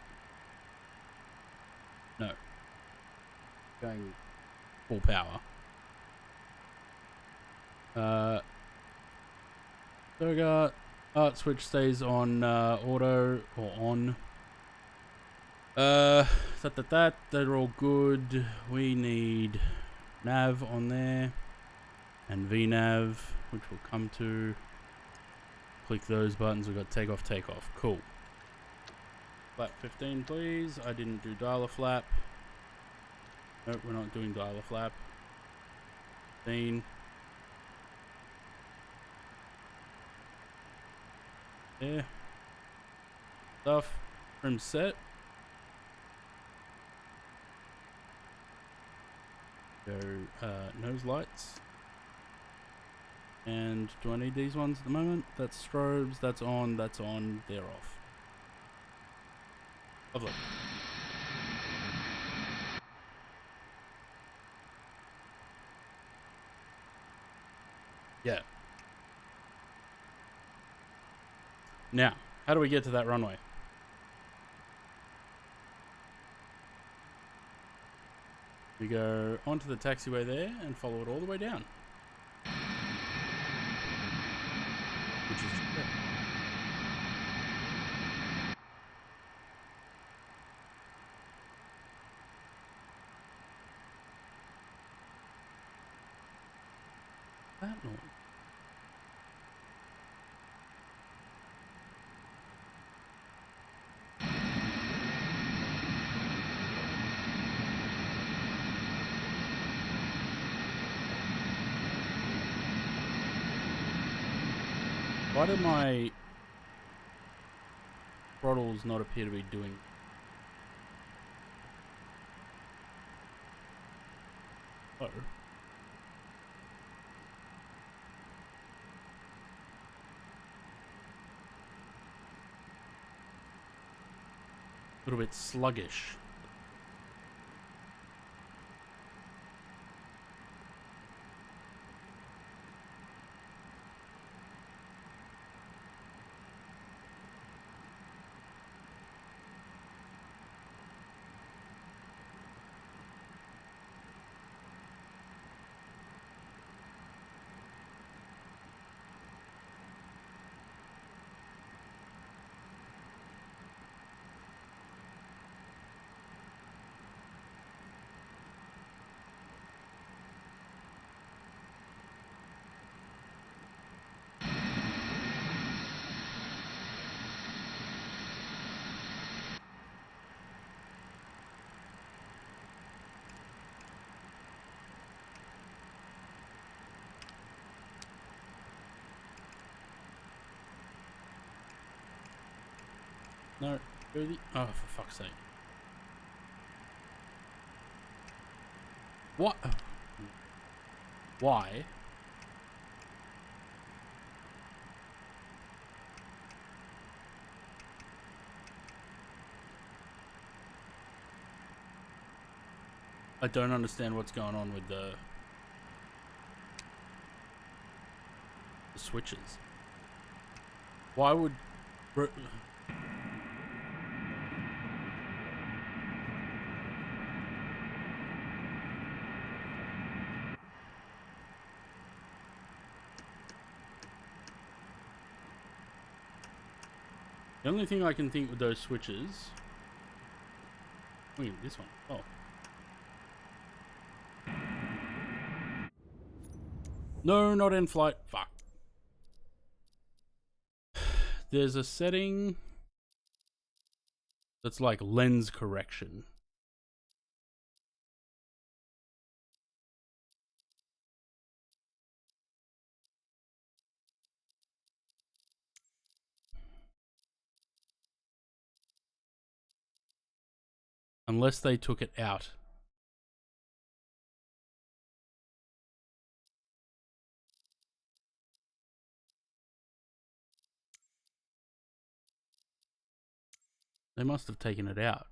No. Going full power. So we got art switch stays on auto or on. They're all good. We need nav on there and VNav, which we'll come to. Click those buttons. We've got takeoff, takeoff. Cool. Flap 15, please. I didn't do dialer flap. Nope, we're not doing dialer flap. 15. Yeah. Stuff. Trim set. Go nose lights. And do I need these ones at the moment? That's strobes, that's on, they're off. Lovely. Yeah. Now, how do we get to that runway? We go onto the taxiway there and follow it all the way down. Which is great. That noise. Why do my throttles not appear to be doing? Oh. A little bit sluggish. No, go the... Oh, for fuck's sake. What? Why? I don't understand what's going on with the switches. Why would... The only thing I can think with those switches... Wait, this one. Oh. No, not in flight. Fuck. There's a setting that's like lens correction. Unless they took it out. They must have taken it out.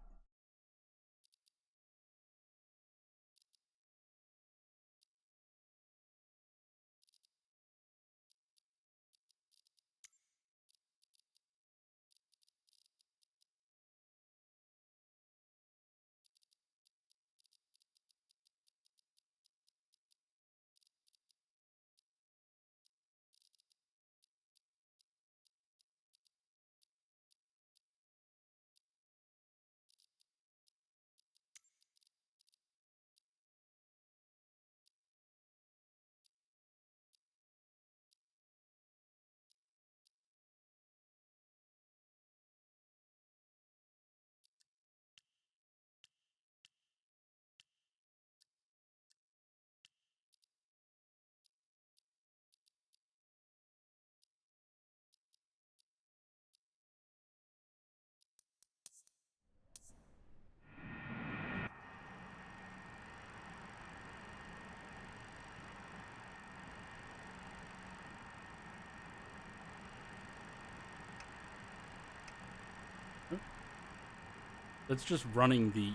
It's just running the...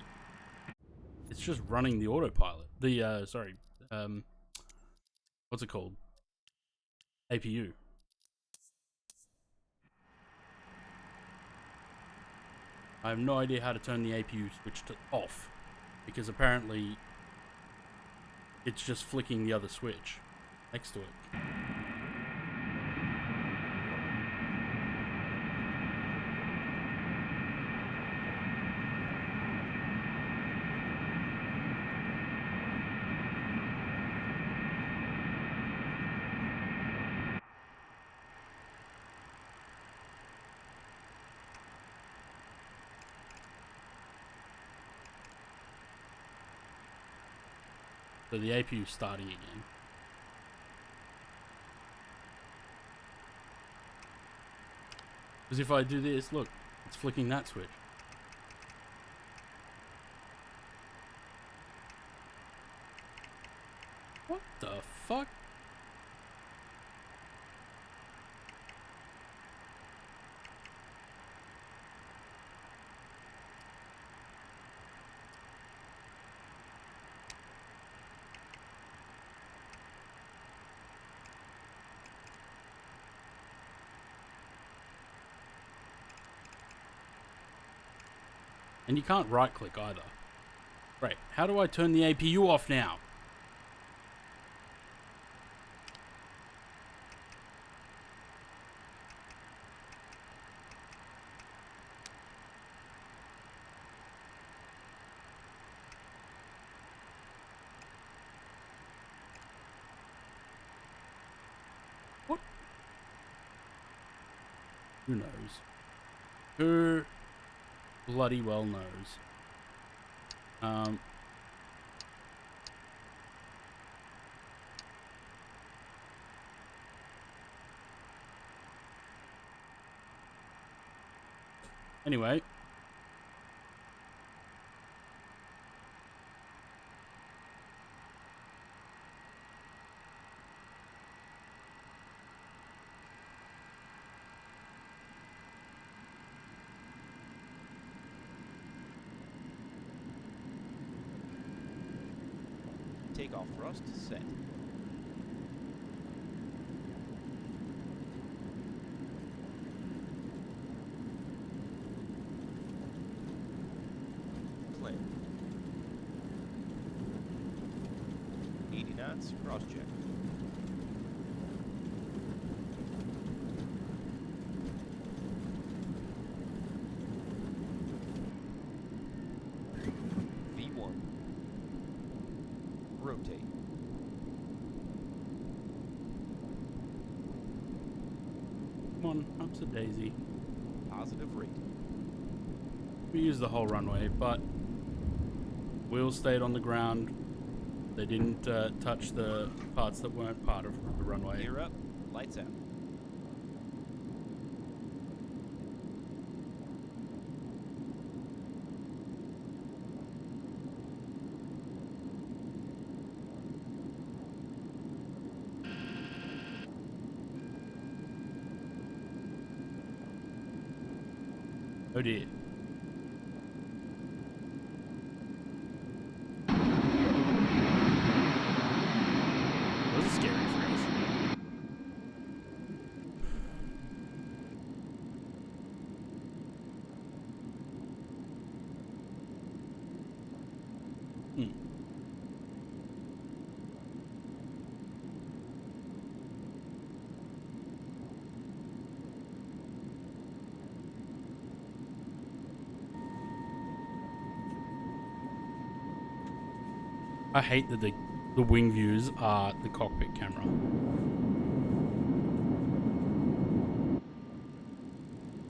It's just running the autopilot. The, sorry. What's it called? APU. I have no idea how to turn the APU switch to off. Because apparently... it's just flicking the other switch next to it. So the APU is starting again. Because if I do this, look, it's flicking that switch. What the fuck? And you can't right click either. Right, how do I turn the APU off now? What? Who knows? Who bloody well knows? Anyway. Takeoff thrust set. Clear. 80 knots, cross check. on, ups a daisy. Positive rate. We used the whole runway, but wheels stayed on the ground. They didn't touch the parts that weren't part of the runway. Gear up, lights out. Oh dear. That was a scary phrase. I hate that the wing views are the cockpit camera.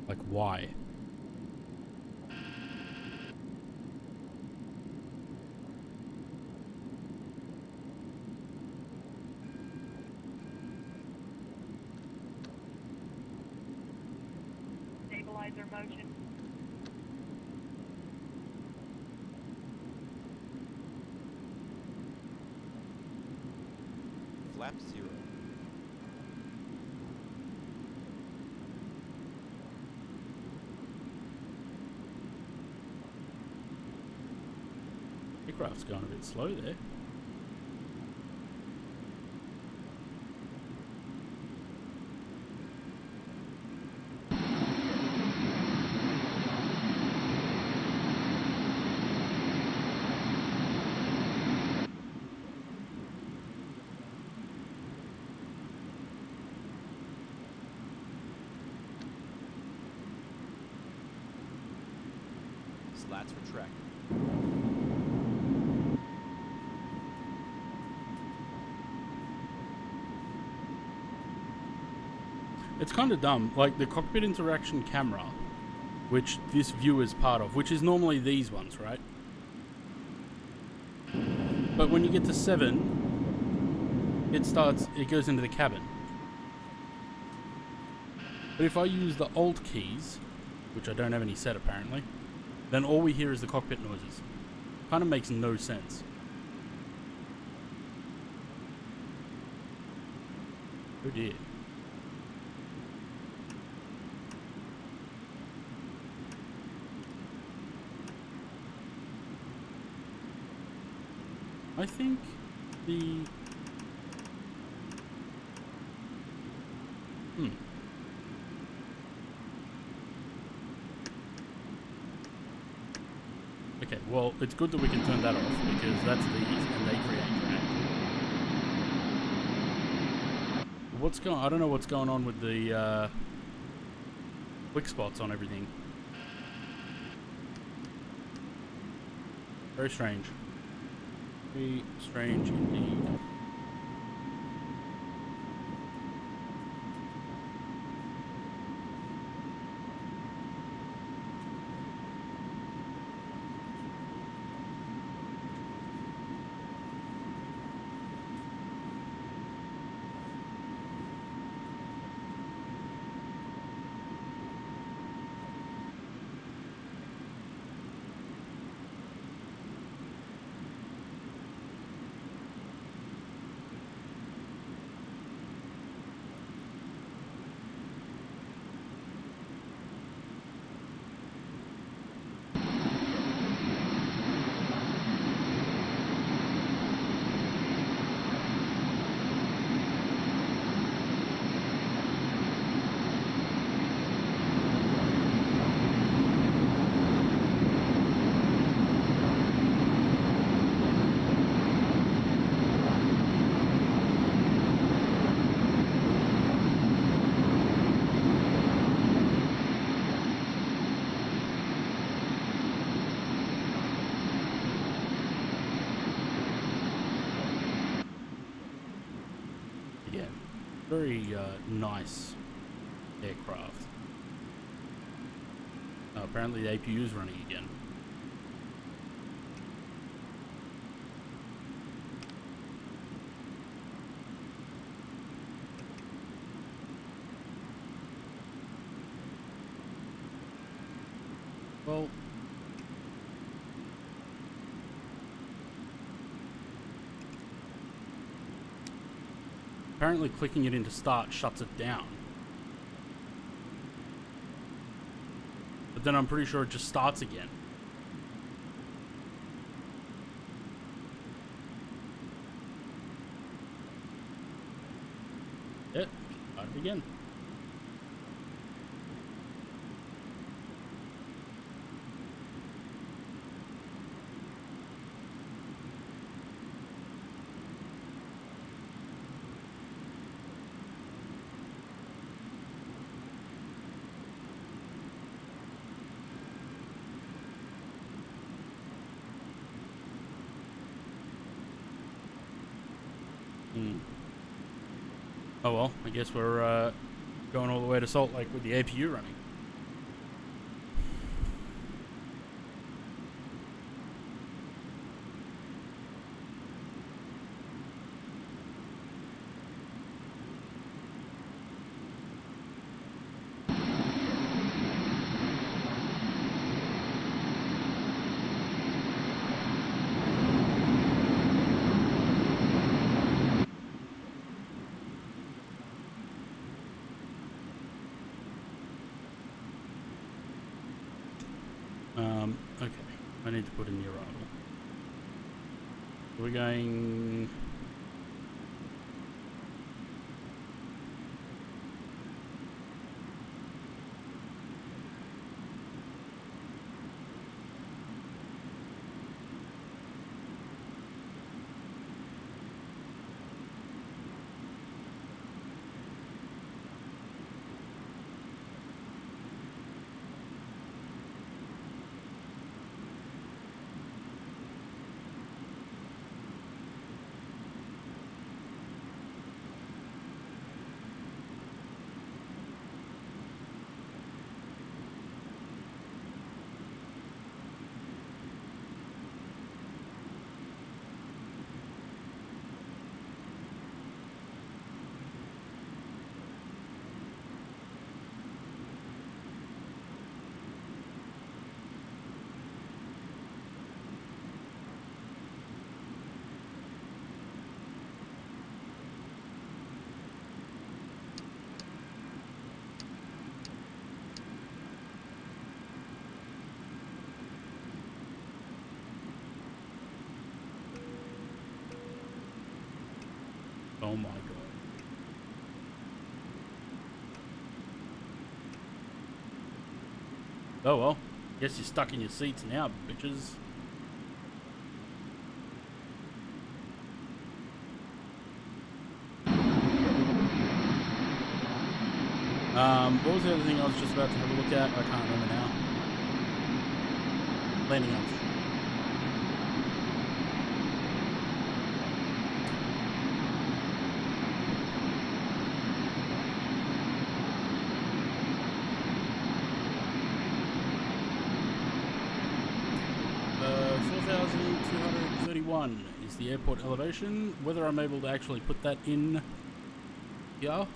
Like, why? Stabilizer motion. Flap 0. Aircraft's going a bit slow there. Slats retract. It's kind of dumb. Like, the cockpit interaction camera, which this view is part of, which is normally these ones, right? But when you get to 7, it goes into the cabin. But if I use the Alt keys, which I don't have any set apparently, then all we hear is the cockpit noises. Kind of makes no sense. Oh dear. I think the... Okay, well, it's good that we can turn that off, because that's these, and they create drag. I don't know what's going on with the, quick spots on everything. Very strange. Very strange indeed. Very nice aircraft. Apparently the APU is running again. Well, apparently clicking it into start shuts it down. But then I'm pretty sure it just starts again. Yep, start it again. Oh well, I guess we're going all the way to Salt Lake with the APU running. Okay, I need to put in the arrival. We're going... Oh my god. Oh well, guess you're stuck in your seats now, bitches. What was the other thing I was just about to have a look at? I can't remember now. Landing on. 4,231 is the airport elevation. Whether I'm able to actually put that in here,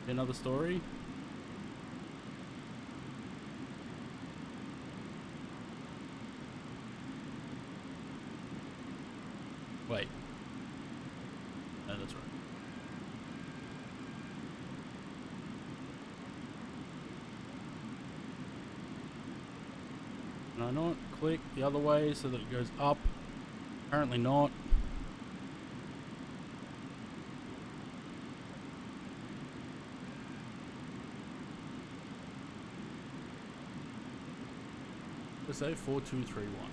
another story. Wait. No, that's right. Can I not click the other way so that it goes up? Apparently not. Let's say 4231.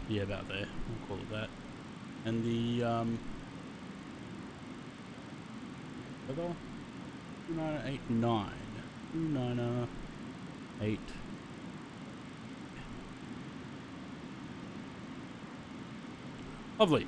Yeah, about there. We'll call it that. And the other 2989. 2989. Lovely.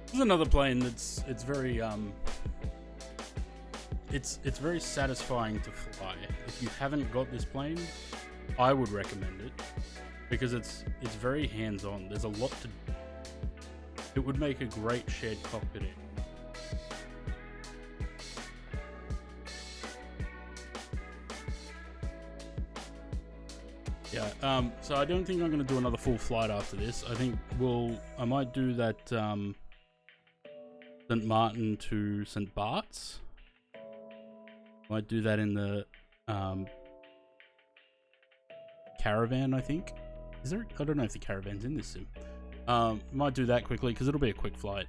This is another plane that's it's very very satisfying to fly. If you haven't got this plane, I would recommend it because it's very hands-on. There's a lot to. It would make a great shared cockpit. Yeah. So I don't think I'm going to do another full flight after this. I think I might do that. St. Martin to St. Bart's. Might do that in the caravan, I think. Is there? I don't know if the caravan's in this sim. Might do that quickly because it'll be a quick flight,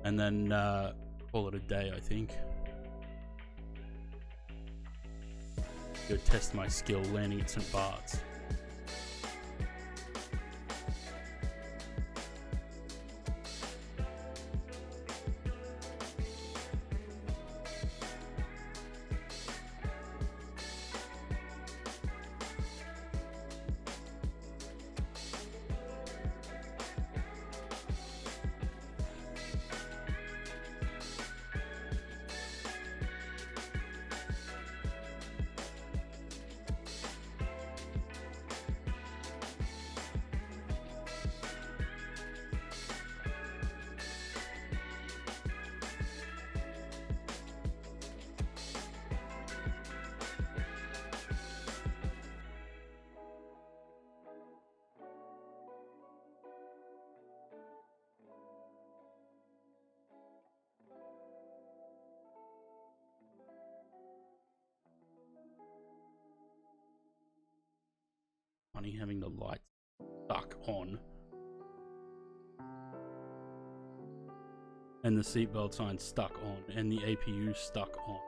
and then call it a day. I think. Go test my skill landing at St. Bart's. Funny having the lights stuck on and the seatbelt sign stuck on and the APU stuck on.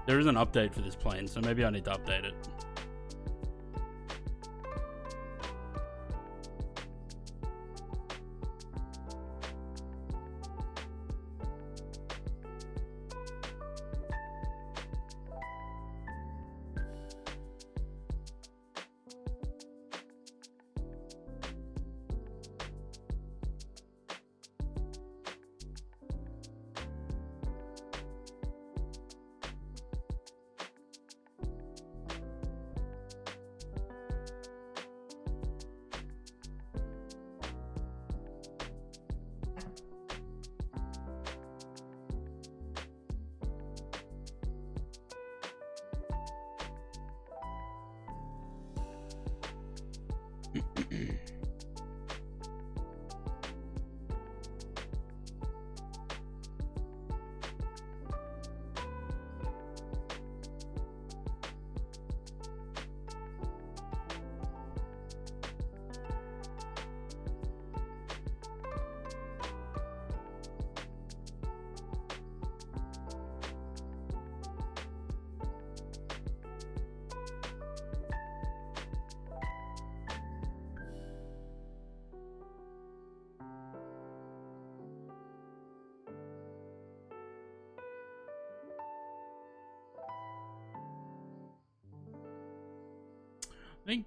There is an update for this plane, so maybe I need to update it. I think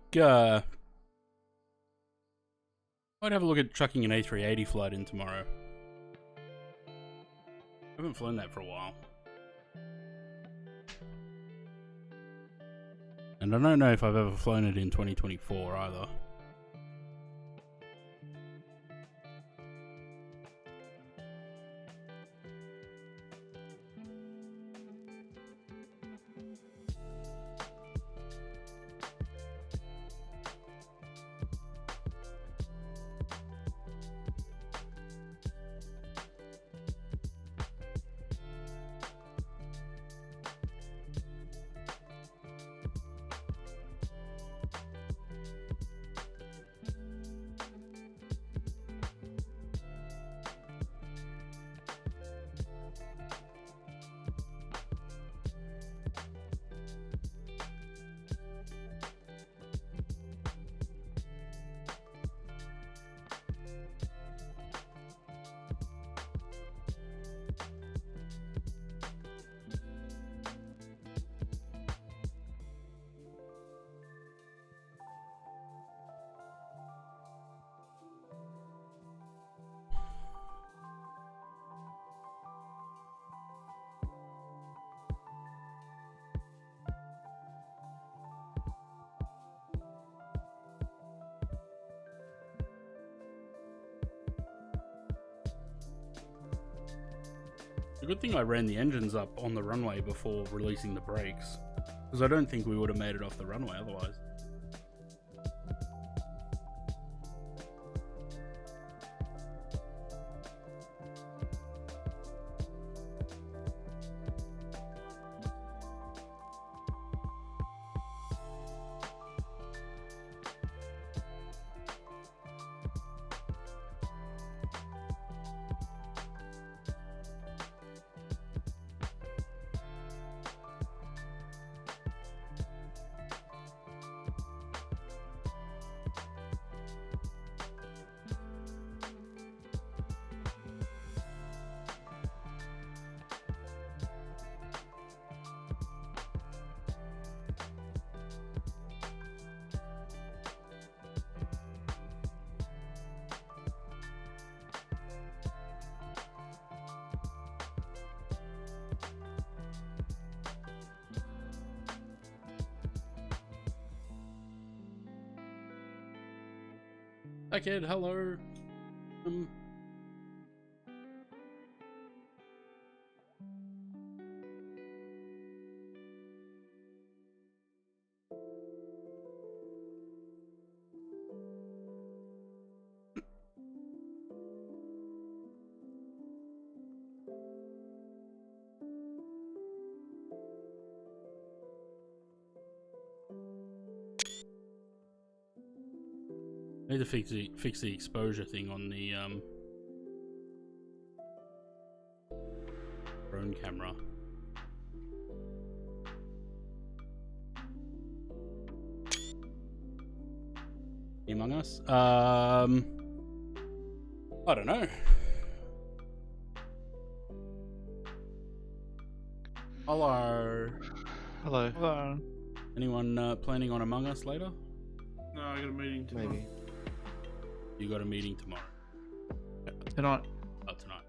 might have a look at chucking an A380 flight in tomorrow. I haven't flown that for a while. And I don't know if I've ever flown it in 2024 either. Good thing I ran the engines up on the runway before releasing the brakes, because I don't think we would have made it off the runway otherwise. Hi kid, hello. I need to fix the exposure thing on the drone camera. Among Us? I don't know. Hello. Hello. Hello. Anyone planning on Among Us later? No, I got a meeting tomorrow. Maybe. You got a meeting tomorrow? Tonight. Oh, tonight.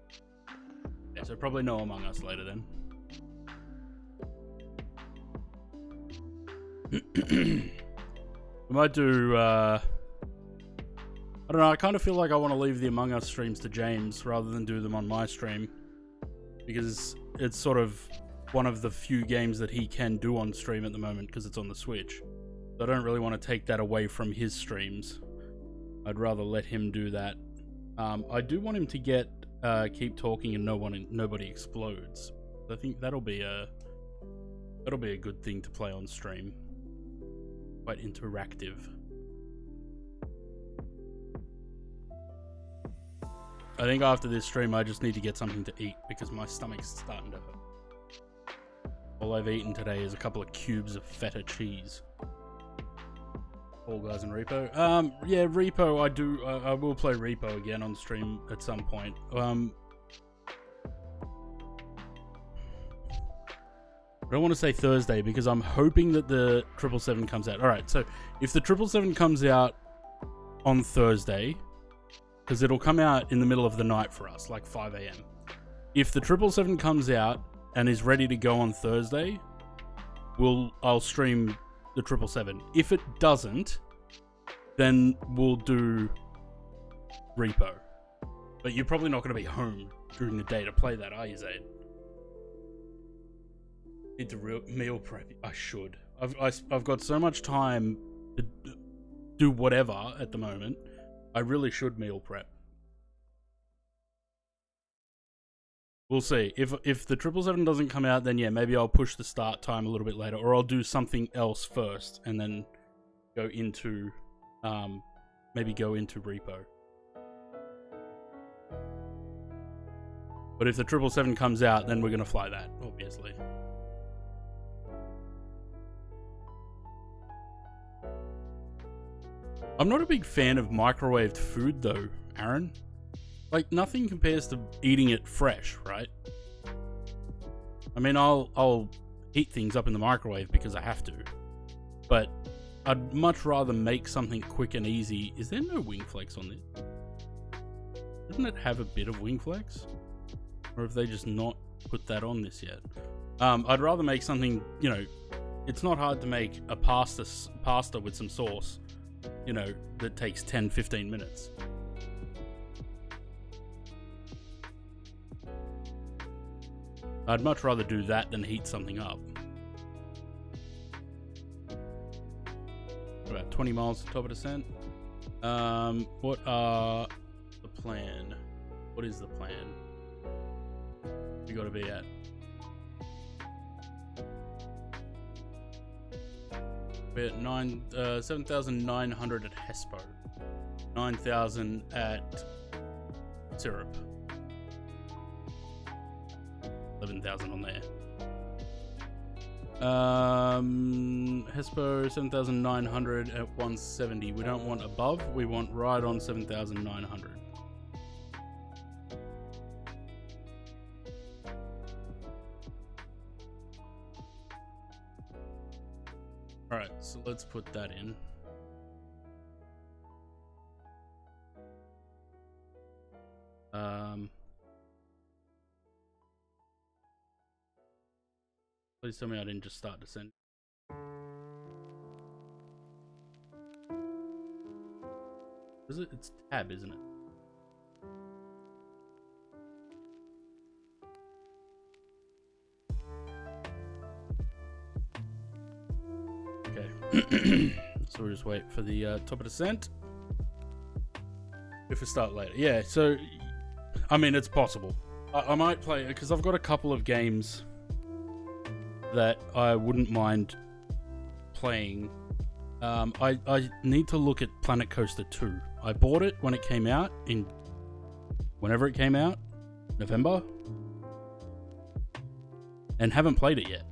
Yeah, so probably no Among Us later then. We might do, I don't know, I kind of feel like I want to leave the Among Us streams to James rather than do them on my stream. Because it's sort of one of the few games that he can do on stream at the moment because it's on the Switch. So I don't really want to take that away from his streams. I'd rather let him do that. I do want him to get keep talking and nobody explodes. I think that'll be a good thing to play on stream. Quite interactive. I think after this stream I just need to get something to eat because my stomach's starting to hurt. All I've eaten today is a couple of cubes of feta cheese. Fall Guys and Repo. Yeah, Repo. I will play Repo again on stream at some point. I don't want to say Thursday because I'm hoping that the 777 comes out. All right, so if the 777 comes out on Thursday, because it'll come out in the middle of the night for us, like 5 a.m. If the 777 comes out and is ready to go on Thursday, I'll stream the 777. If it doesn't, then we'll do Repo. But you're probably not going to be home during the day to play that, are you, Zaid? Need to meal prep. I should. I've got so much time to do whatever at the moment. I really should meal prep. We'll see. If the 777 doesn't come out, then yeah, maybe I'll push the start time a little bit later, or I'll do something else first and then go into maybe go into Repo. But if the 777 comes out, then we're gonna fly that, obviously. I'm not a big fan of microwaved food though, Aaron. Like, nothing compares to eating it fresh, right? I mean, I'll heat things up in the microwave because I have to. But I'd much rather make something quick and easy. Is there no wing flex on this? Doesn't it have a bit of wing flex? Or have they just not put that on this yet? I'd rather make something, you know, it's not hard to make a pasta with some sauce, you know, that takes 10-15 minutes. I'd much rather do that than heat something up. About 20 miles to top of descent. What are the plan? What is the plan? We got to be at. We're at 7,900 at Hespo. 9,000 at Syrup. 11,000 on there. Hespo 7,900 at 170. We don't want above. We want right on 7,900. All right, so let's put that in. Please tell me I didn't just start descending. Is it? It's tab, isn't it? Okay. So we'll just wait for the top of descent. If we start later. Yeah, so, I mean, it's possible. I might play, because I've got a couple of games that I wouldn't mind playing. I need to look at Planet Coaster 2. I bought it when it came out, whenever it came out, November, and haven't played it yet.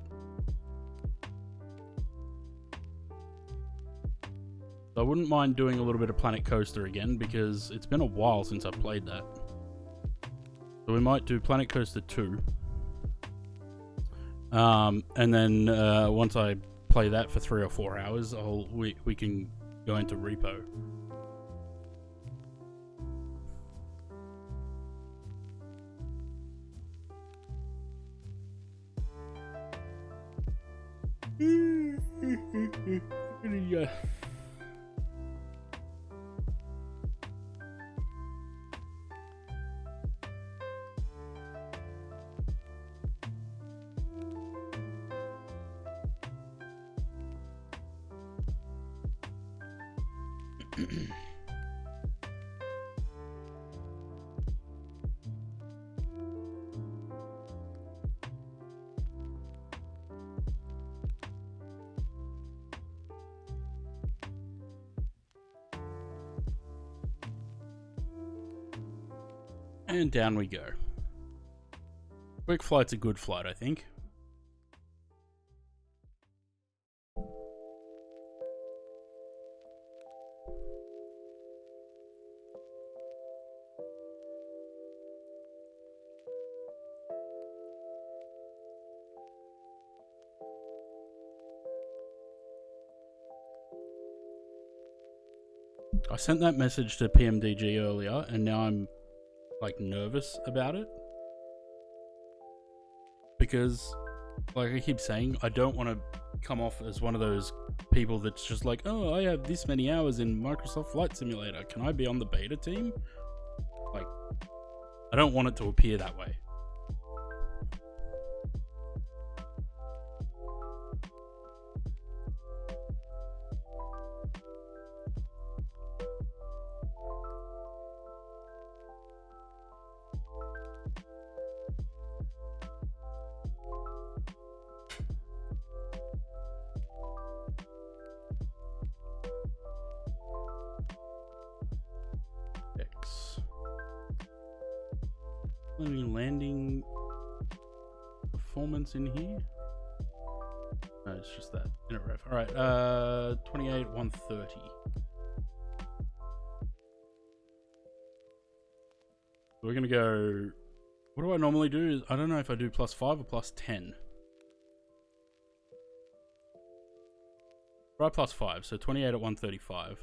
So I wouldn't mind doing a little bit of Planet Coaster again, because it's been a while since I've played that. So we might do Planet Coaster 2. And then once I play that for 3 or 4 hours, we can go into Repo. Yeah. And down we go. Quick flight's a good flight, I think. I sent that message to PMDG earlier, and now I'm like nervous about it because, like I keep saying, I don't want to come off as one of those people that's just like, oh, I have this many hours in Microsoft Flight Simulator. Can I be on the beta team? Like, I don't want it to appear that way. X. Any landing performance in here? No, it's just that. Init ref. Alright, 28, 130. We're gonna go. What do I normally do? I don't know if I do +5 or +10. Try +5, so 28 at 135.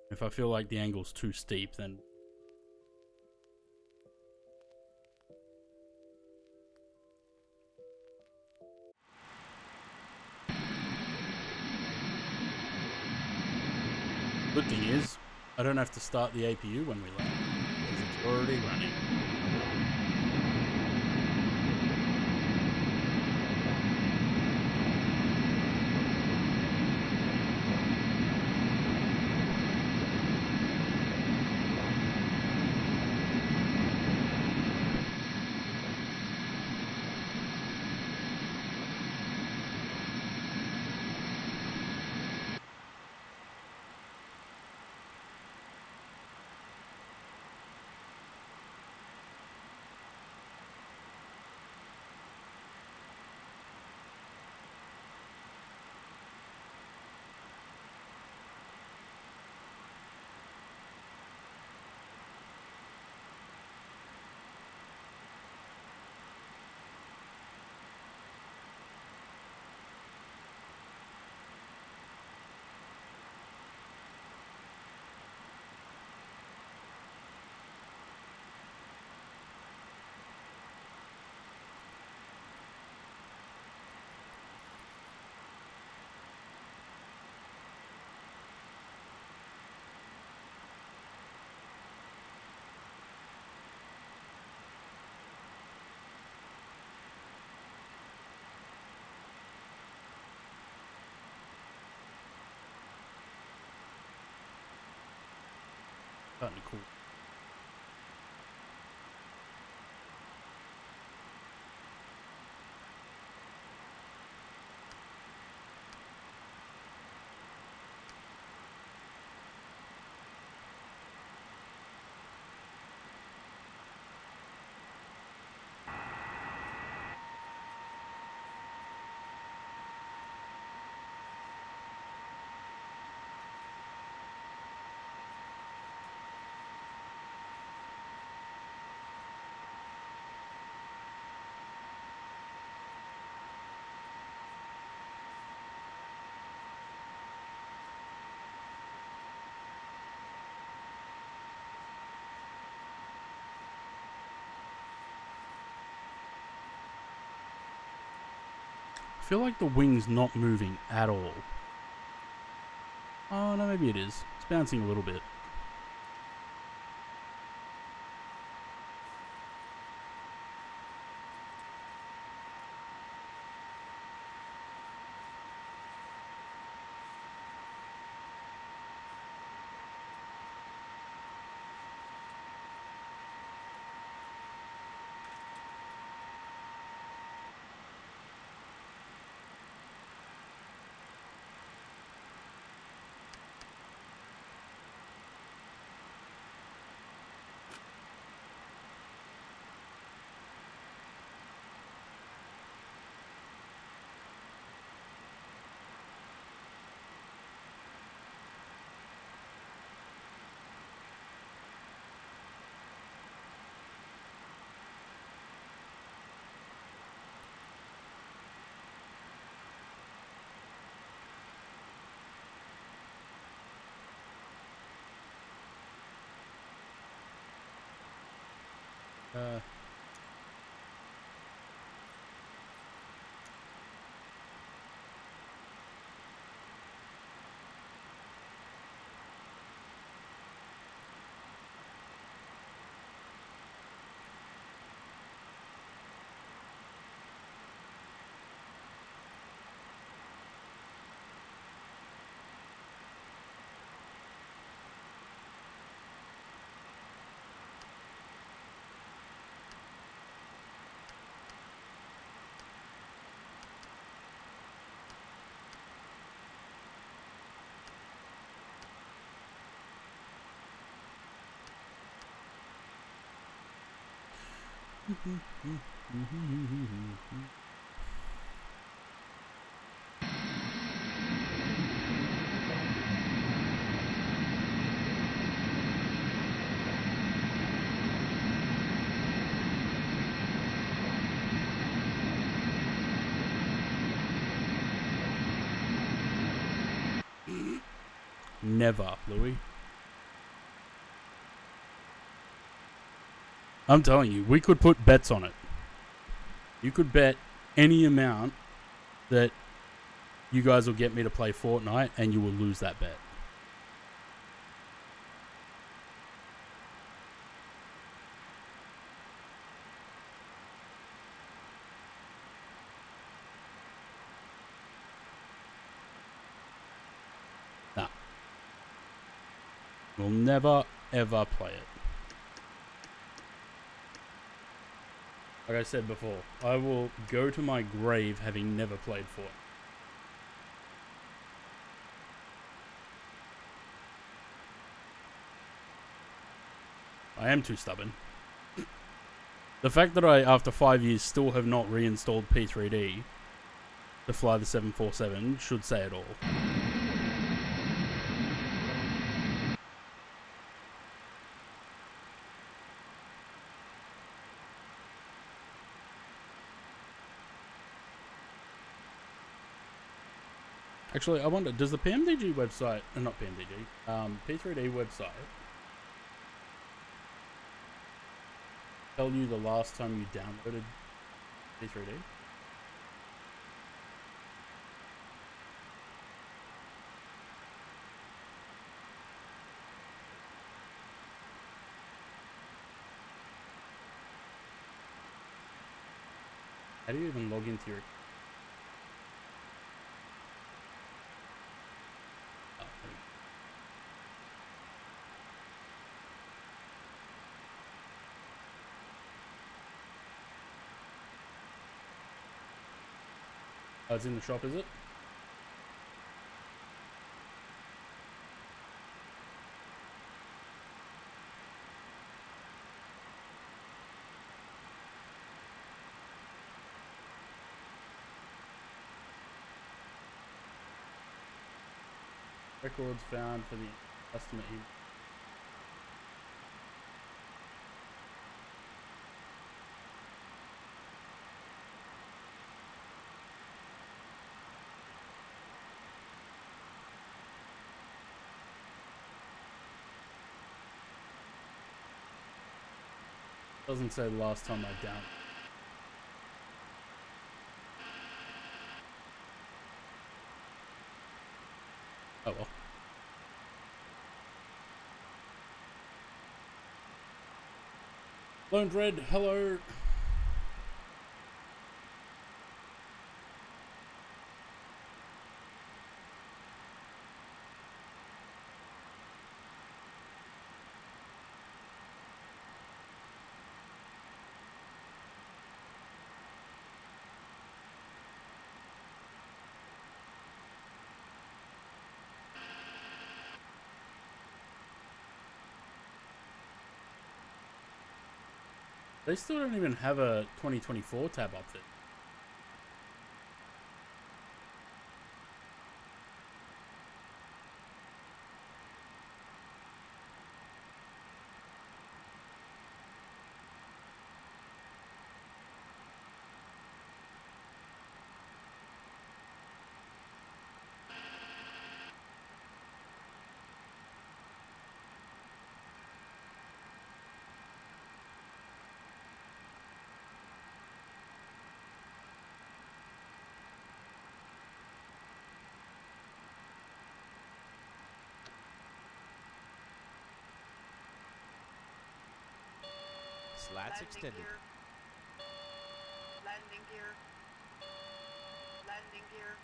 If I feel like the angle's too steep, then good thing is, I don't have to start the APU when we land, because it's already running. Starting to cool. I feel like the wing's not moving at all. Oh, no, maybe it is. It's bouncing a little bit. Never, Louis. I'm telling you, we could put bets on it. You could bet any amount that you guys will get me to play Fortnite, and you will lose that bet. Nah. We'll never, ever play it. Like I said before, I will go to my grave having never played Fortnite. I am too stubborn. The fact that I, after 5 years, still have not reinstalled P3D to fly the 747 should say it all. Actually, I wonder, does the PMDG website, not PMDG, P3D website tell you the last time you downloaded P3D? How do you even log into your... Oh, there we go. Oh, it's in the shop, is it? Records found for the customer email. Doesn't say the last time I downloaded. Oh well. Lone Dread, hello. They still don't even have a 2024 tab up there. Slats extended. Landing gear. Landing gear.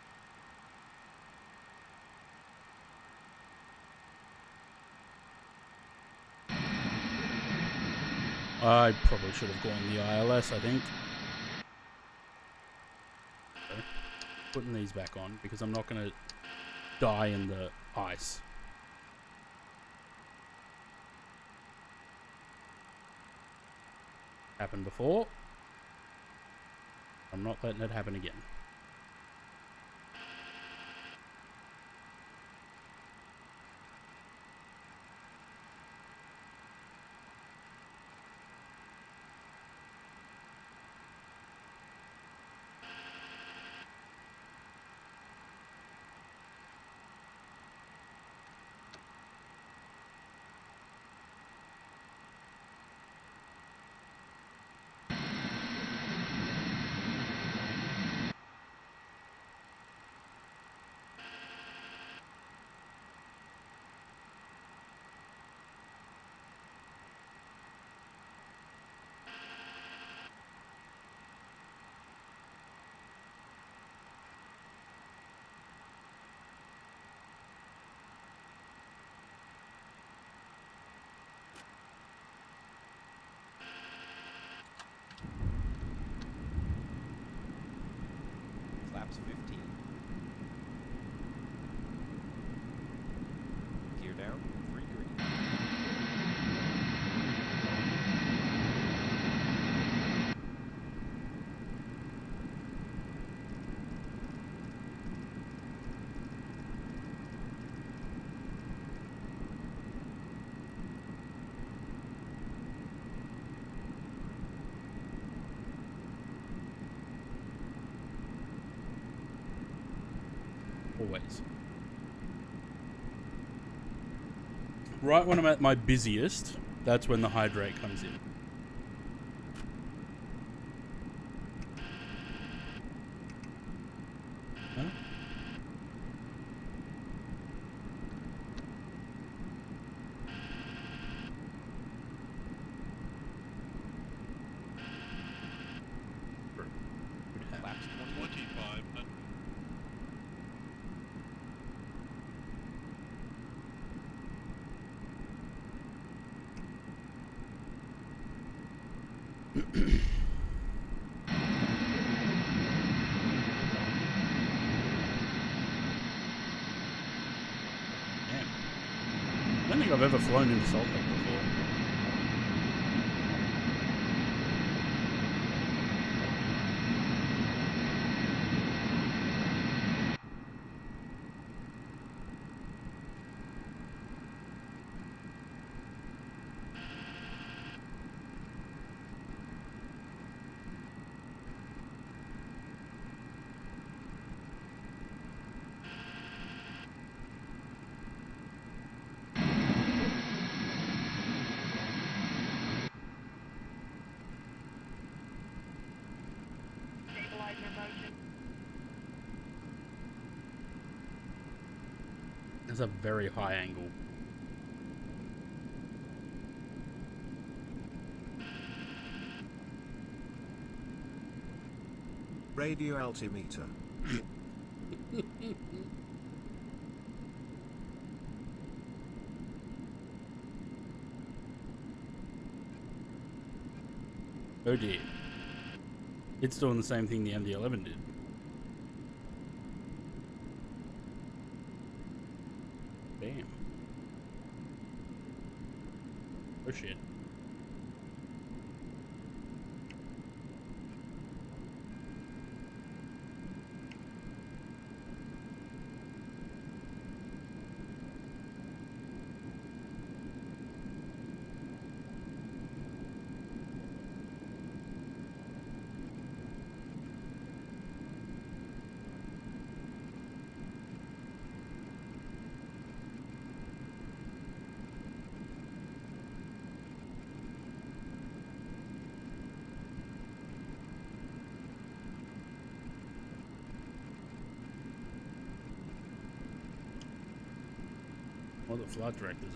I probably should have gone the ILS, I think. Okay. Putting these back on because I'm not going to die in the ice. Happened before. I'm not letting it happen again. Flaps 15. Gear down, 3 green. Always. Right when I'm at my busiest, that's when the hydrate comes in. Huh? Flaps 25. I don't think I've ever flown into Salt Lake before. Stabilizer motion. That's a very high angle. Radio altimeter. Oh dear. It's doing the same thing the MD-11 did. Damn. Oh shit. Well, the flight directors.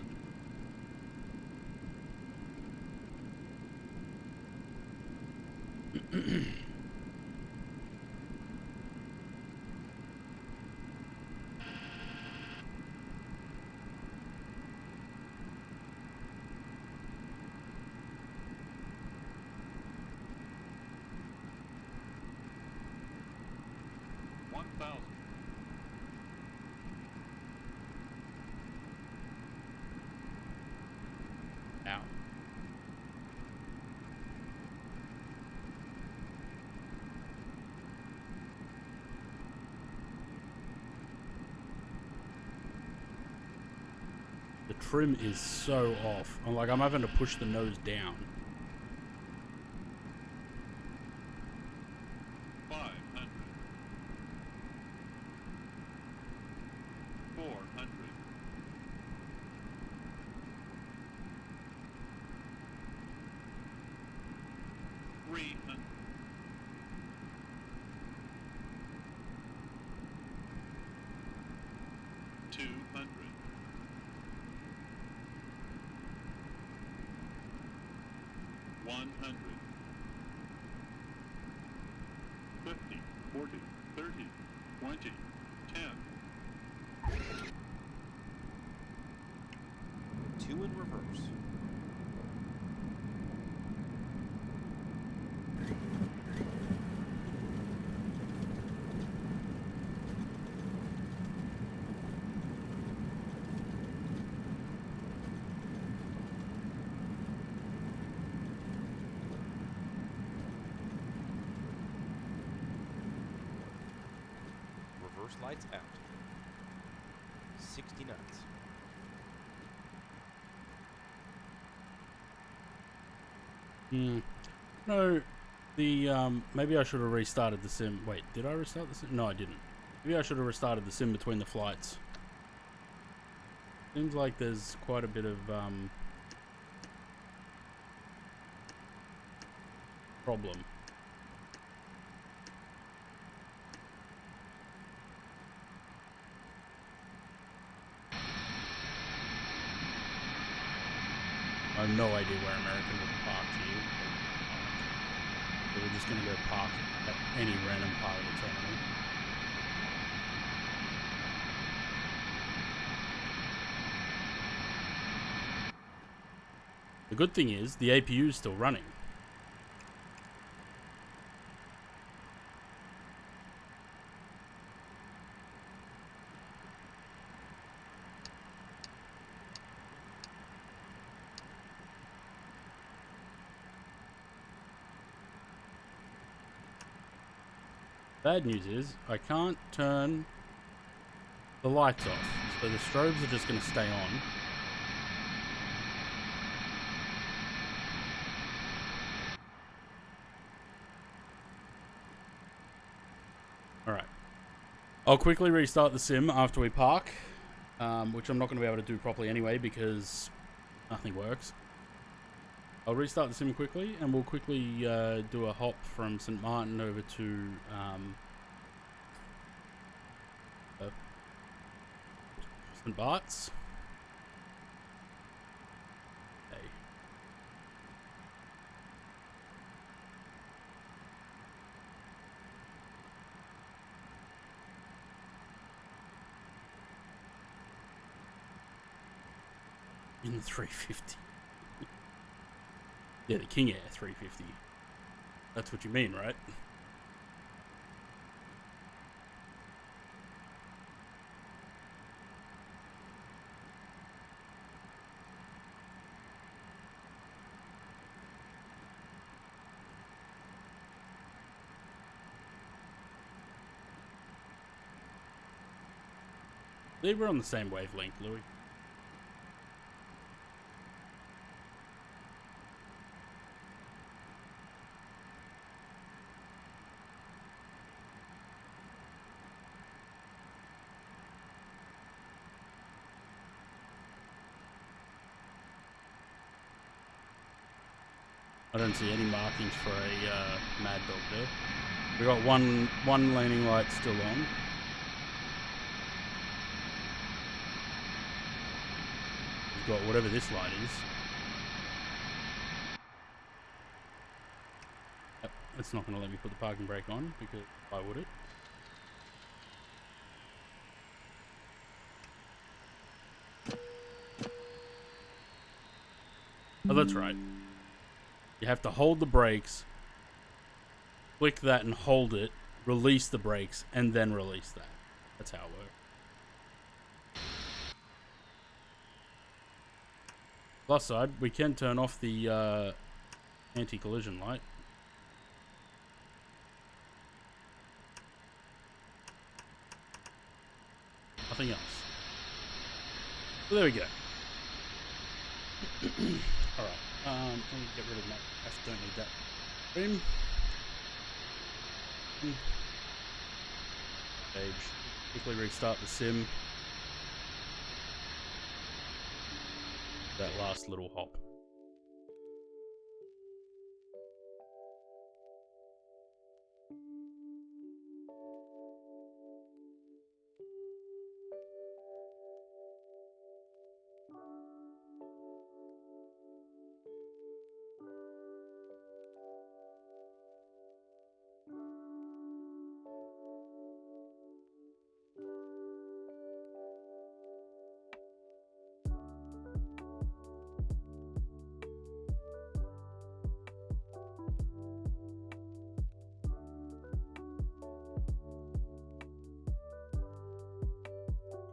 Ow. The trim is so off. I'm having to push the nose down. 500. 400. 300. 200. 100. 50, 40, 30, 20, 10. 2 in reverse. Reverse lights out. 60 knots. No, maybe I should have restarted the sim. Wait, did I restart the sim? No, I didn't. Maybe I should have restarted the sim between the flights. Seems like there's quite a bit of problem. I have no idea where American would park here. So we're just gonna go park at any random part of the terminal. The good thing is the APU is still running. Bad news is I can't turn the lights off, so the strobes are just going to stay on. Alright. I'll quickly restart the sim after we park, which I'm not going to be able to do properly anyway because nothing works. I'll restart the sim quickly, and we'll quickly do a hop from St. Martin over to St. Bart's. Okay. In the 350. Yeah, the King Air 350. That's what you mean, right? They were on the same wavelength, Louis. I don't see any markings for a Mad Dog there. We got one laning light still on. We've got whatever this light is. Yep. It's not going to let me put the parking brake on because why would it? Oh, that's right. You have to hold the brakes, click that and hold it, release the brakes, and then release that. That's how it works. Plus side, we can turn off the anti-collision light. Nothing else. So there we go. Alright, let me get rid of that. I don't need that. Boom. Page. Quickly restart the sim. That last little hop.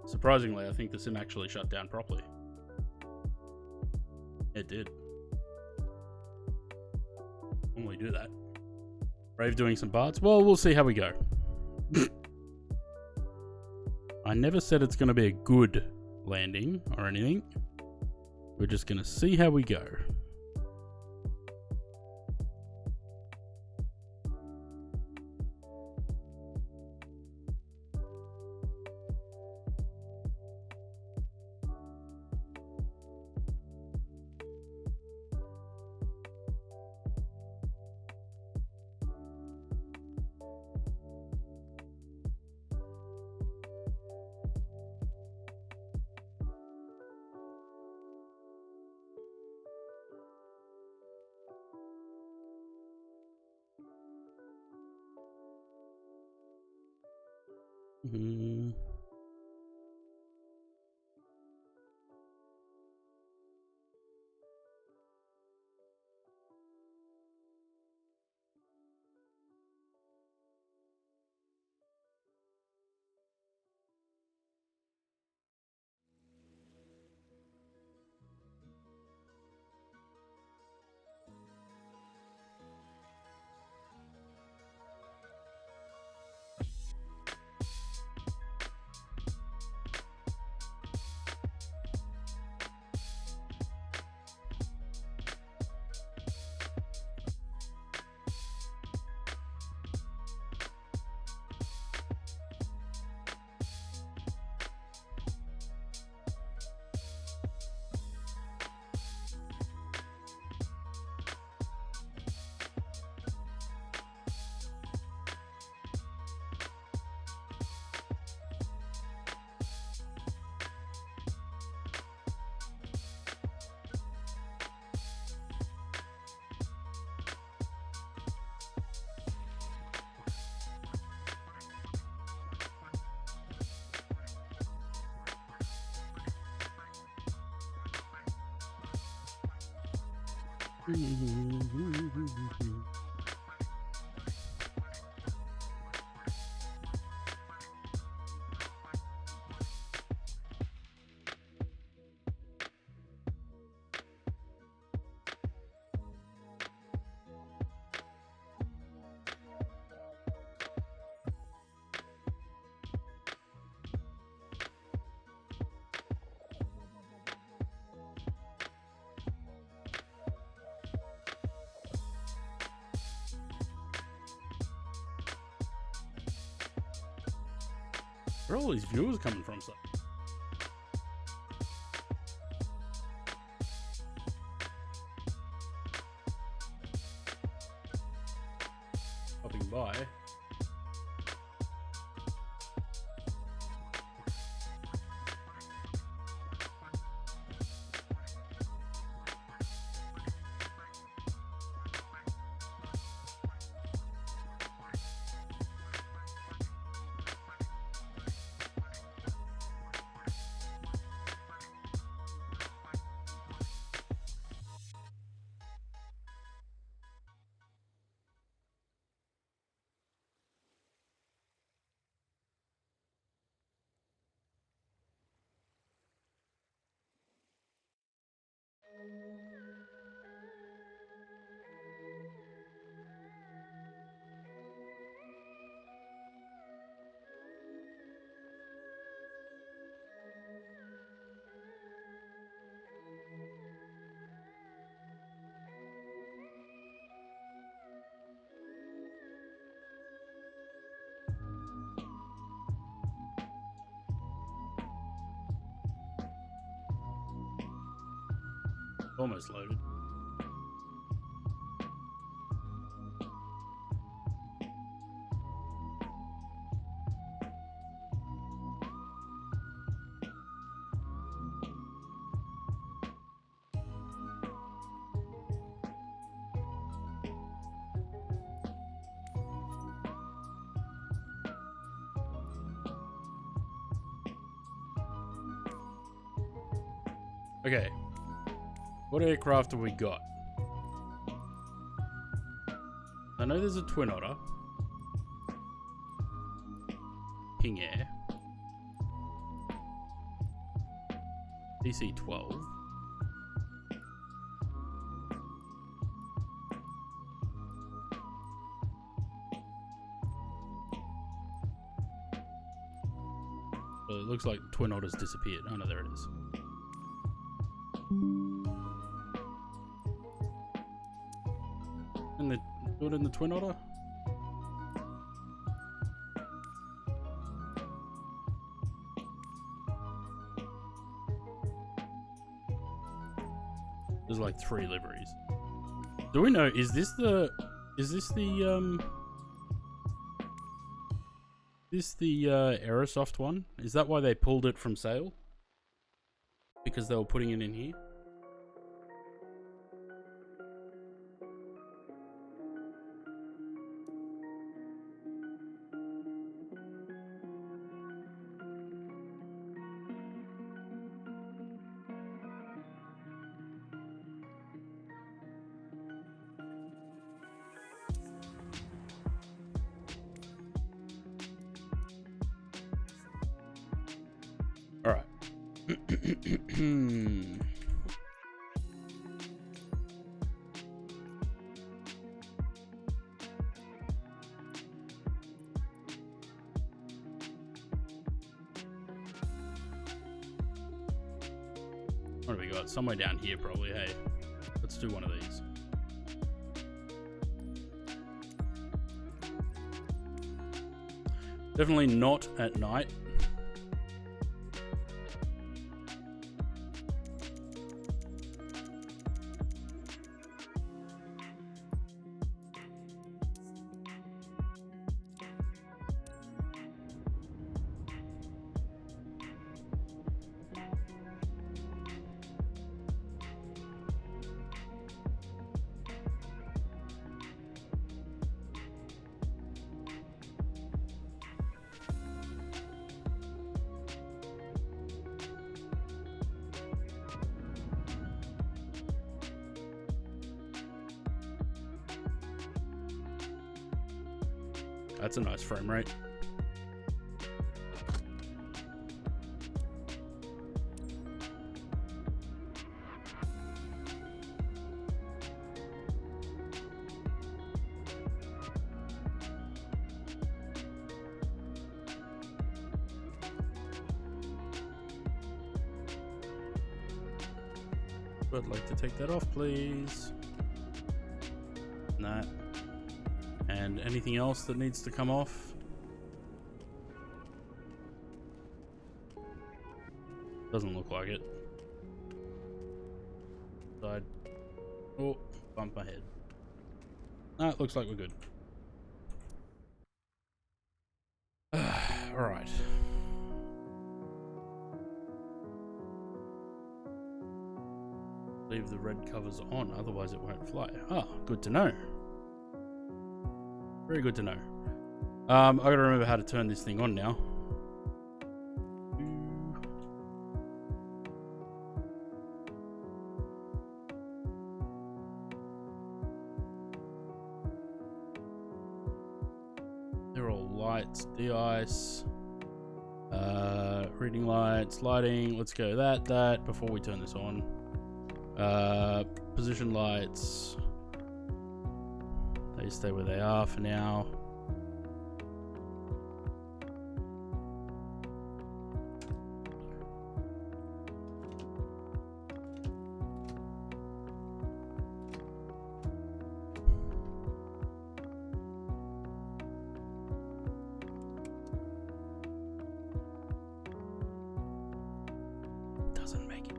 Surprisingly, I think the sim actually shut down properly. It did. Normally do that. Brave doing some parts? Well, we'll see how we go. I never said it's going to be a good landing or anything. We're just going to see how we go. Mm-hmm. Where are all these viewers coming from, sir? Popping by. Almost loaded. Okay. What aircraft have we got? I know there's a Twin Otter. King Air. DC-12. Well, it looks like Twin Otter's disappeared. Oh no, there it is. Do it in the Twin Otter? There's like 3 liveries. Do we know, is this the Aerosoft one? Is that why they pulled it from sale? Because they were putting it in here? Alright. What have we got? Somewhere down here probably, hey. Let's do one of these. Definitely not at night. That's a nice frame rate. I'd like to take that off, please. That. And anything else that needs to come off? Doesn't look like it. Side. Oh, bump my head. No, it looks like we're good. Alright. Leave the red covers on, otherwise it won't fly. Ah, good to know. Very good to know. I gotta remember how to turn this thing on now. They're all lights, de-ice, reading lights, lighting. Let's go that, before we turn this on. Position lights. They stay where they are for now. Doesn't make it.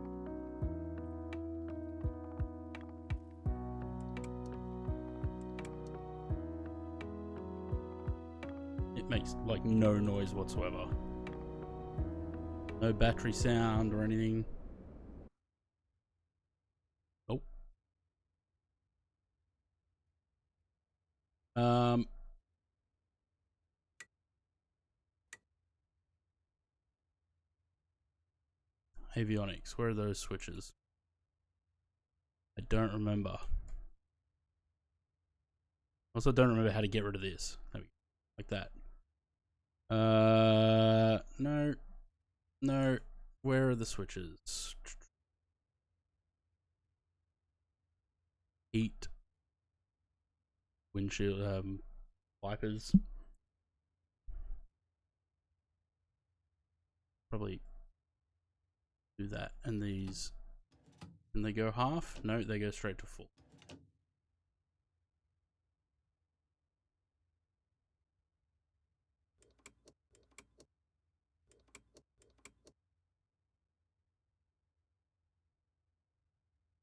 It makes like no noise whatsoever. No battery sound or anything. Nope. Avionics, where are those switches? I don't remember. Also don't remember how to get rid of this. There we go. Like that. No. No. Where are the switches? Heat. Windshield, wipers. Probably do that. And these, can they go half? No, they go straight to full.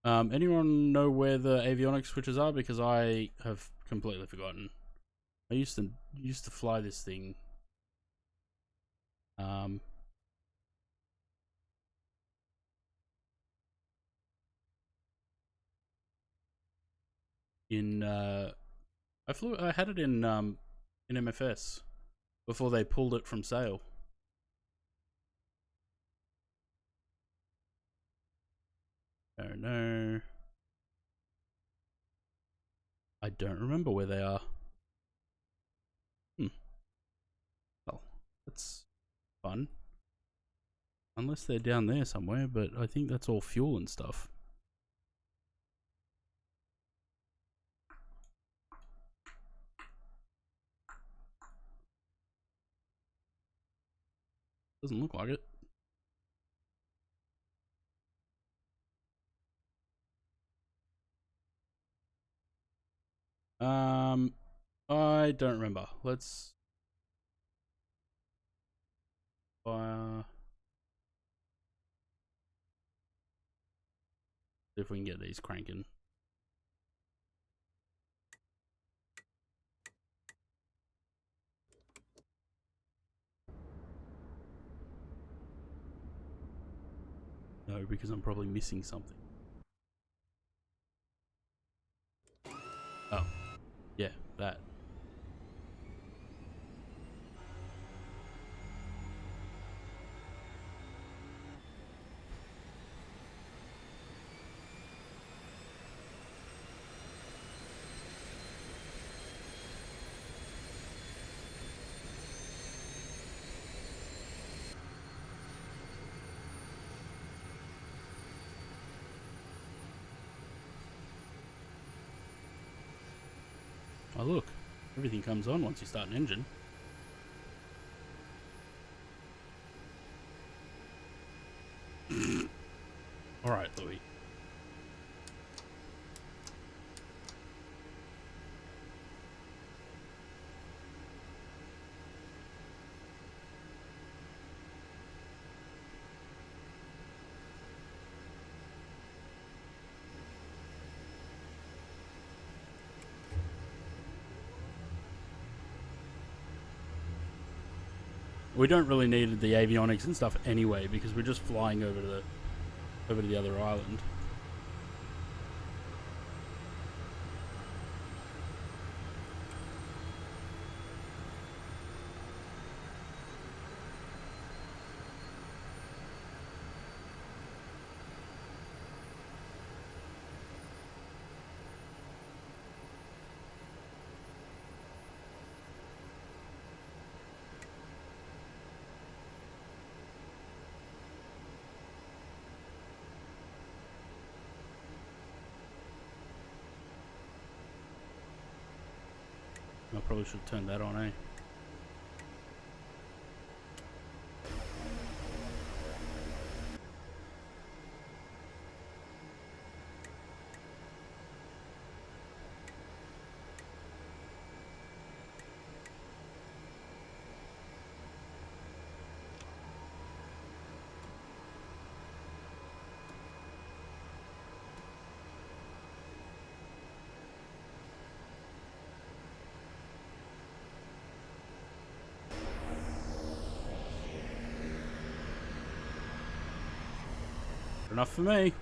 Anyone know where the avionics switches are? Because I have completely forgotten. I used to fly this thing. I had it in MFS before they pulled it from sale. Oh no. I don't remember where they are. Well, that's fun. Unless they're down there somewhere, but I think that's all fuel and stuff. Doesn't look like it. I don't remember. Let's see if we can get these cranking. No, because I'm probably missing something. Oh, yeah, that. Oh look, everything comes on once you start an engine. Alright, Louis. We don't really need the avionics and stuff anyway because we're just flying over to the other island. I probably should turn that on, eh? Enough for me.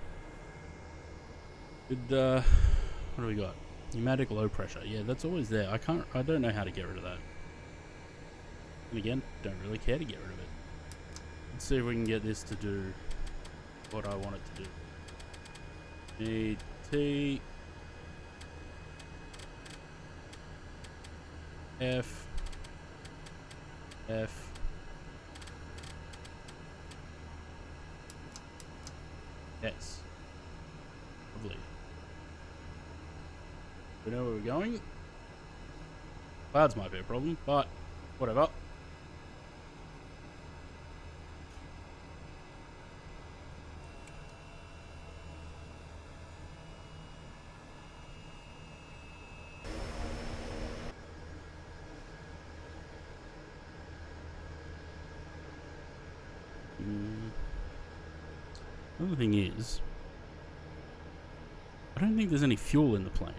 Good, what do we got? Pneumatic low pressure. Yeah, that's always there. I don't know how to get rid of that. And again, don't really care to get rid of it. Let's see if we can get this to do what I want it to do. Need T. F. F. Yes. Lovely. We know where we're going. Clouds might be a problem, but whatever. Another thing is, I don't think there's any fuel in the plane.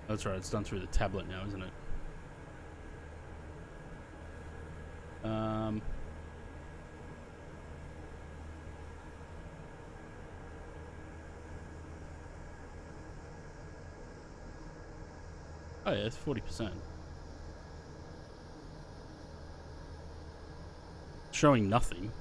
That's right, it's done through the tablet now, isn't it? Oh yeah, it's 40%. Showing nothing.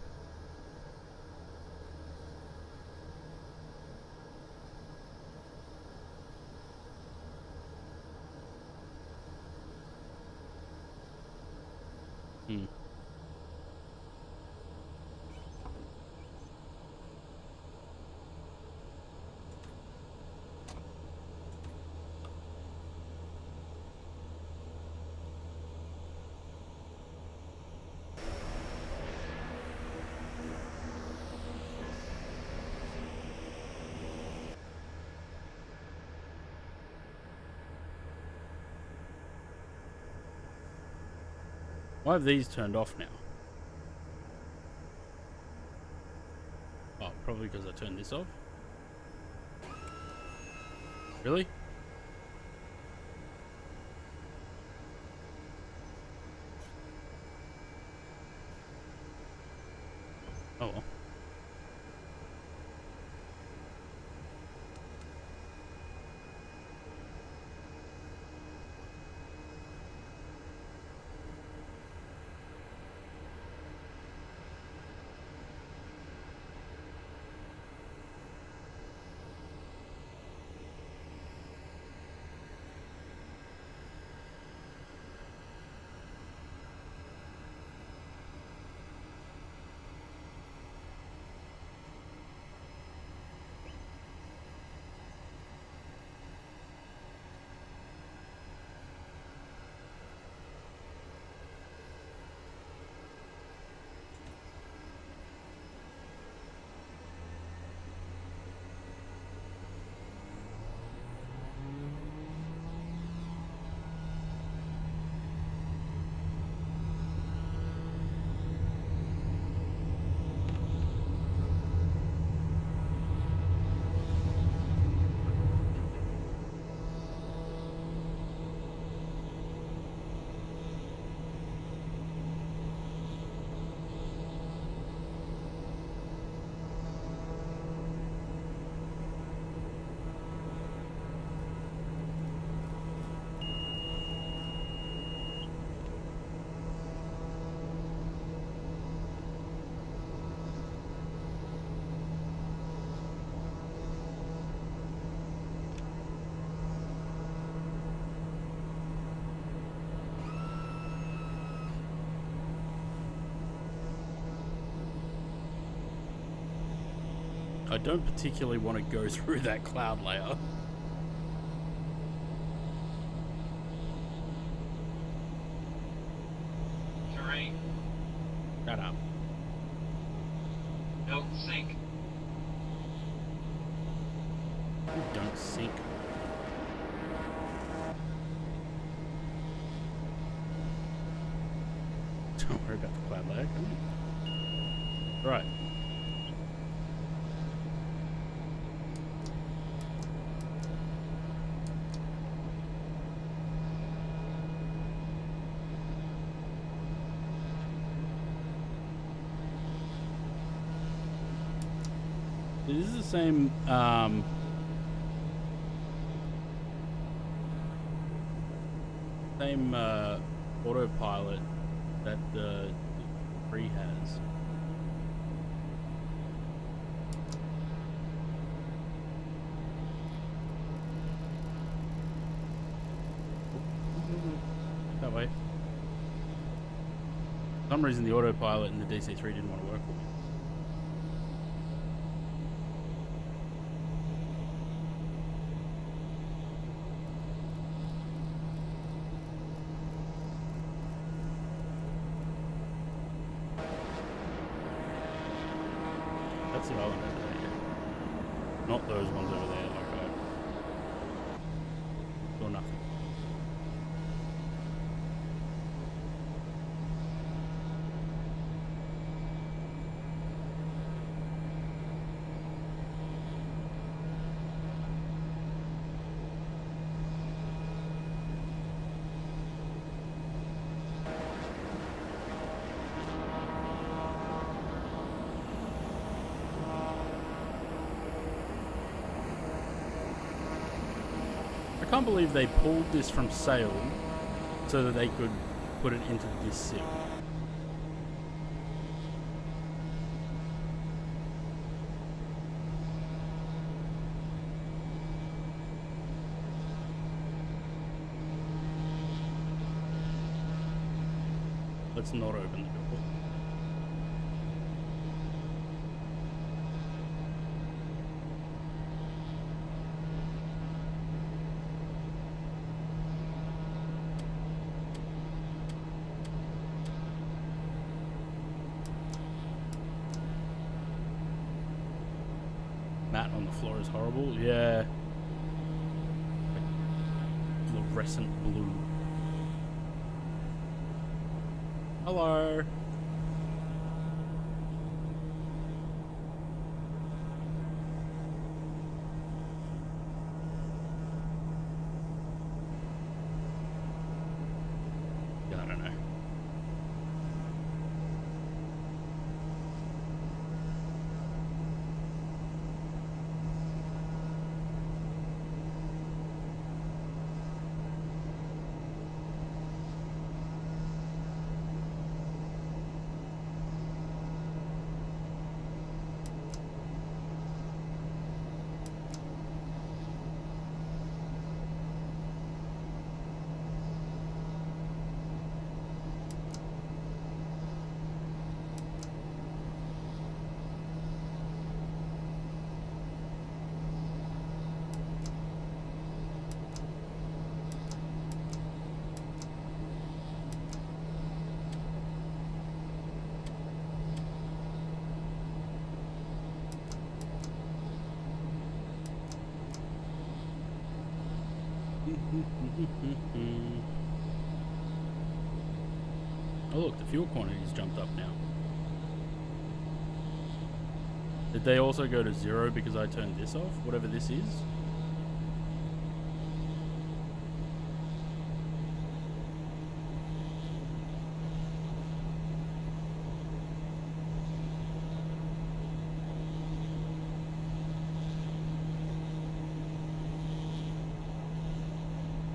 Why have these turned off now? Oh, probably because I turned this off. Really? Oh well. I don't particularly want to go through that cloud layer. Terrain. Shut up. Don't sink. Don't sink. Don't worry about the cloud layer. Come on. Right. This is the same autopilot that the 3 has. That way. For some reason the autopilot in the DC-3 didn't want to work with me. That's the island over there. Not those ones over there, like or nothing. I can't believe they pulled this from Salem so that they could put it into this sim. Let's not open the door. Mat on the floor is horrible. Yeah. Like fluorescent blue. Hello. I don't know. Oh look, the fuel quantity's jumped up now. Did they also go to 0 because I turned this off, whatever this is?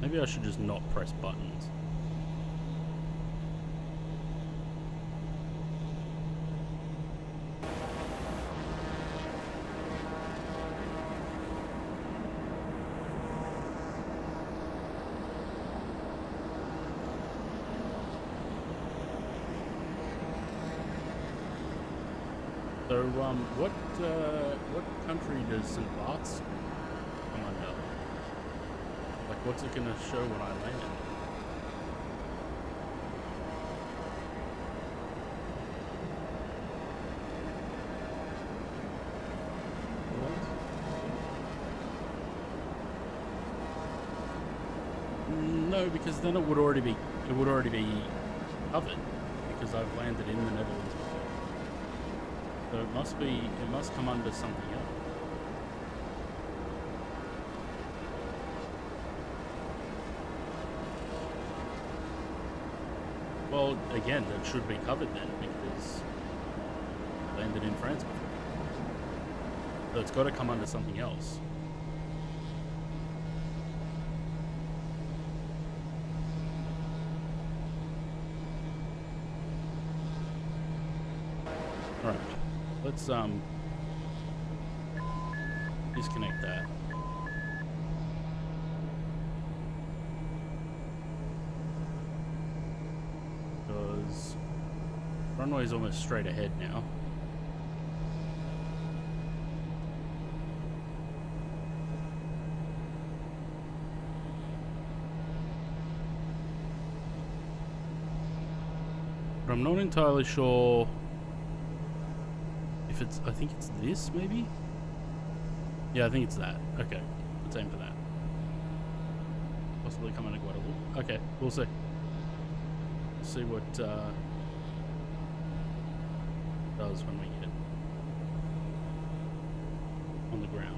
Maybe I should just not press buttons. So, what country does St. Bart's come under? Like, what's it gonna show when I land? No, because then it would already be covered because I've landed in the Netherlands before. So it must come under something else. Well, again, that should be covered then because I landed in France before. So it's got to come under something else. Alright, let's disconnect that. Because runway is almost straight ahead now. But I'm not entirely sure if it's, I think it's this maybe? Yeah, I think it's that. Okay, let's aim for that. Possibly coming to Guadeloupe. Okay, we'll see. See what does when we get on the ground.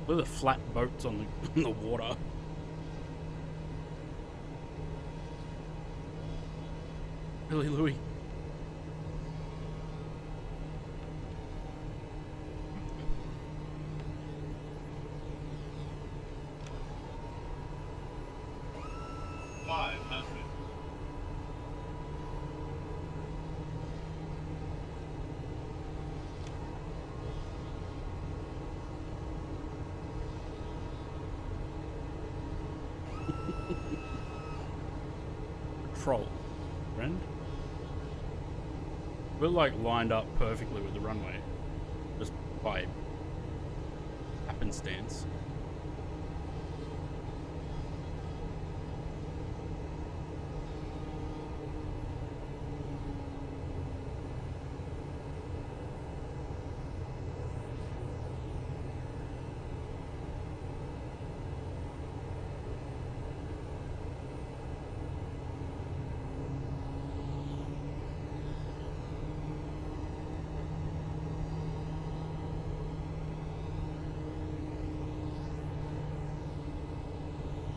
Look at the flat boats on the water. Really, Louis? Troll, friend. We're like lined up perfectly with the runway, just by happenstance.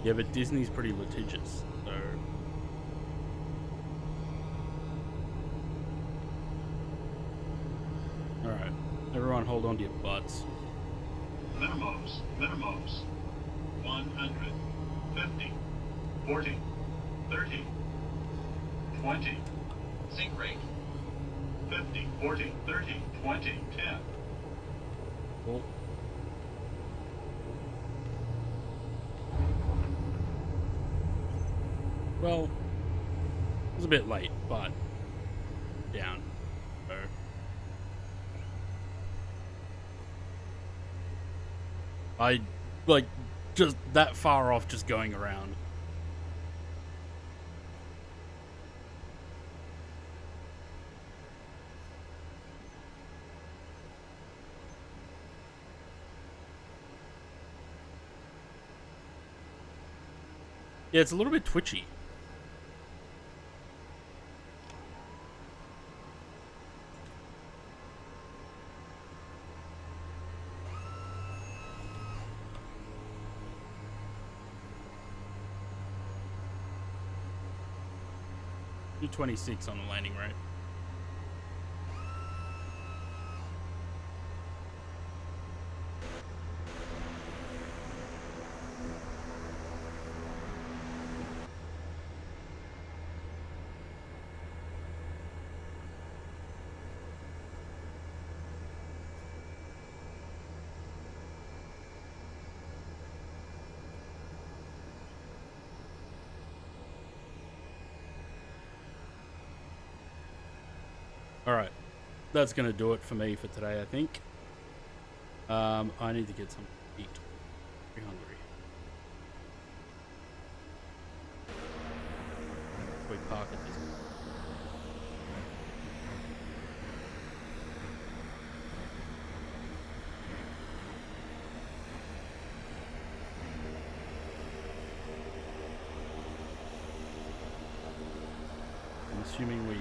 Yeah, but Disney's pretty litigious, so... Alright, everyone hold on to your butts. Minimums, minimums. 100, 50, 40, 30, 20. Sink rate. 50, 40, 30, 20, 10. Cool. Well, it was a bit late, but down. So. I, like, just that far off just going around. Yeah, it's a little bit twitchy. Do 26 on the landing rate. Alright, that's going to do it for me for today, I think. I need to get something to eat. I'm hungry. We park at this. I'm assuming we...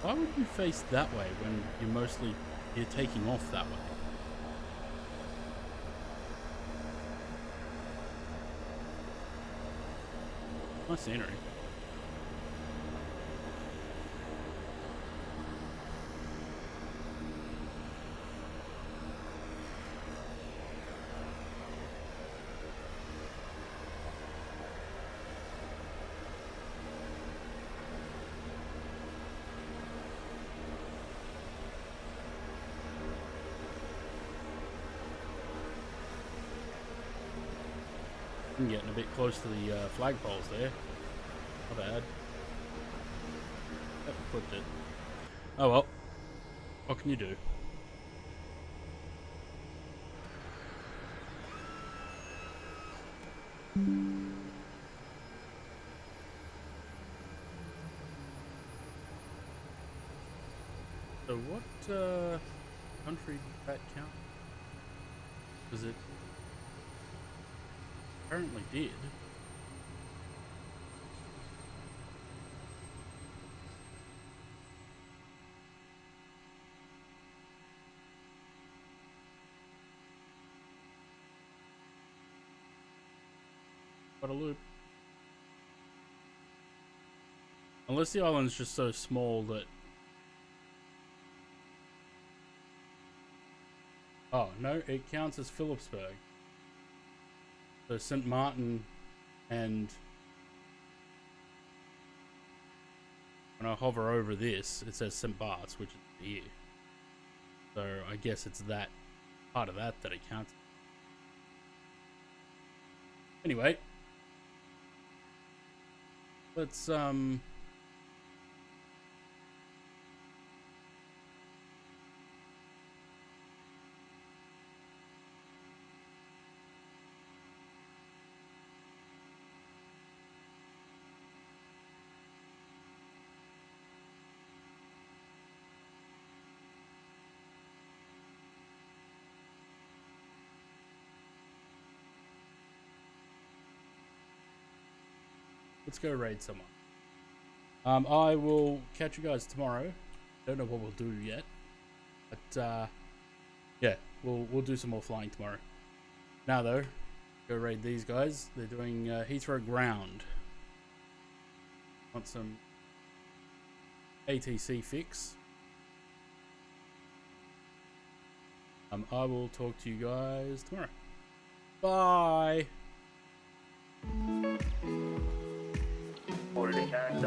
Why would you face that way when you're taking off that way? Nice scenery. I'm getting a bit close to the flagpoles there. Not bad. Yep, flipped it. Oh well. What can you do? So what country did that count? Was it? Apparently did. What a loop. Unless the island's just so small that... Oh, no, it counts as Philipsburg. So St. Martin and... When I hover over this, it says St. Bart's, which is here. So I guess it's that part of that it counts. Anyway. Let's go raid someone. I will catch you guys tomorrow. Don't know what we'll do yet, but yeah, we'll do some more flying tomorrow. Now though, go raid these guys. They're doing Heathrow ground. Want some ATC fix? I will talk to you guys tomorrow. Bye. Order to catch